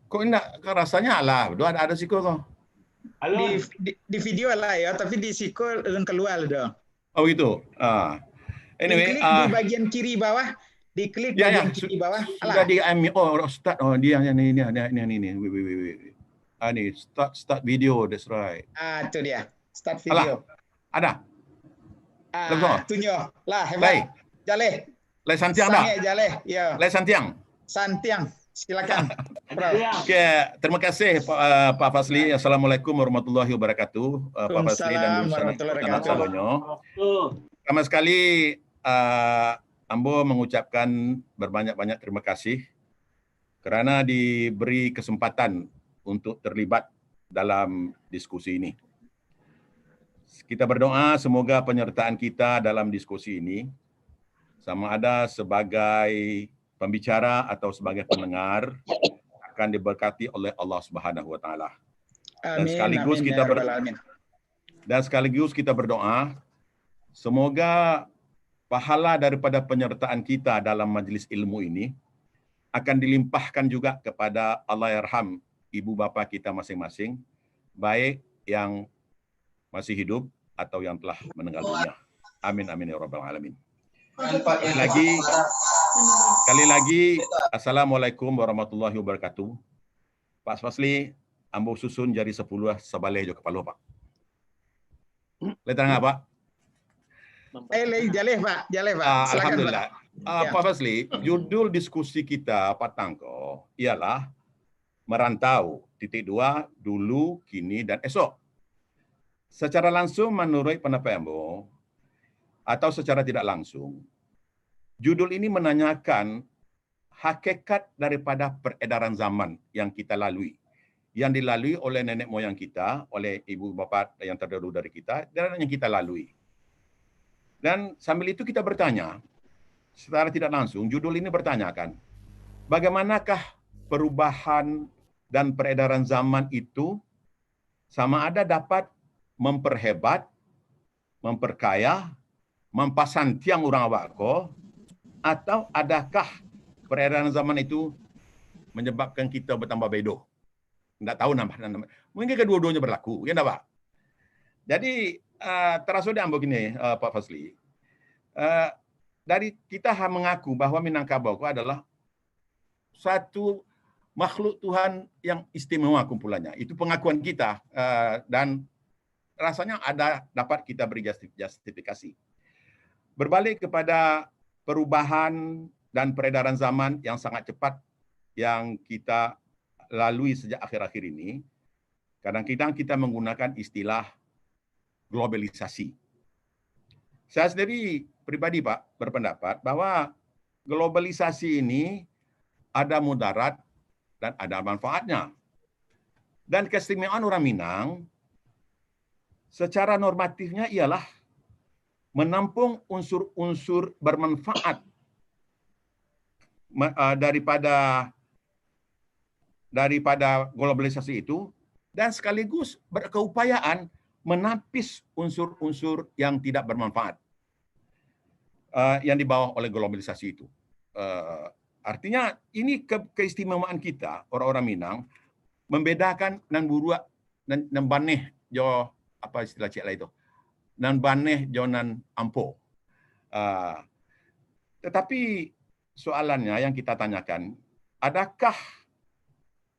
[SPEAKER 19] Kok nak rasanya lah. Dua ada siko kau.
[SPEAKER 2] Di video lah ya, tapi di siko alun keluar dah.
[SPEAKER 19] Oh gitu. Anyway,
[SPEAKER 2] diklik di bagian kiri bawah. Diklik bagian kiri bawah.
[SPEAKER 19] Sudah di start. Oh dia ini. Ini start video, that's right.
[SPEAKER 2] Itu dia. Start video.
[SPEAKER 19] Ada.
[SPEAKER 2] Tunjuk. Lah hebat. Jaleh.
[SPEAKER 19] Lai Santiang dah.
[SPEAKER 2] Jaleh. Ya.
[SPEAKER 19] Lai Santiang.
[SPEAKER 2] Santiang. Silakan.
[SPEAKER 19] Okay, terima kasih Pak Fasli. Assalamualaikum warahmatullahi wabarakatuh. Pak Fasli dan pertama sekali Ambo mengucapkan berbanyak-banyak terima kasih kerana diberi kesempatan untuk terlibat dalam diskusi ini. Kita berdoa semoga penyertaan kita dalam diskusi ini sama ada sebagai pembicara atau sebagai pendengar akan diberkati oleh Allah Subhanahu wa taala. Dan sekaligus kita berdoa semoga pahala daripada penyertaan kita dalam majlis ilmu ini akan dilimpahkan juga kepada Allahyarham ibu bapa kita masing-masing, baik yang masih hidup atau yang telah meninggal dunia. Amin amin ya rabbal alamin. Sekali lagi, Assalamualaikum warahmatullahi wabarakatuh. Pak Fasli, ambo susun jari 10 sabaleh jo kepala Pak. Letak apa?
[SPEAKER 2] Jaleh Pak.
[SPEAKER 19] Alhamdulillah. Pak Fasli, judul diskusi kita Patangko ialah merantau, .2, dulu, kini, dan esok. Secara langsung menurut pendapat ambo, atau secara tidak langsung, judul ini menanyakan hakikat daripada peredaran zaman yang kita lalui, yang dilalui oleh nenek moyang kita, oleh ibu bapa yang terdahulu dari kita, dan yang kita lalui. Dan sambil itu kita bertanya, secara tidak langsung, judul ini bertanyakan, bagaimanakah perubahan dan peredaran zaman itu sama ada dapat memperhebat, memperkaya, mempasantiang orang awakko, atau adakah peredaran zaman itu menyebabkan kita bertambah bedo? Tidak tahu nama. Mungkin kedua-duanya berlaku, ya Pak? Jadi terasa dia ambil gini, Pak Fasli. Dari kita mengaku bahwa Minangkabau adalah satu makhluk Tuhan yang istimewa kumpulannya. Itu pengakuan kita dan rasanya ada dapat kita beri justifikasi. Berbalik kepada perubahan dan peredaran zaman yang sangat cepat yang kita lalui sejak akhir-akhir ini, kadang-kadang kita menggunakan istilah globalisasi. Saya sendiri pribadi Pak berpendapat bahwa globalisasi ini ada mudarat dan ada manfaatnya. Dan keistimewaan orang Minang secara normatifnya ialah menampung unsur-unsur bermanfaat daripada globalisasi itu dan sekaligus berkeupayaan menapis unsur-unsur yang tidak bermanfaat yang dibawa oleh globalisasi itu. Artinya ini keistimewaan kita orang-orang Minang membedakan nan buruak nan baneh jo apa istilah cik lah itu nan baneh jo nan ampo. Tetapi soalannya yang kita tanyakan, adakah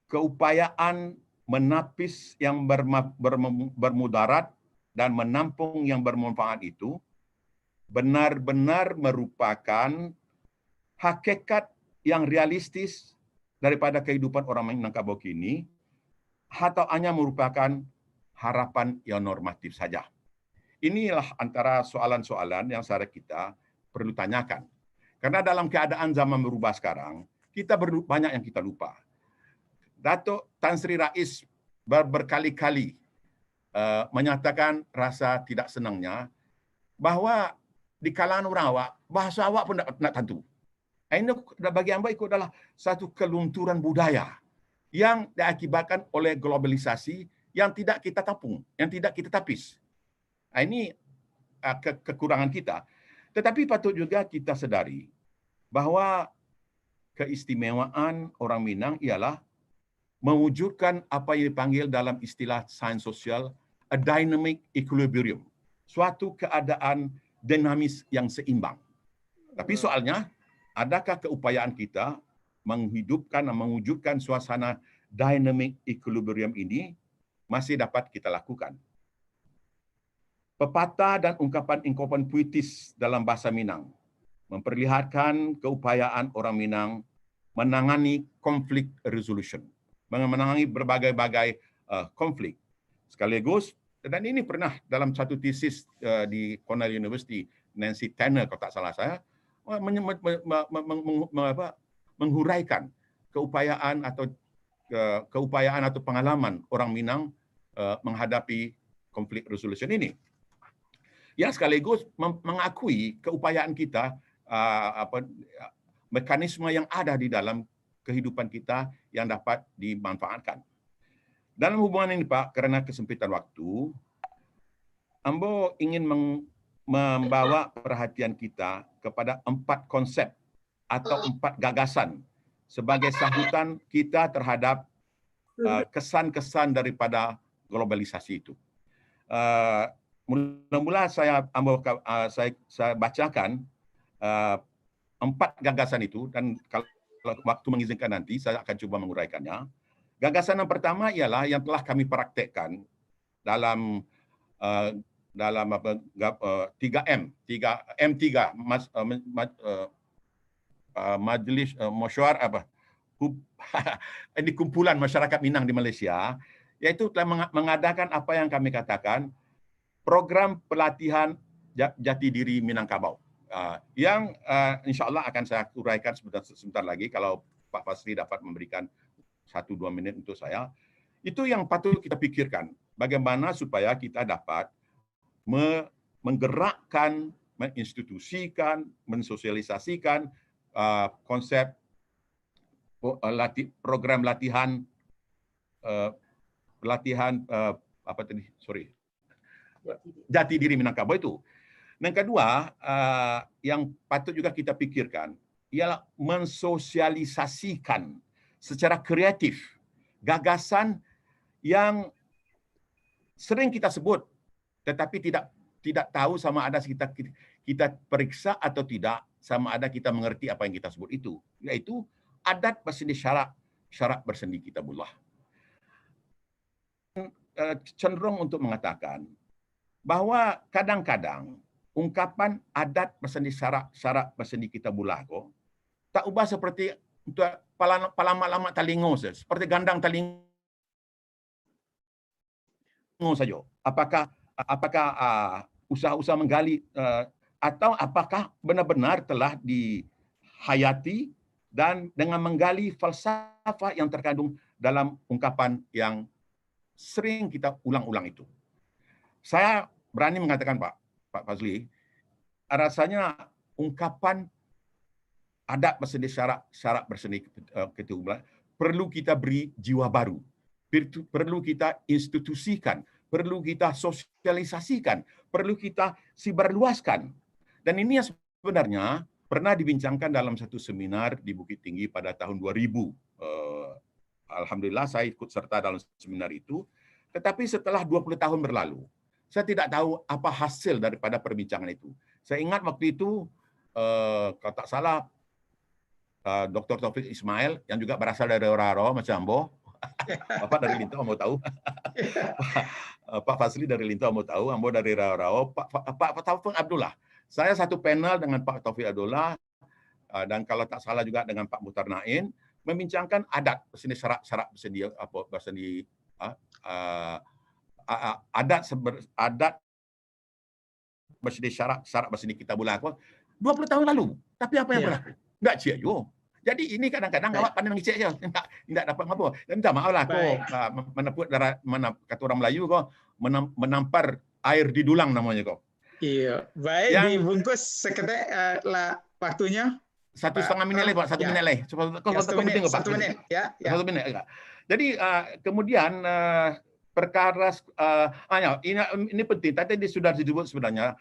[SPEAKER 19] keupayaan menapis yang bermudarat dan menampung yang bermanfaat itu benar-benar merupakan hakikat yang realistis daripada kehidupan orang Minangkabau kini atau hanya merupakan harapan yang normatif saja. Inilah antara soalan-soalan yang saya kita perlu tanyakan. Karena dalam keadaan zaman berubah sekarang, kita banyak yang kita lupa. Datuk Tan Sri Rais berkali-kali menyatakan rasa tidak senangnya bahwa di kalangan orang awak, bahasa awak pun nak tentu. Ini bagi hamba itu adalah satu kelunturan budaya yang diakibatkan oleh globalisasi yang tidak kita tapung, yang tidak kita tapis. Ini kekurangan kita. Tetapi patut juga kita sadari bahwa keistimewaan orang Minang ialah mewujudkan apa yang dipanggil dalam istilah sains sosial a dynamic equilibrium, suatu keadaan dinamis yang seimbang. Tapi soalnya, adakah keupayaan kita menghidupkan dan mewujudkan suasana dynamic equilibrium ini masih dapat kita lakukan? Pepatah dan ungkapan-ungkapan puitis dalam bahasa Minang memperlihatkan keupayaan orang Minang menangani konflik resolution, menangani berbagai-bagai konflik. Sekaligus, dan ini pernah dalam satu tesis di Cornell University, Nancy Tanner kalau tak salah saya, menghuraikan keupayaan atau pengalaman orang Minang menghadapi konflik resolution ini. Yang sekaligus mengakui keupayaan kita, mekanisme yang ada di dalam kehidupan kita yang dapat dimanfaatkan. Dalam hubungan ini Pak, karena kesempitan waktu, Ambo ingin membawa perhatian kita kepada 4 konsep atau 4 gagasan sebagai sambutan kita terhadap kesan-kesan daripada globalisasi itu. Mula-mula saya bacakan 4 gagasan itu, dan kalau waktu mengizinkan nanti saya akan coba menguraikannya. Gagasan yang pertama ialah yang telah kami praktekkan dalam 3M, Majlis Musyawarah ini kumpulan masyarakat Minang di Malaysia, yaitu telah mengadakan apa yang kami katakan program pelatihan jati diri Minangkabau. Yang insya-Allah akan saya uraikan sebentar lagi kalau Pak Fasli dapat memberikan 1-2 menit untuk saya. Itu yang patut kita pikirkan, bagaimana supaya kita dapat menggerakkan, menginstitusikan, mensosialisasikan konsep program latihan jati diri Minangkabau itu. Yang kedua, yang patut juga kita pikirkan ialah mensosialisasikan secara kreatif gagasan yang sering kita sebut, tetapi tidak tahu sama ada kita periksa atau tidak, sama ada kita mengerti apa yang kita sebut itu, yaitu adat bersendi syarak bersendi kitabullah. Cenderung untuk mengatakan bahwa kadang-kadang ungkapan adat bersendi syarak bersendi kitabullah kok tak ubah seperti untuk palama-lama talingo, seperti gandang talingo saja. Apakah usaha-usaha menggali atau apakah benar-benar telah dihayati dan dengan menggali falsafah yang terkandung dalam ungkapan yang sering kita ulang-ulang itu. Saya berani mengatakan Pak Fazli, rasanya ungkapan adat bersendi syarak bersendi kitabullah perlu kita beri jiwa baru, perlu kita institusikan, perlu kita sosialisasikan, perlu kita sebarluaskan. Dan ini yang sebenarnya pernah dibincangkan dalam satu seminar di Bukit Tinggi pada tahun 2000. Alhamdulillah saya ikut serta dalam seminar itu. Tetapi setelah 20 tahun berlalu, saya tidak tahu apa hasil daripada perbincangan itu. Saya ingat waktu itu, kalau tak salah, Dr. Taufik Ismail yang juga berasal dari Raro macam Ambo, Bapak dari Lintau mau tahu, Pak Fasli dari Lintau mau tahu, Ambo dari Raro, Pak Taufik Abdullah. Saya satu panel dengan Pak Taufik Abdullah dan kalau tak salah juga dengan Pak Muhtar Naim membincangkan adat berseni syarat berseni apa berseni adat berseni syarat berseni kita bulan apa 20 tahun lalu. Tapi apa yang berlaku? Enggak cia yo. Jadi ini kadang-kadang awak pandang ngicek je, tidak dapat apa. Dan minta maaf lah kau kata orang Melayu kau menampar air di dulang namanya kau.
[SPEAKER 2] Iya, baik dibungkus seketik lah waktunya.
[SPEAKER 19] 1,5 menit lagi Pak, 1 menit lagi. Satu menit. Jadi kemudian perkara ini penting. Tadi sudah disebut sebenarnya.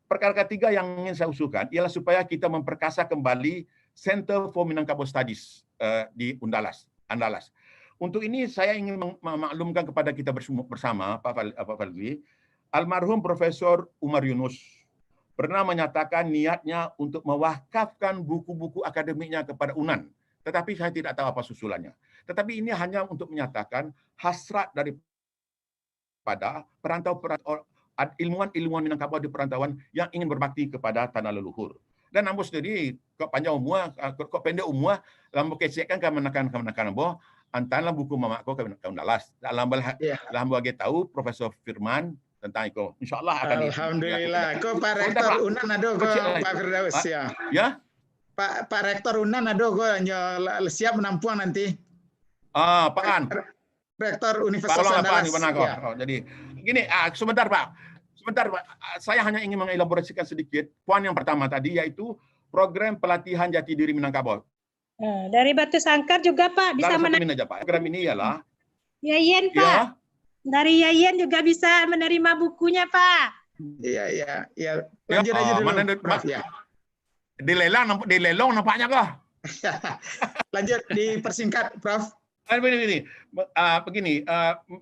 [SPEAKER 19] Perkara ketiga yang ingin saya usulkan ialah supaya kita memperkasa kembali Center for Minangkabau Studies di Andalas. Untuk ini saya ingin memaklumkan kepada kita bersama Pak Fadli, almarhum Profesor Umar Yunus pernah menyatakan niatnya untuk mewakafkan buku-buku akademiknya kepada UNAN. Tetapi saya tidak tahu apa susulannya. Tetapi ini hanya untuk menyatakan hasrat daripada ilmuwan-ilmuwan Minangkabau di perantauan yang ingin berbakti kepada tanah leluhur. Dan ambo sendiri kok panjang umur, kok pendek umur, lambo kecekkan kan menekan ambo antara buku mamak ko ke Undalas. Lambo bagi tahu Profesor Firman tentang itu. Insyaallah akan.
[SPEAKER 2] Alhamdulillah. Kok Pak Rektor Unan ada kok Pak Firdaus ya.
[SPEAKER 19] Ya?
[SPEAKER 2] Pak Rektor Unan ada kok siap menampung nanti.
[SPEAKER 19] Pak An.
[SPEAKER 2] Rektor Universitas Andalas.
[SPEAKER 19] Jadi gini, sebentar Pak. Sebentar Pak, saya hanya ingin mengelaborasikan sedikit poin yang pertama tadi yaitu program pelatihan jati diri Minangkabau.
[SPEAKER 20] Dari Batu Sangkar juga Pak bisa
[SPEAKER 19] menerima. Program ini ialah
[SPEAKER 20] Yayen Pak. Ya. Dari Yayen juga bisa menerima bukunya Pak.
[SPEAKER 2] Iya. Lanjut aja dulu.
[SPEAKER 19] Dilelong nampaknya kok.
[SPEAKER 2] Lanjut dipersingkat Prof.
[SPEAKER 19] Begini,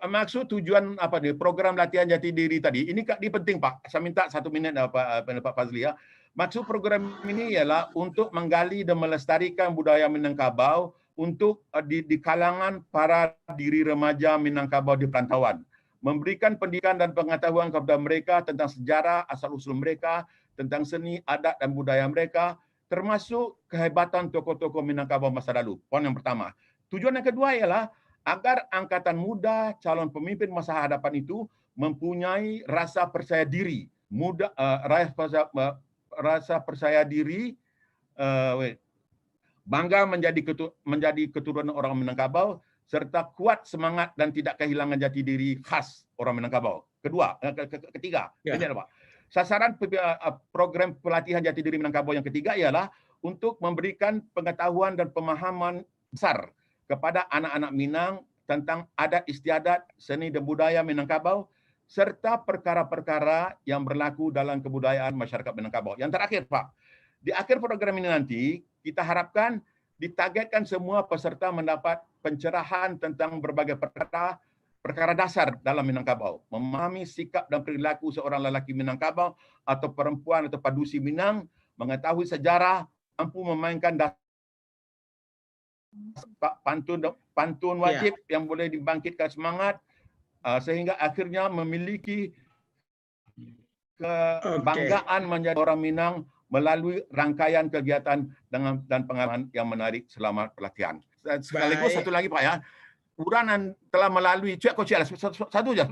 [SPEAKER 19] maksud tujuan apa nih program latihan jati diri tadi ini penting Pak. Saya minta 1 minit Pak Fazli ya. Maksud program ini ialah untuk menggali dan melestarikan budaya Minangkabau untuk di kalangan para diri remaja Minangkabau di perantauan, memberikan pendidikan dan pengetahuan kepada mereka tentang sejarah asal usul mereka, tentang seni, adat dan budaya mereka, termasuk kehebatan tokoh-tokoh Minangkabau masa lalu. Poin yang pertama. Tujuan yang kedua ialah agar angkatan muda calon pemimpin masa hadapan itu mempunyai rasa percaya diri, rasa percaya diri, bangga menjadi keturunan orang Minangkabau, serta kuat semangat dan tidak kehilangan jati diri khas orang Minangkabau. Ketiga, ini adalah sasaran program pelatihan jati diri Minangkabau yang ketiga ialah untuk memberikan pengetahuan dan pemahaman besar kepada anak-anak Minang tentang adat istiadat, seni dan budaya Minangkabau, serta perkara-perkara yang berlaku dalam kebudayaan masyarakat Minangkabau. Yang terakhir, Pak, di akhir program ini nanti, kita harapkan ditargetkan semua peserta mendapat pencerahan tentang berbagai perkara dasar dalam Minangkabau, memahami sikap dan perilaku seorang lelaki Minangkabau atau perempuan atau padusi Minang, mengetahui sejarah, mampu memainkan pantun wajib yang boleh dibangkitkan semangat sehingga akhirnya memiliki kebanggaan menjadi orang Minang melalui rangkaian kegiatan dan pengalaman yang menarik selama pelatihan. Sekaligus satu lagi Pak ya, Uranan telah melalui satu je,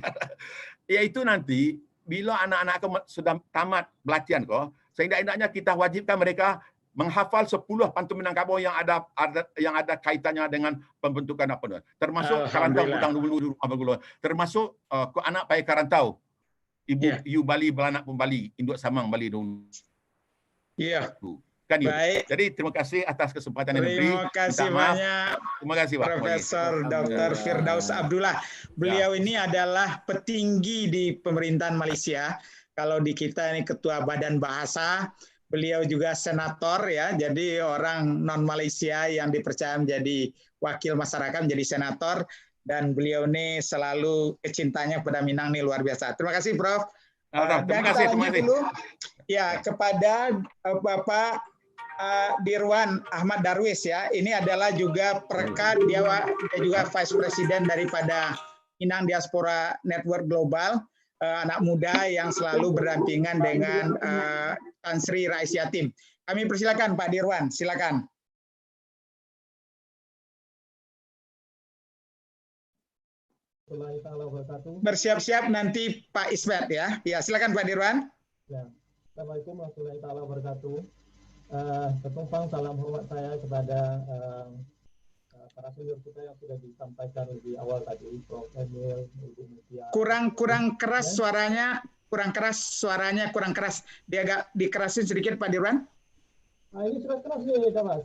[SPEAKER 19] yaitu nanti bila anak-anak sudah tamat pelatihan sehingga kita wajibkan mereka menghafal 10 pantun Minangkabau yang ada kaitannya dengan pembentukan apa termasuk karantau hutang dulu termasuk anak pai karantau ibu Bali belanak pembali induk samang Bali dulu.
[SPEAKER 2] Iya.
[SPEAKER 19] Kan
[SPEAKER 2] baik.
[SPEAKER 19] Jadi terima kasih atas kesempatan yang diberi.
[SPEAKER 2] Terima kasih banyak.
[SPEAKER 19] Terima kasih Pak
[SPEAKER 2] Profesor Dr. Firdaus Abdullah. Beliau ini adalah petinggi di pemerintahan Malaysia. Kalau di kita ini ketua Badan Bahasa. Beliau juga senator ya, jadi orang non Malaysia yang dipercaya menjadi wakil masyarakat menjadi senator, dan beliau ini selalu kecintanya pada Minang ini luar biasa. Terima kasih Prof. Dan kita lanjut dulu ya kepada Bapak Dirwan Ahmad Darwis ya. Ini adalah juga perekat, dia juga Vice President daripada Minang Diaspora Network Global. Anak muda yang selalu berdampingan dengan Tan Sri Rais Yatim. Kami persilakan Pak Dirwan, silakan. Bersiap-siap nanti Pak Ismet ya. Ya, silakan Pak Dirwan.
[SPEAKER 21] Ya. Assalamualaikum warahmatullahi wabarakatuh. Ketumpang salam hormat saya kepada para senior kita yang sudah disampaikan di awal tadi, Prof. Emil, Ibu Mutia.
[SPEAKER 2] Kurang keras suaranya, kurang keras. Dia agak dikerasin sedikit Pak Dirwan.
[SPEAKER 21] Ini sudah keras nih, Mas.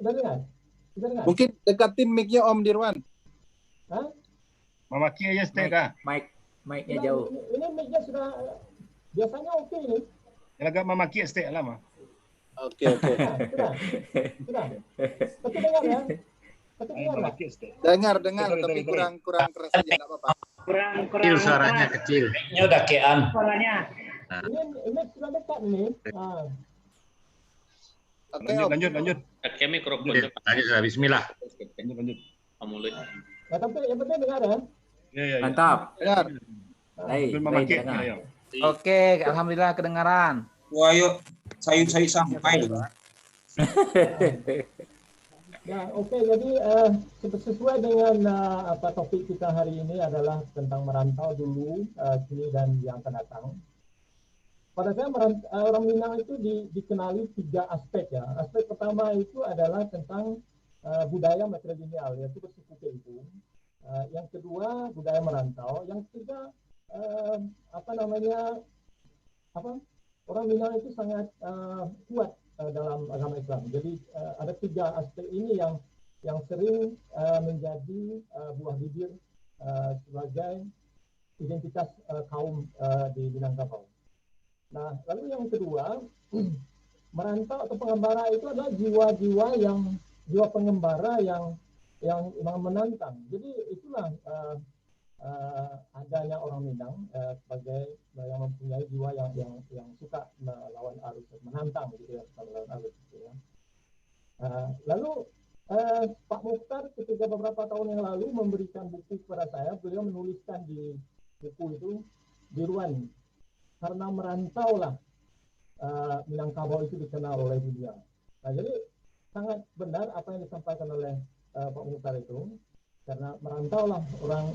[SPEAKER 21] Dengar?
[SPEAKER 14] Mungkin dekatin mic-nya Om Dirwan.
[SPEAKER 21] Hah?
[SPEAKER 7] Mama Kia ya stay kah?
[SPEAKER 21] Mic-nya jauh. Ini mic-nya sudah biasanya oke nih.
[SPEAKER 7] Agak Mama Kia stay lama.
[SPEAKER 14] Oke.
[SPEAKER 21] Sudah. Tapi dengar ya.
[SPEAKER 14] Dengar, tapi kurang keras aja, nggak apa-apa.
[SPEAKER 21] Kurang
[SPEAKER 6] Kecil suaranya kecil.
[SPEAKER 21] Mic-nya udah kean. Suaranya. Ini sudah dekat nih.
[SPEAKER 7] Lanjut.
[SPEAKER 6] Pakai mikrofon. Lanjut, bismillah.
[SPEAKER 7] Lanjut.
[SPEAKER 6] Mulut.
[SPEAKER 21] Nah, tapi yang penting dengar ya.
[SPEAKER 7] Ya.
[SPEAKER 22] Mantap.
[SPEAKER 14] Dengar.
[SPEAKER 22] Baik, dengar. Oke, alhamdulillah kedengaran.
[SPEAKER 23] Wah, yuk, sayu sampai.
[SPEAKER 21] Ya, oke. Jadi sesuai dengan topik kita hari ini adalah tentang merantau dulu, kini dan yang akan datang. Pada saya orang Minang itu dikenali 3 aspek ya. Aspek pertama itu adalah tentang budaya matrilineal, yaitu bersuku itu. Yang kedua budaya merantau. Yang ketiga orang Minang itu sangat kuat dalam agama Islam. Jadi ada 3 aspek ini yang sering menjadi buah bibir sebagai identitas kaum di Minangkabau. Nah, lalu yang kedua, merantau atau pengembara itu adalah jiwa pengembara yang menantang. Jadi itulah adanya orang Minang sebagai yang mempunyai jiwa yang suka melawan arus, menantang gitu ya, melawan arus gitu ya. Lalu Pak Mukhtar ketika beberapa tahun yang lalu memberikan buku kepada saya, beliau menuliskan di buku itu Dirwan, karena merantaulah Minangkabau itu dikenal oleh dunia. Nah, jadi sangat benar apa yang disampaikan oleh Pak Mukhtar itu, karena merantaulah orang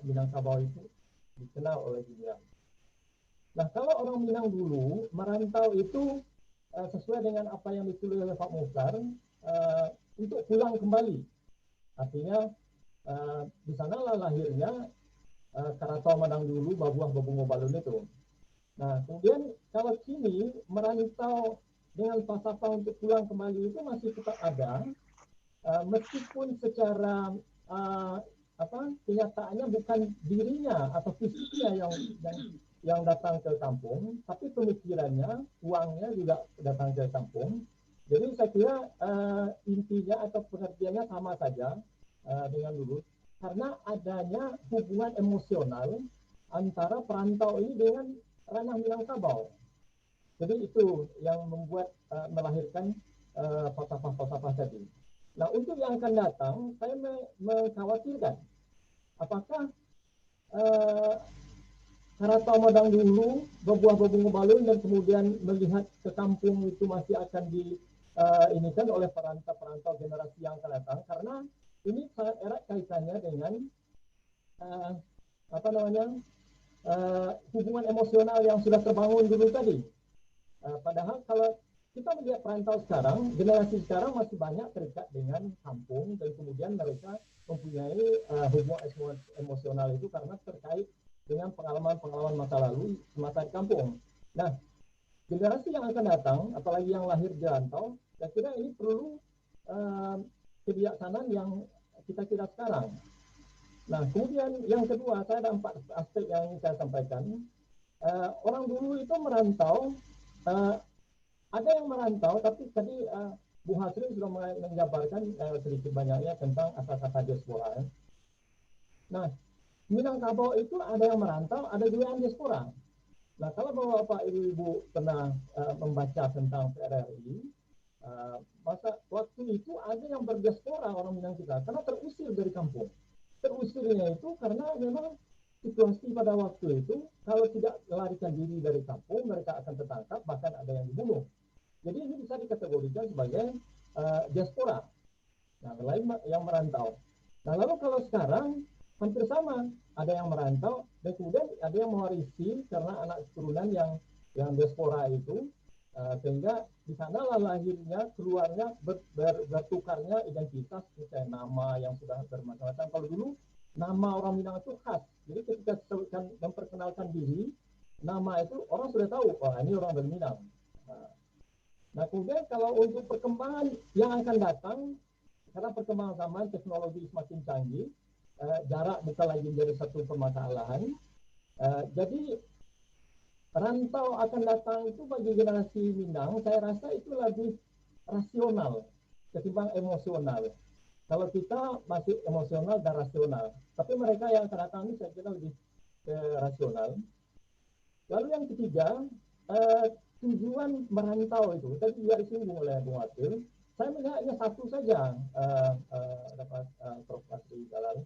[SPEAKER 21] Minangkabau itu dikenal oleh dunia. Nah, kalau orang Minang dulu merantau itu sesuai dengan apa yang ditulis oleh Pak Mukhtar untuk pulang kembali. Artinya di sanalah lahirnya Karatau Madang dulu, Babuah Babungo Balun itu. Nah, kemudian kalau kini merantau dengan falsafah untuk pulang kembali itu masih tetap ada, meskipun secara kenyataannya bukan dirinya atau fisiknya yang datang ke kampung, tapi pemikirannya, uangnya juga datang ke kampung. Jadi saya kira intinya atau pengertiannya sama saja dengan dulu, karena adanya hubungan emosional antara perantau ini dengan ranah Minangkabau. Jadi itu yang membuat melahirkan falsafah-falsafah tadi. Nah, untuk yang akan datang, saya mengkhawatirkan apakah Karatau Madang dulu, Babuah Babungo Balun, dan kemudian melihat ke kampung itu masih akan diinikan oleh perantau generasi yang akan datang, karena ini sangat erat kaitannya dengan hubungan emosional yang sudah terbangun dulu tadi. Padahal kalau kita melihat perantau sekarang, generasi sekarang masih banyak terikat dengan kampung, dan kemudian mereka mempunyai hubungan emosional itu karena terkait dengan pengalaman-pengalaman masa lalu semasa di kampung. Nah, generasi yang akan datang, apalagi yang lahir di rantau, saya kira ini perlu kebijaksanaan yang kita kira sekarang. Nah, kemudian yang kedua, saya ada 4 aspek yang ingin saya sampaikan. Orang dulu itu merantau, ada yang merantau, tapi tadi Bu Hasri sudah menjabarkan sedikit banyaknya tentang asal kata diaspora. Nah, Minangkabau itu ada yang merantau, ada juga yang diaspora. Nah, kalau Bapak Ibu pernah membaca tentang PRRI, masa waktu itu ada yang berdiaspora orang Minang kita, karena terusir dari kampung. Terusirnya itu karena memang situasi pada waktu itu, kalau tidak melarikan diri dari kampung, mereka akan tertangkap, bahkan ada yang dibunuh. sebagai diaspora. Nah, lain yang merantau. Nah, lalu kalau sekarang hampir sama, ada yang merantau dan kemudian ada yang mewarisi karena anak keturunan yang diaspora itu, sehingga di sana lahirnya, keluarnya, bertukarnya identitas, misalnya nama yang sudah bermacam-macam. Kalau dulu nama orang Minang itu khas, jadi ketika memperkenalkan diri, nama itu orang sudah tahu, oh ini orang dari Minang. Nah, kemudian kalau untuk perkembangan yang akan datang, karena perkembangan zaman teknologi semakin canggih, jarak bukan lagi menjadi satu permasalahan. Jadi rantau akan datang itu bagi generasi Minang, saya rasa itu lebih rasional ketimbang emosional. Kalau kita masih emosional dan rasional, tapi mereka yang akan datang ini saya kira lebih rasional. Lalu yang ketiga, tujuan merantau itu tadi juga disinggung oleh Bung Wakil. Saya melihatnya satu saja, dapat Prof. Asri Jalal.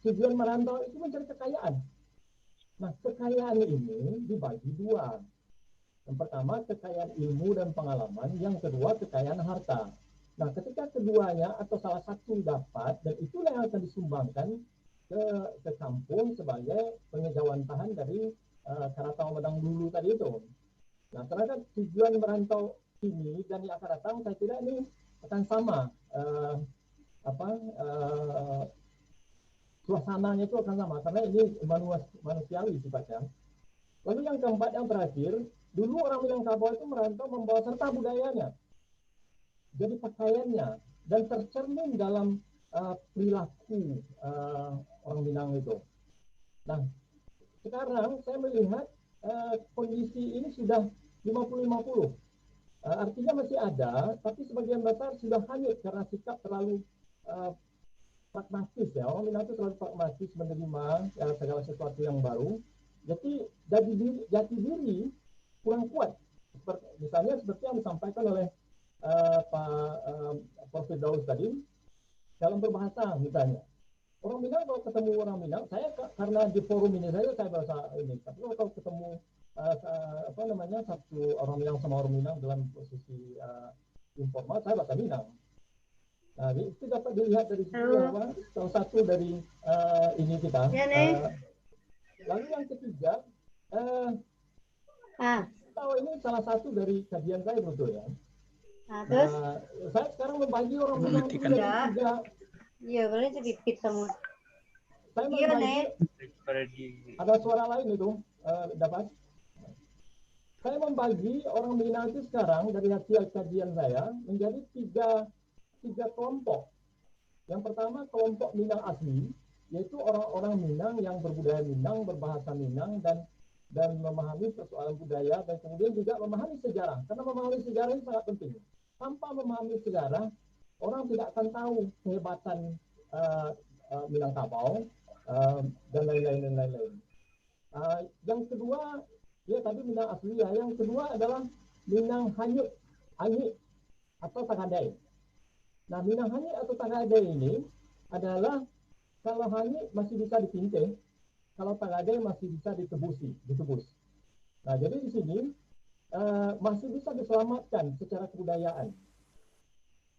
[SPEAKER 21] Tujuan merantau itu mencari kekayaan. Nah, kekayaan ini dibagi dua. Yang pertama, kekayaan ilmu dan pengalaman. Yang kedua, kekayaan harta. Nah, ketika keduanya atau salah satu dapat, dan itulah yang akan disumbangkan ke kampung sebagai pengejawantahan dari Karatau Medang dulu tadi itu. Nah, karena tujuan merantau ini dan yang akan datang, saya kira ini akan sama. Suasananya itu akan sama, karena ini manusiawi sifatnya. Lalu yang keempat, yang terakhir, dulu orang Minangkabau itu merantau membawa serta budayanya. Jadi pakaiannya, dan tercermin dalam perilaku orang Minang itu. Nah, sekarang saya melihat kondisi ini sudah 50-50. Artinya masih ada, tapi sebagian besar sudah hanyut karena sikap terlalu pragmatis ya. Orang Minang itu terlalu pragmatis menerima segala sesuatu yang baru. Jadi jati diri kurang kuat. Misalnya seperti yang disampaikan oleh Pak Prof. Daus tadi dalam berbahasa misalnya. Orang Minang kalau ketemu orang Minang, saya karena di forum ini saja saya bahasa ini. Tapi kalau ketemu satu orang Minang sama orang Minang dalam posisi informal, saya bahasa Minang. Nah, itu dapat dilihat dari situ salah satu dari ini kita. Lalu yang ketiga, tahu ini salah satu dari kajian saya betul ya.
[SPEAKER 3] Terus?
[SPEAKER 21] Saya sekarang membagi orang Minang itu dari tiga.
[SPEAKER 3] Iya, boleh dipipit semua.
[SPEAKER 21] Saya membagi. Ada suara lain itu dapat. Saya membagi orang Minang itu sekarang dari hasil kajian saya menjadi tiga kelompok. Yang pertama kelompok Minang asli, yaitu orang-orang Minang yang berbudaya Minang, berbahasa Minang dan memahami persoalan budaya dan kemudian juga memahami sejarah. Karena memahami sejarah ini sangat penting. Tanpa memahami sejarah, orang tidak akan tahu kehebatan Minangkabau dan lain-lain. Yang kedua, ya tadi Minang asli ya. Yang kedua adalah Minang Hanyut, Anyik atau Tagadai. Nah, Minang Hanyik atau Tagadai ini adalah kalau Hanyik masih bisa dipintai, kalau Tagadai masih bisa ditebus. Nah, jadi di sini masih bisa diselamatkan secara kebudayaan.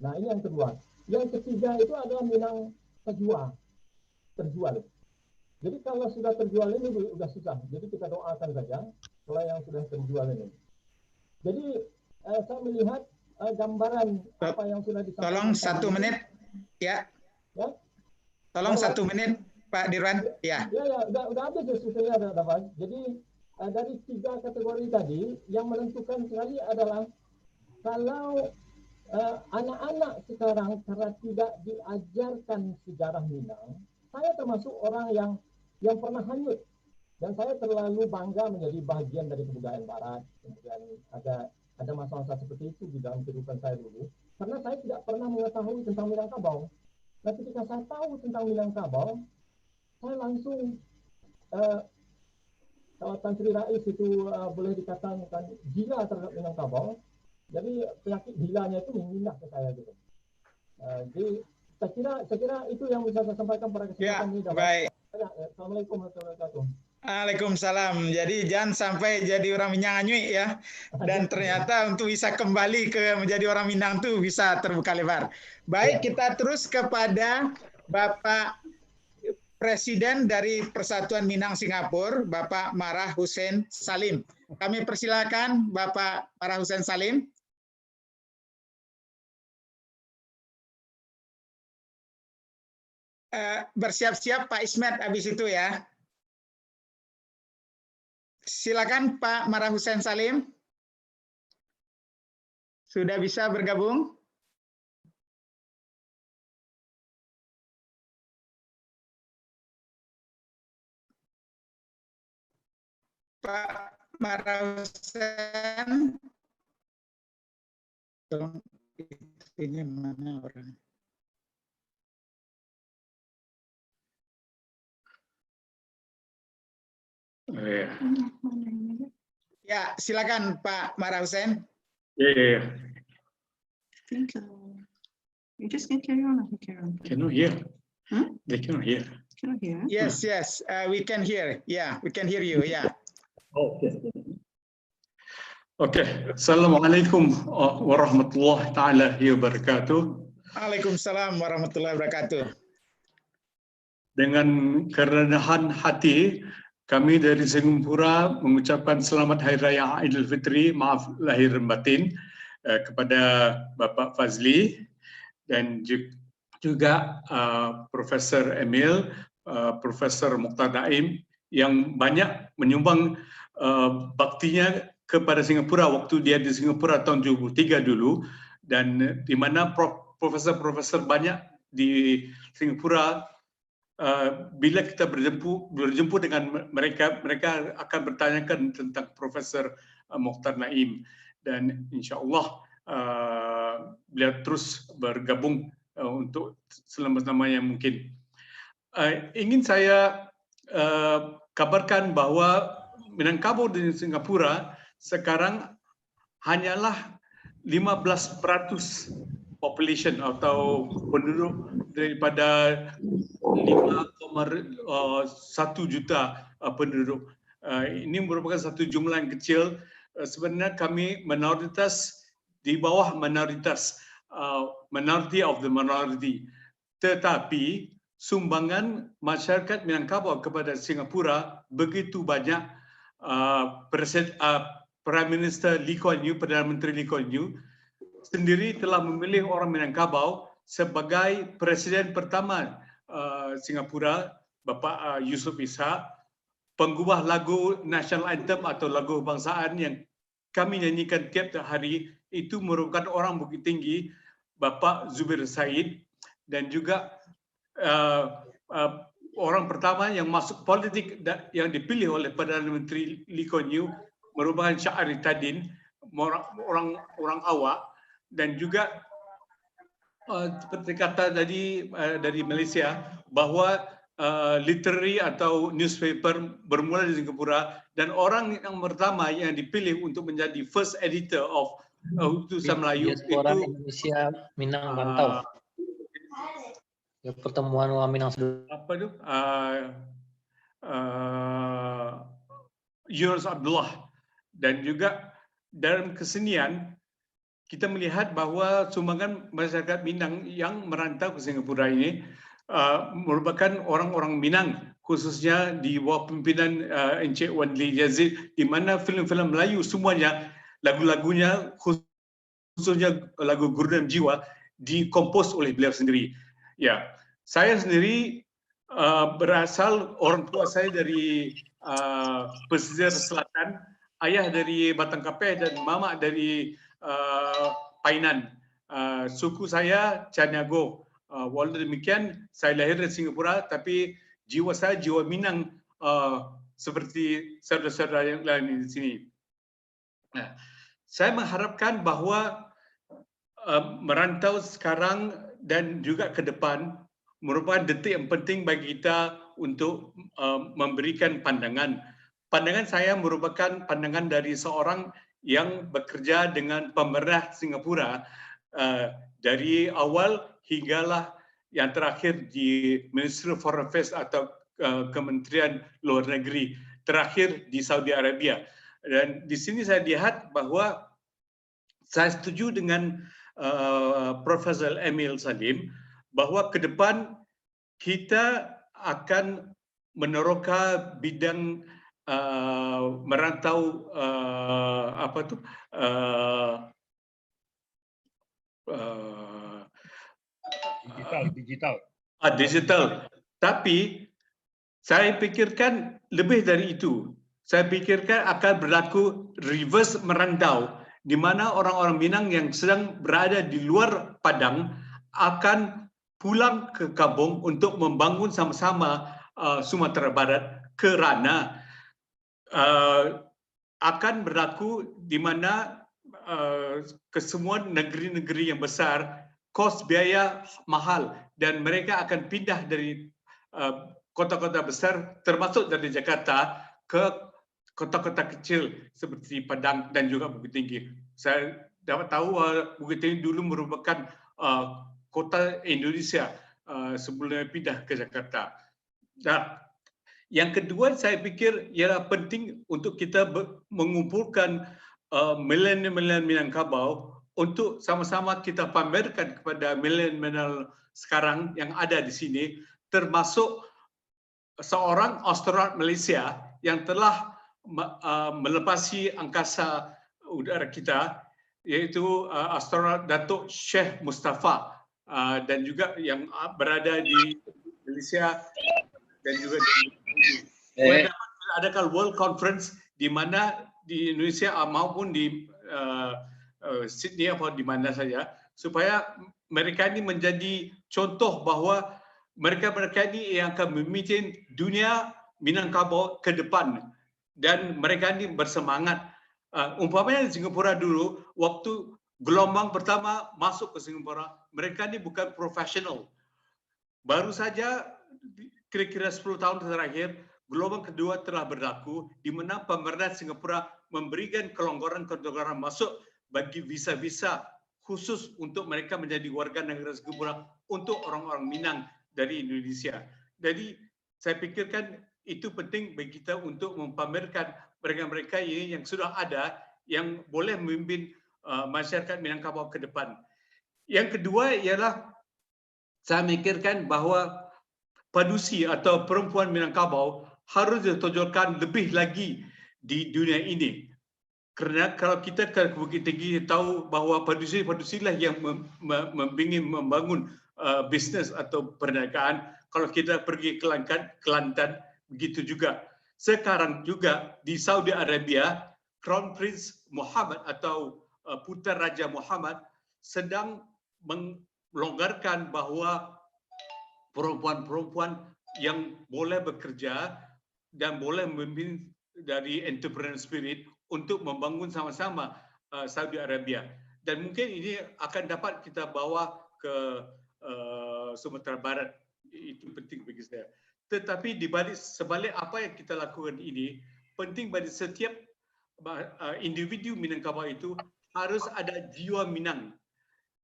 [SPEAKER 21] Nah, ini yang kedua. Yang ketiga itu adalah Minang terjual. Jadi kalau sudah terjual ini sudah susah. Jadi kita doakan saja kalau yang sudah terjual ini. Jadi saya melihat gambaran apa yang sudah disampaikan.
[SPEAKER 2] Tolong 1 menit ya. Tolong 1 menit Pak Dirwan ya.
[SPEAKER 21] Ya, udah habis ya sebetulnya dapat. Jadi dari 3 kategori tadi yang menentukan sekali adalah kalau anak-anak sekarang karena tidak diajarkan sejarah Minang, saya termasuk orang yang pernah hanyut dan saya terlalu bangga menjadi bagian dari kebudayaan Barat. Kemudian ada masa-masa seperti itu di dalam kehidupan saya dulu, karena saya tidak pernah mengetahui tentang Minangkabau. Nah, ketika saya tahu tentang Minangkabau, saya langsung kalau Tan Sri Rais itu boleh dikatakan gila terhadap Minangkabau. Jadi penyakit gilanya itu mengindah ke saya gitu. Jadi saya kira itu yang bisa saya sampaikan pada kesempatan ini.
[SPEAKER 2] Baik.
[SPEAKER 21] Assalamualaikum warahmatullahi wabarakatuh.
[SPEAKER 2] Waalaikumsalam. Jadi jangan sampai jadi orang Minang anyui ya. Dan ternyata untuk bisa kembali ke menjadi orang Minang tuh bisa terbuka lebar. Baik, kita terus kepada Bapak Presiden dari Persatuan Minang Singapura, Bapak Marah Hussein Salim. Kami persilakan Bapak Marah Hussein Salim. Bersiap-siap Pak Ismet habis itu ya. Silakan Pak Marah Hussein Salim. Sudah bisa bergabung? Pak Marah Hussein. Ini mana orang? Ya, silakan Pak Marah Hussein.
[SPEAKER 4] Yeah.
[SPEAKER 1] Thank you. You just can carry on.
[SPEAKER 4] Cannot hear.
[SPEAKER 1] Huh?
[SPEAKER 4] They cannot hear.
[SPEAKER 1] Cannot hear.
[SPEAKER 2] Yes, we can hear. Yeah, we can hear you. Yeah.
[SPEAKER 4] Okay. Okay. Assalamualaikum warahmatullahi taala wabarakatuh.
[SPEAKER 2] Waalaikumsalam warahmatullahi wabarakatuh.
[SPEAKER 4] Dengan kerendahan hati, kami dari Singapura mengucapkan selamat Hari Raya Aidilfitri, maaf lahir dan batin, kepada Bapak Fazli dan juga Profesor Emil, Profesor Mokhtar Naim yang banyak menyumbang baktinya kepada Singapura waktu dia di Singapura tahun 73 dulu, dan di mana profesor-profesor banyak di Singapura bila kita berjumpa dengan mereka akan bertanyakan tentang Profesor Mokhtar Naim, dan insya Allah beliau terus bergabung untuk selama-lamanya mungkin. Ingin saya kabarkan bahwa Minangkabau di Singapura sekarang hanyalah 15% population atau penduduk daripada 5,1 juta penduduk. Ini merupakan satu jumlah yang kecil. Sebenarnya kami minoritas di bawah minoritas, minority of the minority. Tetapi sumbangan masyarakat Minangkabau kepada Singapura begitu banyak. Prime Minister Lee Kuan Yew, Perdana Menteri Lee Kuan Yew sendiri telah memilih orang Minangkabau sebagai presiden pertama Singapura, Bapak Yusof Ishak, penggubah lagu National Anthem atau lagu kebangsaan yang kami nyanyikan tiap hari itu merupakan orang Bukit Tinggi, Bapak Zubir Said, dan juga orang pertama yang masuk politik yang dipilih oleh Perdana Menteri Lee Kuan Yew merupakan Syahri Tadin, orang awak, dan juga seperti kata tadi dari Malaysia bahwa literary atau newspaper bermula di Singapura, dan orang yang pertama yang dipilih untuk menjadi first editor of Tulisan Melayu itu
[SPEAKER 8] Indonesia Minang Rantau. Ya, pertemuan orang Minang
[SPEAKER 4] apa itu? Yunus Abdullah. Dan juga dalam kesenian kita melihat bahwa sumbangan masyarakat Minang yang merantau ke Singapura ini merupakan orang-orang Minang, khususnya di bawah pimpinan Encik Wan Lee Yazid, di mana filem-filem Melayu semuanya, lagu-lagunya khususnya lagu Gurunam Jiwa dikompos oleh beliau sendiri. Ya, saya sendiri berasal, orang tua saya dari pesisir selatan, ayah dari Batang Kapeh dan mama dari Painan. Suku saya Caniago. Walau demikian, saya lahir di Singapura, tapi jiwa saya jiwa Minang seperti saudara-saudara yang lain di sini. Nah, saya mengharapkan bahwa merantau sekarang dan juga ke depan merupakan detik yang penting bagi kita untuk memberikan pandangan. Pandangan saya merupakan pandangan dari seorang yang bekerja dengan pemerintah Singapura dari awal hinggalah yang terakhir di Ministry of Foreign Affairs atau Kementerian Luar Negeri, terakhir di Saudi Arabia. Dan di sini saya lihat bahwa saya setuju dengan Profesor Emil Salim bahwa ke depan kita akan meneroka bidang merantau digital. Tapi saya pikirkan lebih dari itu. Saya pikirkan akan berlaku reverse merantau, di mana orang-orang Minang yang sedang berada di luar Padang akan pulang ke kampung untuk membangun sama-sama Sumatera Barat, kerana akan berlaku di mana kesemua negeri-negeri yang besar kos biaya mahal dan mereka akan pindah dari kota-kota besar termasuk dari Jakarta ke kota-kota kecil seperti Padang dan juga Bukit Tinggi. Saya dapat tahu Bukit Tinggi dulu merupakan kota Indonesia sebelum pindah ke Jakarta. Nah, yang kedua saya pikir ialah penting untuk kita mengumpulkan milenial Minangkabau untuk sama-sama kita pamerkan kepada milenial sekarang yang ada di sini, termasuk seorang astronot Malaysia yang telah melepasi angkasa udara kita, yaitu astronot Datuk Sheikh Mustafa, dan juga yang berada di Malaysia dan juga di adakan World Conference di mana di Indonesia maupun di Sydney atau di mana saja, supaya mereka ini menjadi contoh bahwa mereka-mereka ini yang akan memimpin dunia Minangkabau ke depan, dan mereka ini bersemangat. Umpamanya di Singapura dulu, waktu gelombang pertama masuk ke Singapura, mereka ini bukan profesional. Baru saja kira-kira 10 tahun terakhir, gelombang kedua telah berlaku, di mana pemerintah Singapura memberikan kelonggaran-kelonggaran masuk bagi visa-visa khusus untuk mereka menjadi warga negara Singapura untuk orang-orang Minang dari Indonesia. Jadi saya pikirkan itu penting bagi kita untuk mempamerkan mereka-mereka ini yang sudah ada, yang boleh memimpin masyarakat Minangkabau ke depan. Yang kedua ialah saya mikirkan bahwa padusi atau perempuan Minangkabau harus ditonjolkan lebih lagi di dunia ini. Kerana kalau kita ke Bukit Tinggi tahu bahwa padusi-padusi lah yang membangun bisnes atau perniagaan. Kalau kita pergi ke Kelantan, begitu juga. Sekarang juga di Saudi Arabia, Crown Prince Muhammad atau Putra Raja Muhammad sedang melonggarkan bahwa perempuan-perempuan yang boleh bekerja dan boleh memimpin dari entrepreneur spirit untuk membangun sama-sama Saudi Arabia. Dan mungkin ini akan dapat kita bawa ke Sumatera Barat. Itu penting bagi saya. Tetapi sebalik apa yang kita lakukan ini, penting bagi setiap individu Minangkabau itu harus ada jiwa Minang.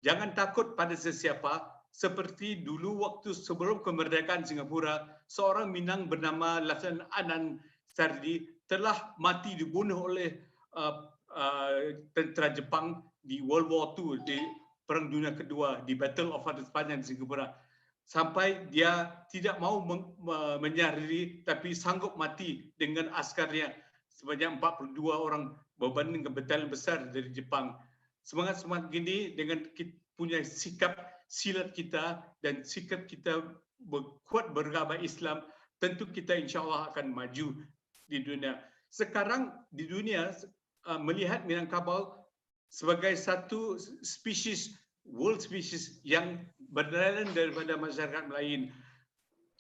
[SPEAKER 4] Jangan takut pada sesiapa. Seperti dulu waktu sebelum kemerdekaan Singapura, seorang Minang bernama Laksana Anand Sardi telah mati dibunuh oleh tentera Jepang di World War II, di Perang Dunia Kedua, di Battle of Hadassah di Singapura. Sampai dia tidak mau menyerah diri, tapi sanggup mati dengan askarnya sebanyak 42 orang berbanding dengan batalion besar dari Jepang. Semangat-semangat gini dengan punya sikap silat kita dan sikap kita kuat beragama Islam, tentu kita insya Allah akan maju di dunia. Sekarang di dunia melihat Minangkabau sebagai satu spesies, world species yang berbeda daripada masyarakat lain.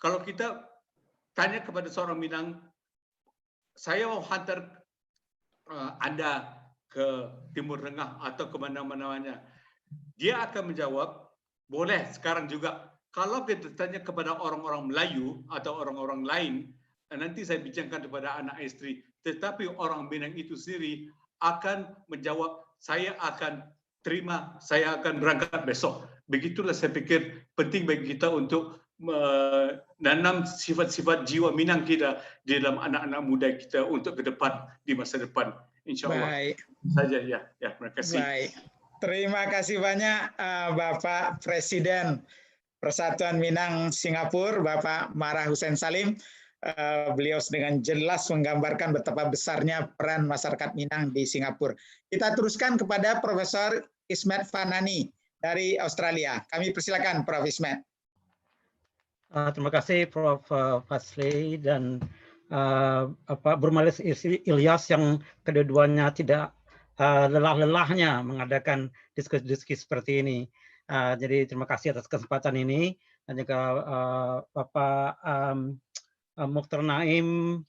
[SPEAKER 4] Kalau kita tanya kepada seorang Minang, saya mau hantar Anda ke Timur Tengah atau ke mana-mana, dia akan menjawab, boleh sekarang juga. Kalau kita tanya kepada orang-orang Melayu atau orang-orang lain, nanti saya bincangkan kepada anak istri, tetapi orang Minang itu sendiri akan menjawab, saya akan terima, saya akan berangkat besok. Begitulah saya pikir penting bagi kita untuk menanam sifat-sifat jiwa Minang kita di dalam anak-anak muda kita untuk ke depan di masa depan, insyaallah.
[SPEAKER 2] Baik.
[SPEAKER 4] Saja ya, terima kasih.
[SPEAKER 2] Baik. Terima kasih banyak Bapak Presiden Persatuan Minang Singapura, Bapak Marah Hussein Salim. Beliau dengan jelas menggambarkan betapa besarnya peran masyarakat Minang di Singapura. Kita teruskan kepada Profesor Ismet Fanani dari Australia. Kami persilakan Prof. Ismet.
[SPEAKER 9] Terima kasih Prof. Fasli dan Burmalis Ilyas yang kedua-duanya tidak lelah-lelahnya mengadakan diskusi seperti ini. Jadi terima kasih atas kesempatan ini dan juga Bapak Mukhtar Naim,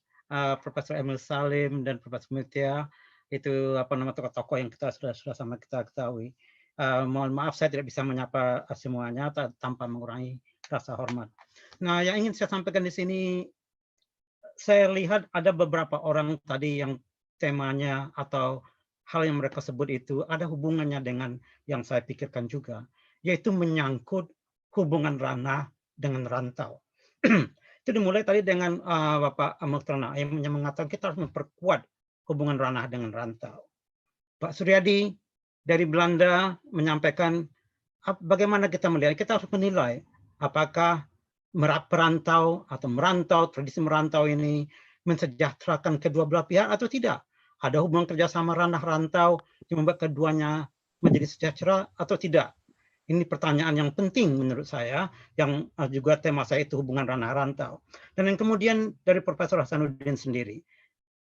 [SPEAKER 9] Profesor Emil Salim dan Profesor Mutia, itu tokoh-tokoh yang kita sudah sama kita ketahui. Mohon maaf saya tidak bisa menyapa semuanya tanpa mengurangi rasa hormat. Nah, yang ingin saya sampaikan di sini, saya lihat ada beberapa orang tadi yang temanya atau hal yang mereka sebut itu ada hubungannya dengan yang saya pikirkan juga, yaitu menyangkut hubungan ranah dengan rantau. Itu dimulai tadi dengan Bapak Mukhtar Naim yang mengatakan kita harus memperkuat hubungan ranah dengan rantau. Pak Suryadi dari Belanda menyampaikan bagaimana kita melihat, kita harus menilai apakah perantau atau merantau, tradisi merantau ini mensejahterakan kedua belah pihak atau tidak. Ada hubungan kerjasama ranah rantau yang membuat keduanya menjadi sejahtera atau tidak. Ini pertanyaan yang penting menurut saya, yang juga tema saya itu hubungan ranah rantau. Dan yang kemudian dari Profesor Hasanuddin sendiri,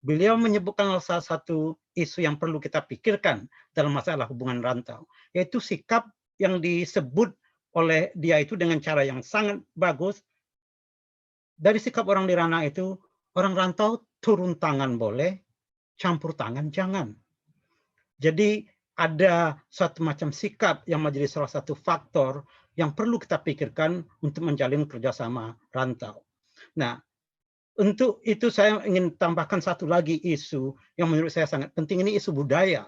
[SPEAKER 9] beliau menyebutkan salah satu isu yang perlu kita pikirkan dalam masalah hubungan rantau, yaitu sikap yang disebut oleh dia itu dengan cara yang sangat bagus. Dari sikap orang di ranah itu, orang rantau turun tangan boleh, campur tangan jangan. Jadi ada suatu macam sikap yang menjadi salah satu faktor yang perlu kita pikirkan untuk menjalin kerjasama rantau. Nah, untuk itu saya ingin tambahkan satu lagi isu yang menurut saya sangat penting, ini isu budaya.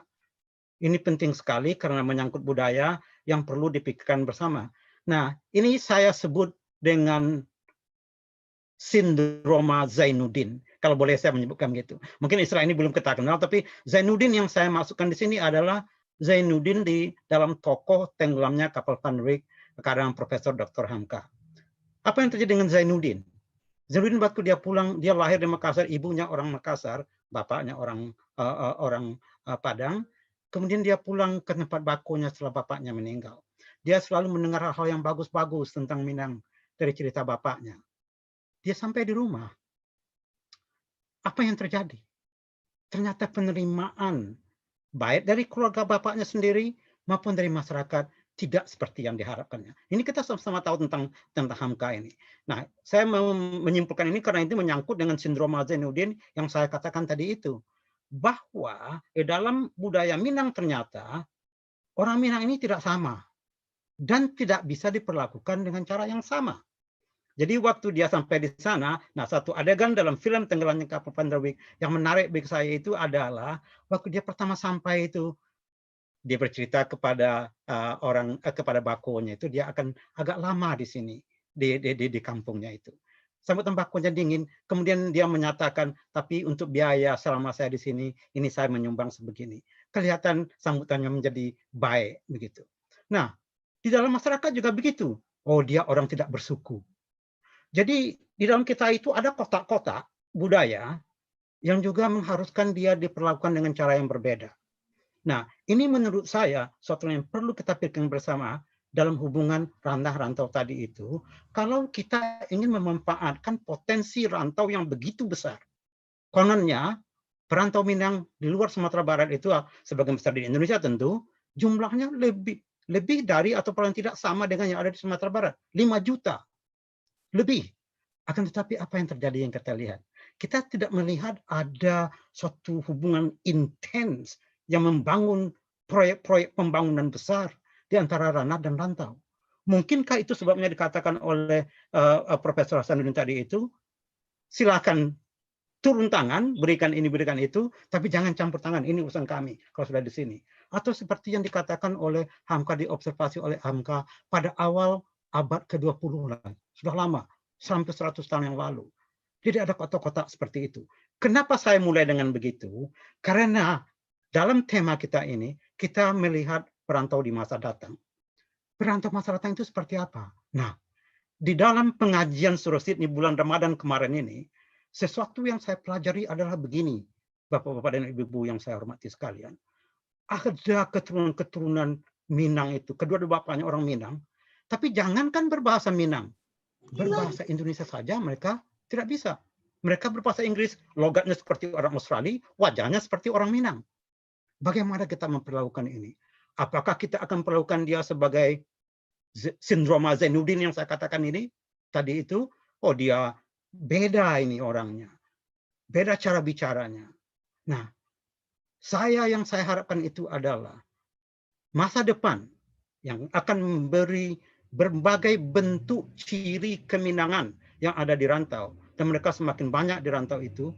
[SPEAKER 9] Ini penting sekali karena menyangkut budaya yang perlu dipikirkan bersama. Nah, ini saya sebut dengan sindroma Zainuddin. Kalau boleh saya menyebutkan gitu. Mungkin istilah ini belum kita kenal, tapi Zainuddin yang saya masukkan di sini adalah Zainuddin di dalam tokoh tenggelamnya kapal Van Rieck karangan Profesor Dr. Hamka. Apa yang terjadi dengan Zainuddin? Zainuddin waktu dia pulang, dia lahir di Makassar, ibunya orang Makassar, bapaknya orang Padang. Kemudian dia pulang ke tempat bakunya setelah bapaknya meninggal. Dia selalu mendengar hal-hal yang bagus-bagus tentang Minang dari cerita bapaknya. Dia sampai di rumah. Apa yang terjadi? Ternyata penerimaan baik dari keluarga bapaknya sendiri maupun dari masyarakat tidak seperti yang diharapkannya. Ini kita sama-sama tahu tentang Hamka ini. Nah, saya mau menyimpulkan ini karena itu menyangkut dengan sindroma Zainuddin yang saya katakan tadi itu. Bahwa di dalam budaya Minang ternyata orang Minang ini tidak sama dan tidak bisa diperlakukan dengan cara yang sama. Jadi waktu dia sampai di sana, nah satu adegan dalam film Tenggelamnya Kapal Van Rieck yang menarik bagi saya itu adalah waktu dia pertama sampai itu, dia bercerita kepada kepada bakonya itu dia akan agak lama di sini di kampungnya itu. Sambutan bakonya dingin, kemudian dia menyatakan, tapi untuk biaya selama saya di sini, ini saya menyumbang sebegini. Kelihatan sambutannya menjadi baik begitu. Nah, di dalam masyarakat juga begitu. Oh, dia orang tidak bersuku. Jadi di dalam kita itu ada kotak-kotak budaya yang juga mengharuskan dia diperlakukan dengan cara yang berbeda. Nah, ini menurut saya suatu yang perlu kita pikirkan bersama dalam hubungan ranah rantau tadi itu. Kalau kita ingin memanfaatkan potensi rantau yang begitu besar. Kononnya, perantau Minang di luar Sumatera Barat itu sebagian besar di Indonesia tentu, jumlahnya lebih dari atau paling tidak sama dengan yang ada di Sumatera Barat. 5 juta. Lebih. Akan tetapi apa yang terjadi yang kita lihat? Kita tidak melihat ada suatu hubungan intens yang membangun proyek-proyek pembangunan besar di antara ranah dan rantau. Mungkinkah itu sebabnya dikatakan oleh Profesor Hasanuddin tadi itu, silakan turun tangan, berikan ini, berikan itu, tapi jangan campur tangan, ini urusan kami kalau sudah di sini. Atau seperti yang dikatakan oleh Hamka, diobservasi oleh Hamka pada awal abad ke-20 lah. Sudah lama, sampai 100 tahun yang lalu. Tidak ada kotak-kotak seperti itu. Kenapa saya mulai dengan begitu? Karena dalam tema kita ini, kita melihat perantau di masa datang. Perantau masa datang itu seperti apa? Nah, di dalam pengajian Surah Sid di bulan Ramadan kemarin ini, sesuatu yang saya pelajari adalah begini, Bapak-bapak dan Ibu-ibu yang saya hormati sekalian. Ada keturunan-keturunan Minang itu, kedua-dua bapaknya orang Minang, tapi jangankan berbahasa Minang, berbahasa Indonesia saja mereka tidak bisa. Mereka berbahasa Inggris, logatnya seperti orang Australia, wajahnya seperti orang Minang. Bagaimana kita memperlakukan ini? Apakah kita akan memperlakukan dia sebagai sindroma Zainuddin yang saya katakan ini tadi itu? Oh, dia beda ini orangnya, beda cara bicaranya. Nah, yang saya harapkan itu adalah masa depan yang akan memberi berbagai bentuk ciri keminangan yang ada di rantau, dan mereka semakin banyak di rantau itu.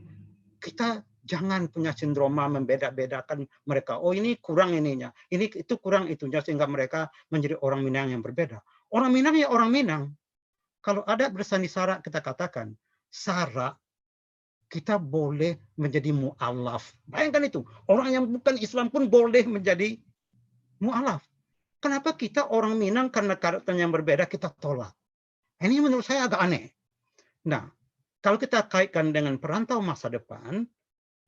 [SPEAKER 9] Kita jangan punya sindroma membeda-bedakan mereka. Oh, ini kurang ininya, ini itu kurang itunya, sehingga mereka menjadi orang Minang yang berbeda. Orang Minang ya orang Minang. Kalau ada bersani sara, kita katakan sara, kita boleh menjadi mu'alaf. Bayangkan itu, orang yang bukan Islam pun boleh menjadi mu'alaf. Kenapa kita orang Minang karena karakternya yang berbeda kita tolak? Ini menurut saya agak aneh. Nah, kalau kita kaitkan dengan perantau masa depan,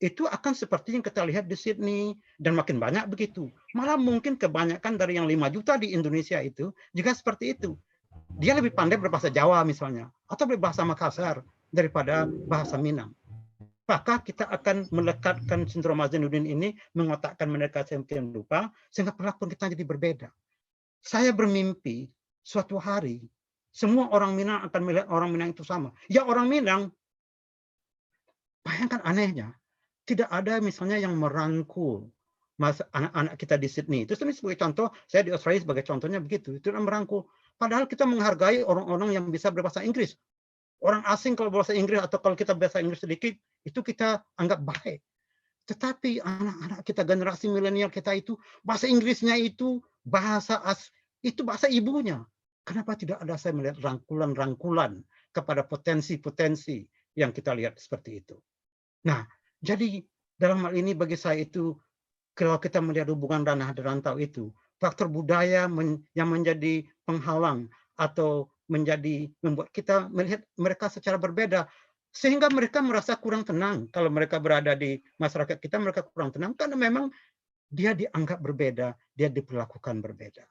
[SPEAKER 9] itu akan seperti yang kita lihat di Sydney, dan makin banyak begitu. Malah mungkin kebanyakan dari yang 5 juta di Indonesia itu juga seperti itu. Dia lebih pandai berbahasa Jawa misalnya, atau berbahasa Makassar daripada bahasa Minang. Maka kita akan melekatkan sindroma Zainuddin ini, mengotakkan mereka semakin lupa, sehingga perlakuan kita jadi berbeda. Saya bermimpi suatu hari semua orang Minang akan melihat orang Minang itu sama. Ya, orang Minang, bayangkan anehnya, tidak ada misalnya yang merangkul anak-anak kita di Sydney. Itu sebagai contoh, saya di Australia sebagai contohnya begitu. Itu merangkul. Padahal kita menghargai orang-orang yang bisa berbahasa Inggris. Orang asing kalau berbahasa Inggris atau kalau kita bahasa Inggris sedikit, itu kita anggap baik. Tetapi anak-anak kita, generasi milenial kita itu, bahasa Inggrisnya itu bahasa ibunya. Kenapa tidak ada saya melihat rangkulan-rangkulan kepada potensi-potensi yang kita lihat seperti itu. Nah, jadi dalam hal ini bagi saya itu, kalau kita melihat hubungan ranah dan rantau itu, faktor budaya yang menjadi penghalang atau membuat kita melihat mereka secara berbeda, sehingga mereka merasa kurang tenang. Kalau mereka berada di masyarakat kita, mereka kurang tenang karena memang dia dianggap berbeda, dia diperlakukan berbeda.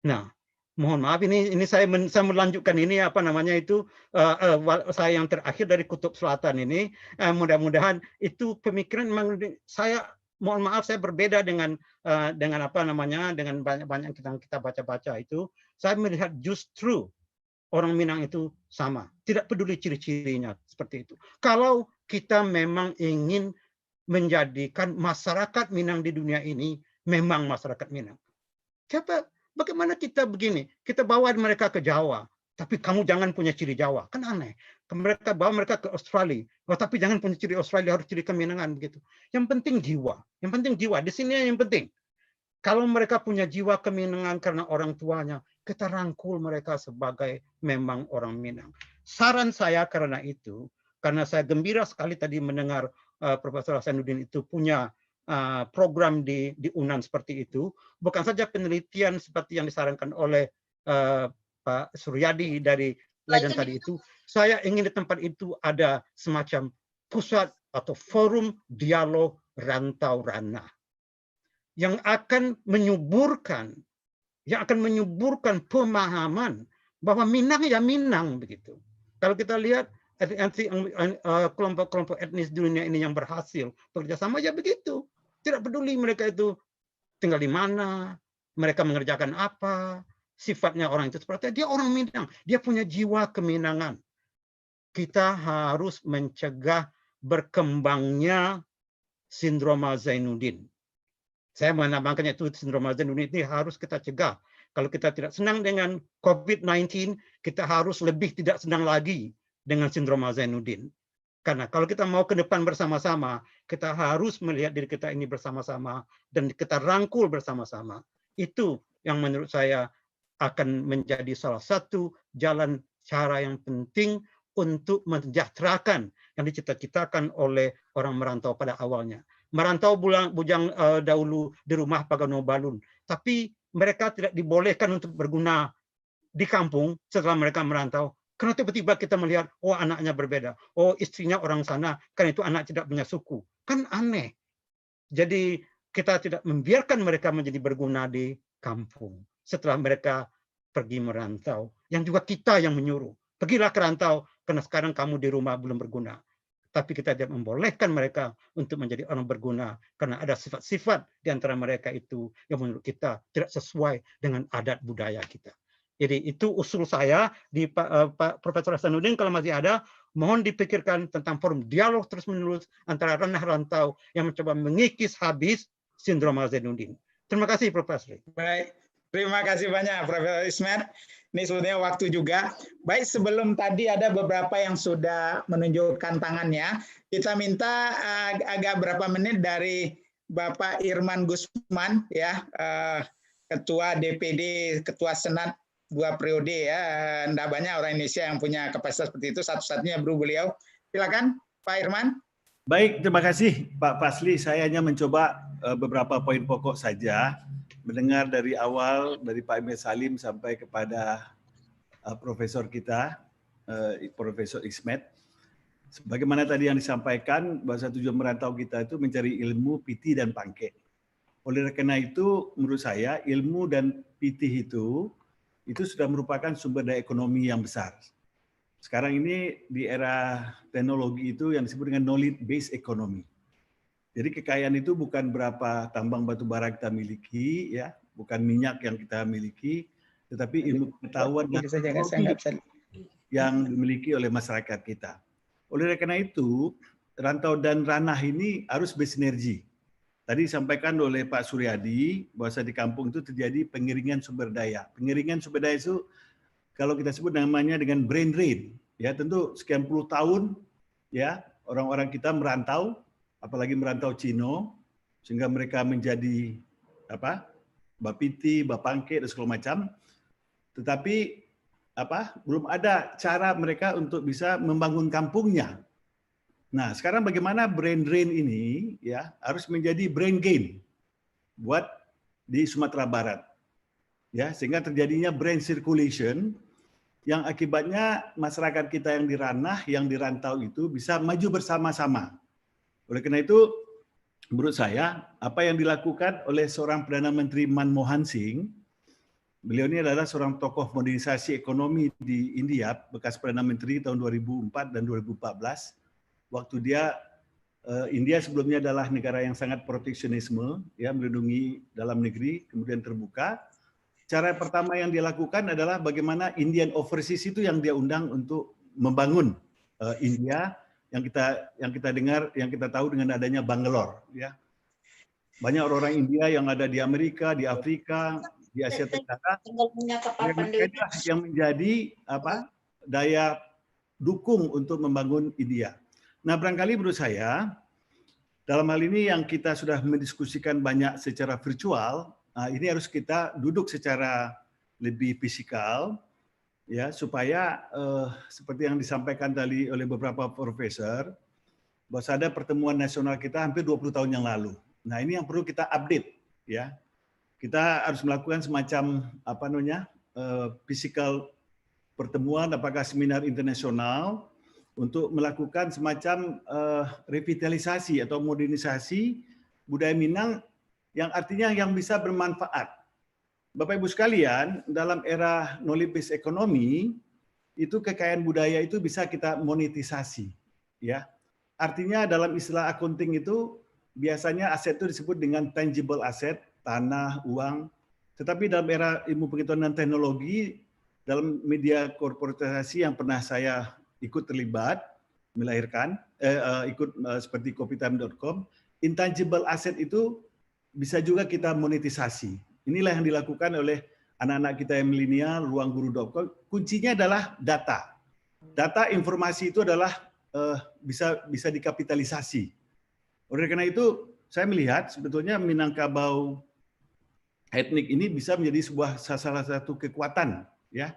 [SPEAKER 9] Nah, mohon maaf ini saya melanjutkan ini saya yang terakhir dari Kutub Selatan ini. Mudah-mudahan itu pemikiran memang saya, mohon maaf saya berbeda dengan dengan banyak kita baca-baca itu. Saya melihat justru orang Minang itu sama, tidak peduli ciri-cirinya seperti itu. Kalau kita memang ingin menjadikan masyarakat Minang di dunia ini memang masyarakat Minang, bagaimana kita begini? Kita bawa mereka ke Jawa, tapi kamu jangan punya ciri Jawa, kan aneh. Mereka bawa mereka ke Australia, tapi jangan punya ciri Australia, harus ciri keminangan begitu. Yang penting jiwa, di sini yang penting. Kalau mereka punya jiwa keminangan karena orang tuanya, kita rangkul mereka sebagai memang orang Minang. Saran saya karena itu, karena saya gembira sekali tadi mendengar Profesor Zainuddin itu punya program di UNAN seperti itu, bukan saja penelitian seperti yang disarankan oleh Pak Suryadi dari Leiden tadi itu, saya ingin di tempat itu ada semacam pusat atau forum dialog rantau ranah yang akan menyuburkan pemahaman bahwa Minang ya Minang begitu. Kalau kita lihat kelompok-kelompok etnis di dunia ini yang berhasil bekerja sama ya begitu. Tidak peduli mereka itu tinggal di mana, mereka mengerjakan apa, sifatnya orang itu seperti dia orang Minang, dia punya jiwa keminangan. Kita harus mencegah berkembangnya sindroma Zainuddin. Saya menamakannya itu sindroma Zainuddin, ini harus kita cegah. Kalau kita tidak senang dengan COVID-19, kita harus lebih tidak senang lagi dengan sindroma Zainuddin. Karena kalau kita mau ke depan bersama-sama, kita harus melihat diri kita ini bersama-sama dan kita rangkul bersama-sama. Itu yang menurut saya akan menjadi salah satu jalan cara yang penting untuk mensejahterakan yang dicita-citakan oleh orang merantau pada awalnya. Merantau bujang dahulu di rumah Pagano Balun, tapi mereka tidak dibolehkan untuk berguna di kampung setelah mereka merantau. Karena tiba-tiba kita melihat, oh anaknya berbeda, oh istrinya orang sana, karena itu anak tidak punya suku. Kan aneh. Jadi kita tidak membiarkan mereka menjadi berguna di kampung setelah mereka pergi merantau. Yang juga kita yang menyuruh, pergilah ke rantau, karena sekarang kamu di rumah belum berguna. Tapi kita tidak membolehkan mereka untuk menjadi orang berguna, karena ada sifat-sifat di antara mereka itu yang menurut kita tidak sesuai dengan adat budaya kita. Jadi itu usul saya di Pak Profesor Hasanuddin, kalau masih ada, mohon dipikirkan tentang forum dialog terus-menerus antara ranah rantau yang mencoba mengikis habis sindrom Hasanuddin. Terima kasih, Profesor.
[SPEAKER 2] Baik, terima kasih banyak, Profesor Ismet. Ini sebetulnya waktu juga. Baik, sebelum tadi ada beberapa yang sudah menunjukkan tangannya, kita minta agak berapa menit dari Bapak Irman Gusman, ya, Ketua DPD, Ketua Senat 2 periode, ya. Tidak banyak orang Indonesia yang punya kapasitas seperti itu, satu-satunya beliau. Silakan, Pak Irman.
[SPEAKER 10] Baik, terima kasih Pak Fasli. Saya hanya mencoba beberapa poin pokok saja, mendengar dari awal dari Pak Emil Salim sampai kepada profesor kita, Profesor Ismet. Sebagaimana tadi yang disampaikan, bahwa tujuan merantau kita itu mencari ilmu, pitih, dan pangke. Oleh karena itu, menurut saya ilmu dan pitih itu sudah merupakan sumber daya ekonomi yang besar. Sekarang ini di era teknologi itu yang disebut dengan knowledge based economy. Jadi kekayaan itu bukan berapa tambang batu bara kita miliki, ya, bukan minyak yang kita miliki, tetapi ilmu pengetahuan yang dimiliki oleh masyarakat kita. Oleh karena itu, rantau dan ranah ini harus bersinergi. Tadi disampaikan oleh Pak Suryadi bahwa di kampung itu terjadi pengiringan sumber daya. Pengiringan sumber daya itu kalau kita sebut namanya dengan brain drain, ya tentu sekian puluh tahun ya orang-orang kita merantau, apalagi merantau Cino, sehingga mereka menjadi bapiti, bapangke dan segala macam. Tetapi belum ada cara mereka untuk bisa membangun kampungnya. Nah, sekarang bagaimana brain drain ini ya harus menjadi brain gain buat di Sumatera Barat. Ya, sehingga terjadinya brain circulation yang akibatnya masyarakat kita yang di ranah, yang di rantau itu bisa maju bersama-sama. Oleh karena itu, menurut saya, apa yang dilakukan oleh seorang Perdana Menteri Manmohan Singh, beliau ini adalah seorang tokoh modernisasi ekonomi di India, bekas Perdana Menteri tahun 2004 dan 2014. Waktu dia, India sebelumnya adalah negara yang sangat proteksionisme, ya melindungi dalam negeri, kemudian terbuka. Cara pertama yang dia lakukan adalah bagaimana Indian Overseas itu yang dia undang untuk membangun India yang kita dengar, yang kita tahu dengan adanya Bangalore. Ya, banyak orang India yang ada di Amerika, di Afrika, di Asia Tenggara, yang menjadi daya dukung untuk membangun India. Nah, barangkali menurut saya dalam hal ini yang kita sudah mendiskusikan banyak secara virtual, ini harus kita duduk secara lebih fisikal, ya supaya seperti yang disampaikan tadi oleh beberapa profesor, bahwa ada pertemuan nasional kita hampir 20 tahun yang lalu. Nah, ini yang perlu kita update, ya. Kita harus melakukan semacam physical pertemuan, apakah seminar internasional untuk melakukan semacam revitalisasi atau modernisasi budaya Minang yang artinya yang bisa bermanfaat. Bapak Ibu sekalian, dalam era knowledge based economy itu kekayaan budaya itu bisa kita monetisasi, ya. Artinya dalam istilah accounting itu biasanya aset itu disebut dengan tangible asset, tanah, uang. Tetapi dalam era ilmu pengetahuan dan teknologi, dalam media korporatasi yang pernah saya ikut terlibat, melahirkan, seperti copytime.com, intangible asset itu bisa juga kita monetisasi. Inilah yang dilakukan oleh anak-anak kita yang milenial, ruangguru.com. Kuncinya adalah data. Data informasi itu adalah bisa dikapitalisasi. Oleh karena itu, saya melihat sebetulnya Minangkabau etnik ini bisa menjadi salah satu kekuatan, ya.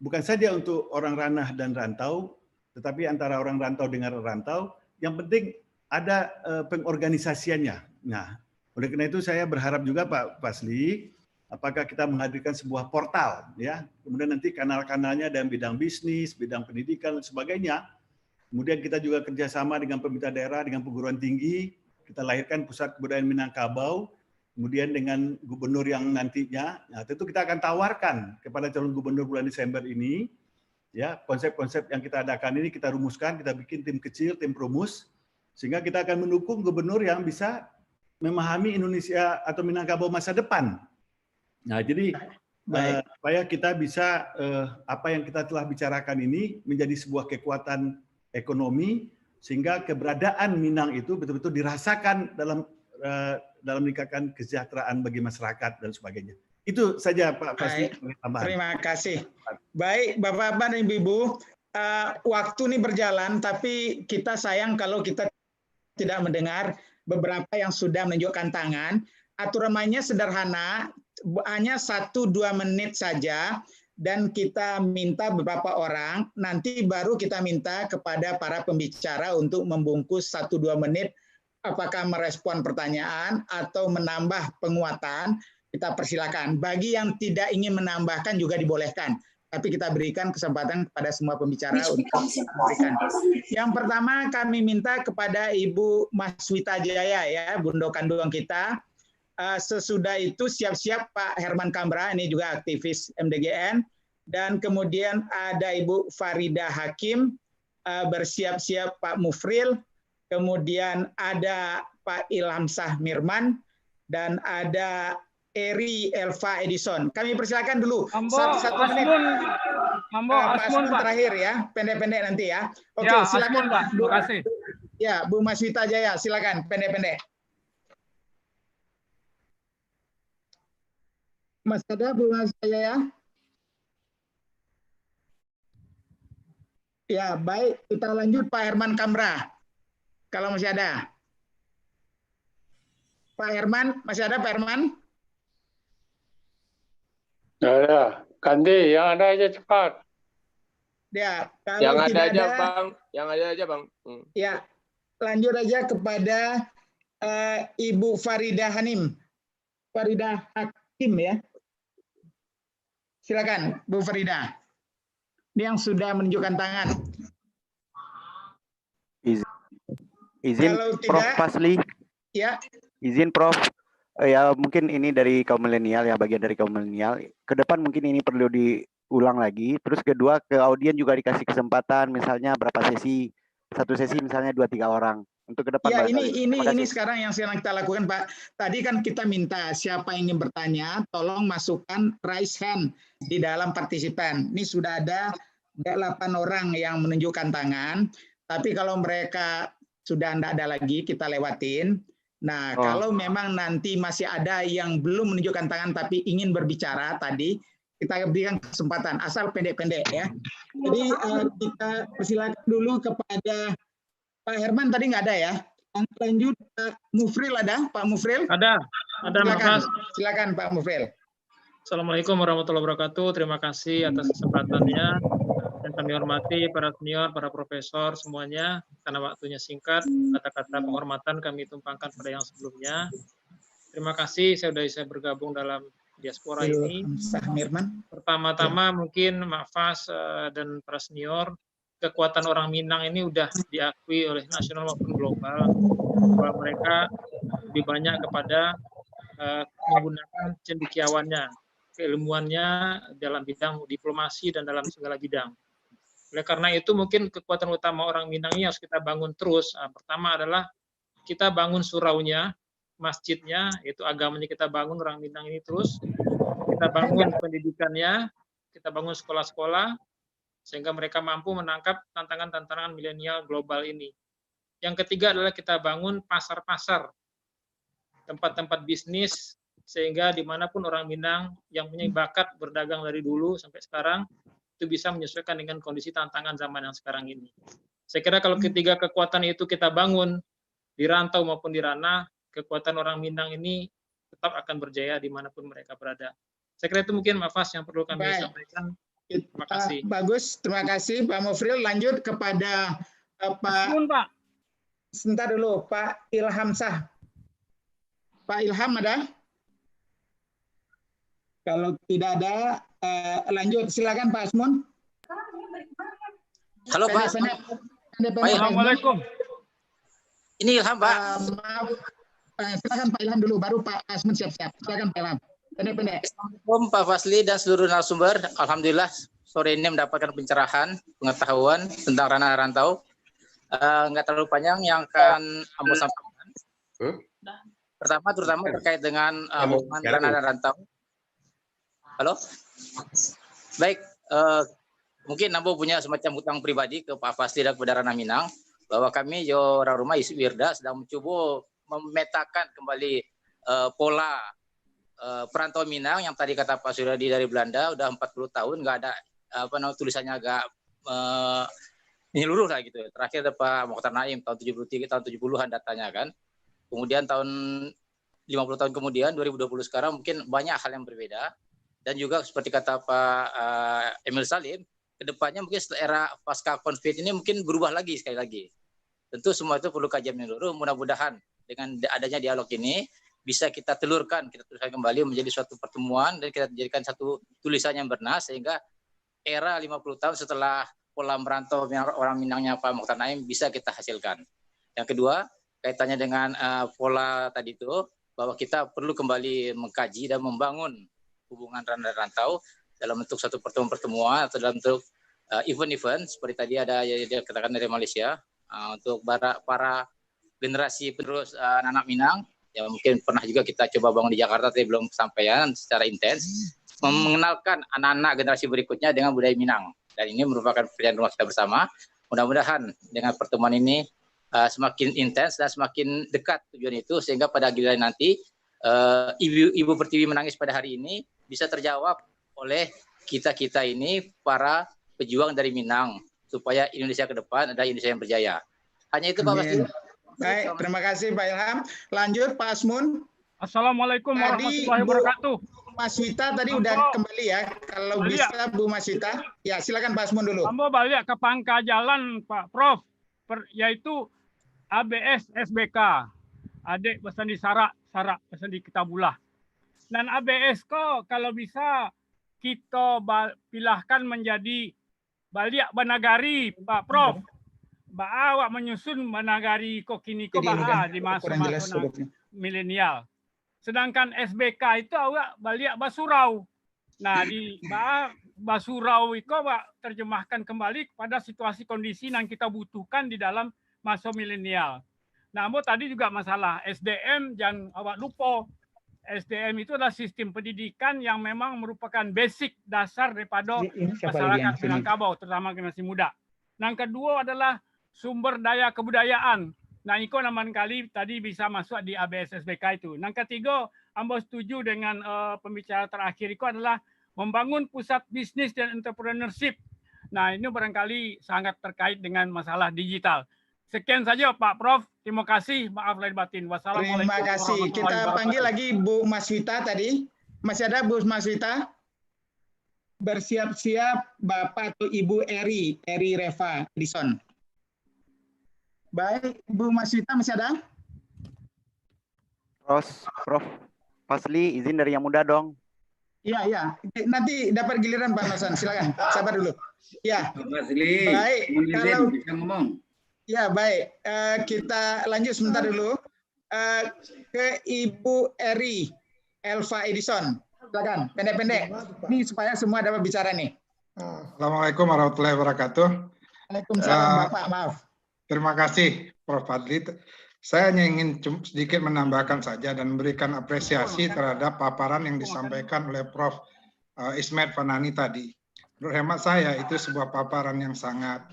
[SPEAKER 10] Bukan saja untuk orang ranah dan rantau, tetapi antara orang rantau dengan rantau, yang penting ada pengorganisasiannya. Nah, oleh karena itu saya berharap juga Pak Fasli, apakah kita menghadirkan sebuah portal, ya, kemudian nanti kanal-kanalnya dalam bidang bisnis, bidang pendidikan dan sebagainya. Kemudian kita juga kerjasama dengan pemerintah daerah, dengan perguruan tinggi, kita lahirkan Pusat Kebudayaan Minangkabau, kemudian dengan gubernur yang nantinya, nah tentu kita akan tawarkan kepada calon gubernur bulan Desember ini, ya, konsep-konsep yang kita adakan ini kita rumuskan, kita bikin tim kecil, tim perumus, sehingga kita akan mendukung gubernur yang bisa memahami Indonesia atau Minangkabau masa depan. Nah, jadi supaya kita bisa apa yang kita telah bicarakan ini menjadi sebuah kekuatan ekonomi, sehingga keberadaan Minang itu betul-betul dirasakan dalam meningkatkan kesejahteraan bagi masyarakat dan sebagainya. Itu saja Pak Fasli.
[SPEAKER 2] Terima kasih. Baik, Bapak-Bapak dan Ibu-Ibu, waktu ini berjalan, tapi kita sayang kalau kita tidak mendengar beberapa yang sudah menunjukkan tangan. Aturan mainnya sederhana, hanya 1-2 menit saja, dan kita minta beberapa orang, nanti baru kita minta kepada para pembicara untuk membungkus 1-2 menit, apakah merespon pertanyaan atau menambah penguatan, kita persilakan. Bagi yang tidak ingin menambahkan juga dibolehkan, tapi kita berikan kesempatan kepada semua pembicara untuk memberikan. Yang pertama kami minta kepada Ibu Maswita Jaya, ya, Bundo Kandung kita. Sesudah itu siap-siap Pak Herman Kambra, ini juga aktivis MDGN, dan kemudian ada Ibu Farida Hakim, bersiap-siap Pak Mufril, kemudian ada Pak Ilham Shah Mirman, dan ada Eri Elva Edison. Kami persilakan dulu. Satu menit. Pak Asmun terakhir ya, pendek-pendek nanti ya. Oke, ya, silakan Pak. Terima kasih. Ya, Bu Maswita Jaya, silakan pendek-pendek. Mas ada Bu Maswita Jaya? Ya, baik. Kita lanjut Pak Herman Kamra. Kalau masih ada. Pak Herman, masih ada Pak Herman?
[SPEAKER 11] Ada. Kandi, yang ada aja cepat.
[SPEAKER 2] Ya, kalau
[SPEAKER 11] yang ada
[SPEAKER 2] tidak
[SPEAKER 11] aja Bang, yang ada aja Bang.
[SPEAKER 2] Ya, lanjut aja kepada Ibu Farida Hanim. Farida Hakim ya. Silakan Bu Farida. Ini yang sudah menunjukkan tangan.
[SPEAKER 12] Izin Prof Fasli.
[SPEAKER 2] Ya.
[SPEAKER 12] Izin Prof. Ya mungkin ini dari kaum milenial ya, bagian dari kaum milenial. Ke depan mungkin ini perlu diulang lagi. Terus kedua, ke audien juga dikasih kesempatan, misalnya berapa sesi, satu sesi misalnya 2-3 orang. Untuk ke depan.
[SPEAKER 2] Ya, ini sekarang yang sedang kita lakukan Pak. Tadi kan kita minta siapa yang ingin bertanya, tolong masukkan raise hand di dalam partisipan. Ini sudah ada 8 orang yang menunjukkan tangan. Tapi kalau mereka sudah tidak ada lagi, kita lewatin. Nah, kalau memang nanti masih ada yang belum menunjukkan tangan tapi ingin berbicara tadi, kita berikan kesempatan, asal pendek-pendek ya. Jadi kita persilakan dulu kepada Pak Herman, tadi nggak ada ya. Lanjut Pak Mufril ada? Pak Mufril?
[SPEAKER 13] Ada
[SPEAKER 2] silakan,
[SPEAKER 13] Mas.
[SPEAKER 2] Silakan Pak Mufril.
[SPEAKER 13] Assalamualaikum warahmatullahi wabarakatuh. Terima kasih atas kesempatannya. Dan kami hormati para senior, para profesor semuanya, karena waktunya singkat, kata-kata penghormatan kami tumpangkan pada yang sebelumnya. Terima kasih saya sudah bisa bergabung dalam diaspora ini. Pertama-tama mungkin Mak Fas dan para senior, kekuatan orang Minang ini sudah diakui oleh nasional maupun global, bahwa mereka lebih banyak kepada menggunakan cendekiawannya, keilmuannya dalam bidang diplomasi dan dalam segala bidang. Oleh karena itu mungkin kekuatan utama orang Minang ini harus kita bangun terus. Pertama adalah kita bangun suraunya, masjidnya, yaitu agamanya kita bangun orang Minang ini terus. Kita bangun pendidikannya, kita bangun sekolah-sekolah, sehingga mereka mampu menangkap tantangan-tantangan milenial global ini. Yang ketiga adalah kita bangun pasar-pasar, tempat-tempat bisnis, sehingga dimanapun orang Minang yang punya bakat berdagang dari dulu sampai sekarang, itu bisa menyesuaikan dengan kondisi tantangan zaman yang sekarang ini. Saya kira kalau ketiga kekuatan itu kita bangun, di rantau maupun di ranah, kekuatan orang Minang ini tetap akan berjaya dimanapun mereka berada. Saya kira itu mungkin Pak Fas yang perlu kami
[SPEAKER 2] Baik.
[SPEAKER 13] sampaikan. Terima kasih.
[SPEAKER 2] Bagus, terima kasih Pak Mufril. Lanjut kepada Pak. Sebentar dulu, Pak Ilham Shah. Pak Ilham ada? Kalau tidak ada, lanjut. Silakan Pak Asmun.
[SPEAKER 15] Halo Pak.
[SPEAKER 2] Assalamualaikum.
[SPEAKER 15] Ini Ilham Pak.
[SPEAKER 2] Maaf. Silakan Pak Ilham dulu, baru Pak Asmun siap-siap. Silakan Pak Ilham. Pendek-pendek.
[SPEAKER 15] Assalamualaikum Pak Fasli dan seluruh narasumber. Alhamdulillah sore ini mendapatkan pencerahan, pengetahuan tentang ranah rantau. Nggak terlalu panjang yang akan Ambo sampaikan. Pertama, terutama terkait dengan hubungan ranah rantau. Halo? Baik, mungkin Ambo punya semacam hutang pribadi ke Pak Fasli dan kepada Ranah Minang, bahwa kami, orang rumah Isu Wirda, sedang mencoba memetakan kembali pola perantauan Minang yang tadi kata Pak Suryadi dari Belanda udah 40 tahun nggak ada tulisannya agak menyeluruh lah gitu. Terakhir ada Pak Mokhtar Naim tahun 73 tahun 70-an datanya kan. Kemudian tahun 50 tahun kemudian 2020 sekarang mungkin banyak hal yang berbeda, dan juga seperti kata Pak Emil Salim, kedepannya mungkin setelah era pasca konflik ini mungkin berubah lagi sekali lagi. Tentu semua itu perlu kajian menyeluruh. Mudah-mudahan dengan adanya dialog ini bisa kita tuliskan kembali menjadi suatu pertemuan dan kita jadikan satu tulisan yang benar, sehingga era 50 tahun setelah pola merantau orang Minangnya Pak Mokhtar Naim bisa kita hasilkan. Yang kedua, kaitannya dengan pola tadi itu, bahwa kita perlu kembali mengkaji dan membangun hubungan ranah rantau dalam bentuk satu pertemuan atau dalam bentuk event-event seperti tadi ada yang dikatakan dari Malaysia, untuk para generasi penerus anak Minang yang mungkin pernah juga kita coba bangun di Jakarta tapi belum kesampaian secara intens, mengenalkan anak-anak generasi berikutnya dengan budaya Minang. Dan ini merupakan pekerjaan rumah kita bersama. Mudah-mudahan dengan pertemuan ini semakin intens dan semakin dekat tujuan itu, sehingga pada giliran nanti Ibu Pertiwi menangis pada hari ini bisa terjawab oleh kita-kita ini para pejuang dari Minang, supaya Indonesia ke depan ada Indonesia yang berjaya. Hanya itu Pak Fasli.
[SPEAKER 2] Baik, terima kasih Pak Ilham. Lanjut Pak Asmun.
[SPEAKER 5] Assalamualaikum warahmatullahi wabarakatuh.
[SPEAKER 2] Mas Wita tadi udah kembali ya. Kalau bisa Bu Mas Wita, ya silakan Pak Asmun dulu.
[SPEAKER 5] Ambo balik ke pangka jalan Pak Prof, yaitu ABS SBK. Adik pesan di Sarak pesan di Kitabulah. Dan ABS kok kalau bisa kita pilahkan menjadi Baliak Banagari Pak Prof. Awak menyusun Banagari kok kini kok di masa milenial. Sedangkan SBK itu awak Baliak Basurau. Nah di Basurau itu awak terjemahkan kembali pada situasi kondisi yang kita butuhkan di dalam masa milenial. Nah, tadi juga masalah SDM, jangan awak lupa. SDM itu adalah sistem pendidikan yang memang merupakan basic dasar daripada masyarakat Minangkabau, terutama generasi muda. Yang kedua adalah sumber daya kebudayaan. Nah, itu naman kali tadi bisa masuk di ABS SBK itu. Yang ketiga, Ambo setuju dengan pembicara terakhir itu adalah membangun pusat bisnis dan entrepreneurship. Nah, ini barangkali sangat terkait dengan masalah digital. Sekian saja Pak Prof. Terima kasih. Maaf lahir batin. Wassalamualaikum.
[SPEAKER 2] Terima kasih. Kita panggil lagi Bu Mas Wita tadi. Masih ada Bu Mas Wita? Bersiap-siap Bapak atau Ibu Eri Reva Edison. Baik, Bu Mas Wita masih ada?
[SPEAKER 12] Prof. Fasli, izin dari yang muda dong.
[SPEAKER 2] Iya. Nanti dapat giliran Pak Nosan. Silakan. Sabar dulu. Ya.
[SPEAKER 16] Fasli.
[SPEAKER 2] Baik. Kalau
[SPEAKER 16] bisa ngomong.
[SPEAKER 2] Ya, baik. Kita lanjut sebentar dulu. Ke Ibu Eri Elva Edison. Silakan, pendek-pendek. Ini supaya semua dapat bicara nih.
[SPEAKER 18] Assalamualaikum warahmatullahi wabarakatuh.
[SPEAKER 2] Waalaikumsalam, Bapak. Maaf.
[SPEAKER 18] Terima kasih, Prof. Fadli. Saya hanya ingin sedikit menambahkan saja dan memberikan apresiasi terhadap paparan yang disampaikan oleh Prof. Ismet Fanani tadi. Menurut hemat saya, itu sebuah paparan yang sangat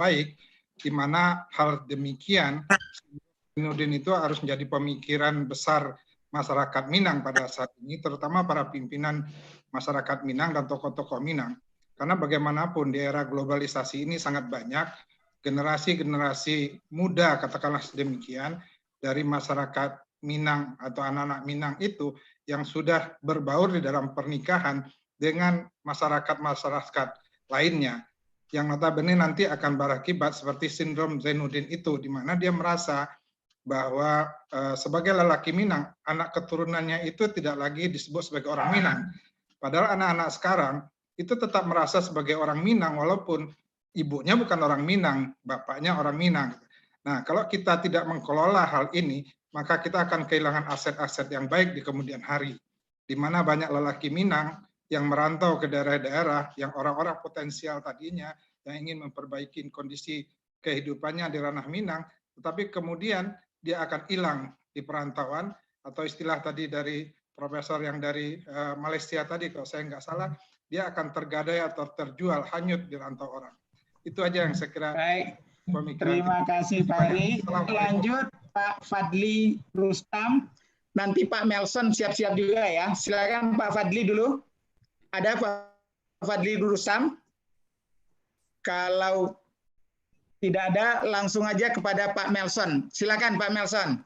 [SPEAKER 18] baik, di mana hal demikian, Zainuddin itu harus menjadi pemikiran besar masyarakat Minang pada saat ini, terutama para pimpinan masyarakat Minang dan tokoh-tokoh Minang. Karena bagaimanapun di era globalisasi ini sangat banyak generasi-generasi muda, katakanlah sedemikian, dari masyarakat Minang atau anak-anak Minang itu yang sudah berbaur di dalam pernikahan dengan masyarakat-masyarakat lainnya, yang notabene nanti akan berakibat seperti sindrom Zainuddin itu, di mana dia merasa bahwa sebagai lelaki Minang, anak keturunannya itu tidak lagi disebut sebagai orang Minang. Padahal anak-anak sekarang itu tetap merasa sebagai orang Minang, walaupun ibunya bukan orang Minang, bapaknya orang Minang. Nah, kalau kita tidak mengelola hal ini, maka kita akan kehilangan aset-aset yang baik di kemudian hari, di mana banyak lelaki Minang yang merantau ke daerah-daerah yang orang-orang potensial tadinya yang ingin memperbaiki kondisi kehidupannya di ranah Minang, tetapi kemudian dia akan hilang di perantauan, atau istilah tadi dari profesor yang dari Malaysia tadi, kalau saya nggak salah, dia akan tergadai atau terjual, hanyut di rantau orang. Itu aja yang saya kira.
[SPEAKER 2] Baik,
[SPEAKER 18] pemikiran
[SPEAKER 2] terima kasih Pak Heri. Lanjut Pak Fadli Rustam, nanti Pak Melson siap-siap juga ya. Silakan Pak Fadli dulu. Ada Pak Fadli Rustam? Kalau tidak ada, langsung aja kepada Pak Melson. Silakan Pak Melson.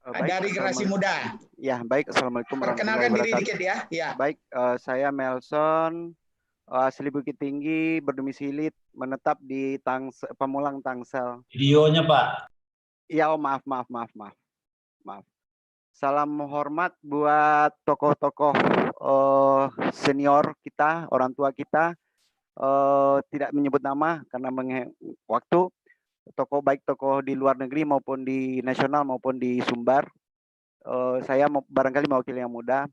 [SPEAKER 2] Dari Generasi Muda.
[SPEAKER 12] Ya, baik. Assalamualaikum warahmatullahi
[SPEAKER 2] Perkenalkan diri
[SPEAKER 12] wabarakatuh.
[SPEAKER 2] dikit ya. Ya.
[SPEAKER 12] Baik, saya Melson, asli Bukit Tinggi, berdomisili menetap di Pamulang, Tangsel.
[SPEAKER 23] Videonya Pak.
[SPEAKER 12] Ya, maaf. Salam hormat buat tokoh-tokoh senior kita, orang tua kita. Tidak menyebut nama karena waktu. Tokoh di luar negeri maupun di nasional maupun di Sumbar. Saya barangkali mewakili yang muda.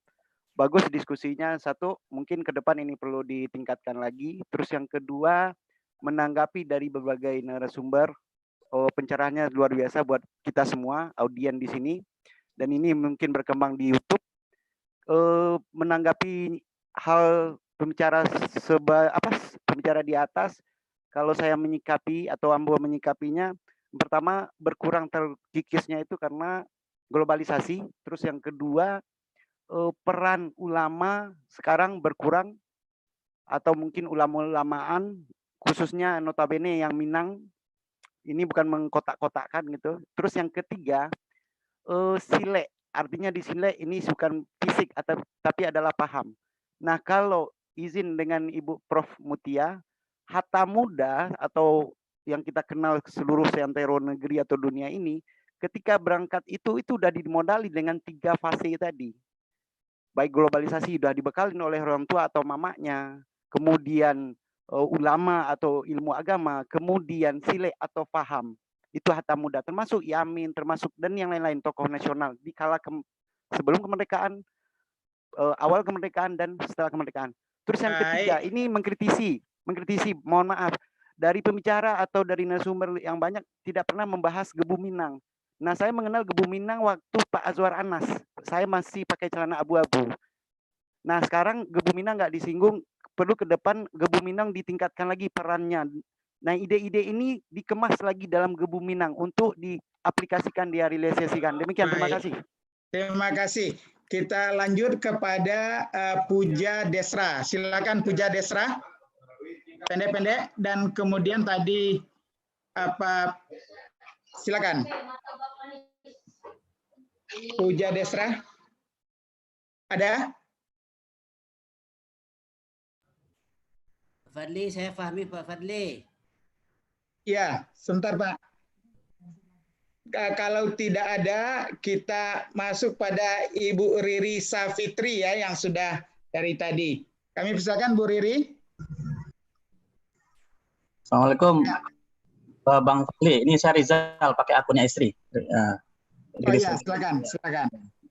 [SPEAKER 12] Bagus diskusinya. Satu, mungkin ke depan ini perlu ditingkatkan lagi. Terus yang kedua, menanggapi dari berbagai narasumber, pencerahannya luar biasa buat kita semua, audien di sini. Dan ini mungkin berkembang di YouTube. Menanggapi hal pembicara di atas, kalau saya menyikapi atau Ambo menyikapinya, pertama berkurang terkikisnya itu karena globalisasi. Terus yang kedua, peran ulama sekarang berkurang, atau mungkin ulama-ulamaan, khususnya notabene yang Minang, ini bukan mengkotak-kotakkan gitu. Terus yang ketiga, sile, artinya di sile ini bukan fisik, tapi adalah paham. Nah, kalau izin dengan Ibu Prof. Mutia, Hatta Muda atau yang kita kenal seluruh seantero negeri atau dunia ini, ketika berangkat itu sudah dimodali dengan 3 fase tadi. Baik globalisasi sudah dibekalin oleh orang tua atau mamanya, kemudian ulama atau ilmu agama, kemudian sile atau paham. Itu Hatta Muda, termasuk Yamin, termasuk dan yang lain-lain tokoh nasional di kala sebelum kemerdekaan, awal kemerdekaan dan setelah kemerdekaan. Terus yang ketiga, ini mengkritisi, mohon maaf, dari pembicara atau dari narasumber yang banyak tidak pernah membahas Gebu Minang. Nah, saya mengenal Gebu Minang waktu Pak Azwar Anas. Saya masih pakai celana abu-abu. Nah, sekarang Gebu Minang nggak disinggung, perlu ke depan Gebu Minang ditingkatkan lagi perannya. Nah, ide-ide ini dikemas lagi dalam Gebu Minang untuk diaplikasikan, direalisasikan. Demikian, terima kasih.
[SPEAKER 2] Terima kasih. Kita lanjut kepada Puja Desra. Silakan Puja Desra. Pendek-pendek, dan kemudian tadi silakan Puja Desra. Ada?
[SPEAKER 16] Fadli, saya Fahmi Pak Fadli.
[SPEAKER 2] Ya, sebentar Pak. Kalau tidak ada, kita masuk pada Ibu Riri Safitri ya, yang sudah dari tadi. Kami persilakan Bu Riri.
[SPEAKER 17] Assalamualaikum, Bang Fadli. Ini saya Rizal, pakai akunnya istri.
[SPEAKER 2] Oh iya, silakan.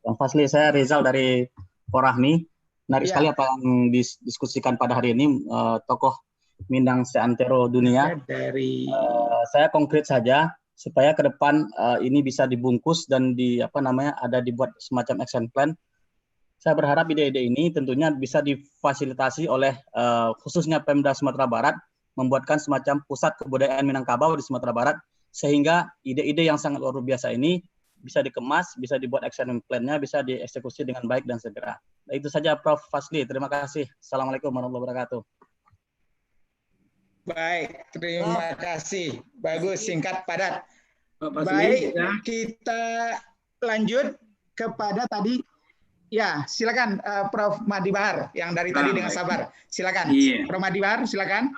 [SPEAKER 17] Bang Fadli, saya Rizal dari Porahmi. Menarik sekali apa yang didiskusikan pada hari ini, tokoh Minang seantero dunia. Saya konkret saja supaya ke depan ini bisa dibungkus dan ada dibuat semacam action plan. Saya berharap ide-ide ini tentunya bisa difasilitasi oleh khususnya Pemda Sumatera Barat, membuatkan semacam pusat kebudayaan Minangkabau di Sumatera Barat, sehingga ide-ide yang sangat luar biasa ini bisa dikemas, bisa dibuat action plan-nya, bisa dieksekusi dengan baik dan segera. Nah, itu saja Prof. Fadli. Terima kasih. Assalamualaikum warahmatullahi wabarakatuh.
[SPEAKER 2] Baik, terima kasih. Bagus, singkat, padat. Baik, kita lanjut kepada tadi. Ya, silakan Prof. Mahdi Bahar yang dari tadi dengan sabar. Silakan.
[SPEAKER 6] Iya.
[SPEAKER 2] Prof. Mahdi Bahar, silakan.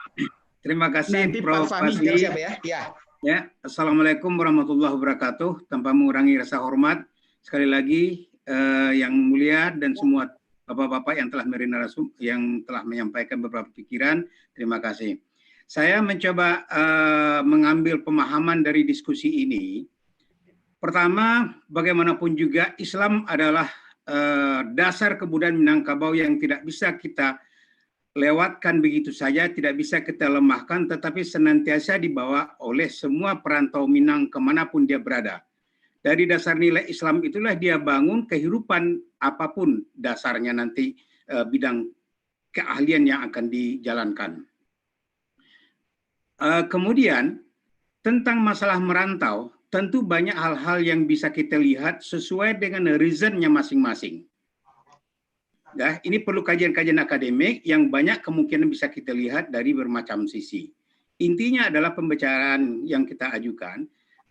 [SPEAKER 6] Terima kasih
[SPEAKER 2] Nanti
[SPEAKER 6] Prof.
[SPEAKER 2] Pak Fahmi
[SPEAKER 6] Fadli.
[SPEAKER 2] siapa ya? Ya.
[SPEAKER 6] Ya, Assalamualaikum warahmatullahi wabarakatuh. Tanpa mengurangi rasa hormat, sekali lagi yang mulia dan semua bapak-bapak yang telah yang telah menyampaikan beberapa pikiran, terima kasih. Saya mencoba mengambil pemahaman dari diskusi ini. Pertama, bagaimanapun juga Islam adalah dasar kebudayaan Minangkabau yang tidak bisa kita lewatkan begitu saja, tidak bisa kita lemahkan, tetapi senantiasa dibawa oleh semua perantau Minang kemanapun dia berada. Dari dasar nilai Islam itulah dia bangun kehidupan apapun dasarnya nanti bidang keahlian yang akan dijalankan. Kemudian tentang masalah merantau, tentu banyak hal-hal yang bisa kita lihat sesuai dengan reasonnya masing-masing. Ya, ini perlu kajian-kajian akademik yang banyak kemungkinan bisa kita lihat dari bermacam sisi. Intinya adalah pembicaraan yang kita ajukan,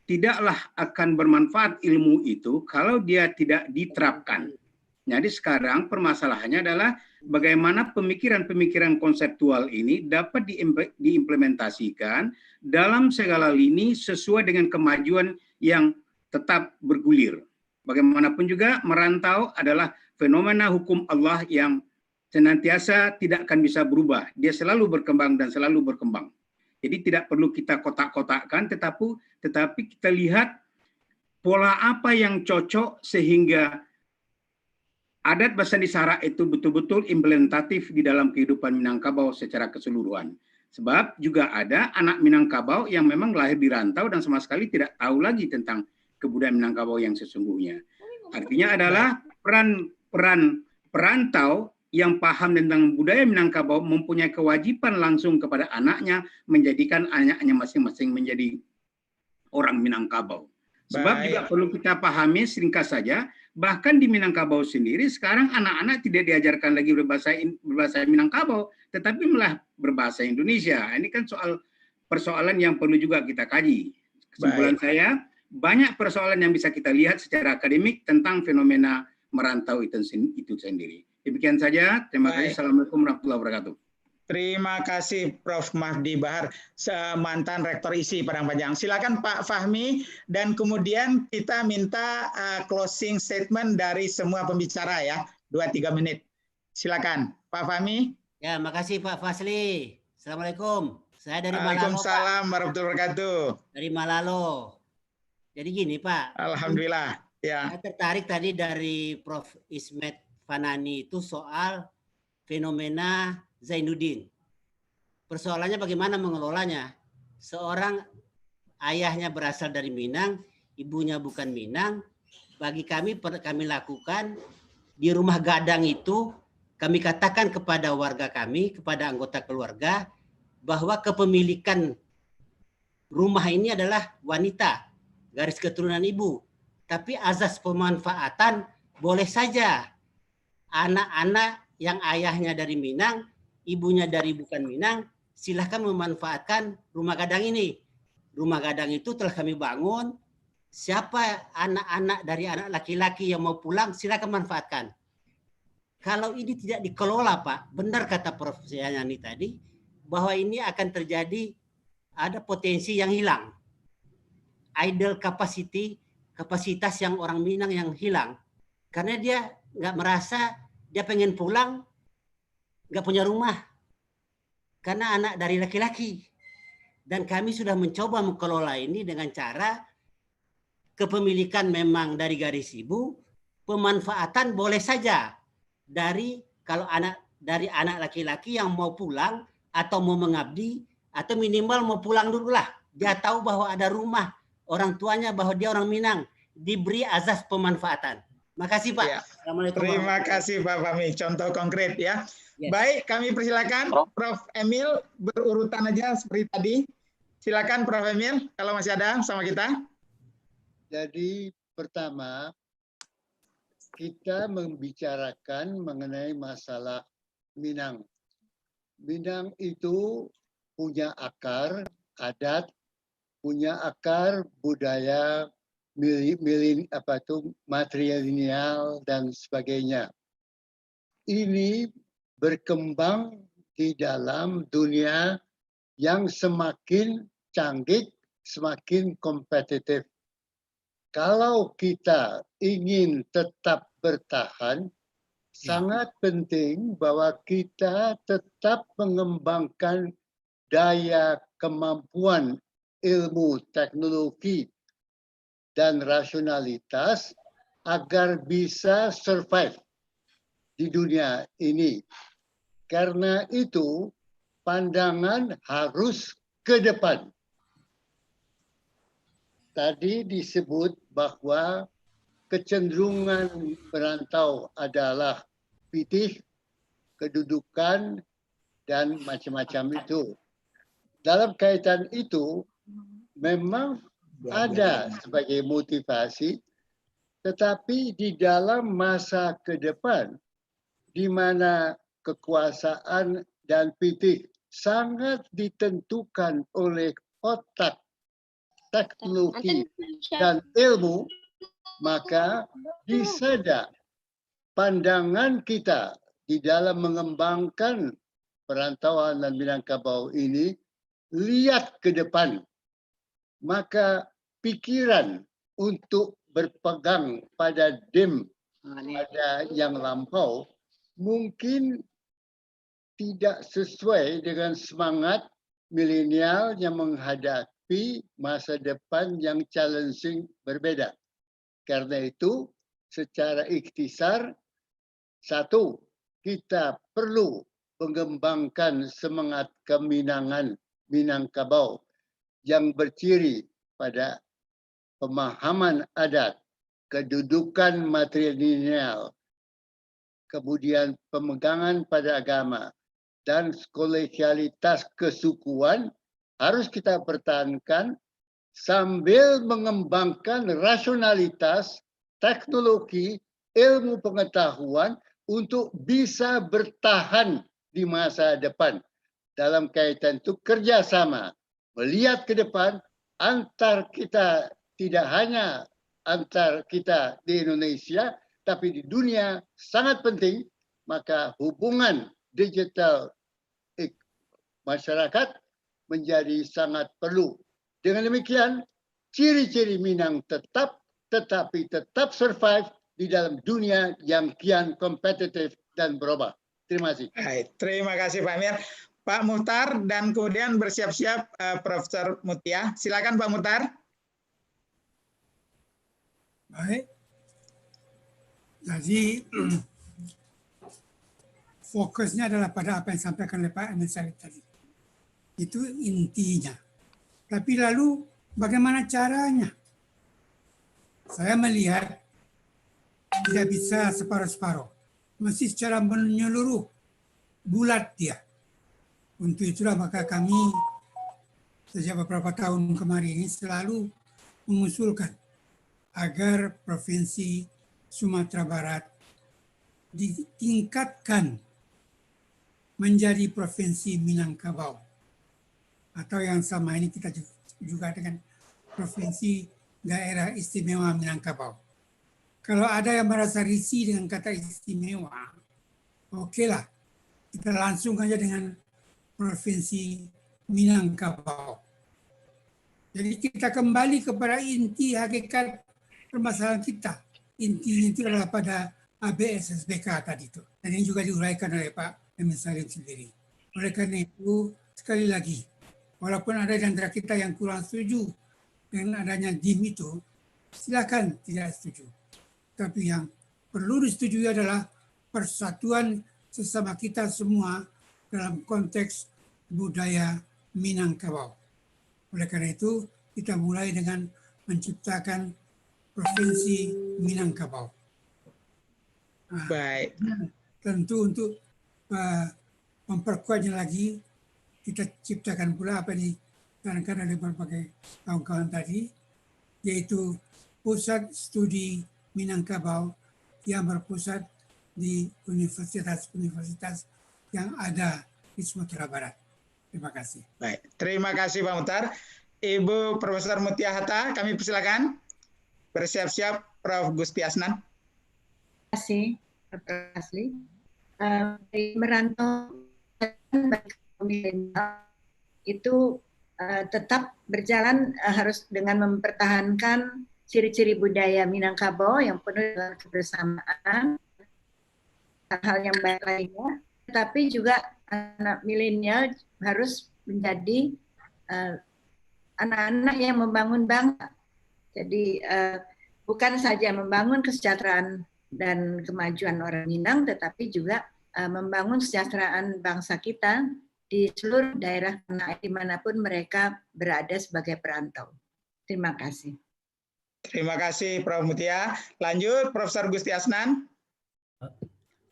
[SPEAKER 6] tidaklah akan bermanfaat ilmu itu kalau dia tidak diterapkan. Jadi sekarang permasalahannya adalah bagaimana pemikiran-pemikiran konseptual ini dapat diimplementasikan dalam segala lini sesuai dengan kemajuan yang tetap bergulir. Bagaimanapun juga merantau adalah fenomena hukum Allah yang senantiasa tidak akan bisa berubah. Dia selalu berkembang dan selalu berkembang. Jadi tidak perlu kita kotak-kotakkan, tetapi kita lihat pola apa yang cocok sehingga adat Basandi Sara itu betul-betul implementatif di dalam kehidupan Minangkabau secara keseluruhan. Sebab juga ada anak Minangkabau yang memang lahir di rantau dan sama sekali tidak tahu lagi tentang kebudayaan Minangkabau yang sesungguhnya. Artinya adalah peran perantau yang paham tentang budaya Minangkabau mempunyai kewajiban langsung kepada anaknya menjadikan anaknya masing-masing menjadi orang Minangkabau. Sebab juga perlu kita pahami singkat saja, bahkan di Minangkabau sendiri sekarang anak-anak tidak diajarkan lagi berbahasa Minangkabau, tetapi malah berbahasa Indonesia. Ini kan persoalan yang perlu juga kita kaji. Kesimpulan saya, banyak persoalan yang bisa kita lihat secara akademik tentang fenomena merantau itu sendiri. Demikian saja. Terima kasih. Assalamualaikum warahmatullahi wabarakatuh.
[SPEAKER 2] Terima kasih Prof. Mahdi Bahar, mantan Rektor ISI Padang Panjang. Silakan Pak Fahmi, dan kemudian kita minta closing statement dari semua pembicara ya, 2-3 menit. Silakan Pak Fahmi.
[SPEAKER 16] Ya, makasih Pak Fasli. Assalamualaikum. Saya dari Malalo.
[SPEAKER 2] Waalaikumsalam warahmatullahi wabarakatuh.
[SPEAKER 16] Dari Malalo. Jadi gini Pak.
[SPEAKER 2] Alhamdulillah. Ya.
[SPEAKER 16] Saya tertarik tadi dari Prof. Ismet Fanani itu soal fenomena Zainuddin. Persoalannya bagaimana mengelolanya. Seorang ayahnya berasal dari Minang, ibunya bukan Minang. Bagi kami lakukan di rumah gadang itu, kami katakan kepada warga kami, kepada anggota keluarga, bahwa kepemilikan rumah ini adalah wanita, garis keturunan ibu. Tapi azas pemanfaatan boleh saja anak-anak yang ayahnya dari Minang, ibunya dari bukan Minang, silahkan memanfaatkan rumah gadang ini. Rumah gadang itu telah kami bangun. Siapa anak-anak dari anak laki-laki yang mau pulang, silakan manfaatkan. Kalau ini tidak dikelola, Pak, benar kata Prof. Yani tadi, bahwa ini akan terjadi ada potensi yang hilang. Idle capacity, kapasitas yang orang Minang yang hilang. Karena dia nggak merasa dia pengen pulang, nggak punya rumah. Karena anak dari laki-laki. Dan kami sudah mencoba mengelola ini dengan cara kepemilikan memang dari garis ibu, pemanfaatan boleh saja dari kalau dari anak laki-laki yang mau pulang atau mau mengabdi atau minimal mau pulang dulu lah. Dia tahu bahwa ada rumah orang tuanya, bahwa dia orang Minang, diberi azas pemanfaatan. Makasih Pak.
[SPEAKER 2] Ya.
[SPEAKER 16] Assalamualaikum.
[SPEAKER 2] Terima kasih Pak Fahmi. Contoh konkret ya.
[SPEAKER 16] Yes.
[SPEAKER 2] Baik, kami persilakan Prof. Emil berurutan aja seperti tadi. Silakan Prof. Emil kalau masih ada sama kita.
[SPEAKER 19] Jadi pertama kita membicarakan mengenai masalah Minang. Minang itu punya akar adat, punya akar budaya matrilineal dan sebagainya. Ini berkembang di dalam dunia yang semakin canggih, semakin kompetitif. Kalau kita ingin tetap bertahan, sangat penting bahwa kita tetap mengembangkan daya kemampuan ilmu teknologi dan rasionalitas agar bisa survive di dunia ini. Karena itu, pandangan harus ke depan. Tadi disebut bahwa kecenderungan merantau adalah pitih, kedudukan, dan macam-macam itu. Dalam kaitan itu, memang ada sebagai motivasi, tetapi di dalam masa ke depan, di mana kekuasaan dan pitih sangat ditentukan oleh otak, teknologi, dan ilmu, maka bisa pandangan kita di dalam mengembangkan perantauan dan Minangkabau ini lihat ke depan. Maka pikiran untuk berpegang pada pada yang lampau mungkin tidak sesuai dengan semangat milenial yang menghadapi masa depan yang challenging berbeda. Karena itu, secara ikhtisar, satu, kita perlu mengembangkan semangat keminangan Minangkabau yang berciri pada pemahaman adat, kedudukan matrilineal, kemudian pemegangan pada agama, dan kolegialitas kesukuan harus kita pertahankan sambil mengembangkan rasionalitas, teknologi, ilmu pengetahuan untuk bisa bertahan di masa depan. Dalam kaitan itu kerjasama, melihat ke depan antar kita, tidak hanya antar kita di Indonesia, tapi di dunia sangat penting, maka hubungan digital masyarakat menjadi sangat perlu. Dengan demikian, ciri-ciri Minang tetapi tetap survive di dalam dunia yang kian kompetitif dan berubah. Terima kasih.
[SPEAKER 2] Baik, terima kasih Pak Amir. Pak Muhtar dan kemudian bersiap-siap Profesor Mutia. Silakan Pak Muhtar.
[SPEAKER 7] Baik. Jadi fokusnya adalah pada apa yang disampaikan oleh Pak Emil Said tadi. Itu intinya. Tapi lalu bagaimana caranya? Saya melihat tidak bisa separuh-separuh. Mesti secara menyeluruh, bulat dia. Untuk itulah maka kami sejak beberapa tahun kemarin ini selalu mengusulkan agar Provinsi Sumatera Barat ditingkatkan menjadi Provinsi Minangkabau. Atau yang sama ini kita juga dengan Provinsi Daerah Istimewa Minangkabau. Kalau ada yang merasa risih dengan kata istimewa, okelah, kita langsung aja dengan Provinsi Minangkabau. Jadi kita kembali kepada inti hakikat permasalahan kita. Intinya itu adalah pada ABS SBK tadi itu. Dan ini juga diuraikan oleh Pak Emil Salim sendiri. Oleh karena itu, sekali lagi, walaupun ada di antara kita yang kurang setuju dengan adanya DIM itu, silakan tidak setuju. Tapi yang perlu disetujui adalah persatuan sesama kita semua dalam konteks budaya Minangkabau. Oleh karena itu, kita mulai dengan menciptakan Provinsi Minangkabau. Nah,
[SPEAKER 2] baik.
[SPEAKER 7] Tentu untuk memperkuatnya lagi, kita ciptakan pula apa yang dikarenakan oleh berbagai kawan-kawan tadi, yaitu Pusat Studi Minangkabau yang berpusat di universitas-universitas yang ada di Sumatera Barat. Terima kasih.
[SPEAKER 2] Baik, terima kasih Pak Muhtar. Ibu Profesor Mutia Hatta, kami persilakan. Bersiap-siap Prof. Gusti Asnan.
[SPEAKER 1] Terima kasih, Dr. Asli. Merantau itu tetap berjalan harus dengan mempertahankan ciri-ciri budaya Minangkabau yang penuh dengan kebersamaan, hal yang baik lainnya, tapi juga anak milenial harus menjadi anak-anak yang membangun bangsa. Jadi bukan saja membangun kesejahteraan dan kemajuan orang Minang, tetapi juga membangun kesejahteraan bangsa kita di seluruh daerah dimanapun mereka berada sebagai perantau. Terima kasih.
[SPEAKER 2] Terima kasih Prof. Mutia. Lanjut Profesor Gusti Asnan.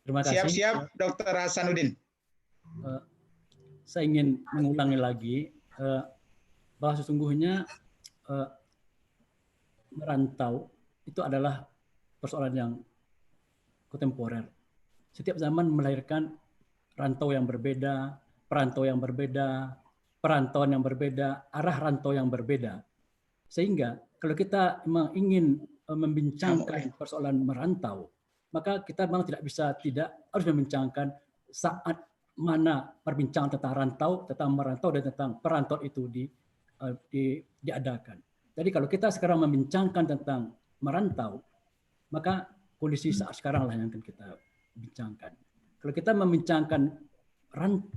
[SPEAKER 14] Terima kasih.
[SPEAKER 2] Siap-siap Dr. Hasanuddin.
[SPEAKER 14] Saya ingin mengulangi lagi bahwa sesungguhnya merantau itu adalah persoalan yang kontemporer. Setiap zaman melahirkan rantau yang berbeda, perantau yang berbeda, perantauan yang berbeda, arah rantau yang berbeda. Sehingga kalau kita memang ingin membincangkan persoalan merantau, maka kita memang tidak harus membincangkan saat mana perbincangan tentang rantau, tentang merantau dan tentang perantau itu diadakan. Jadi kalau kita sekarang membincangkan tentang merantau, maka kondisi saat sekarang lah yang akan kita bincangkan. Kalau kita membincangkan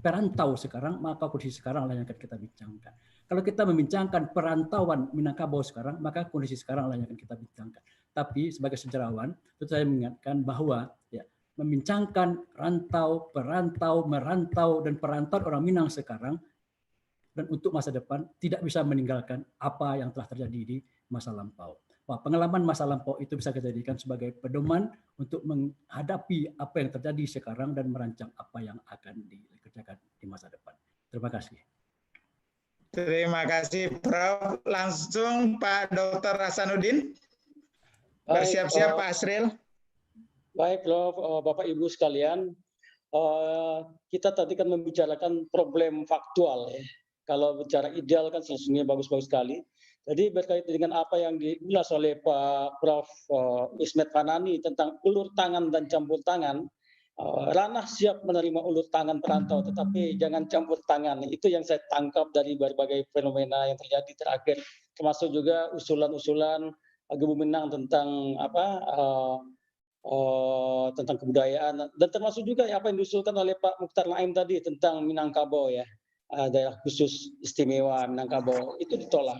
[SPEAKER 14] perantau sekarang, maka kondisi sekarang lah yang akan kita bincangkan. Kalau kita membincangkan perantauan Minangkabau sekarang, maka kondisi sekarang lah yang akan kita bincangkan. Tapi sebagai sejarawan, itu saya mengingatkan bahwa membincangkan rantau, perantau, merantau, dan perantauan orang Minang sekarang dan untuk masa depan tidak bisa meninggalkan apa yang telah terjadi di masa lampau. Wah, pengalaman masa lampau itu bisa kita jadikan sebagai pedoman untuk menghadapi apa yang terjadi sekarang dan merancang apa yang akan dikerjakan di masa depan. Terima kasih.
[SPEAKER 2] Terima kasih Prof. Langsung Pak Dr. Hasanuddin. Bersiap-siap Pak Asril.
[SPEAKER 20] Baik Prof, Bapak Ibu sekalian, kita tadi kan membicarakan problem faktual ya. Kalau bicara ideal kan sesungguhnya bagus-bagus sekali. Jadi berkaitan dengan apa yang diulas oleh Pak Prof. Ismet Fanani tentang ulur tangan dan campur tangan, ranah siap menerima ulur tangan perantau, tetapi jangan campur tangan. Itu yang saya tangkap dari berbagai fenomena yang terjadi terakhir, termasuk juga usulan-usulan Gebu Minang tentang tentang kebudayaan, dan termasuk juga apa yang diusulkan oleh Pak Mukhtar Naim tadi tentang Minangkabau ya. Daerah khusus istimewa Minangkabau itu ditolak.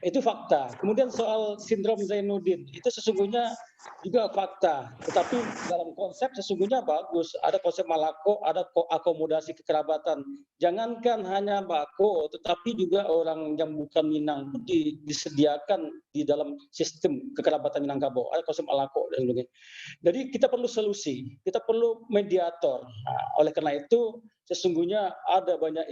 [SPEAKER 20] Itu fakta. Kemudian soal sindrom Zainuddin itu sesungguhnya juga fakta. Tetapi dalam konsep sesungguhnya bagus. Ada konsep Malako, ada akomodasi kekerabatan. Jangankan hanya Bako, tetapi juga orang yang bukan Minang pun disediakan di dalam sistem kekerabatan Minangkabau. Ada konsep Malako dan sebagainya. Jadi kita perlu solusi, kita perlu mediator. Nah, oleh karena itu sesungguhnya ada banyak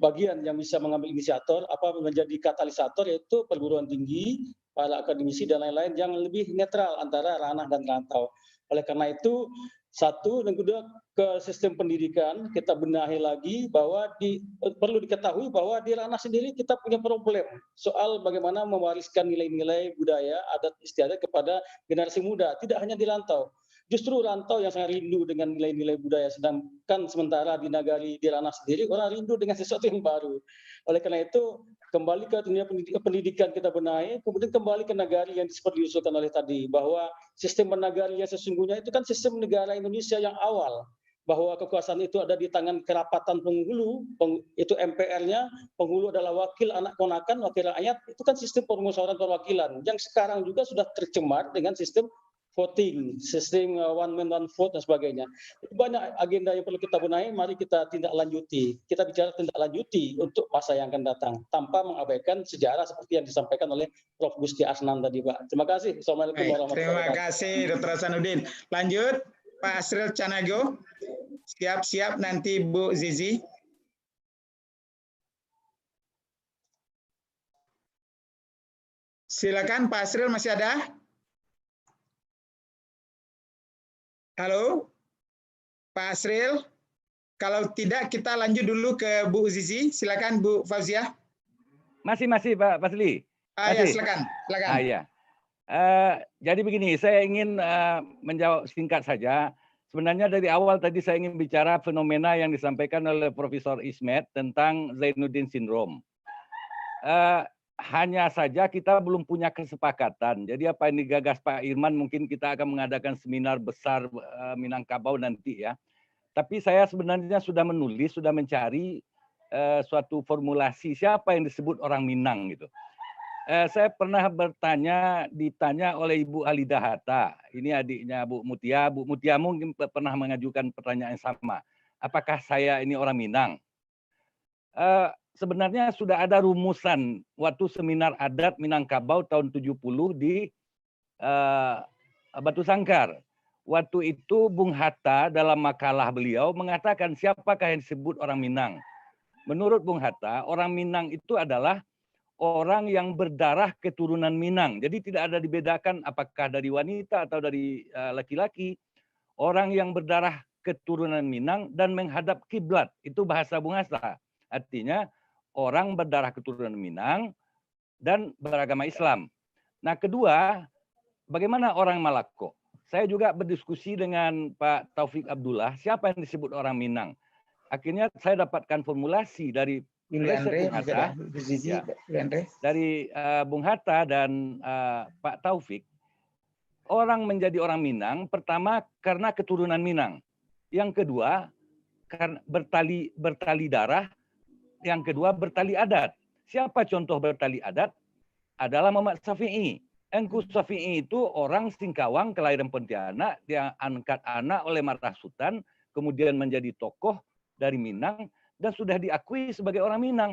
[SPEAKER 20] bagian yang bisa mengambil inisiator, menjadi katalisator, yaitu perguruan tinggi, para akademisi dan lain-lain yang lebih netral antara ranah dan rantau. Oleh karena itu, satu dan kedua ke sistem pendidikan kita benahi lagi bahwa perlu diketahui bahwa di ranah sendiri kita punya problem soal bagaimana mewariskan nilai-nilai budaya, adat istiadat kepada generasi muda, tidak hanya di rantau. Justru rantau yang sangat rindu dengan nilai-nilai budaya, sedangkan sementara di nagari di ranah sendiri orang rindu dengan sesuatu yang baru. Oleh karena itu kembali ke dunia pendidikan kita benahi, kemudian kembali ke nagari yang seperti diusulkan oleh tadi, bahwa sistem bernagari yang sesungguhnya itu kan sistem negara Indonesia yang awal, bahwa kekuasaan itu ada di tangan kerapatan penghulu, itu MPR-nya, penghulu adalah wakil anak ponakan, wakil rakyat, itu kan sistem permusyawaratan perwakilan yang sekarang juga sudah tercemar dengan sistem voting, sistem one man one vote dan sebagainya. Banyak agenda yang perlu kita benahi, mari kita tindak lanjuti. Kita bicara tindak lanjuti untuk masa yang akan datang, tanpa mengabaikan sejarah seperti yang disampaikan oleh Prof. Gusti Asnan tadi, Pak. Terima kasih. Assalamualaikum warahmatullahi wabarakatuh.
[SPEAKER 2] Terima kasih Dr. Hasanuddin. Lanjut Pak Asril Canago. Siap-siap nanti Bu Zizi. Silakan Pak Asril, masih ada? Halo, Pak Asril. Kalau tidak, kita lanjut dulu ke Bu Zizi. Silakan Bu Fauziah.
[SPEAKER 22] Masih Pak Fasli.
[SPEAKER 2] Ya, silakan.
[SPEAKER 22] Iya.
[SPEAKER 3] Jadi begini, saya ingin menjawab singkat saja. Sebenarnya dari awal tadi saya ingin bicara fenomena yang disampaikan oleh Profesor Ismet tentang Zainuddin Syndrome. Hanya saja kita belum punya kesepakatan. Jadi apa yang digagas Pak Irman, mungkin kita akan mengadakan seminar besar Minangkabau nanti ya. Tapi saya sebenarnya sudah menulis, sudah mencari suatu formulasi siapa yang disebut orang Minang gitu. Saya pernah ditanya oleh Ibu Alidah Hatta, ini adiknya Bu Mutia. Bu Mutia mungkin pernah mengajukan pertanyaan yang sama. Apakah saya ini orang Minang? Sebenarnya sudah ada rumusan waktu seminar adat Minangkabau tahun 70 di Batu Sangkar. Waktu itu Bung Hatta dalam makalah beliau mengatakan siapakah yang disebut orang Minang. Menurut Bung Hatta, orang Minang itu adalah orang yang berdarah keturunan Minang. Jadi tidak ada dibedakan apakah dari wanita atau dari laki-laki. Orang yang berdarah keturunan Minang dan menghadap kiblat. Itu bahasa Bung Hatta. Artinya orang berdarah keturunan Minang dan beragama Islam. Nah kedua, bagaimana orang Malako? Saya juga berdiskusi dengan Pak Taufik Abdullah, siapa yang disebut orang Minang. Akhirnya saya dapatkan formulasi dari Bung Hatta, ya, dari Bung Hatta dan Pak Taufik. Orang menjadi orang Minang, pertama karena keturunan Minang. Yang kedua, karena bertali darah. Yang kedua, bertali adat. Siapa contoh bertali adat? Adalah Muhammad Syafi'i. Engku Syafi'i itu orang Singkawang, kelahiran Pontianak, dia angkat anak oleh Marah Sultan, kemudian menjadi tokoh dari Minang, dan sudah diakui sebagai orang Minang.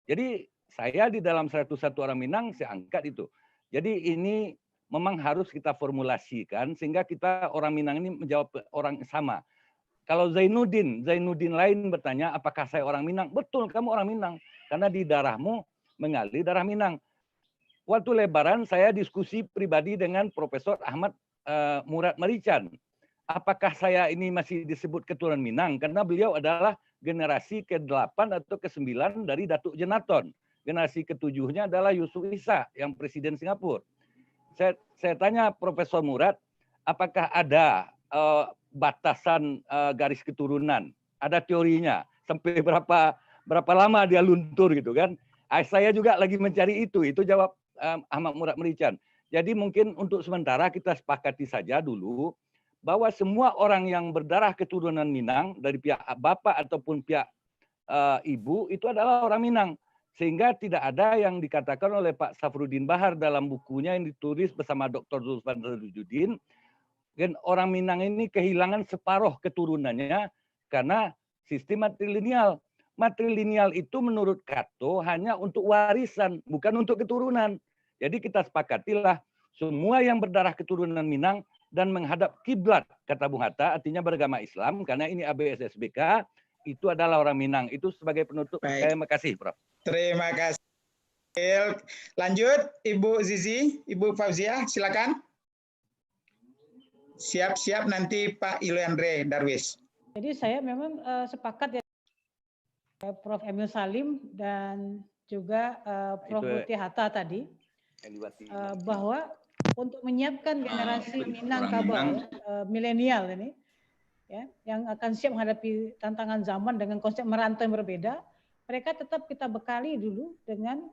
[SPEAKER 3] Jadi saya di dalam 101 orang Minang, saya angkat itu. Jadi ini memang harus kita formulasikan, sehingga kita orang Minang ini menjawab orang sama. Kalau Zainuddin lain bertanya, apakah saya orang Minang? Betul, kamu orang Minang. Karena di darahmu mengalir darah Minang. Waktu Lebaran saya diskusi pribadi dengan Profesor Ahmad Murad Marican. Apakah saya ini masih disebut keturunan Minang? Karena beliau adalah generasi ke-8 atau ke-9 dari Datuk Jenaton. Generasi ke-7-nya adalah Yusuf Issa yang Presiden Singapura. Saya tanya Profesor Murad, apakah ada batasan garis keturunan? Ada teorinya sampai berapa lama dia luntur gitu kan? Saya juga lagi mencari itu jawab Ahmad Murad Marican. Jadi mungkin untuk sementara kita sepakati saja dulu bahwa semua orang yang berdarah keturunan Minang dari pihak bapak ataupun pihak ibu itu adalah orang Minang. Sehingga tidak ada yang dikatakan oleh Pak Safruddin Bahar dalam bukunya yang ditulis bersama Dr. Zulfan Rajuddin. Dan orang Minang ini kehilangan separuh keturunannya karena sistem matrilineal. Matrilineal itu menurut Cato hanya untuk warisan, bukan untuk keturunan. Jadi kita sepakatilah semua yang berdarah keturunan Minang dan menghadap kiblat, kata Bung Hatta, artinya beragama Islam, karena ini ABS SBK, itu adalah orang Minang. Itu sebagai penutup. Terima kasih, Prof. Terima kasih.
[SPEAKER 2] Lanjut, Ibu Zizi, Ibu Fauziah, silakan. Siap-siap nanti Pak Ileandre Darwis.
[SPEAKER 21] Jadi saya memang sepakat ya Prof. Emil Salim dan juga Prof. Mutia Hatta tadi bahwa untuk menyiapkan generasi Minangkabau milenial ini ya yang akan siap menghadapi tantangan zaman dengan konsep merantau yang berbeda, mereka tetap kita bekali dulu dengan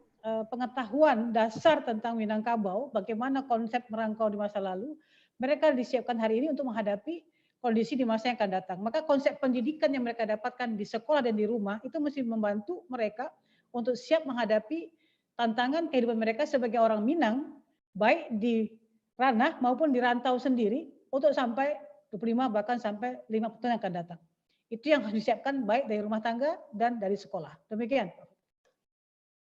[SPEAKER 21] pengetahuan dasar tentang Minangkabau, bagaimana konsep merangkau di masa lalu. Mereka disiapkan hari ini untuk menghadapi kondisi di masa yang akan datang. Maka konsep pendidikan yang mereka dapatkan di sekolah dan di rumah itu mesti membantu mereka untuk siap menghadapi tantangan kehidupan mereka sebagai orang Minang, baik di ranah maupun di rantau sendiri untuk sampai 25 bahkan sampai 50 tahun yang akan datang. Itu yang harus disiapkan baik dari rumah tangga dan dari sekolah. Demikian.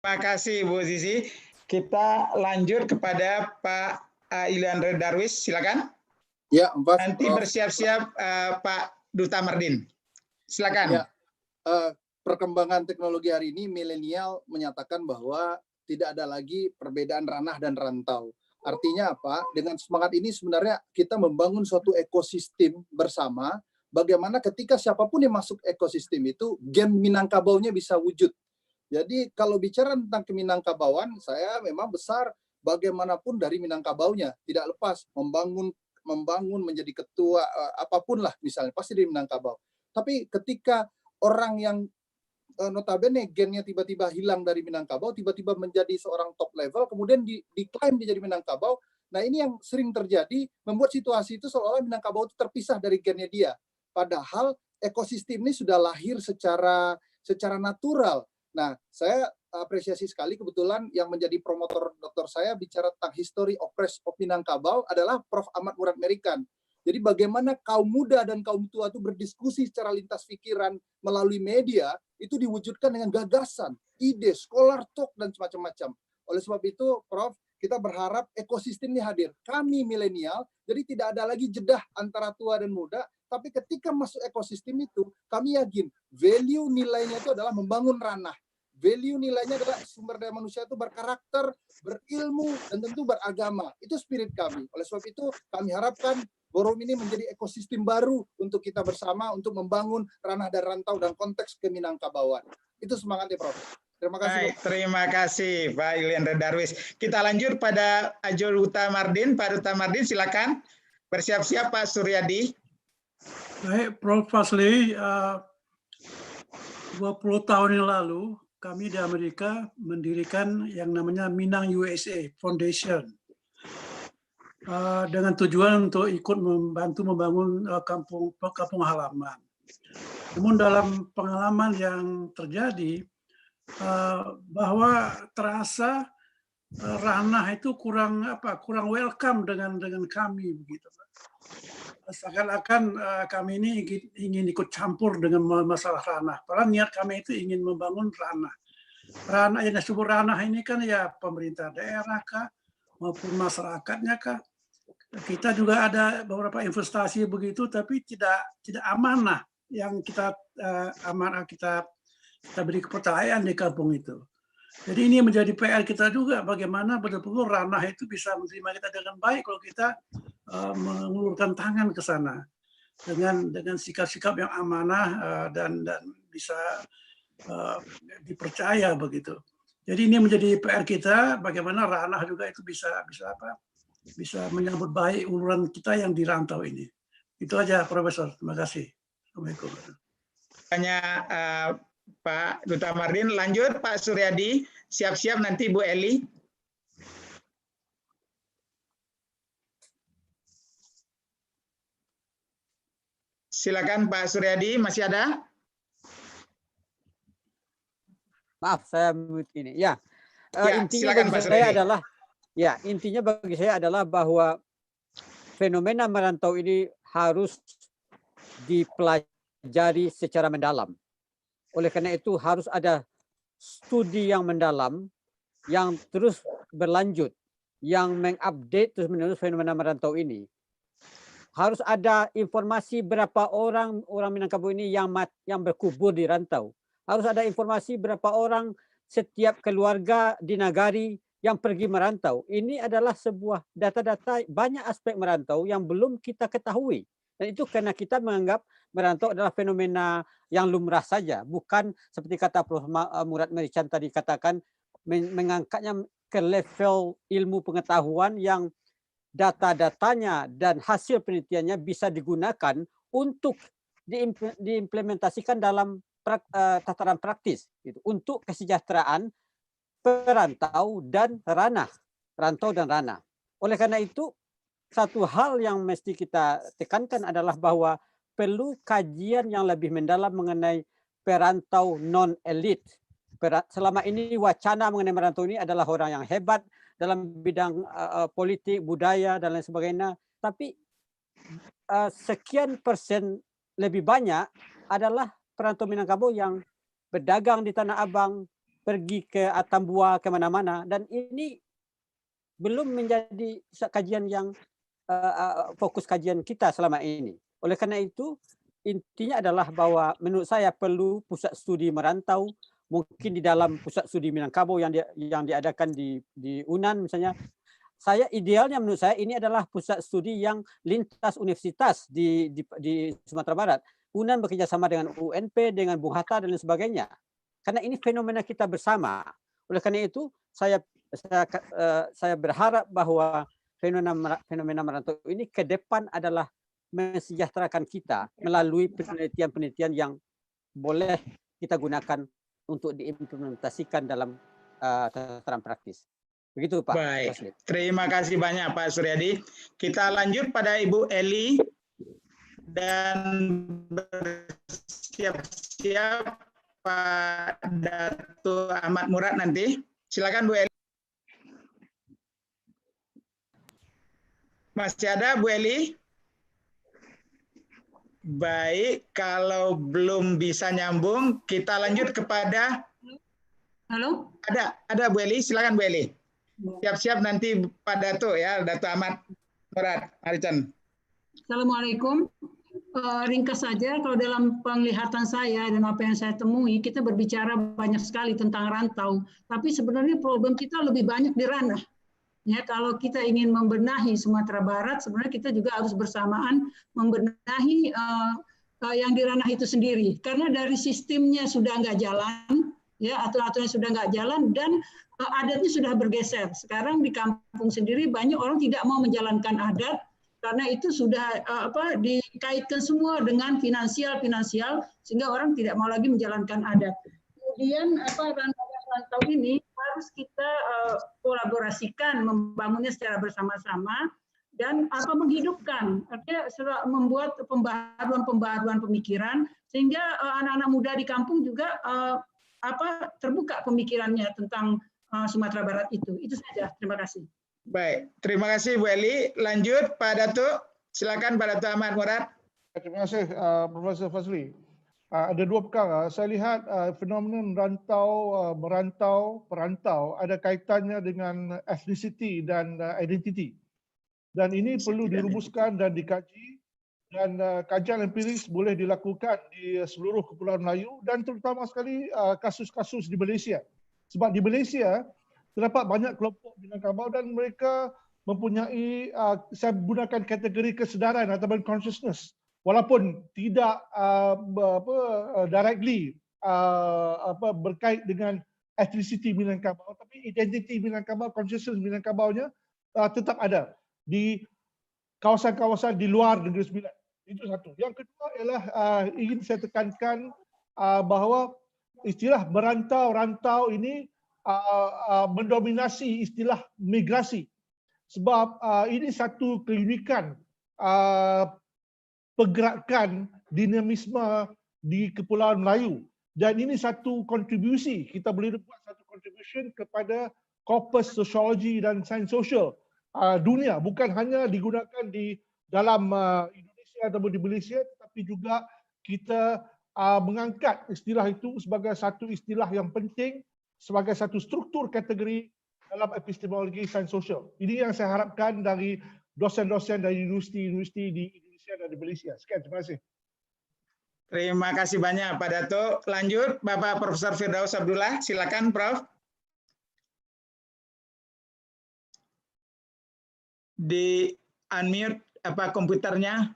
[SPEAKER 2] Terima kasih Bu Zizi. Kita lanjut kepada Pak Ileandre Darwis, silakan.
[SPEAKER 22] Ya,
[SPEAKER 2] nanti bersiap-siap Pak Duta Mardin. Silakan.
[SPEAKER 22] Ya, perkembangan teknologi hari ini milenial menyatakan bahwa tidak ada lagi perbedaan ranah dan rantau. Artinya apa? Dengan semangat ini sebenarnya kita membangun suatu ekosistem bersama. Bagaimana ketika siapapun yang masuk ekosistem itu, game Minangkabaunya bisa wujud. Jadi kalau bicara tentang keminangkabauan, saya memang besar bagaimanapun dari Minangkabaunya, tidak lepas membangun menjadi ketua apapun lah misalnya, pasti dari Minangkabau. Tapi ketika orang yang notabene gennya tiba-tiba hilang dari Minangkabau, tiba-tiba menjadi seorang top level, kemudian diklaim dia jadi Minangkabau. Nah ini yang sering terjadi, membuat situasi itu seolah-olah Minangkabau itu terpisah dari gennya dia. Padahal ekosistem ini sudah lahir secara natural. Nah, saya apresiasi sekali kebetulan yang menjadi promotor doktor saya bicara tentang history of press of Minangkabau adalah Prof. Ahmad Murad Merikan. Jadi bagaimana kaum muda dan kaum tua itu berdiskusi secara lintas pikiran melalui media, itu diwujudkan dengan gagasan, ide, scholar talk, dan macam-macam. Oleh sebab itu, Prof, kita berharap ekosistem ini hadir. Kami milenial, jadi tidak ada lagi jedah antara tua dan muda, tapi ketika masuk ekosistem itu, kami yakin value nilainya itu adalah membangun ranah. Value nilainya adalah sumber daya manusia itu berkarakter, berilmu, dan tentu beragama. Itu spirit kami. Oleh sebab itu, kami harapkan forum ini menjadi ekosistem baru untuk kita bersama untuk membangun ranah dan rantau dan konteks keminangkabauan. Itu semangatnya, Prof. Terima kasih.
[SPEAKER 2] Baik, terima kasih Pak Yuliandra Darwis. Kita lanjut pada Ajul Utamardin. Pak Utamardin, silakan. Bersiap-siap Pak Suryadi.
[SPEAKER 4] Baik, Prof. Fazli, 20 tahun yang lalu kami di Amerika mendirikan yang namanya Minang USA Foundation dengan tujuan untuk ikut membantu membangun kampung halaman. Namun dalam pengalaman yang terjadi bahwa terasa ranah itu kurang welcome dengan kami begitu. Seakan-akan kami ini ingin ikut campur dengan masalah ranah. Padahal niat kami itu ingin membangun ranah. Ranah yang disebut ranah ini kan ya pemerintah daerah kah, maupun masyarakatnya kah. Kita juga ada beberapa investasi begitu, tapi tidak amanah yang kita beri kepercayaan di kampung itu. Jadi ini menjadi PR kita juga, bagaimana betul-betul ranah itu bisa menerima kita dengan baik kalau kita mengulurkan tangan ke sana dengan sikap-sikap yang amanah dan bisa dipercaya begitu. Jadi ini menjadi PR kita, bagaimana ranah juga itu bisa menyambut baik uluran kita yang di rantau ini. Itu aja, Profesor. Terima kasih. Assalamualaikum.
[SPEAKER 2] Tanya Pak Duta Mardin. Lanjut Pak Suryadi. Siap-siap nanti Bu Eli. Silakan Pak Suryadi, masih ada?
[SPEAKER 8] Maaf, saya mute ini. Ya, intinya
[SPEAKER 2] silakan,
[SPEAKER 8] bagi saya adalah intinya bagi saya adalah bahwa fenomena merantau ini harus dipelajari secara mendalam. Oleh karena itu harus ada studi yang mendalam, yang terus berlanjut, yang mengupdate terus-menerus fenomena merantau ini. Harus ada informasi berapa orang Minangkabau ini yang berkubur di rantau. Harus ada informasi berapa orang setiap keluarga di nagari yang pergi merantau. Ini adalah sebuah data-data banyak aspek merantau yang belum kita ketahui. Dan itu karena kita menganggap merantau adalah fenomena yang lumrah saja. Bukan seperti kata Prof. Murad Merican tadi katakan, mengangkatnya ke level ilmu pengetahuan yang data-datanya dan hasil penelitiannya bisa digunakan untuk diimplementasikan dalam tataran praktis gitu, untuk kesejahteraan perantau dan ranah, rantau dan ranah. Oleh karena itu, satu hal yang mesti kita tekankan adalah bahwa perlu kajian yang lebih mendalam mengenai perantau non-elit. Selama ini wacana mengenai merantau ini adalah orang yang hebat dalam bidang politik, budaya, dan lain sebagainya. Tapi sekian persen lebih banyak adalah perantau Minangkabau yang berdagang di Tanah Abang, pergi ke Atambua, kemana-mana. Dan ini belum menjadi kajian yang fokus kajian kita selama ini. Oleh karena itu, intinya adalah bahwa menurut saya perlu pusat studi merantau, mungkin di dalam pusat studi Minangkabau yang diadakan di UNAN misalnya. Saya idealnya menurut saya ini adalah pusat studi yang lintas universitas di Sumatera Barat. UNAN bekerjasama dengan UNP, dengan Bung Hatta dan lain sebagainya. Karena ini fenomena kita bersama. Oleh karena itu, saya saya berharap bahwa fenomena merantau ini ke depan adalah mensejahterakan kita melalui penelitian-penelitian yang boleh kita gunakan untuk diimplementasikan dalam tataran praktis. Begitu Pak.
[SPEAKER 2] Baik, terima kasih banyak Pak Suryadi. Kita lanjut pada Ibu Eli dan bersiap-siap Pak Dato Ahmad Murad nanti. Silakan Bu Eli. Masih ada Bu Eli? Baik, kalau belum bisa nyambung, kita lanjut kepada.
[SPEAKER 9] Halo?
[SPEAKER 2] Ada Bu Eli, silakan Bu Eli. Siap-siap nanti Pak Dato ya, Dato Ahmad Murad. Marican.
[SPEAKER 9] Assalamualaikum. Ringkas saja, kalau dalam penglihatan saya dan apa yang saya temui, kita berbicara banyak sekali tentang rantau. Tapi sebenarnya problem kita lebih banyak di ranah. Ya, kalau kita ingin membenahi Sumatera Barat, sebenarnya kita juga harus bersamaan membenahi yang di ranah itu sendiri. Karena dari sistemnya sudah nggak jalan, ya, aturan-aturannya sudah nggak jalan, dan adatnya sudah bergeser. Sekarang di kampung sendiri banyak orang tidak mau menjalankan adat, karena itu sudah dikaitkan semua dengan finansial, sehingga orang tidak mau lagi menjalankan adat. Kemudian rantau ini harus kita kolaborasikan, membangunnya secara bersama-sama dan menghidupkan, artinya membuat pembaharuan pemikiran sehingga anak-anak muda di kampung juga terbuka pemikirannya tentang Sumatera Barat itu. Itu saja. Terima kasih.
[SPEAKER 2] Baik, terima kasih Bu Eli. Lanjut Pak Dato. Silakan Pak Dato Ahmad Murad.
[SPEAKER 10] Terima kasih Profesor Fazli. Ada dua perkara. Saya lihat fenomena merantau, perantau ada kaitannya dengan ethnicity dan identity. Dan ini perlu dirumuskan dan dikaji, dan kajian empiris boleh dilakukan di seluruh Kepulauan Melayu dan terutama sekali kasus-kasus di Malaysia. Sebab di Malaysia terdapat banyak kelompok Minangkabau dan mereka mempunyai, saya gunakan kategori kesedaran atau consciousness. Walaupun tidak directly berkait dengan ethnicity Minangkabau, tapi identiti Minangkabau, consciousness Minangkabaunya tetap ada di kawasan-kawasan di luar Negeri Sembilan. Itu satu. Yang kedua ialah ingin saya tekankan bahawa istilah merantau-rantau ini mendominasi istilah migrasi. Sebab ini satu keunikan pergerakan dinamisme di Kepulauan Melayu, dan ini satu kontribusi, kita boleh buat satu contribution kepada korpus sosiologi dan sains sosial dunia, bukan hanya digunakan di dalam Indonesia atau di Malaysia, tetapi juga kita mengangkat istilah itu sebagai satu istilah yang penting, sebagai satu struktur kategori dalam epistemologi sains sosial. Ini yang saya harapkan dari dosen-dosen dari universiti-universiti di dan di Malaysia. Sekian, terima kasih.
[SPEAKER 2] Terima kasih banyak Pak Dato. Lanjut Bapak Profesor Firdaus Abdullah, silakan Prof. Di unmute komputernya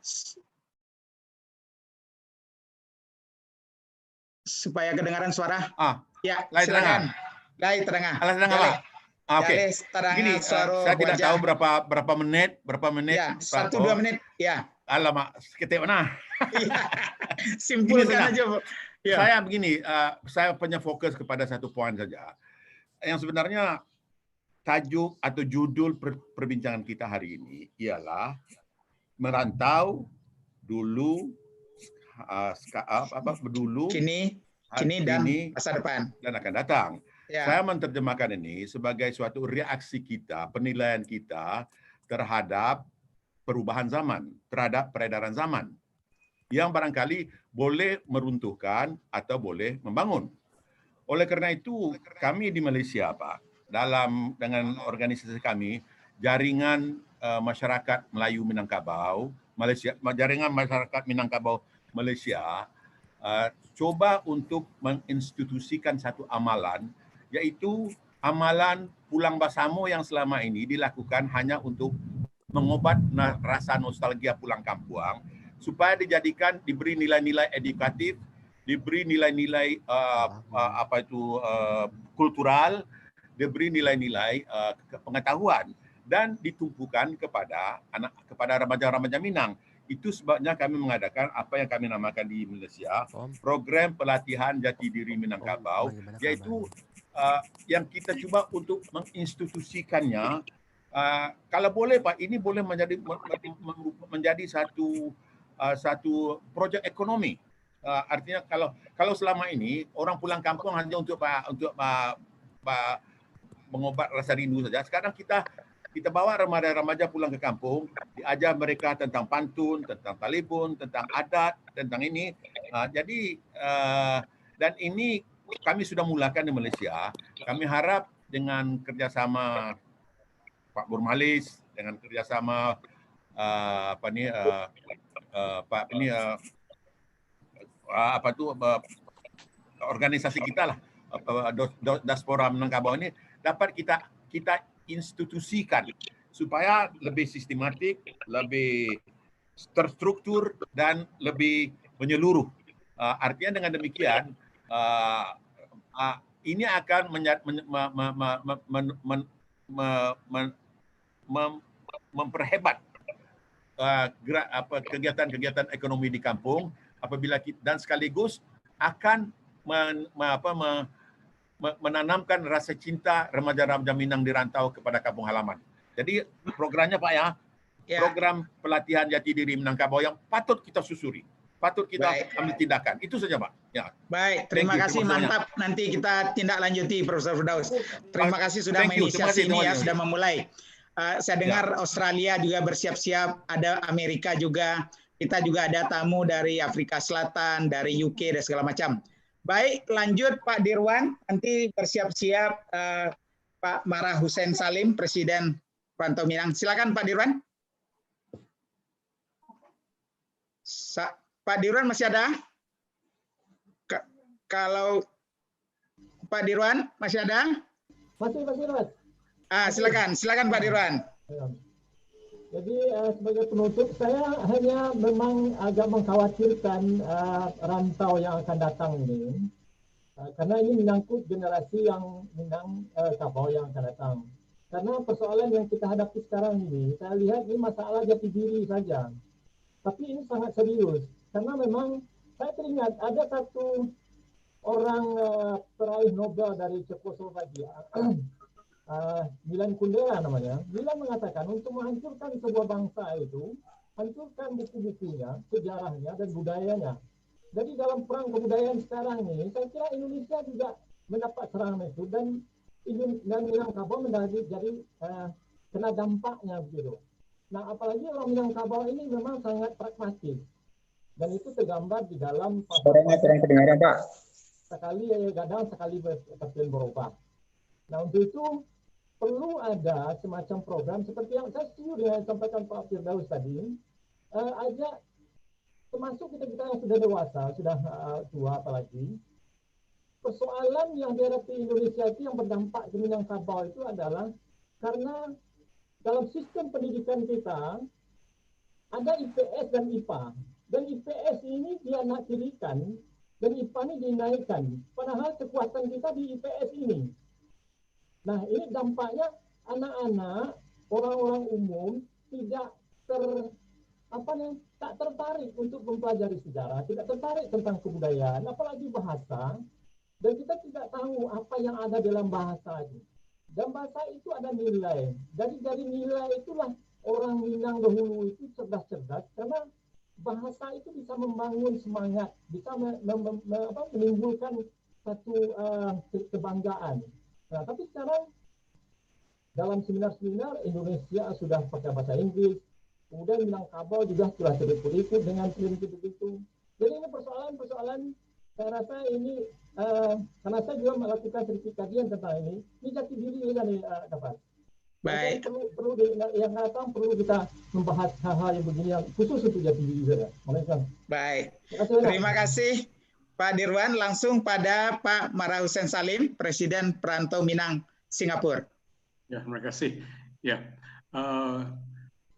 [SPEAKER 2] supaya kedengaran suara. Ya, silakan. Lai terengah.
[SPEAKER 11] Oke. Gini, saya tidak tahu berapa menit.
[SPEAKER 2] Ya, 1-2 menit. Ya.
[SPEAKER 11] Alamak, kita mana?
[SPEAKER 2] Simpulkan aja, Bu. Ya.
[SPEAKER 11] Saya begini, saya punya fokus kepada satu poin saja. Yang sebenarnya tajuk atau judul perbincangan kita hari ini ialah merantau dulu,
[SPEAKER 2] kini dan masa depan
[SPEAKER 11] dan akan datang.
[SPEAKER 2] Ya.
[SPEAKER 11] Saya menerjemahkan ini sebagai suatu reaksi kita, penilaian kita terhadap perubahan zaman, terhadap peredaran zaman, yang barangkali boleh meruntuhkan atau boleh membangun. Oleh karena itu, kami di Malaysia, Pak, dengan organisasi kami, Jaringan Masyarakat Melayu Minangkabau, Malaysia, Jaringan Masyarakat Minangkabau Malaysia, coba untuk menginstitusikan satu amalan, yaitu amalan pulang basamo yang selama ini dilakukan hanya untuk mengobat rasa nostalgia pulang kampung, supaya diberi nilai-nilai edukatif, diberi nilai-nilai kultural, diberi nilai-nilai pengetahuan dan ditumpukan kepada remaja-remaja Minang. Itu sebabnya kami mengadakan apa yang kami namakan di Malaysia program pelatihan jati diri Minangkabau, yaitu yang kita cuba untuk menginstitusikannya. Kalau boleh Pak, ini boleh menjadi satu projek ekonomi. Artinya kalau selama ini orang pulang kampung hanya untuk mengobat rasa rindu saja, sekarang kita bawa remaja-remaja pulang ke kampung, diajar mereka tentang pantun, tentang talibun, tentang adat, tentang ini. Dan ini kami sudah mulakan di Malaysia. Kami harap dengan kerjasama Pak Burmalis, dengan kerjasama organisasi kita lah, Diaspora Minangkabau ini dapat kita institusikan supaya lebih sistematik, lebih terstruktur dan lebih menyeluruh. Artinya dengan demikian ini akan memperhebat kegiatan-kegiatan ekonomi di kampung apabila dan sekaligus akan menanamkan rasa cinta remaja-remaja Minang di rantau kepada kampung halaman. Jadi programnya Pak ya, program pelatihan jati diri Minangkabau yang patut kita susuri, patut kita ambil tindakan. Itu saja Pak. Ya.
[SPEAKER 2] Baik, terima kasih, mantap. Nanti kita tindak lanjuti Profesor Firdaus. Terima kasih sudah menginisiasi ini ya, sudah memulai. Saya dengar Australia juga bersiap-siap, ada Amerika juga, kita juga ada tamu dari Afrika Selatan, dari UK dan segala macam. Baik, lanjut Pak Dirwan, nanti bersiap-siap Pak Marah Hussein Salim, Presiden Perantau Minang. Silakan Pak Dirwan. Pak Dirwan masih ada? Kalau Pak Dirwan masih ada?
[SPEAKER 5] Masih Pak Dirwan.
[SPEAKER 2] Silakan Pak Dirwan.
[SPEAKER 5] Jadi sebagai penutup, saya hanya memang agak mengkhawatirkan rantau yang akan datang ini, karena ini menyangkut generasi yang Minangkabau yang akan datang. Karena persoalan yang kita hadapi sekarang ini, saya lihat ini masalah jati diri saja. Tapi ini sangat serius, karena memang saya teringat ada satu orang peraih Nobel dari Czechoslovakia, Milan Kundera namanya. Milan mengatakan untuk menghancurkan sebuah bangsa itu, hancurkan buku-bukunya, sejarahnya, dan budayanya. Jadi dalam perang kebudayaan sekarang ini, saya kira Indonesia juga mendapat serangan itu, dan Minangkabau jadi kena dampaknya begitu. Nah, apalagi orang Minangkabau ini memang sangat pragmatis, dan itu tergambar di dalam
[SPEAKER 2] kedengaran Pak.
[SPEAKER 5] Sekali gadang, sekali berubah. Nah, untuk itu perlu ada semacam program seperti yang saya setuju dengan yang disampaikan Pak Firdaus tadi, ajak termasuk kita yang sudah dewasa, sudah tua apalagi, persoalan yang dihadapi Indonesia itu yang berdampak ke Minangkabau itu adalah karena dalam sistem pendidikan kita ada IPS dan IPA, dan IPS ini dianaktirikan dan IPA ini dinaikkan, padahal kekuatan kita di IPS ini. Nah, ini dampaknya anak-anak, orang-orang umum tak tertarik untuk mempelajari sejarah, tidak tertarik tentang kebudayaan, apalagi bahasa, dan kita tidak tahu apa yang ada dalam bahasa itu. Dan bahasa itu ada nilai. Dari nilai itulah orang Minang dahulu itu cerdas-cerdas, karena bahasa itu bisa membangun semangat, bisa menimbulkan satu kebanggaan. Nah, tapi sekarang dalam seminar-seminar Indonesia sudah pakai bahasa Inggris, kemudian Minangkabau juga sudah terikut-ikut dengan prinsip begitu. Jadi ini persoalan-persoalan, saya rasa ini, karena saya juga melakukan sedikit kajian tentang ini jati diri ini kan dapat. Baik. Perlu yang datang perlu kita membahas hal-hal yang begini yang khusus untuk jati diri saja.
[SPEAKER 2] Baik. Terima kasih Pak Dirwan. Langsung pada Pak Marah Hussein Salim, Presiden Perantau Minang Singapura.
[SPEAKER 13] Ya, terima kasih. Ya,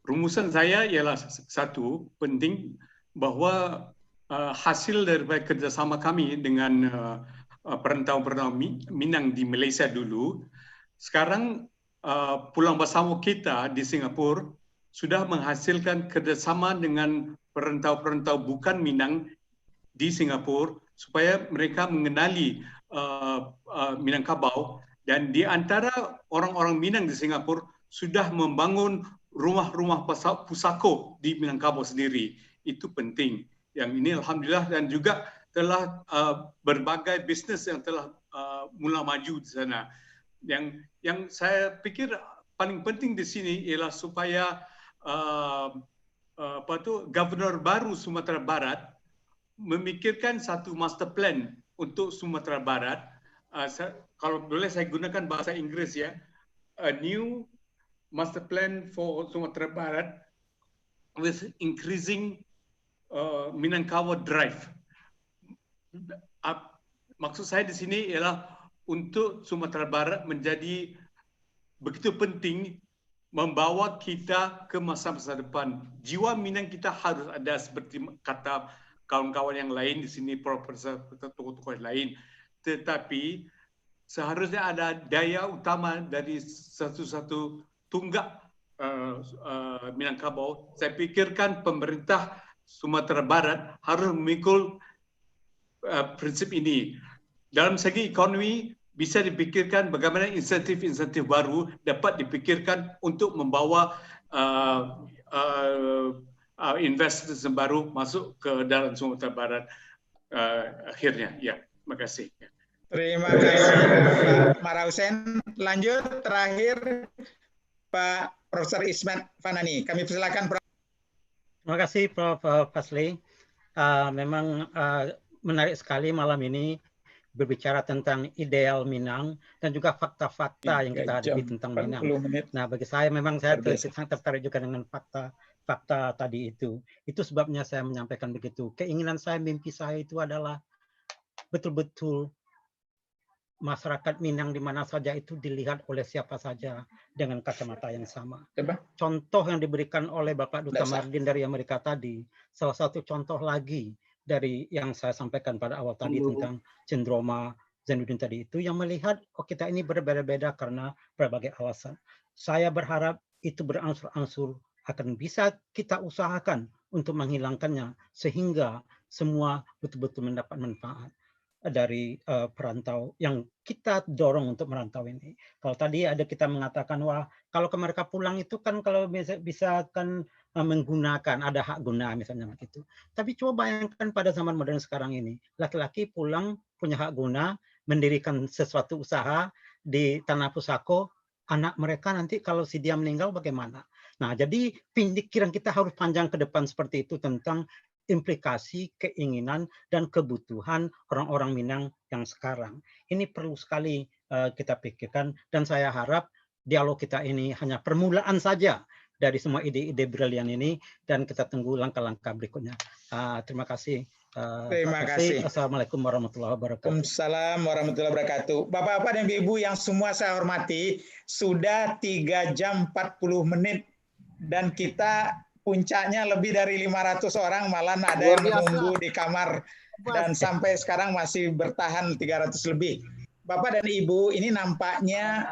[SPEAKER 13] rumusan saya ialah satu, penting bahwa hasil daripada kerjasama kami dengan perantau Minang di Malaysia dulu, sekarang Pulang Bersama kita di Singapura sudah menghasilkan kerjasama dengan perantau-perantau bukan Minang di Singapura supaya mereka mengenali Minangkabau, dan di antara orang-orang Minang di Singapura sudah membangun rumah-rumah pusako di Minangkabau sendiri. Itu penting. Yang ini alhamdulillah, dan juga telah berbagai bisnes yang telah mula maju di sana. Yang saya pikir paling penting di sini ialah supaya Gubernur baru Sumatera Barat memikirkan satu master plan untuk Sumatera Barat. Kalau boleh saya gunakan bahasa Inggris ya, a new master plan for Sumatera Barat with increasing Minangkabau drive. Maksud saya di sini ialah untuk Sumatera Barat menjadi begitu penting membawa kita ke masa-masa depan. Jiwa Minang kita harus ada seperti kata kawan-kawan yang lain di sini, profesor, tokoh-tokoh yang lain. Tetapi seharusnya ada daya utama dari satu-satu tunggak Minangkabau. Saya pikirkan pemerintah Sumatera Barat harus memikul prinsip ini. Dalam segi ekonomi, bisa dipikirkan bagaimana insentif-insentif baru dapat dipikirkan untuk membawa investasi baru masuk ke dalam Sumatera Barat akhirnya. Ya, terima kasih.
[SPEAKER 2] Terima kasih Pak Marausen. Lanjut terakhir Pak Profesor Ismet Fanani. Kami persilakan Prof.
[SPEAKER 15] Terima kasih Prof. Fasli. Memang menarik sekali malam ini berbicara tentang ideal Minang dan juga fakta-fakta yang kita hadapi tentang Minang. Nah, bagi saya memang saya sangat tertarik juga dengan fakta tadi itu. Itu sebabnya saya menyampaikan begitu. Keinginan saya, mimpi saya itu adalah betul-betul masyarakat Minang di mana saja itu dilihat oleh siapa saja dengan kacamata yang sama. Contoh yang diberikan oleh Bapak Duta Mardin dari Amerika tadi, salah satu contoh lagi dari yang saya sampaikan pada awal tadi tentang sindroma Zainuddin tadi itu, yang melihat kita ini berbeda-beda karena berbagai alasan. Saya berharap itu beransur-ansur akan bisa kita usahakan untuk menghilangkannya sehingga semua betul-betul mendapat manfaat dari perantau yang kita dorong untuk merantau ini. Kalau tadi ada kita mengatakan, wah kalau mereka pulang itu kan kalau bisa kan menggunakan, ada hak guna misalnya begitu. Tapi coba bayangkan pada zaman modern sekarang ini, laki-laki pulang punya hak guna, mendirikan sesuatu usaha di tanah pusako, anak mereka nanti kalau si dia meninggal bagaimana? Nah, jadi pikiran kita harus panjang ke depan seperti itu tentang implikasi, keinginan, dan kebutuhan orang-orang Minang yang sekarang. Ini perlu sekali kita pikirkan, dan saya harap dialog kita ini hanya permulaan saja dari semua ide-ide brilian ini, dan kita tunggu langkah-langkah berikutnya. Terima kasih.
[SPEAKER 2] Terima kasih.
[SPEAKER 15] Assalamualaikum warahmatullahi wabarakatuh.
[SPEAKER 2] Waalaikumsalam warahmatullahi wabarakatuh. Bapak-bapak dan ibu yang semua saya hormati, sudah 3 jam 40 menit dan kita puncaknya lebih dari 500 orang, malah ada yang menunggu di kamar dan sampai sekarang masih bertahan 300 lebih. Bapak dan Ibu, ini nampaknya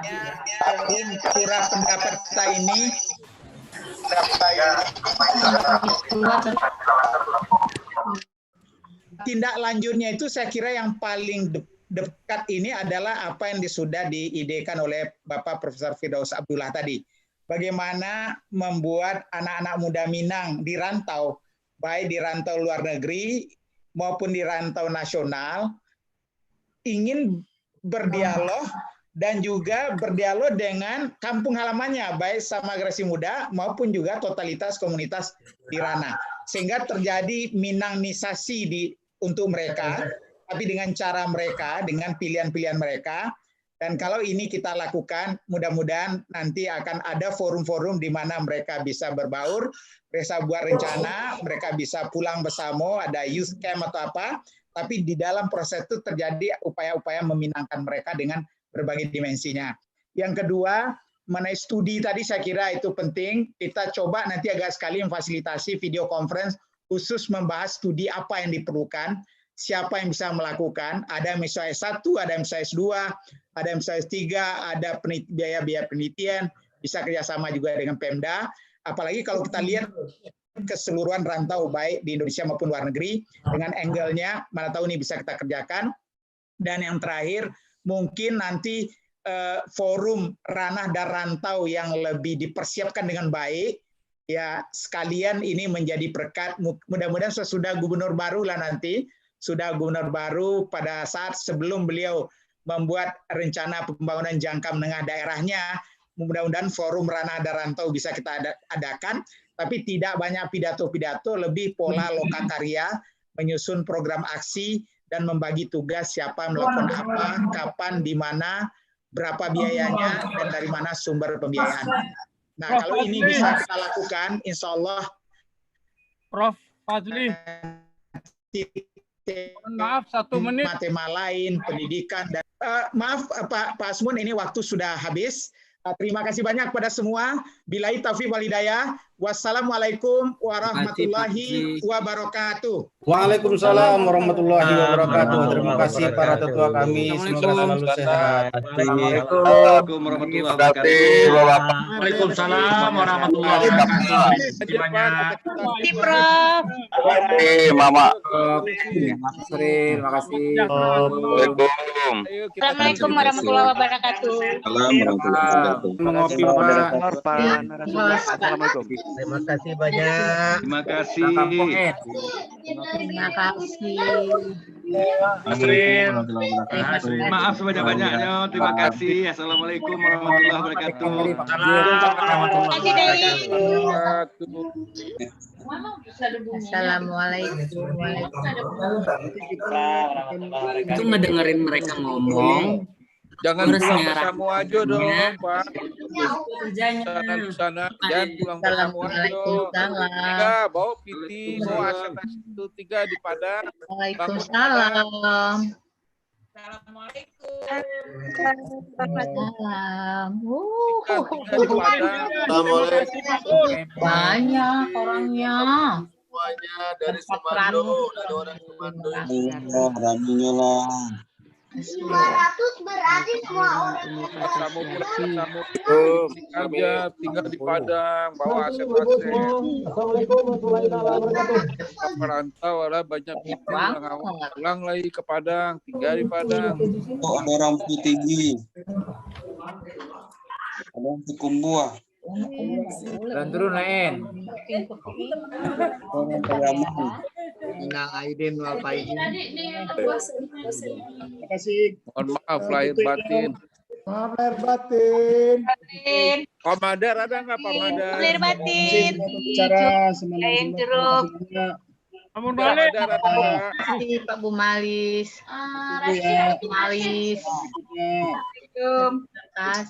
[SPEAKER 2] pura pendapat kita ini tindak lanjutnya itu saya kira yang paling dekat ini adalah apa yang sudah diidekan oleh Bapak Profesor Firdaus Abdullah tadi. Bagaimana membuat anak-anak muda Minang di rantau, baik di rantau luar negeri maupun di rantau nasional, ingin berdialog dan juga berdialog dengan kampung halamannya, baik sama generasi muda maupun juga totalitas komunitas di ranah. Sehingga terjadi Minangnisasi untuk mereka, tapi dengan cara mereka, dengan pilihan-pilihan mereka. Dan kalau ini kita lakukan, mudah-mudahan nanti akan ada forum-forum di mana mereka bisa berbaur, mereka buat rencana, mereka bisa pulang bersama, ada youth camp atau apa, tapi di dalam proses itu terjadi upaya-upaya meminangkan mereka dengan berbagai dimensinya. Yang kedua, mengenai studi tadi saya kira itu penting, kita coba nanti agak sekali memfasilitasi video conference khusus membahas studi apa yang diperlukan, siapa yang bisa melakukan. Ada misalnya S1, ada misalnya S2, ada misalnya S3, ada biaya-biaya penelitian, bisa kerjasama juga dengan Pemda. Apalagi kalau kita lihat keseluruhan rantau baik di Indonesia maupun luar negeri dengan angle-nya, mana tahu ini bisa kita kerjakan. Dan yang terakhir, mungkin nanti forum ranah dan rantau yang lebih dipersiapkan dengan baik, ya sekalian ini menjadi berkat. Mudah-mudahan sesudah gubernur baru lah nanti, sudah gubernur baru pada saat sebelum beliau membuat rencana pembangunan jangka menengah daerahnya, mudah-mudahan forum ranah dan rantau bisa kita adakan, tapi tidak banyak pidato-pidato, lebih pola lokakarya, menyusun program aksi, dan membagi tugas siapa melakukan apa, kapan, di mana, berapa biayanya, dan dari mana sumber pembiayaan. Nah, kalau ini bisa kita lakukan, insya Allah
[SPEAKER 12] Prof. Fazli. Maaf, 1 menit.
[SPEAKER 2] Tema lain, pendidikan, dan maaf Pak Asmun, ini waktu sudah habis. Terima kasih banyak pada semua. Billahi taufiq wal hidayah. Wassalamualaikum warahmatullahi wabarakatuh.
[SPEAKER 18] Waalaikumsalam warahmatullahi wabarakatuh. Terima kasih para tetua kami. Semoga selalu sehat.
[SPEAKER 12] Assalamualaikum warahmatullahi wabarakatuh. Waalaikumsalam warahmatullahi wabarakatuh. Terima kasih, Prof.
[SPEAKER 18] Mama. Terima kasih.
[SPEAKER 23] Assalamualaikum warahmatullahi wabarakatuh.
[SPEAKER 18] Mengopi, Pak.
[SPEAKER 23] Assalamualaikum.
[SPEAKER 18] Terima kasih banyak.
[SPEAKER 12] Terima kasih.
[SPEAKER 23] Terima kasih.
[SPEAKER 12] Asrin. Maaf sebanyak-banyaknya. Terima kasih. Assalamualaikum warahmatullahi wabarakatuh.
[SPEAKER 23] Assalamualaikum.
[SPEAKER 24] Itu ngedengerin mereka ngomong.
[SPEAKER 12] Jangan pulang bersama aja dong, Pak.
[SPEAKER 23] Kerjanya.
[SPEAKER 12] Sana, jangan pulang bersama aja. Tiga, bawa piti, bawa aset itu 3 di Padang.
[SPEAKER 23] Waalaikumsalam. Banyak orangnya.
[SPEAKER 18] Semuanya dari Semando, dari orang Semando. Raminya lah.
[SPEAKER 23] 500 berarti semua orang.
[SPEAKER 12] Aja tinggal di Padang, bawa aset-aset.
[SPEAKER 5] Assalamualaikum warahmatullahi wabarakatuh.
[SPEAKER 12] Perantau ada banyak itu pulang lagi ke Padang, tinggal di Padang.
[SPEAKER 18] Oh, ada orang tinggi. Ada yang Cikumbuah.
[SPEAKER 12] Dan turun lain.
[SPEAKER 18] Orang Payaman.
[SPEAKER 12] Minang Aidin wal Faizin.
[SPEAKER 18] Terima kasih.
[SPEAKER 12] Mohon maaf lahir batin.
[SPEAKER 10] Maaf lahir batin.
[SPEAKER 12] Pamadar ada nggak Pamadar?
[SPEAKER 23] Lahir batin.
[SPEAKER 18] Bicara
[SPEAKER 23] Lain jeruk.
[SPEAKER 12] Amun balik.
[SPEAKER 23] Pak Bu Malis.
[SPEAKER 18] Ya.
[SPEAKER 23] Malis. Assalamualaikum.